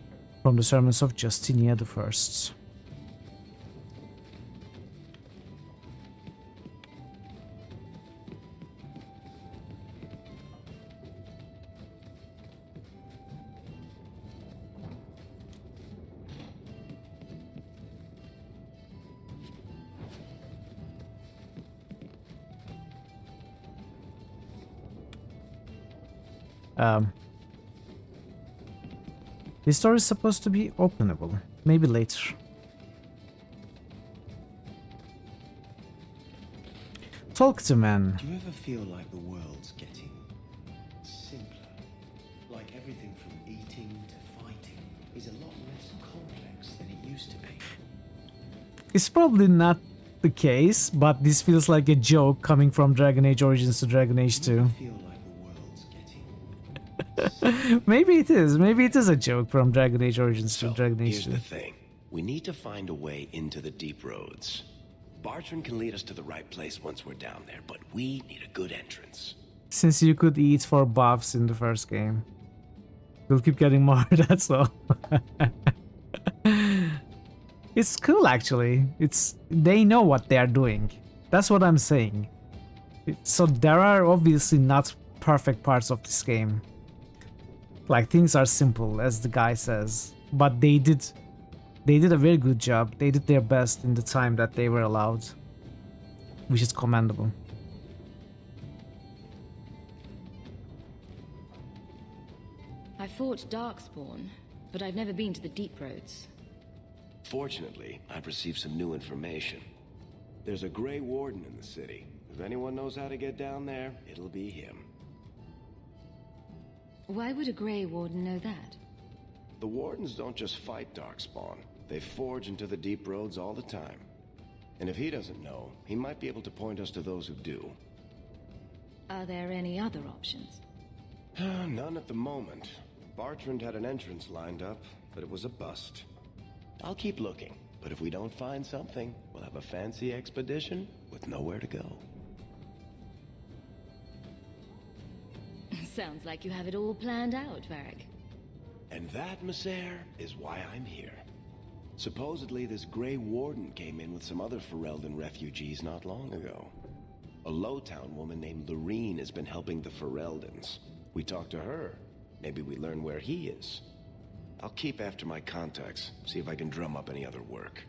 From the sermons of Justinian I. This door is supposed to be openable. Maybe later. Talk to man. Do you ever feel like the world's getting simpler? Like everything from eating to fighting is a lot less complex than it used to be? It's probably not the case, but this feels like a joke coming from Dragon Age Origins to Dragon Age 2. Maybe it is. Maybe it is a joke from Dragon Age Origins to Dragon Age 2. Here's the thing. We need to find a way into the deep roads. Bartrand can lead us to the right place once we're down there, but we need a good entrance. Since you could eat for buffs in the first game. You'll keep getting more, that's all. It's cool actually. They know what they are doing. That's what I'm saying. So there are obviously not perfect parts of this game. Like, things are simple, as the guy says, but they did a very good job. They did their best in the time that they were allowed, which is commendable. I fought Darkspawn, but I've never been to the Deep Roads. Fortunately, I've received some new information. There's a Grey Warden in the city. If anyone knows how to get down there, it'll be him. Why would a Grey Warden know that? The Wardens don't just fight Darkspawn. They forge into the Deep Roads all the time. And if he doesn't know, he might be able to point us to those who do. Are there any other options? None at the moment. Bartrand had an entrance lined up, but it was a bust. I'll keep looking. But if we don't find something, we'll have a fancy expedition with nowhere to go. Sounds like you have it all planned out, Varric. And that, Messer, is why I'm here. Supposedly, this Grey Warden came in with some other Ferelden refugees not long ago. A Lowtown woman named Lorene has been helping the Fereldans. We talked to her. Maybe we learn where he is. I'll keep after my contacts, see if I can drum up any other work.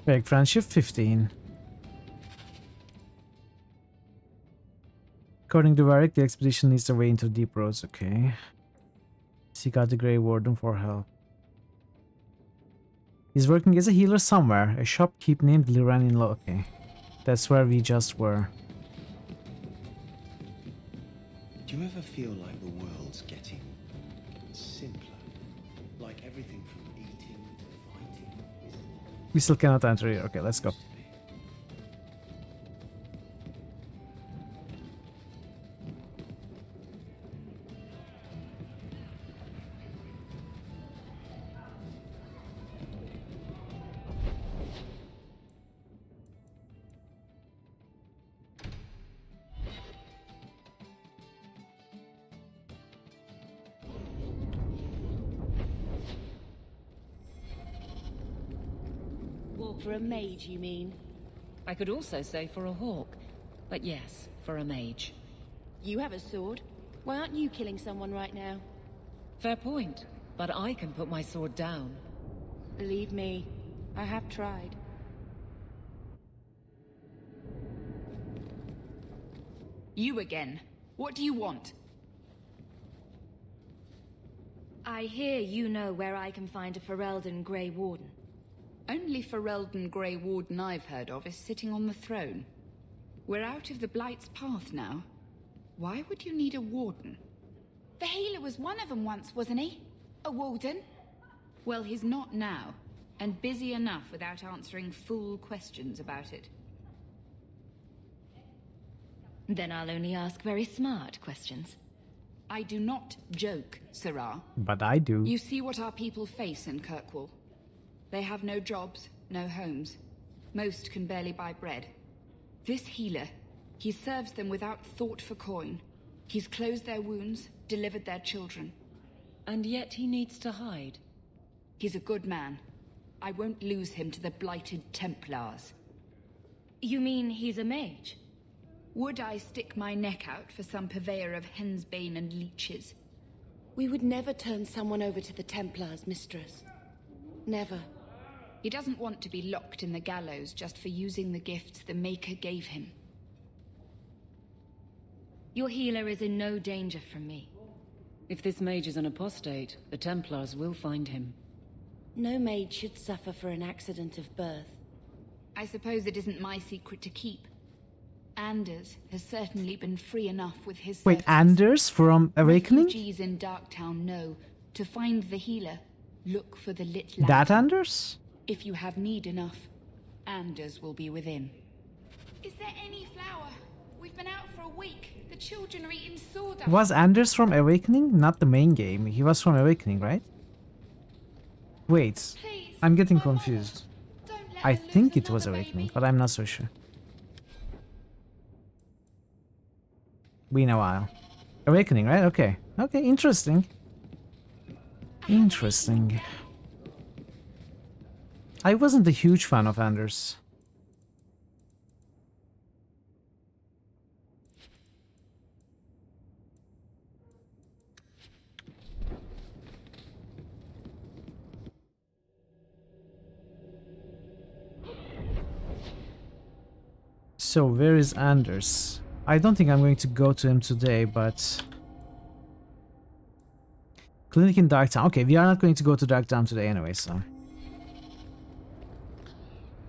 Break friendship 15. According to Varric, the expedition leads the way into deep roads. Okay. Seek out the Grey Warden for help. He's working as a healer somewhere. A shopkeep named Liran in Lo. Okay. That's where we just were. Do you ever feel like the world's getting simpler? Like everything from eating to fighting? We still cannot enter here. Okay, let's go. For a mage, you mean? I could also say for a hawk. But yes, for a mage. You have a sword. Why aren't you killing someone right now? Fair point. But I can put my sword down. Believe me, I have tried. You again. What do you want? I hear you know where I can find a Ferelden Grey Warden. Only Ferelden Grey Warden I've heard of is sitting on the throne. We're out of the Blight's path now. Why would you need a warden? The healer was one of them once, wasn't he? A warden? Well, he's not now, and busy enough without answering fool questions about it. Then I'll only ask very smart questions. I do not joke, Sirrah. But I do. You see what our people face in Kirkwall. They have no jobs, no homes. Most can barely buy bread. This healer, he serves them without thought for coin. He's closed their wounds, delivered their children. And yet he needs to hide. He's a good man. I won't lose him to the blighted Templars. You mean he's a mage? Would I stick my neck out for some purveyor of hensbane and leeches? We would never turn someone over to the Templars, mistress. Never. He doesn't want to be locked in the gallows just for using the gifts the Maker gave him. Your healer is in no danger from me. If this mage is an apostate, the Templars will find him. No mage should suffer for an accident of birth. I suppose it isn't my secret to keep. Anders has certainly been free enough with his Wait, services. Anders from Awakening? Refugees in Darktown know to find the healer, look for the lit lamp. That Anders? If you have need enough, Anders will be within. Is there any flour? We've been out for a week. The children are eating sawdust. Was Anders from Awakening? Not the main game. He was from Awakening, right? Wait, I'm getting confused. I think it was Awakening, but I'm not so sure. Been a while. Awakening, right? Okay. Okay, interesting. Interesting. I wasn't a huge fan of Anders. So, where is Anders? I don't think I'm going to go to him today, but... Clinic in Darktown. Okay, we are not going to go to Darktown today anyway, so...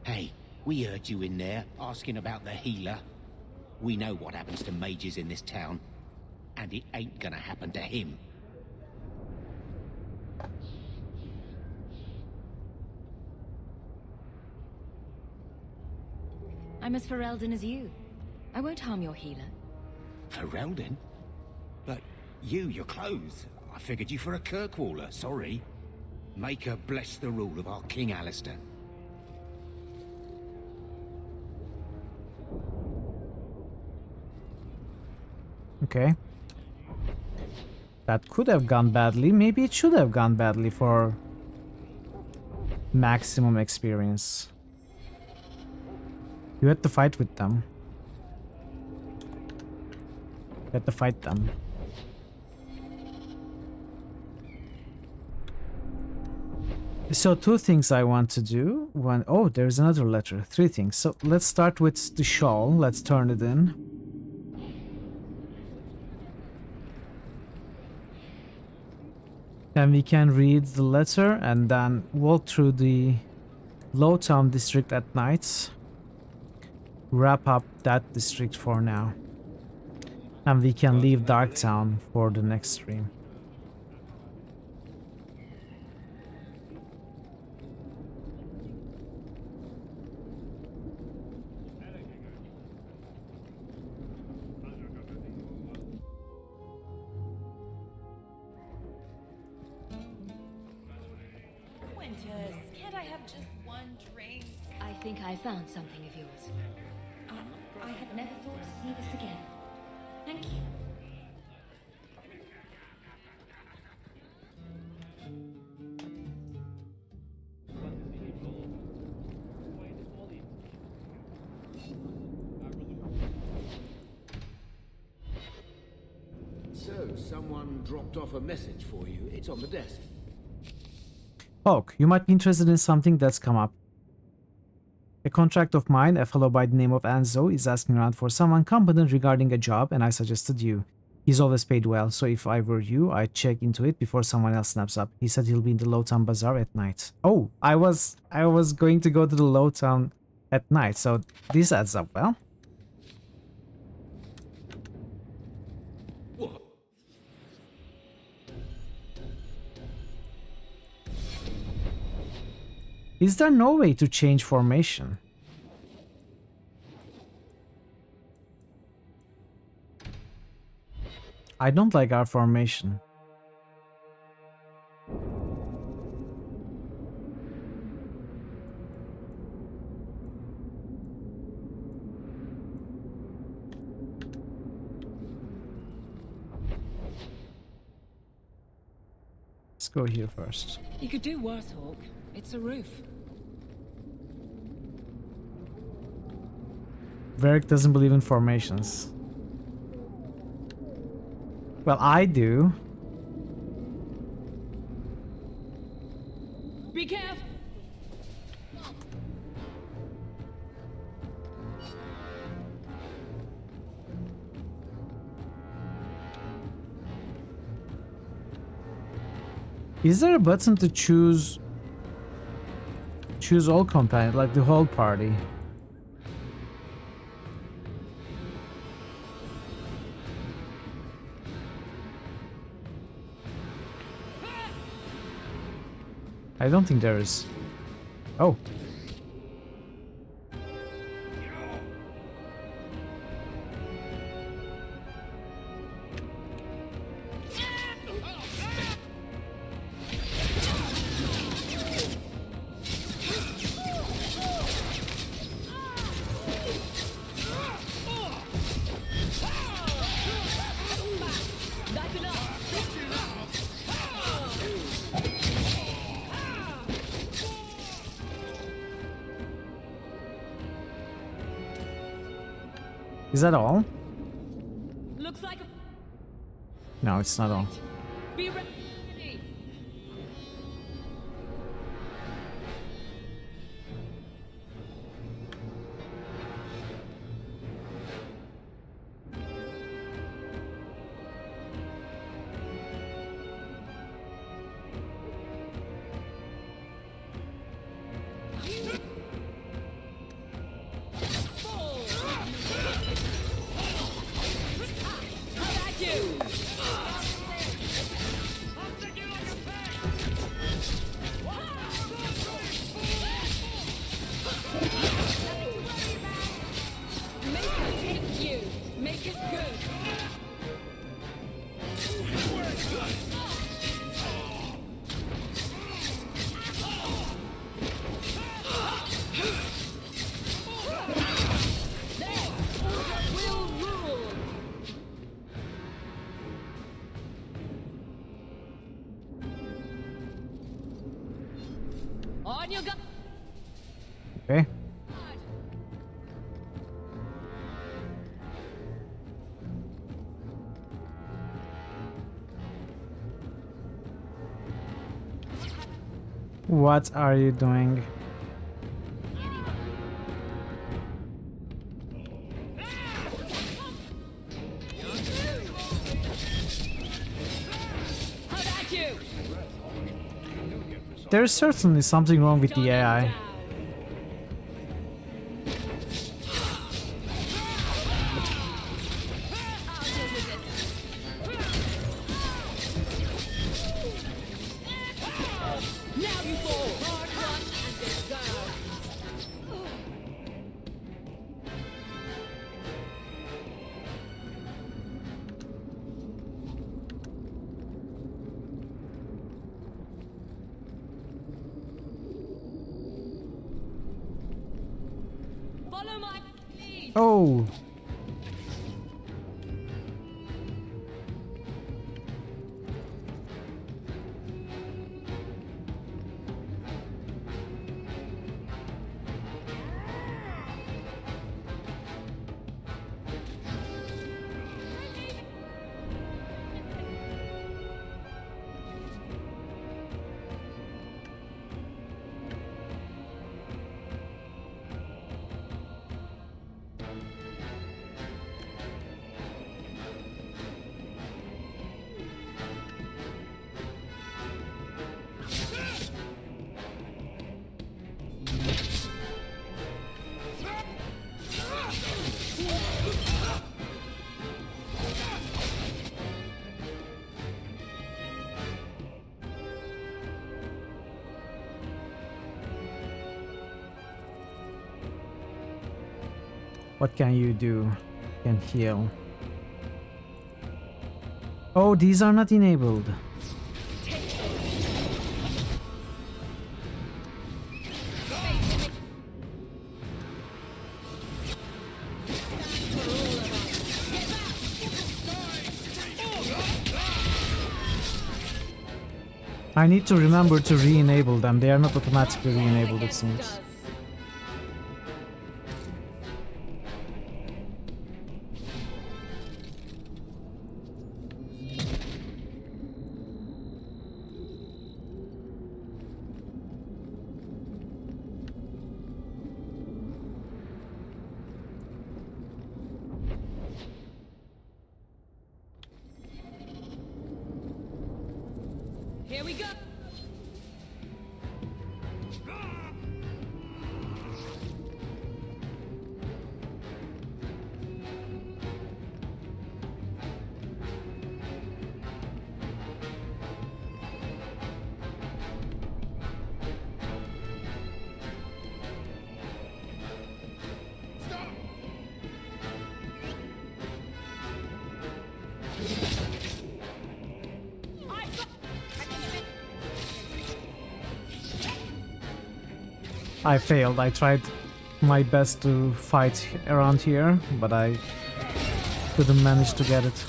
Hey, we heard you in there, asking about the healer. We know what happens to mages in this town. And it ain't gonna happen to him. I'm as Ferelden as you. I won't harm your healer. Ferelden? But your clothes. I figured you for a Kirkwaller, sorry. Make her bless the rule of our King Alistair. Okay. That could have gone badly. Maybe it should have gone badly for maximum experience. You had to fight with them. You had to fight them. So 2 things I want to do. One, oh, there's another letter. 3 things. So let's start with the shawl. Let's turn it in. And we can read the letter and then walk through the Lowtown district at night. Wrap up that district for now. And we can leave Darktown for the next stream. I think I found something of yours. I had never thought to see this again. Thank you. So, someone dropped off a message for you. It's on the desk. Hulk, you might be interested in something that's come up. A contract of mine, a fellow by the name of Anzo, is asking around for someone competent regarding a job, and I suggested you. He's always paid well, so if I were you, I'd check into it before someone else snaps up. He said he'll be in the Lowtown Bazaar at night. Oh, I was going to go to the Lowtown at night, so this adds up well. Is there no way to change formation? I don't like our formation. Let's go here first. You could do worse, Hawk. It's a roof. Varric doesn't believe in formations. Well, I do. Be careful! Is there a button to choose all companions, like the whole party? I don't think there is. Oh. Is that all? Looks like a... No, it's not all. Be ready. On your gun. Okay. What are you doing? There's certainly something wrong with the AI. Oh. What can you do? Can heal. Oh, these are not enabled. I need to remember to re-enable them. They are not automatically re-enabled, it seems. Here we go. I failed. I tried my best to fight around here, but I couldn't manage to get it.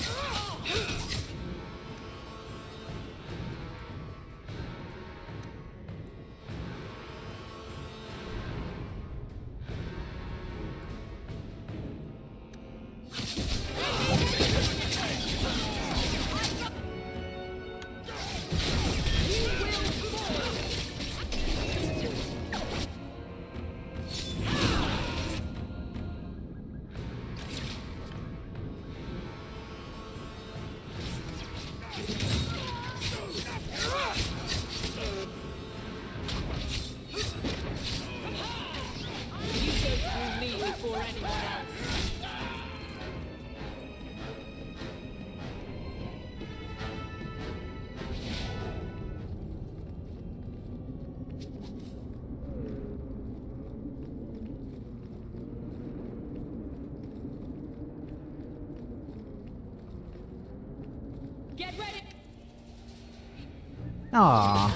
Ah,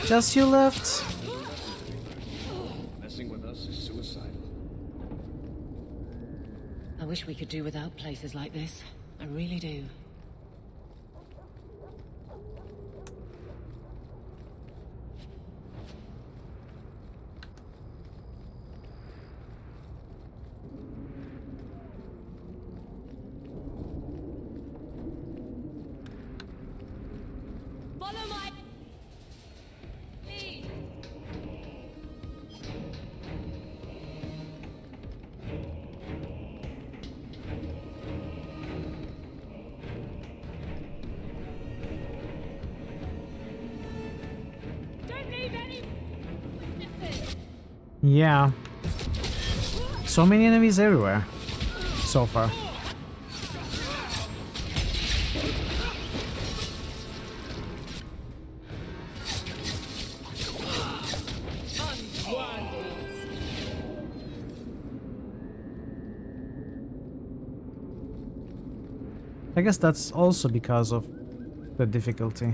just you left. Messing with us is suicidal. I wish we could do without places like this. I really do. Yeah. So many enemies everywhere so far. I guess that's also because of the difficulty.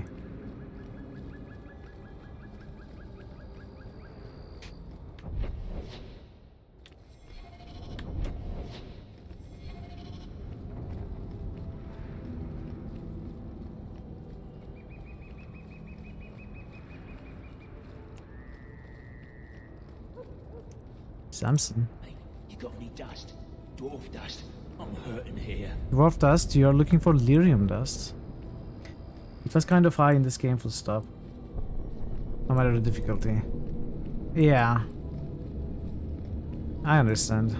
Samson. Hey, you got any dust? Dwarf dust? I'm hurting here. Dwarf dust? You're looking for lyrium dust. It was kind of high in this game, full stop. No matter the difficulty. Yeah. I understand.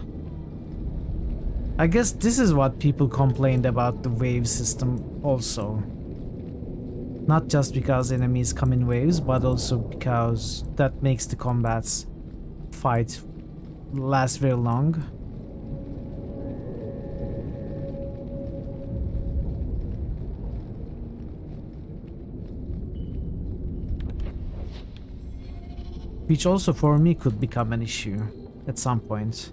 I guess this is what people complained about the wave system also. Not just because enemies come in waves, but also because that makes the combats fight last very long. Which also for me could become an issue at some point.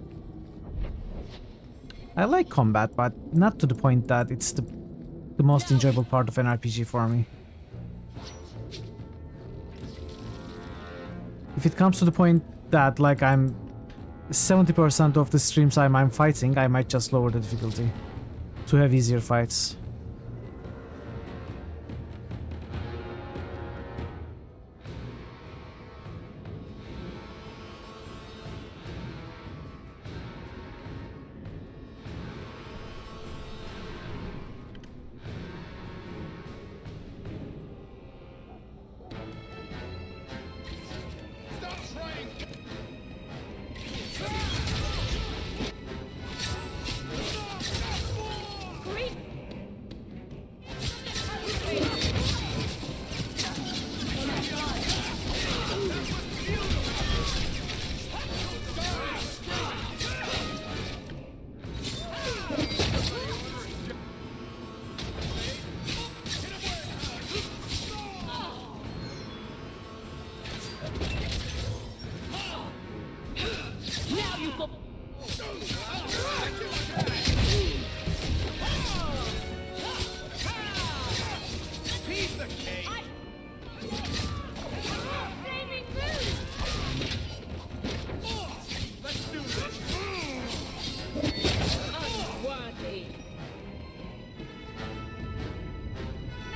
I like combat, but not to the point that it's the most enjoyable part of an RPG for me. If it comes to the point that like I'm 70% of the stream time I'm fighting, I might just lower the difficulty to have easier fights.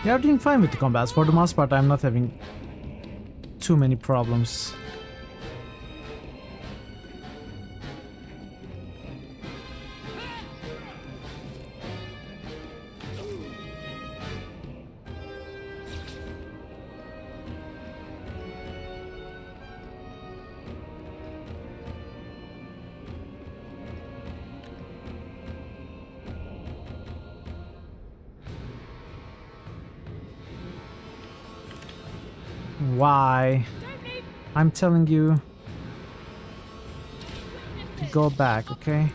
We are doing fine with the combats. For the most part, I'm not having too many problems. Why? I'm telling you to go back, okay?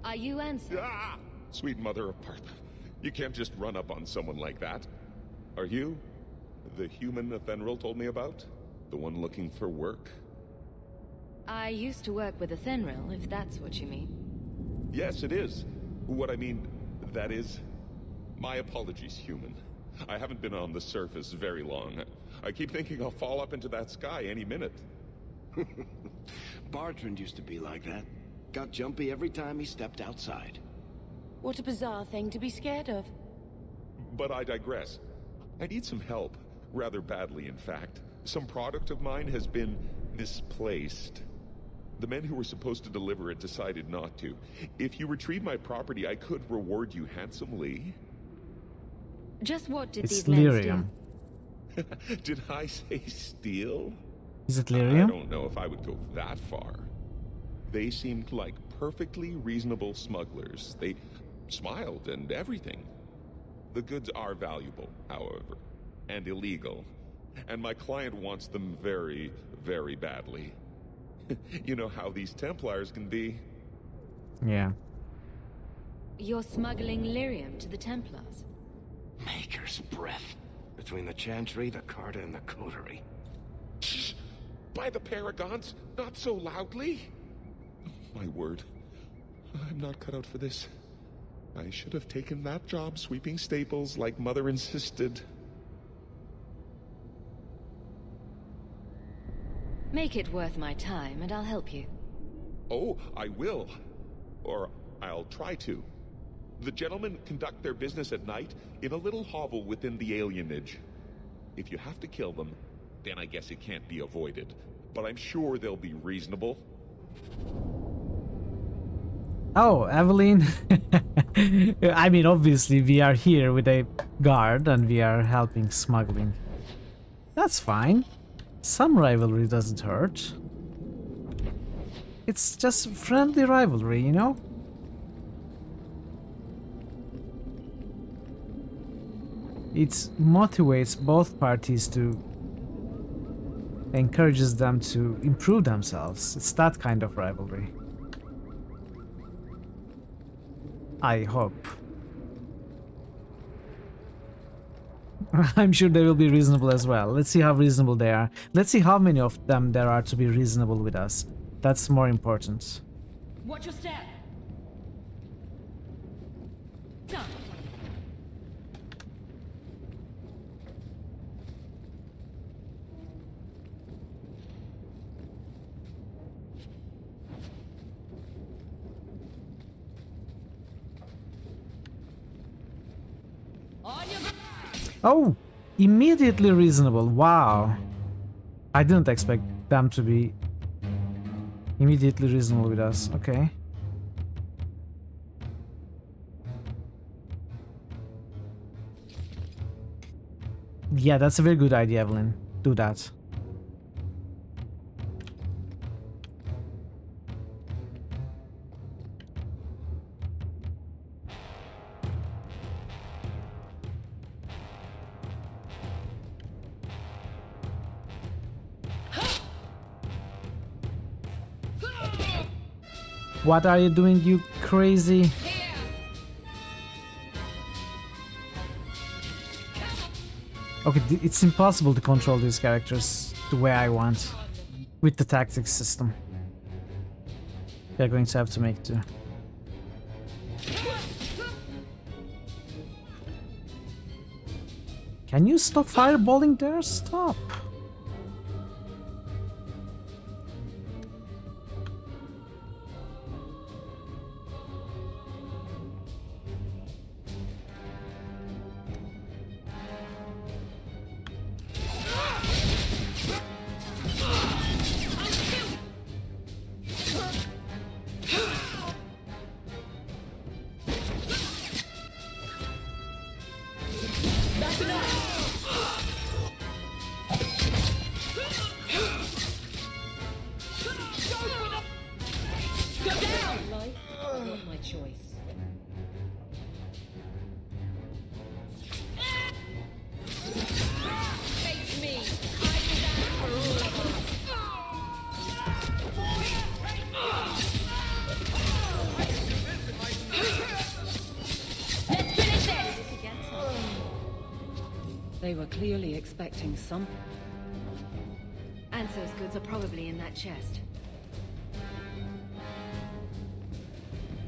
Are you Ansel? Ah! Sweet mother of Parth. You can't just run up on someone like that. Are you the human Athenril told me about? The one looking for work? I used to work with Athenril, if that's what you mean. Yes, it is. What I mean, that is... My apologies, human. I haven't been on the surface very long. I keep thinking I'll fall up into that sky any minute. Bartrand used to be like that. Got jumpy every time he stepped outside. What a bizarre thing to be scared of. But I digress. I need some help. Rather badly, in fact. Some product of mine has been misplaced. The men who were supposed to deliver it decided not to. If you retrieve my property, I could reward you handsomely. Just what did It's these men lyrium. steal? Did I say steal? Is it lyrium? I don't know if I would go that far. They seemed like perfectly reasonable smugglers. They smiled and everything. The goods are valuable, however, and illegal. And my client wants them very, very badly. You know how these Templars can be. Yeah. You're smuggling lyrium to the Templars? Maker's breath. Between the Chantry, the Carta, and the Coterie. Shh! By the Paragons, not so loudly! My word. I'm not cut out for this. I should have taken that job sweeping staples like Mother insisted. Make it worth my time, and I'll help you. Oh, I will. Or I'll try to. The gentlemen conduct their business at night in a little hovel within the alienage. If you have to kill them, then I guess it can't be avoided. But I'm sure they'll be reasonable. Oh, Evelyn. I mean, obviously we are here with a guard and we are helping smuggling. That's fine. Some rivalry doesn't hurt. It's just friendly rivalry, you know? It motivates both parties to... encourages them to improve themselves. It's that kind of rivalry. I hope. I'm sure they will be reasonable as well. Let's see how reasonable they are. Let's see how many of them there are to be reasonable with us. That's more important. Watch your step. Done. Oh, immediately reasonable. Wow. I didn't expect them to be immediately reasonable with us. Okay. Yeah, that's a very good idea, Evelyn. Do that. What are you doing, you crazy? Okay, it's impossible to control these characters the way I want with the tactics system. They're going to have to make do. Can you stop fireballing there? Stop. They were clearly expecting some. Anso's goods are probably in that chest.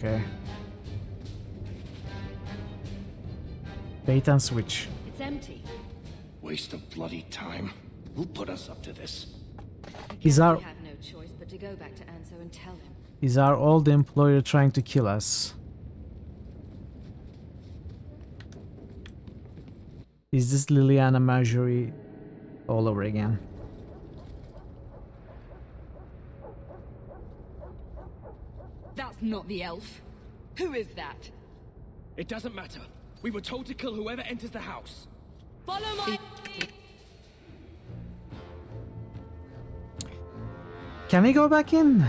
Okay. Bait and switch. It's empty. Waste of bloody time. Who put us up to this? Is our We have no choice but to go back to Anso and tell him. Is our old employer trying to kill us? Is this Liliana Marjorie all over again? That's not the elf. Who is that? It doesn't matter. We were told to kill whoever enters the house. Follow my... Can we go back in?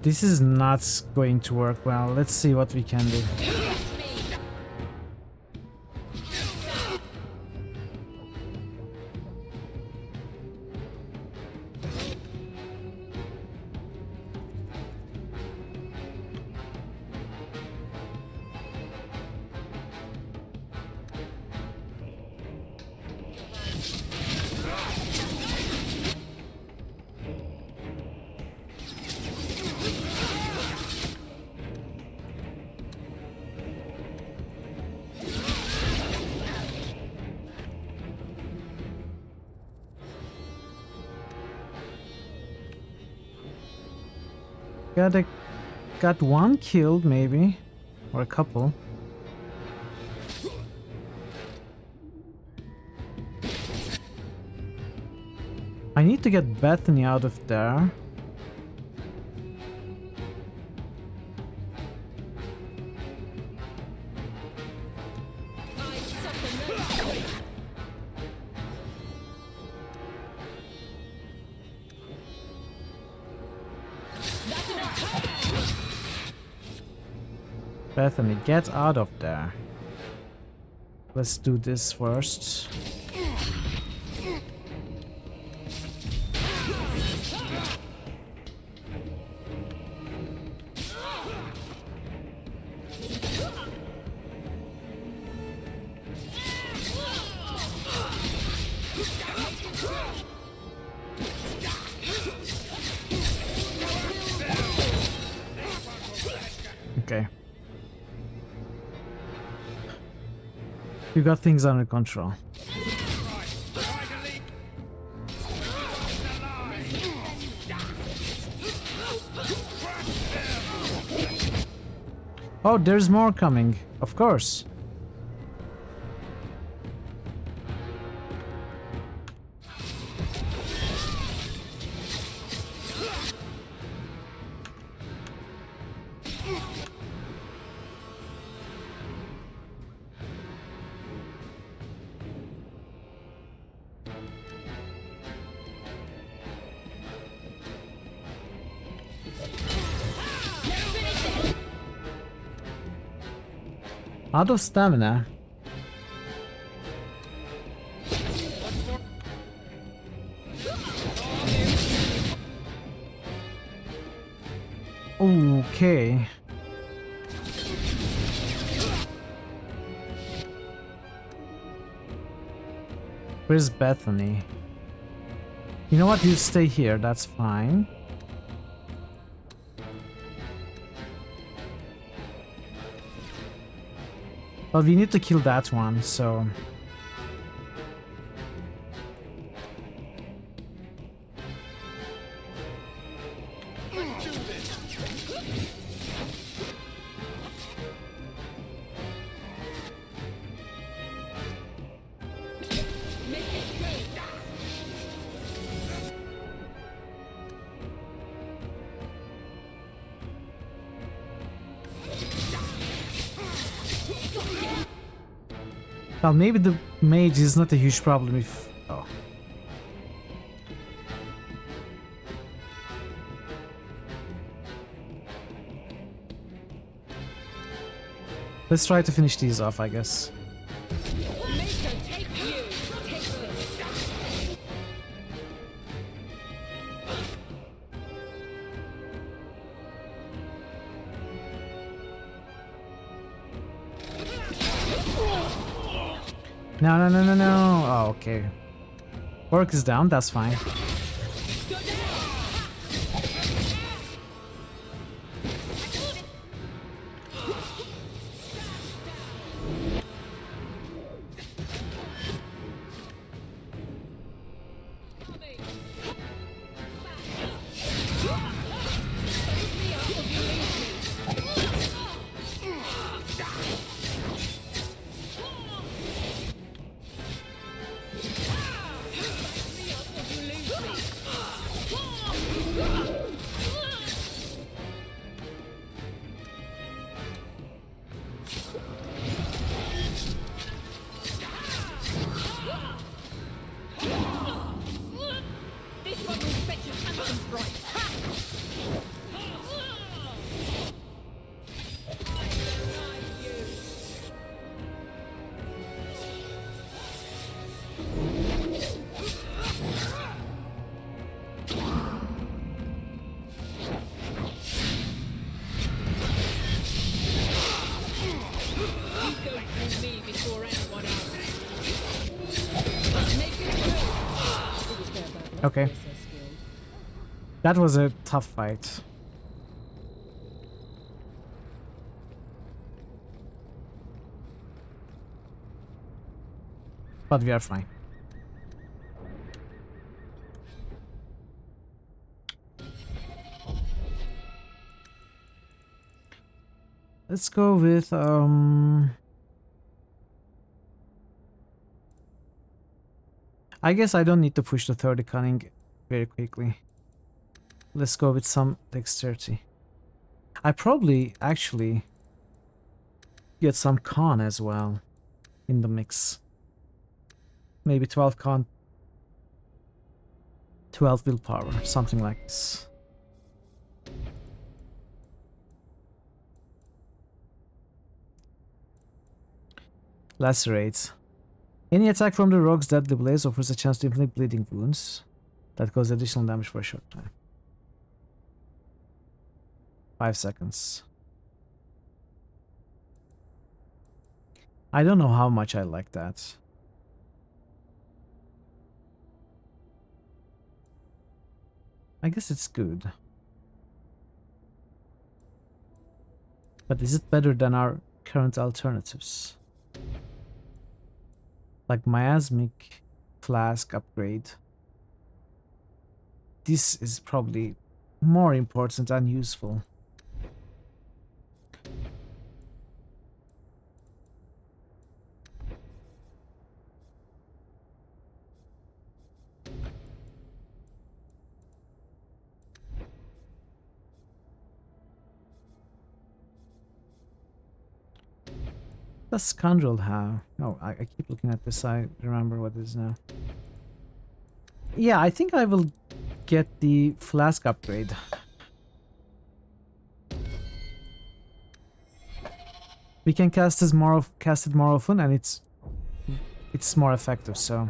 This is not going to work well. Let's see what we can do. Got one killed, maybe, or a couple. I need to get Bethany out of there. Bethany, get out of there. Let's do this first. Okay. You got things under control. Oh, there's more coming. Of course. Out of stamina. Okay. Where's Bethany? You know what? You stay here. That's fine. Well, we need to kill that one, so... Well, maybe the mage is not a huge problem if... Oh. Let's try to finish these off, I guess. No, no, no, no, no. Oh, okay. Work is down, that's fine. Okay. That was a tough fight. But we are fine. Let's go with I guess I don't need to push the 30 cunning very quickly. Let's go with some dexterity. I probably actually get some con as well in the mix. Maybe 12 con, 12 willpower, something like this. Lacerate. Any attack from the rogue's deadly blaze offers a chance to inflict bleeding wounds that cause additional damage for a short time. 5 seconds. I don't know how much I like that. I guess it's good. But is it better than our current alternatives? Like miasmic flask upgrade. This is probably more important and useful. What does Scoundrel have? Oh, I keep looking at this. I remember what it is now. Yeah, I think I will get the flask upgrade. We can cast it more often, and it's more effective. So.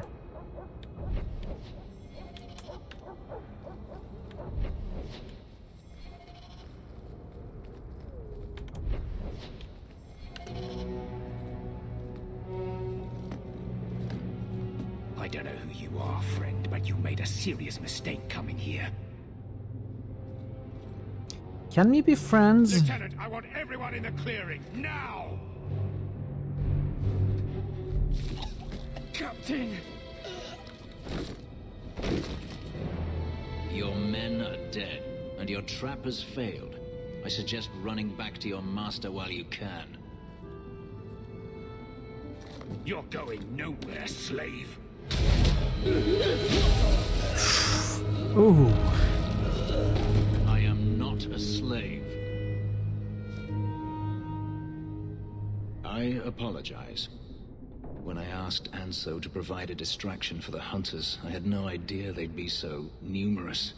I don't know who you are, friend, but you made a serious mistake coming here. Can we be friends? Lieutenant, I want everyone in the clearing, now! Captain! Your men are dead, and your trap has failed. I suggest running back to your master while you can. You're going nowhere, slave. Ooh. I am not a slave. I apologize. When I asked Anso to provide a distraction for the hunters, I had no idea they'd be so numerous.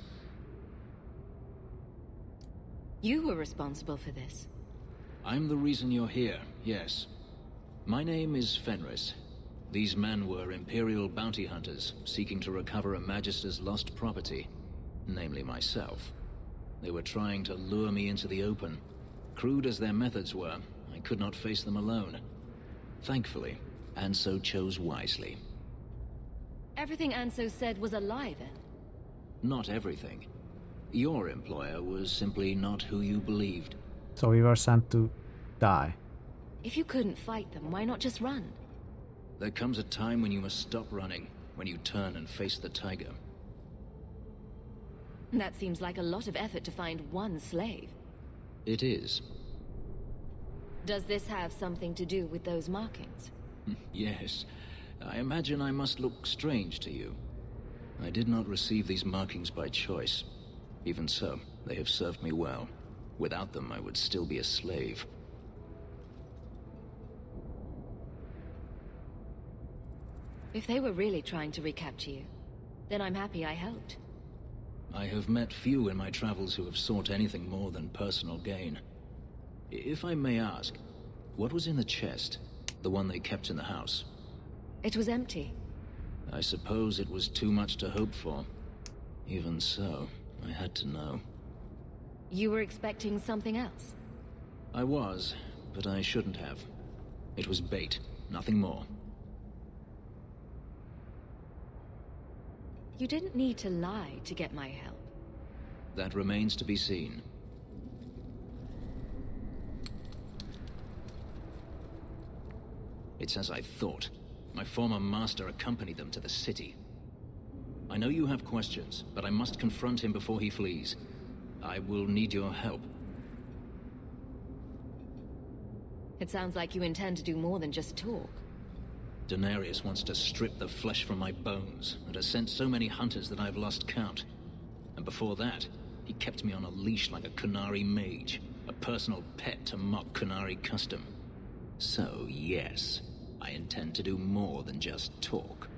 You were responsible for this. I'm the reason you're here, yes. My name is Fenris. These men were Imperial bounty hunters, seeking to recover a Magister's lost property, namely myself. They were trying to lure me into the open. Crude as their methods were, I could not face them alone. Thankfully, Anso chose wisely. Everything Anso said was a lie, then? Not everything. Your employer was simply not who you believed. So we were sent to die. If you couldn't fight them, why not just run? There comes a time when you must stop running, when you turn and face the tiger. That seems like a lot of effort to find one slave. It is. Does this have something to do with those markings? Yes. I imagine I must look strange to you. I did not receive these markings by choice. Even so, they have served me well. Without them, I would still be a slave. If they were really trying to recapture you, then I'm happy I helped. I have met few in my travels who have sought anything more than personal gain. If I may ask, what was in the chest? The one they kept in the house? It was empty. I suppose it was too much to hope for. Even so, I had to know. You were expecting something else? I was, but I shouldn't have. It was bait, nothing more. You didn't need to lie to get my help. That remains to be seen. It's as I thought. My former master accompanied them to the city. I know you have questions, but I must confront him before he flees. I will need your help. It sounds like you intend to do more than just talk. Daenerys wants to strip the flesh from my bones, and has sent so many hunters that I've lost count. And before that, he kept me on a leash like a Qunari mage, a personal pet to mock Qunari custom. So, yes, I intend to do more than just talk.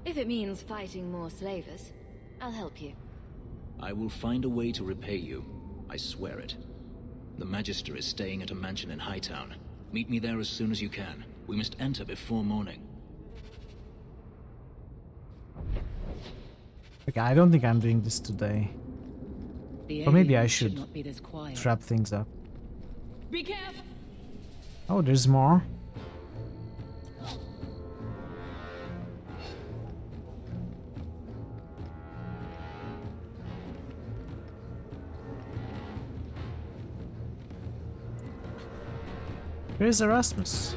If it means fighting more slavers, I'll help you. I will find a way to repay you. I swear it. The Magister is staying at a mansion in Hightown. Meet me there as soon as you can. We must enter before morning. Okay, I don't think I'm doing this today. Or maybe I should wrap things up. Be careful! Oh, there's more. Here's Erasmus.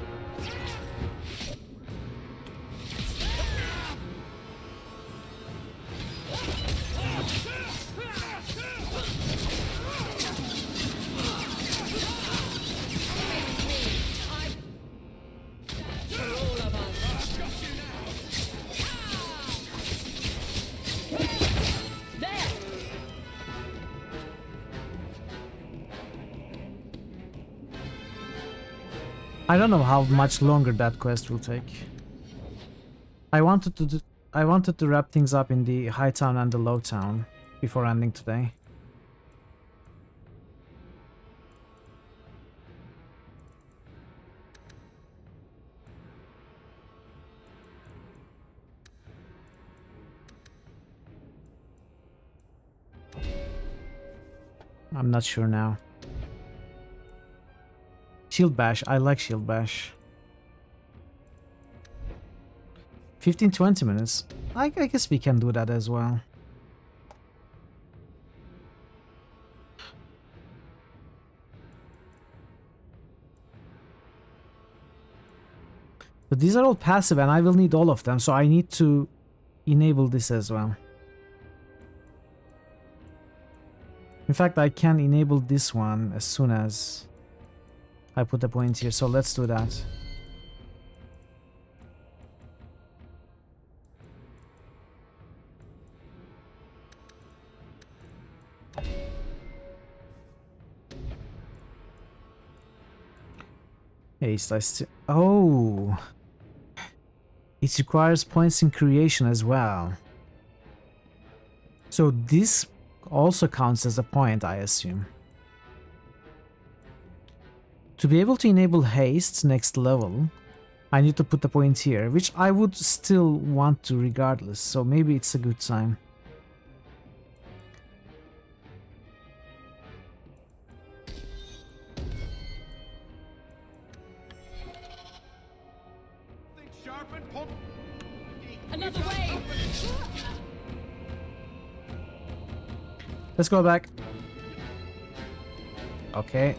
I don't know how much longer that quest will take. I wanted to wrap things up in the High Town and the Low Town before ending today. I'm not sure now. Shield Bash, I like Shield Bash. 15-20 minutes. I guess we can do that as well. But these are all passive and I will need all of them, so I need to enable this as well. In fact, I can enable this one as soon as I put a point here, so let's do that. Haste, I still... Oh! It requires points in creation as well. So this also counts as a point, I assume. To be able to enable haste next level, I need to put the point here, which I would still want to regardless, so maybe it's a good time. Another way! Let's go back. Okay.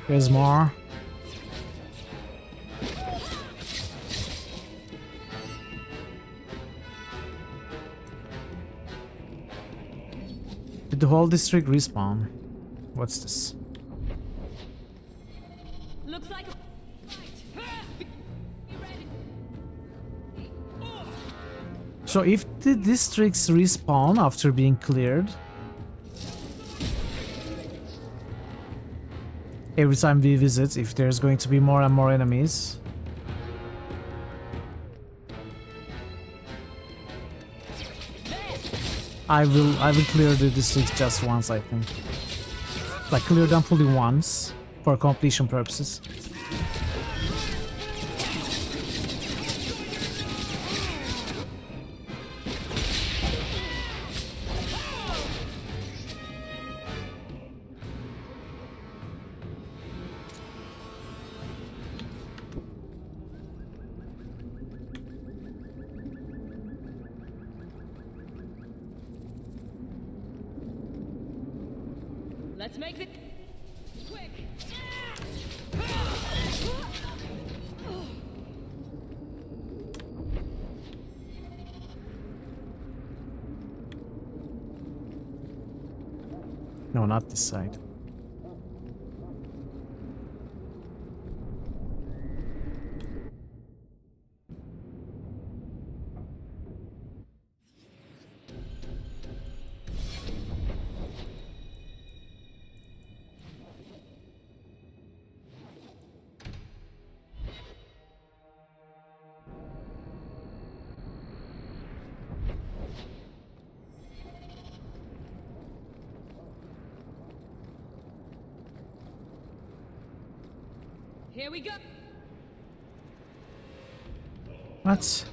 There's more. Did the whole district respawn? What's this? Looks like a... So if the districts respawn after being cleared, every time we visit, if there's going to be more and more enemies, I will clear the districts just once, I think. Like clear them fully once for completion purposes. Let's make it quick. No, not this side. Here we go. What?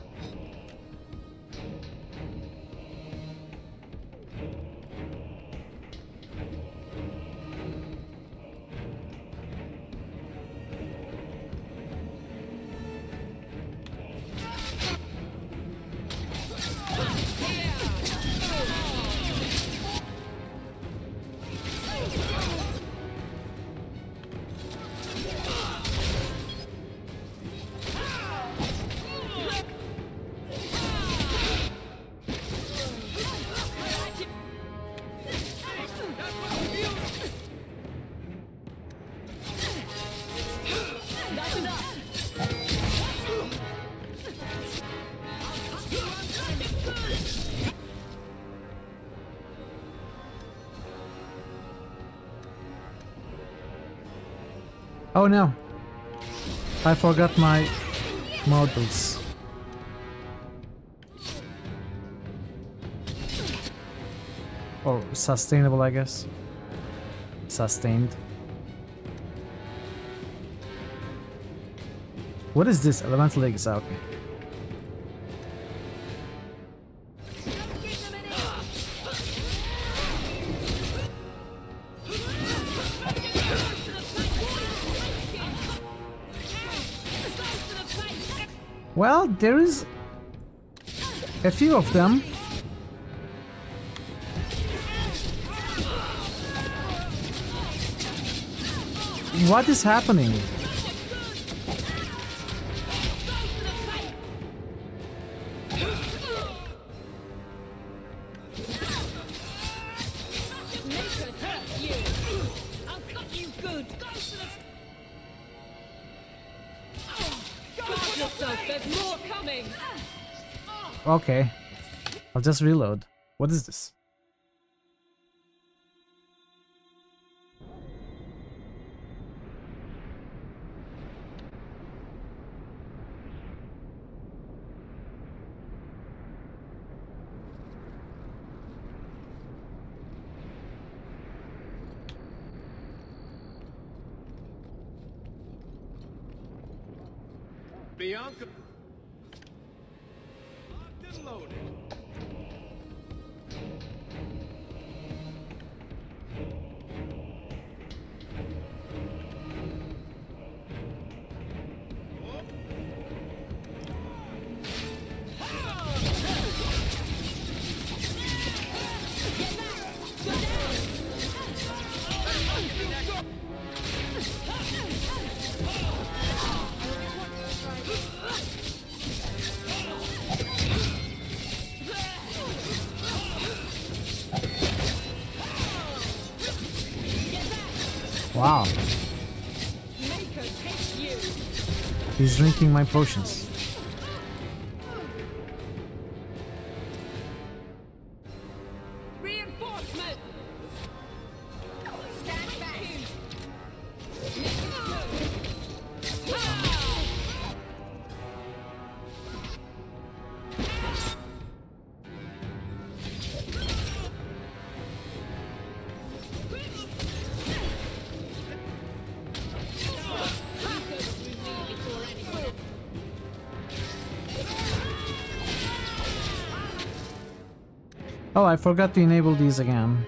Oh no, I forgot my models. Or sustainable, I guess. Sustained. What is this? Elemental Legacy, okay. Well, there is a few of them. What is happening? Okay, I'll just reload. What is this? Bianca. Locked and loaded. Wow. He's drinking my potions. Reinforcement! Stand back! Oh, I forgot to enable these again.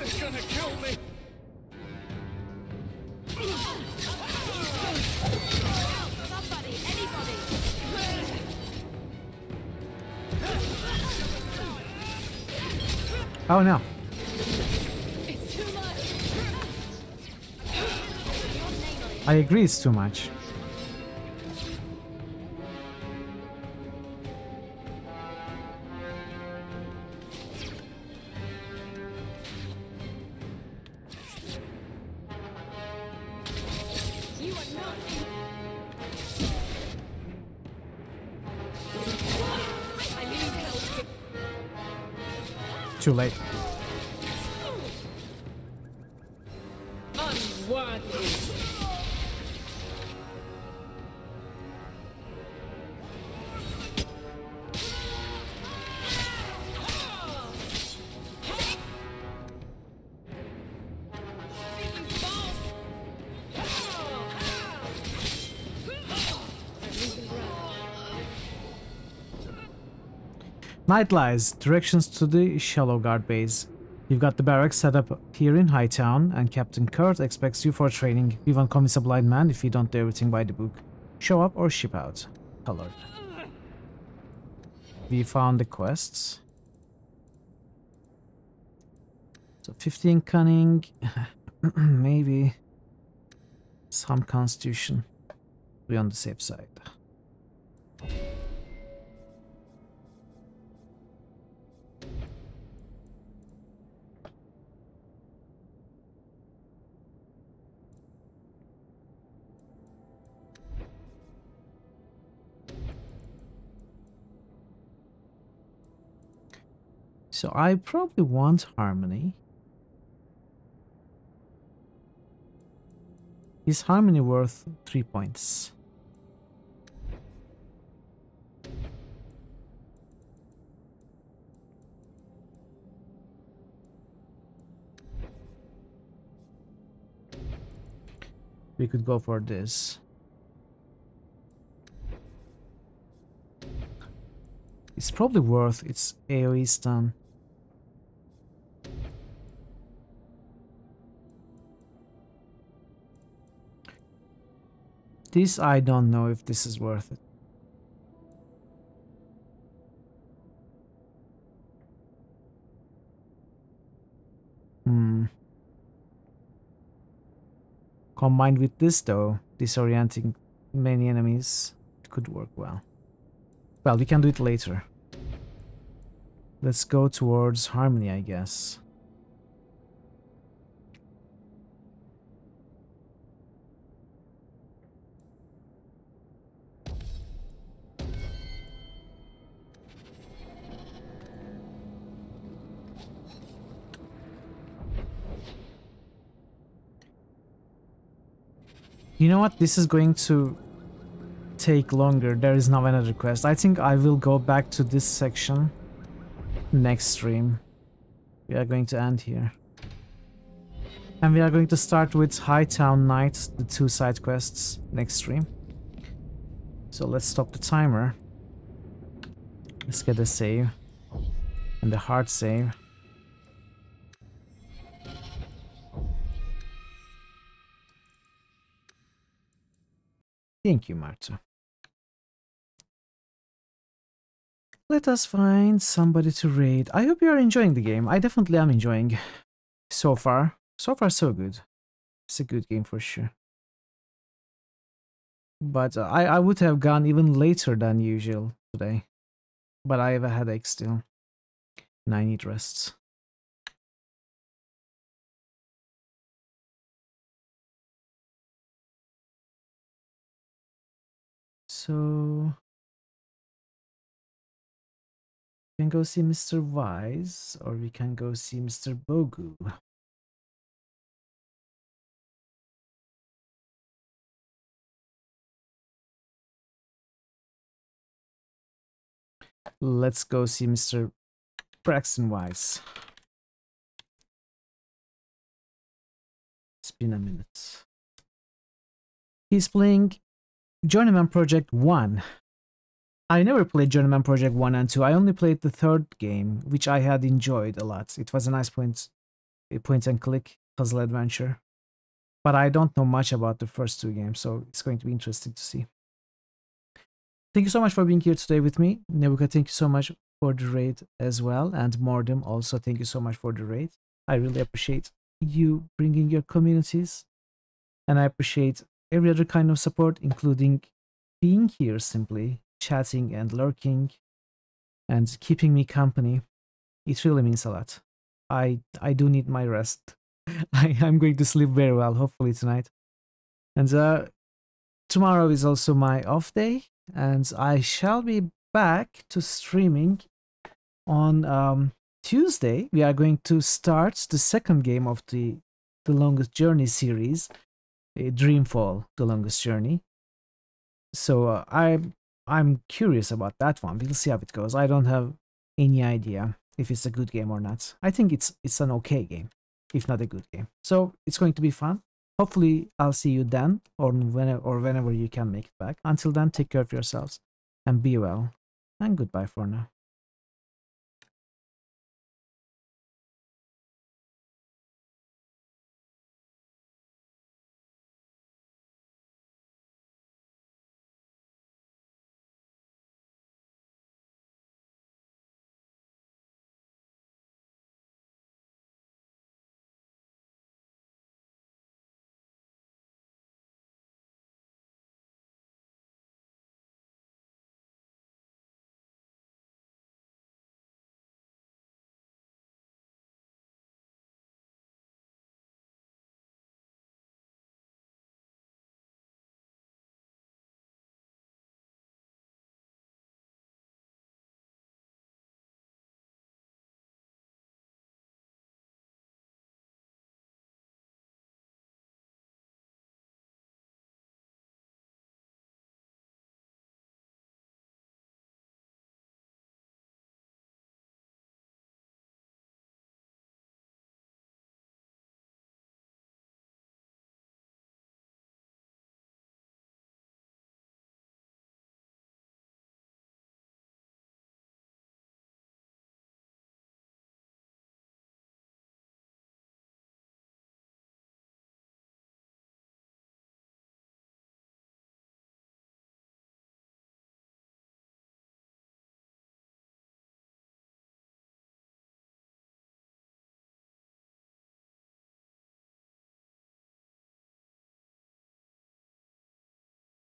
It's gonna kill me. Oh no. I agree it's too much. Too late. Unworthy. Night Lies, directions to the Shallow Guard base. You've got the barracks set up here in Hightown, and Captain Kurt expects you for training. We won't convince a blind man if you don't do everything by the book. Show up or ship out. Colored. We found the quests. So 15 cunning, maybe some constitution. Be on the safe side. So I probably want harmony. Is harmony worth 3 points? We could go for this. It's probably worth its AoE stun. This, I don't know if this is worth it. Combined with this though, disorienting many enemies, it could work well. Well, we can do it later. Let's go towards Harmony, I guess. You know what? This is going to take longer. There is now another quest. I think I will go back to this section next stream. We are going to end here. And we are going to start with Hightown Knight, the 2 side quests, next stream. So let's stop the timer. Let's get a save. And the hard save. Thank you, Marta. Let us find somebody to raid. I hope you are enjoying the game. I definitely am enjoying so far. So far, so good. It's a good game for sure. But I would have gone even later than usual today. But I have a headache still. And I need rest. So we can go see Mr. Wise, or we can go see Mr. Bogu. Let's go see Mr. Braxton Wise. It's been a minute. He's playing Journeyman Project 1. I never played Journeyman Project 1 and 2. I only played the 3rd game, which I had enjoyed a lot. It was a nice point and click puzzle adventure. But I don't know much about the first 2 games, so it's going to be interesting to see. Thank you so much for being here today with me. Nebuka, thank you so much for the raid as well. And Mordem, also thank you so much for the raid. I really appreciate you bringing your communities. And I appreciate every other kind of support, including being here simply, chatting and lurking, and keeping me company. It really means a lot. I do need my rest. I'm going to sleep very well, hopefully tonight. And tomorrow is also my off day, and I shall be back to streaming on Tuesday. We are going to start the 2nd game of the Longest Journey series, Dreamfall, The Longest Journey. So I'm curious about that one. We'll see how it goes. I don't have any idea if it's a good game or not. I think it's an okay game, if not a good game. So it's going to be fun. Hopefully I'll see you then, or whenever you can make it back. Until then, take care of yourselves and be well. And goodbye for now.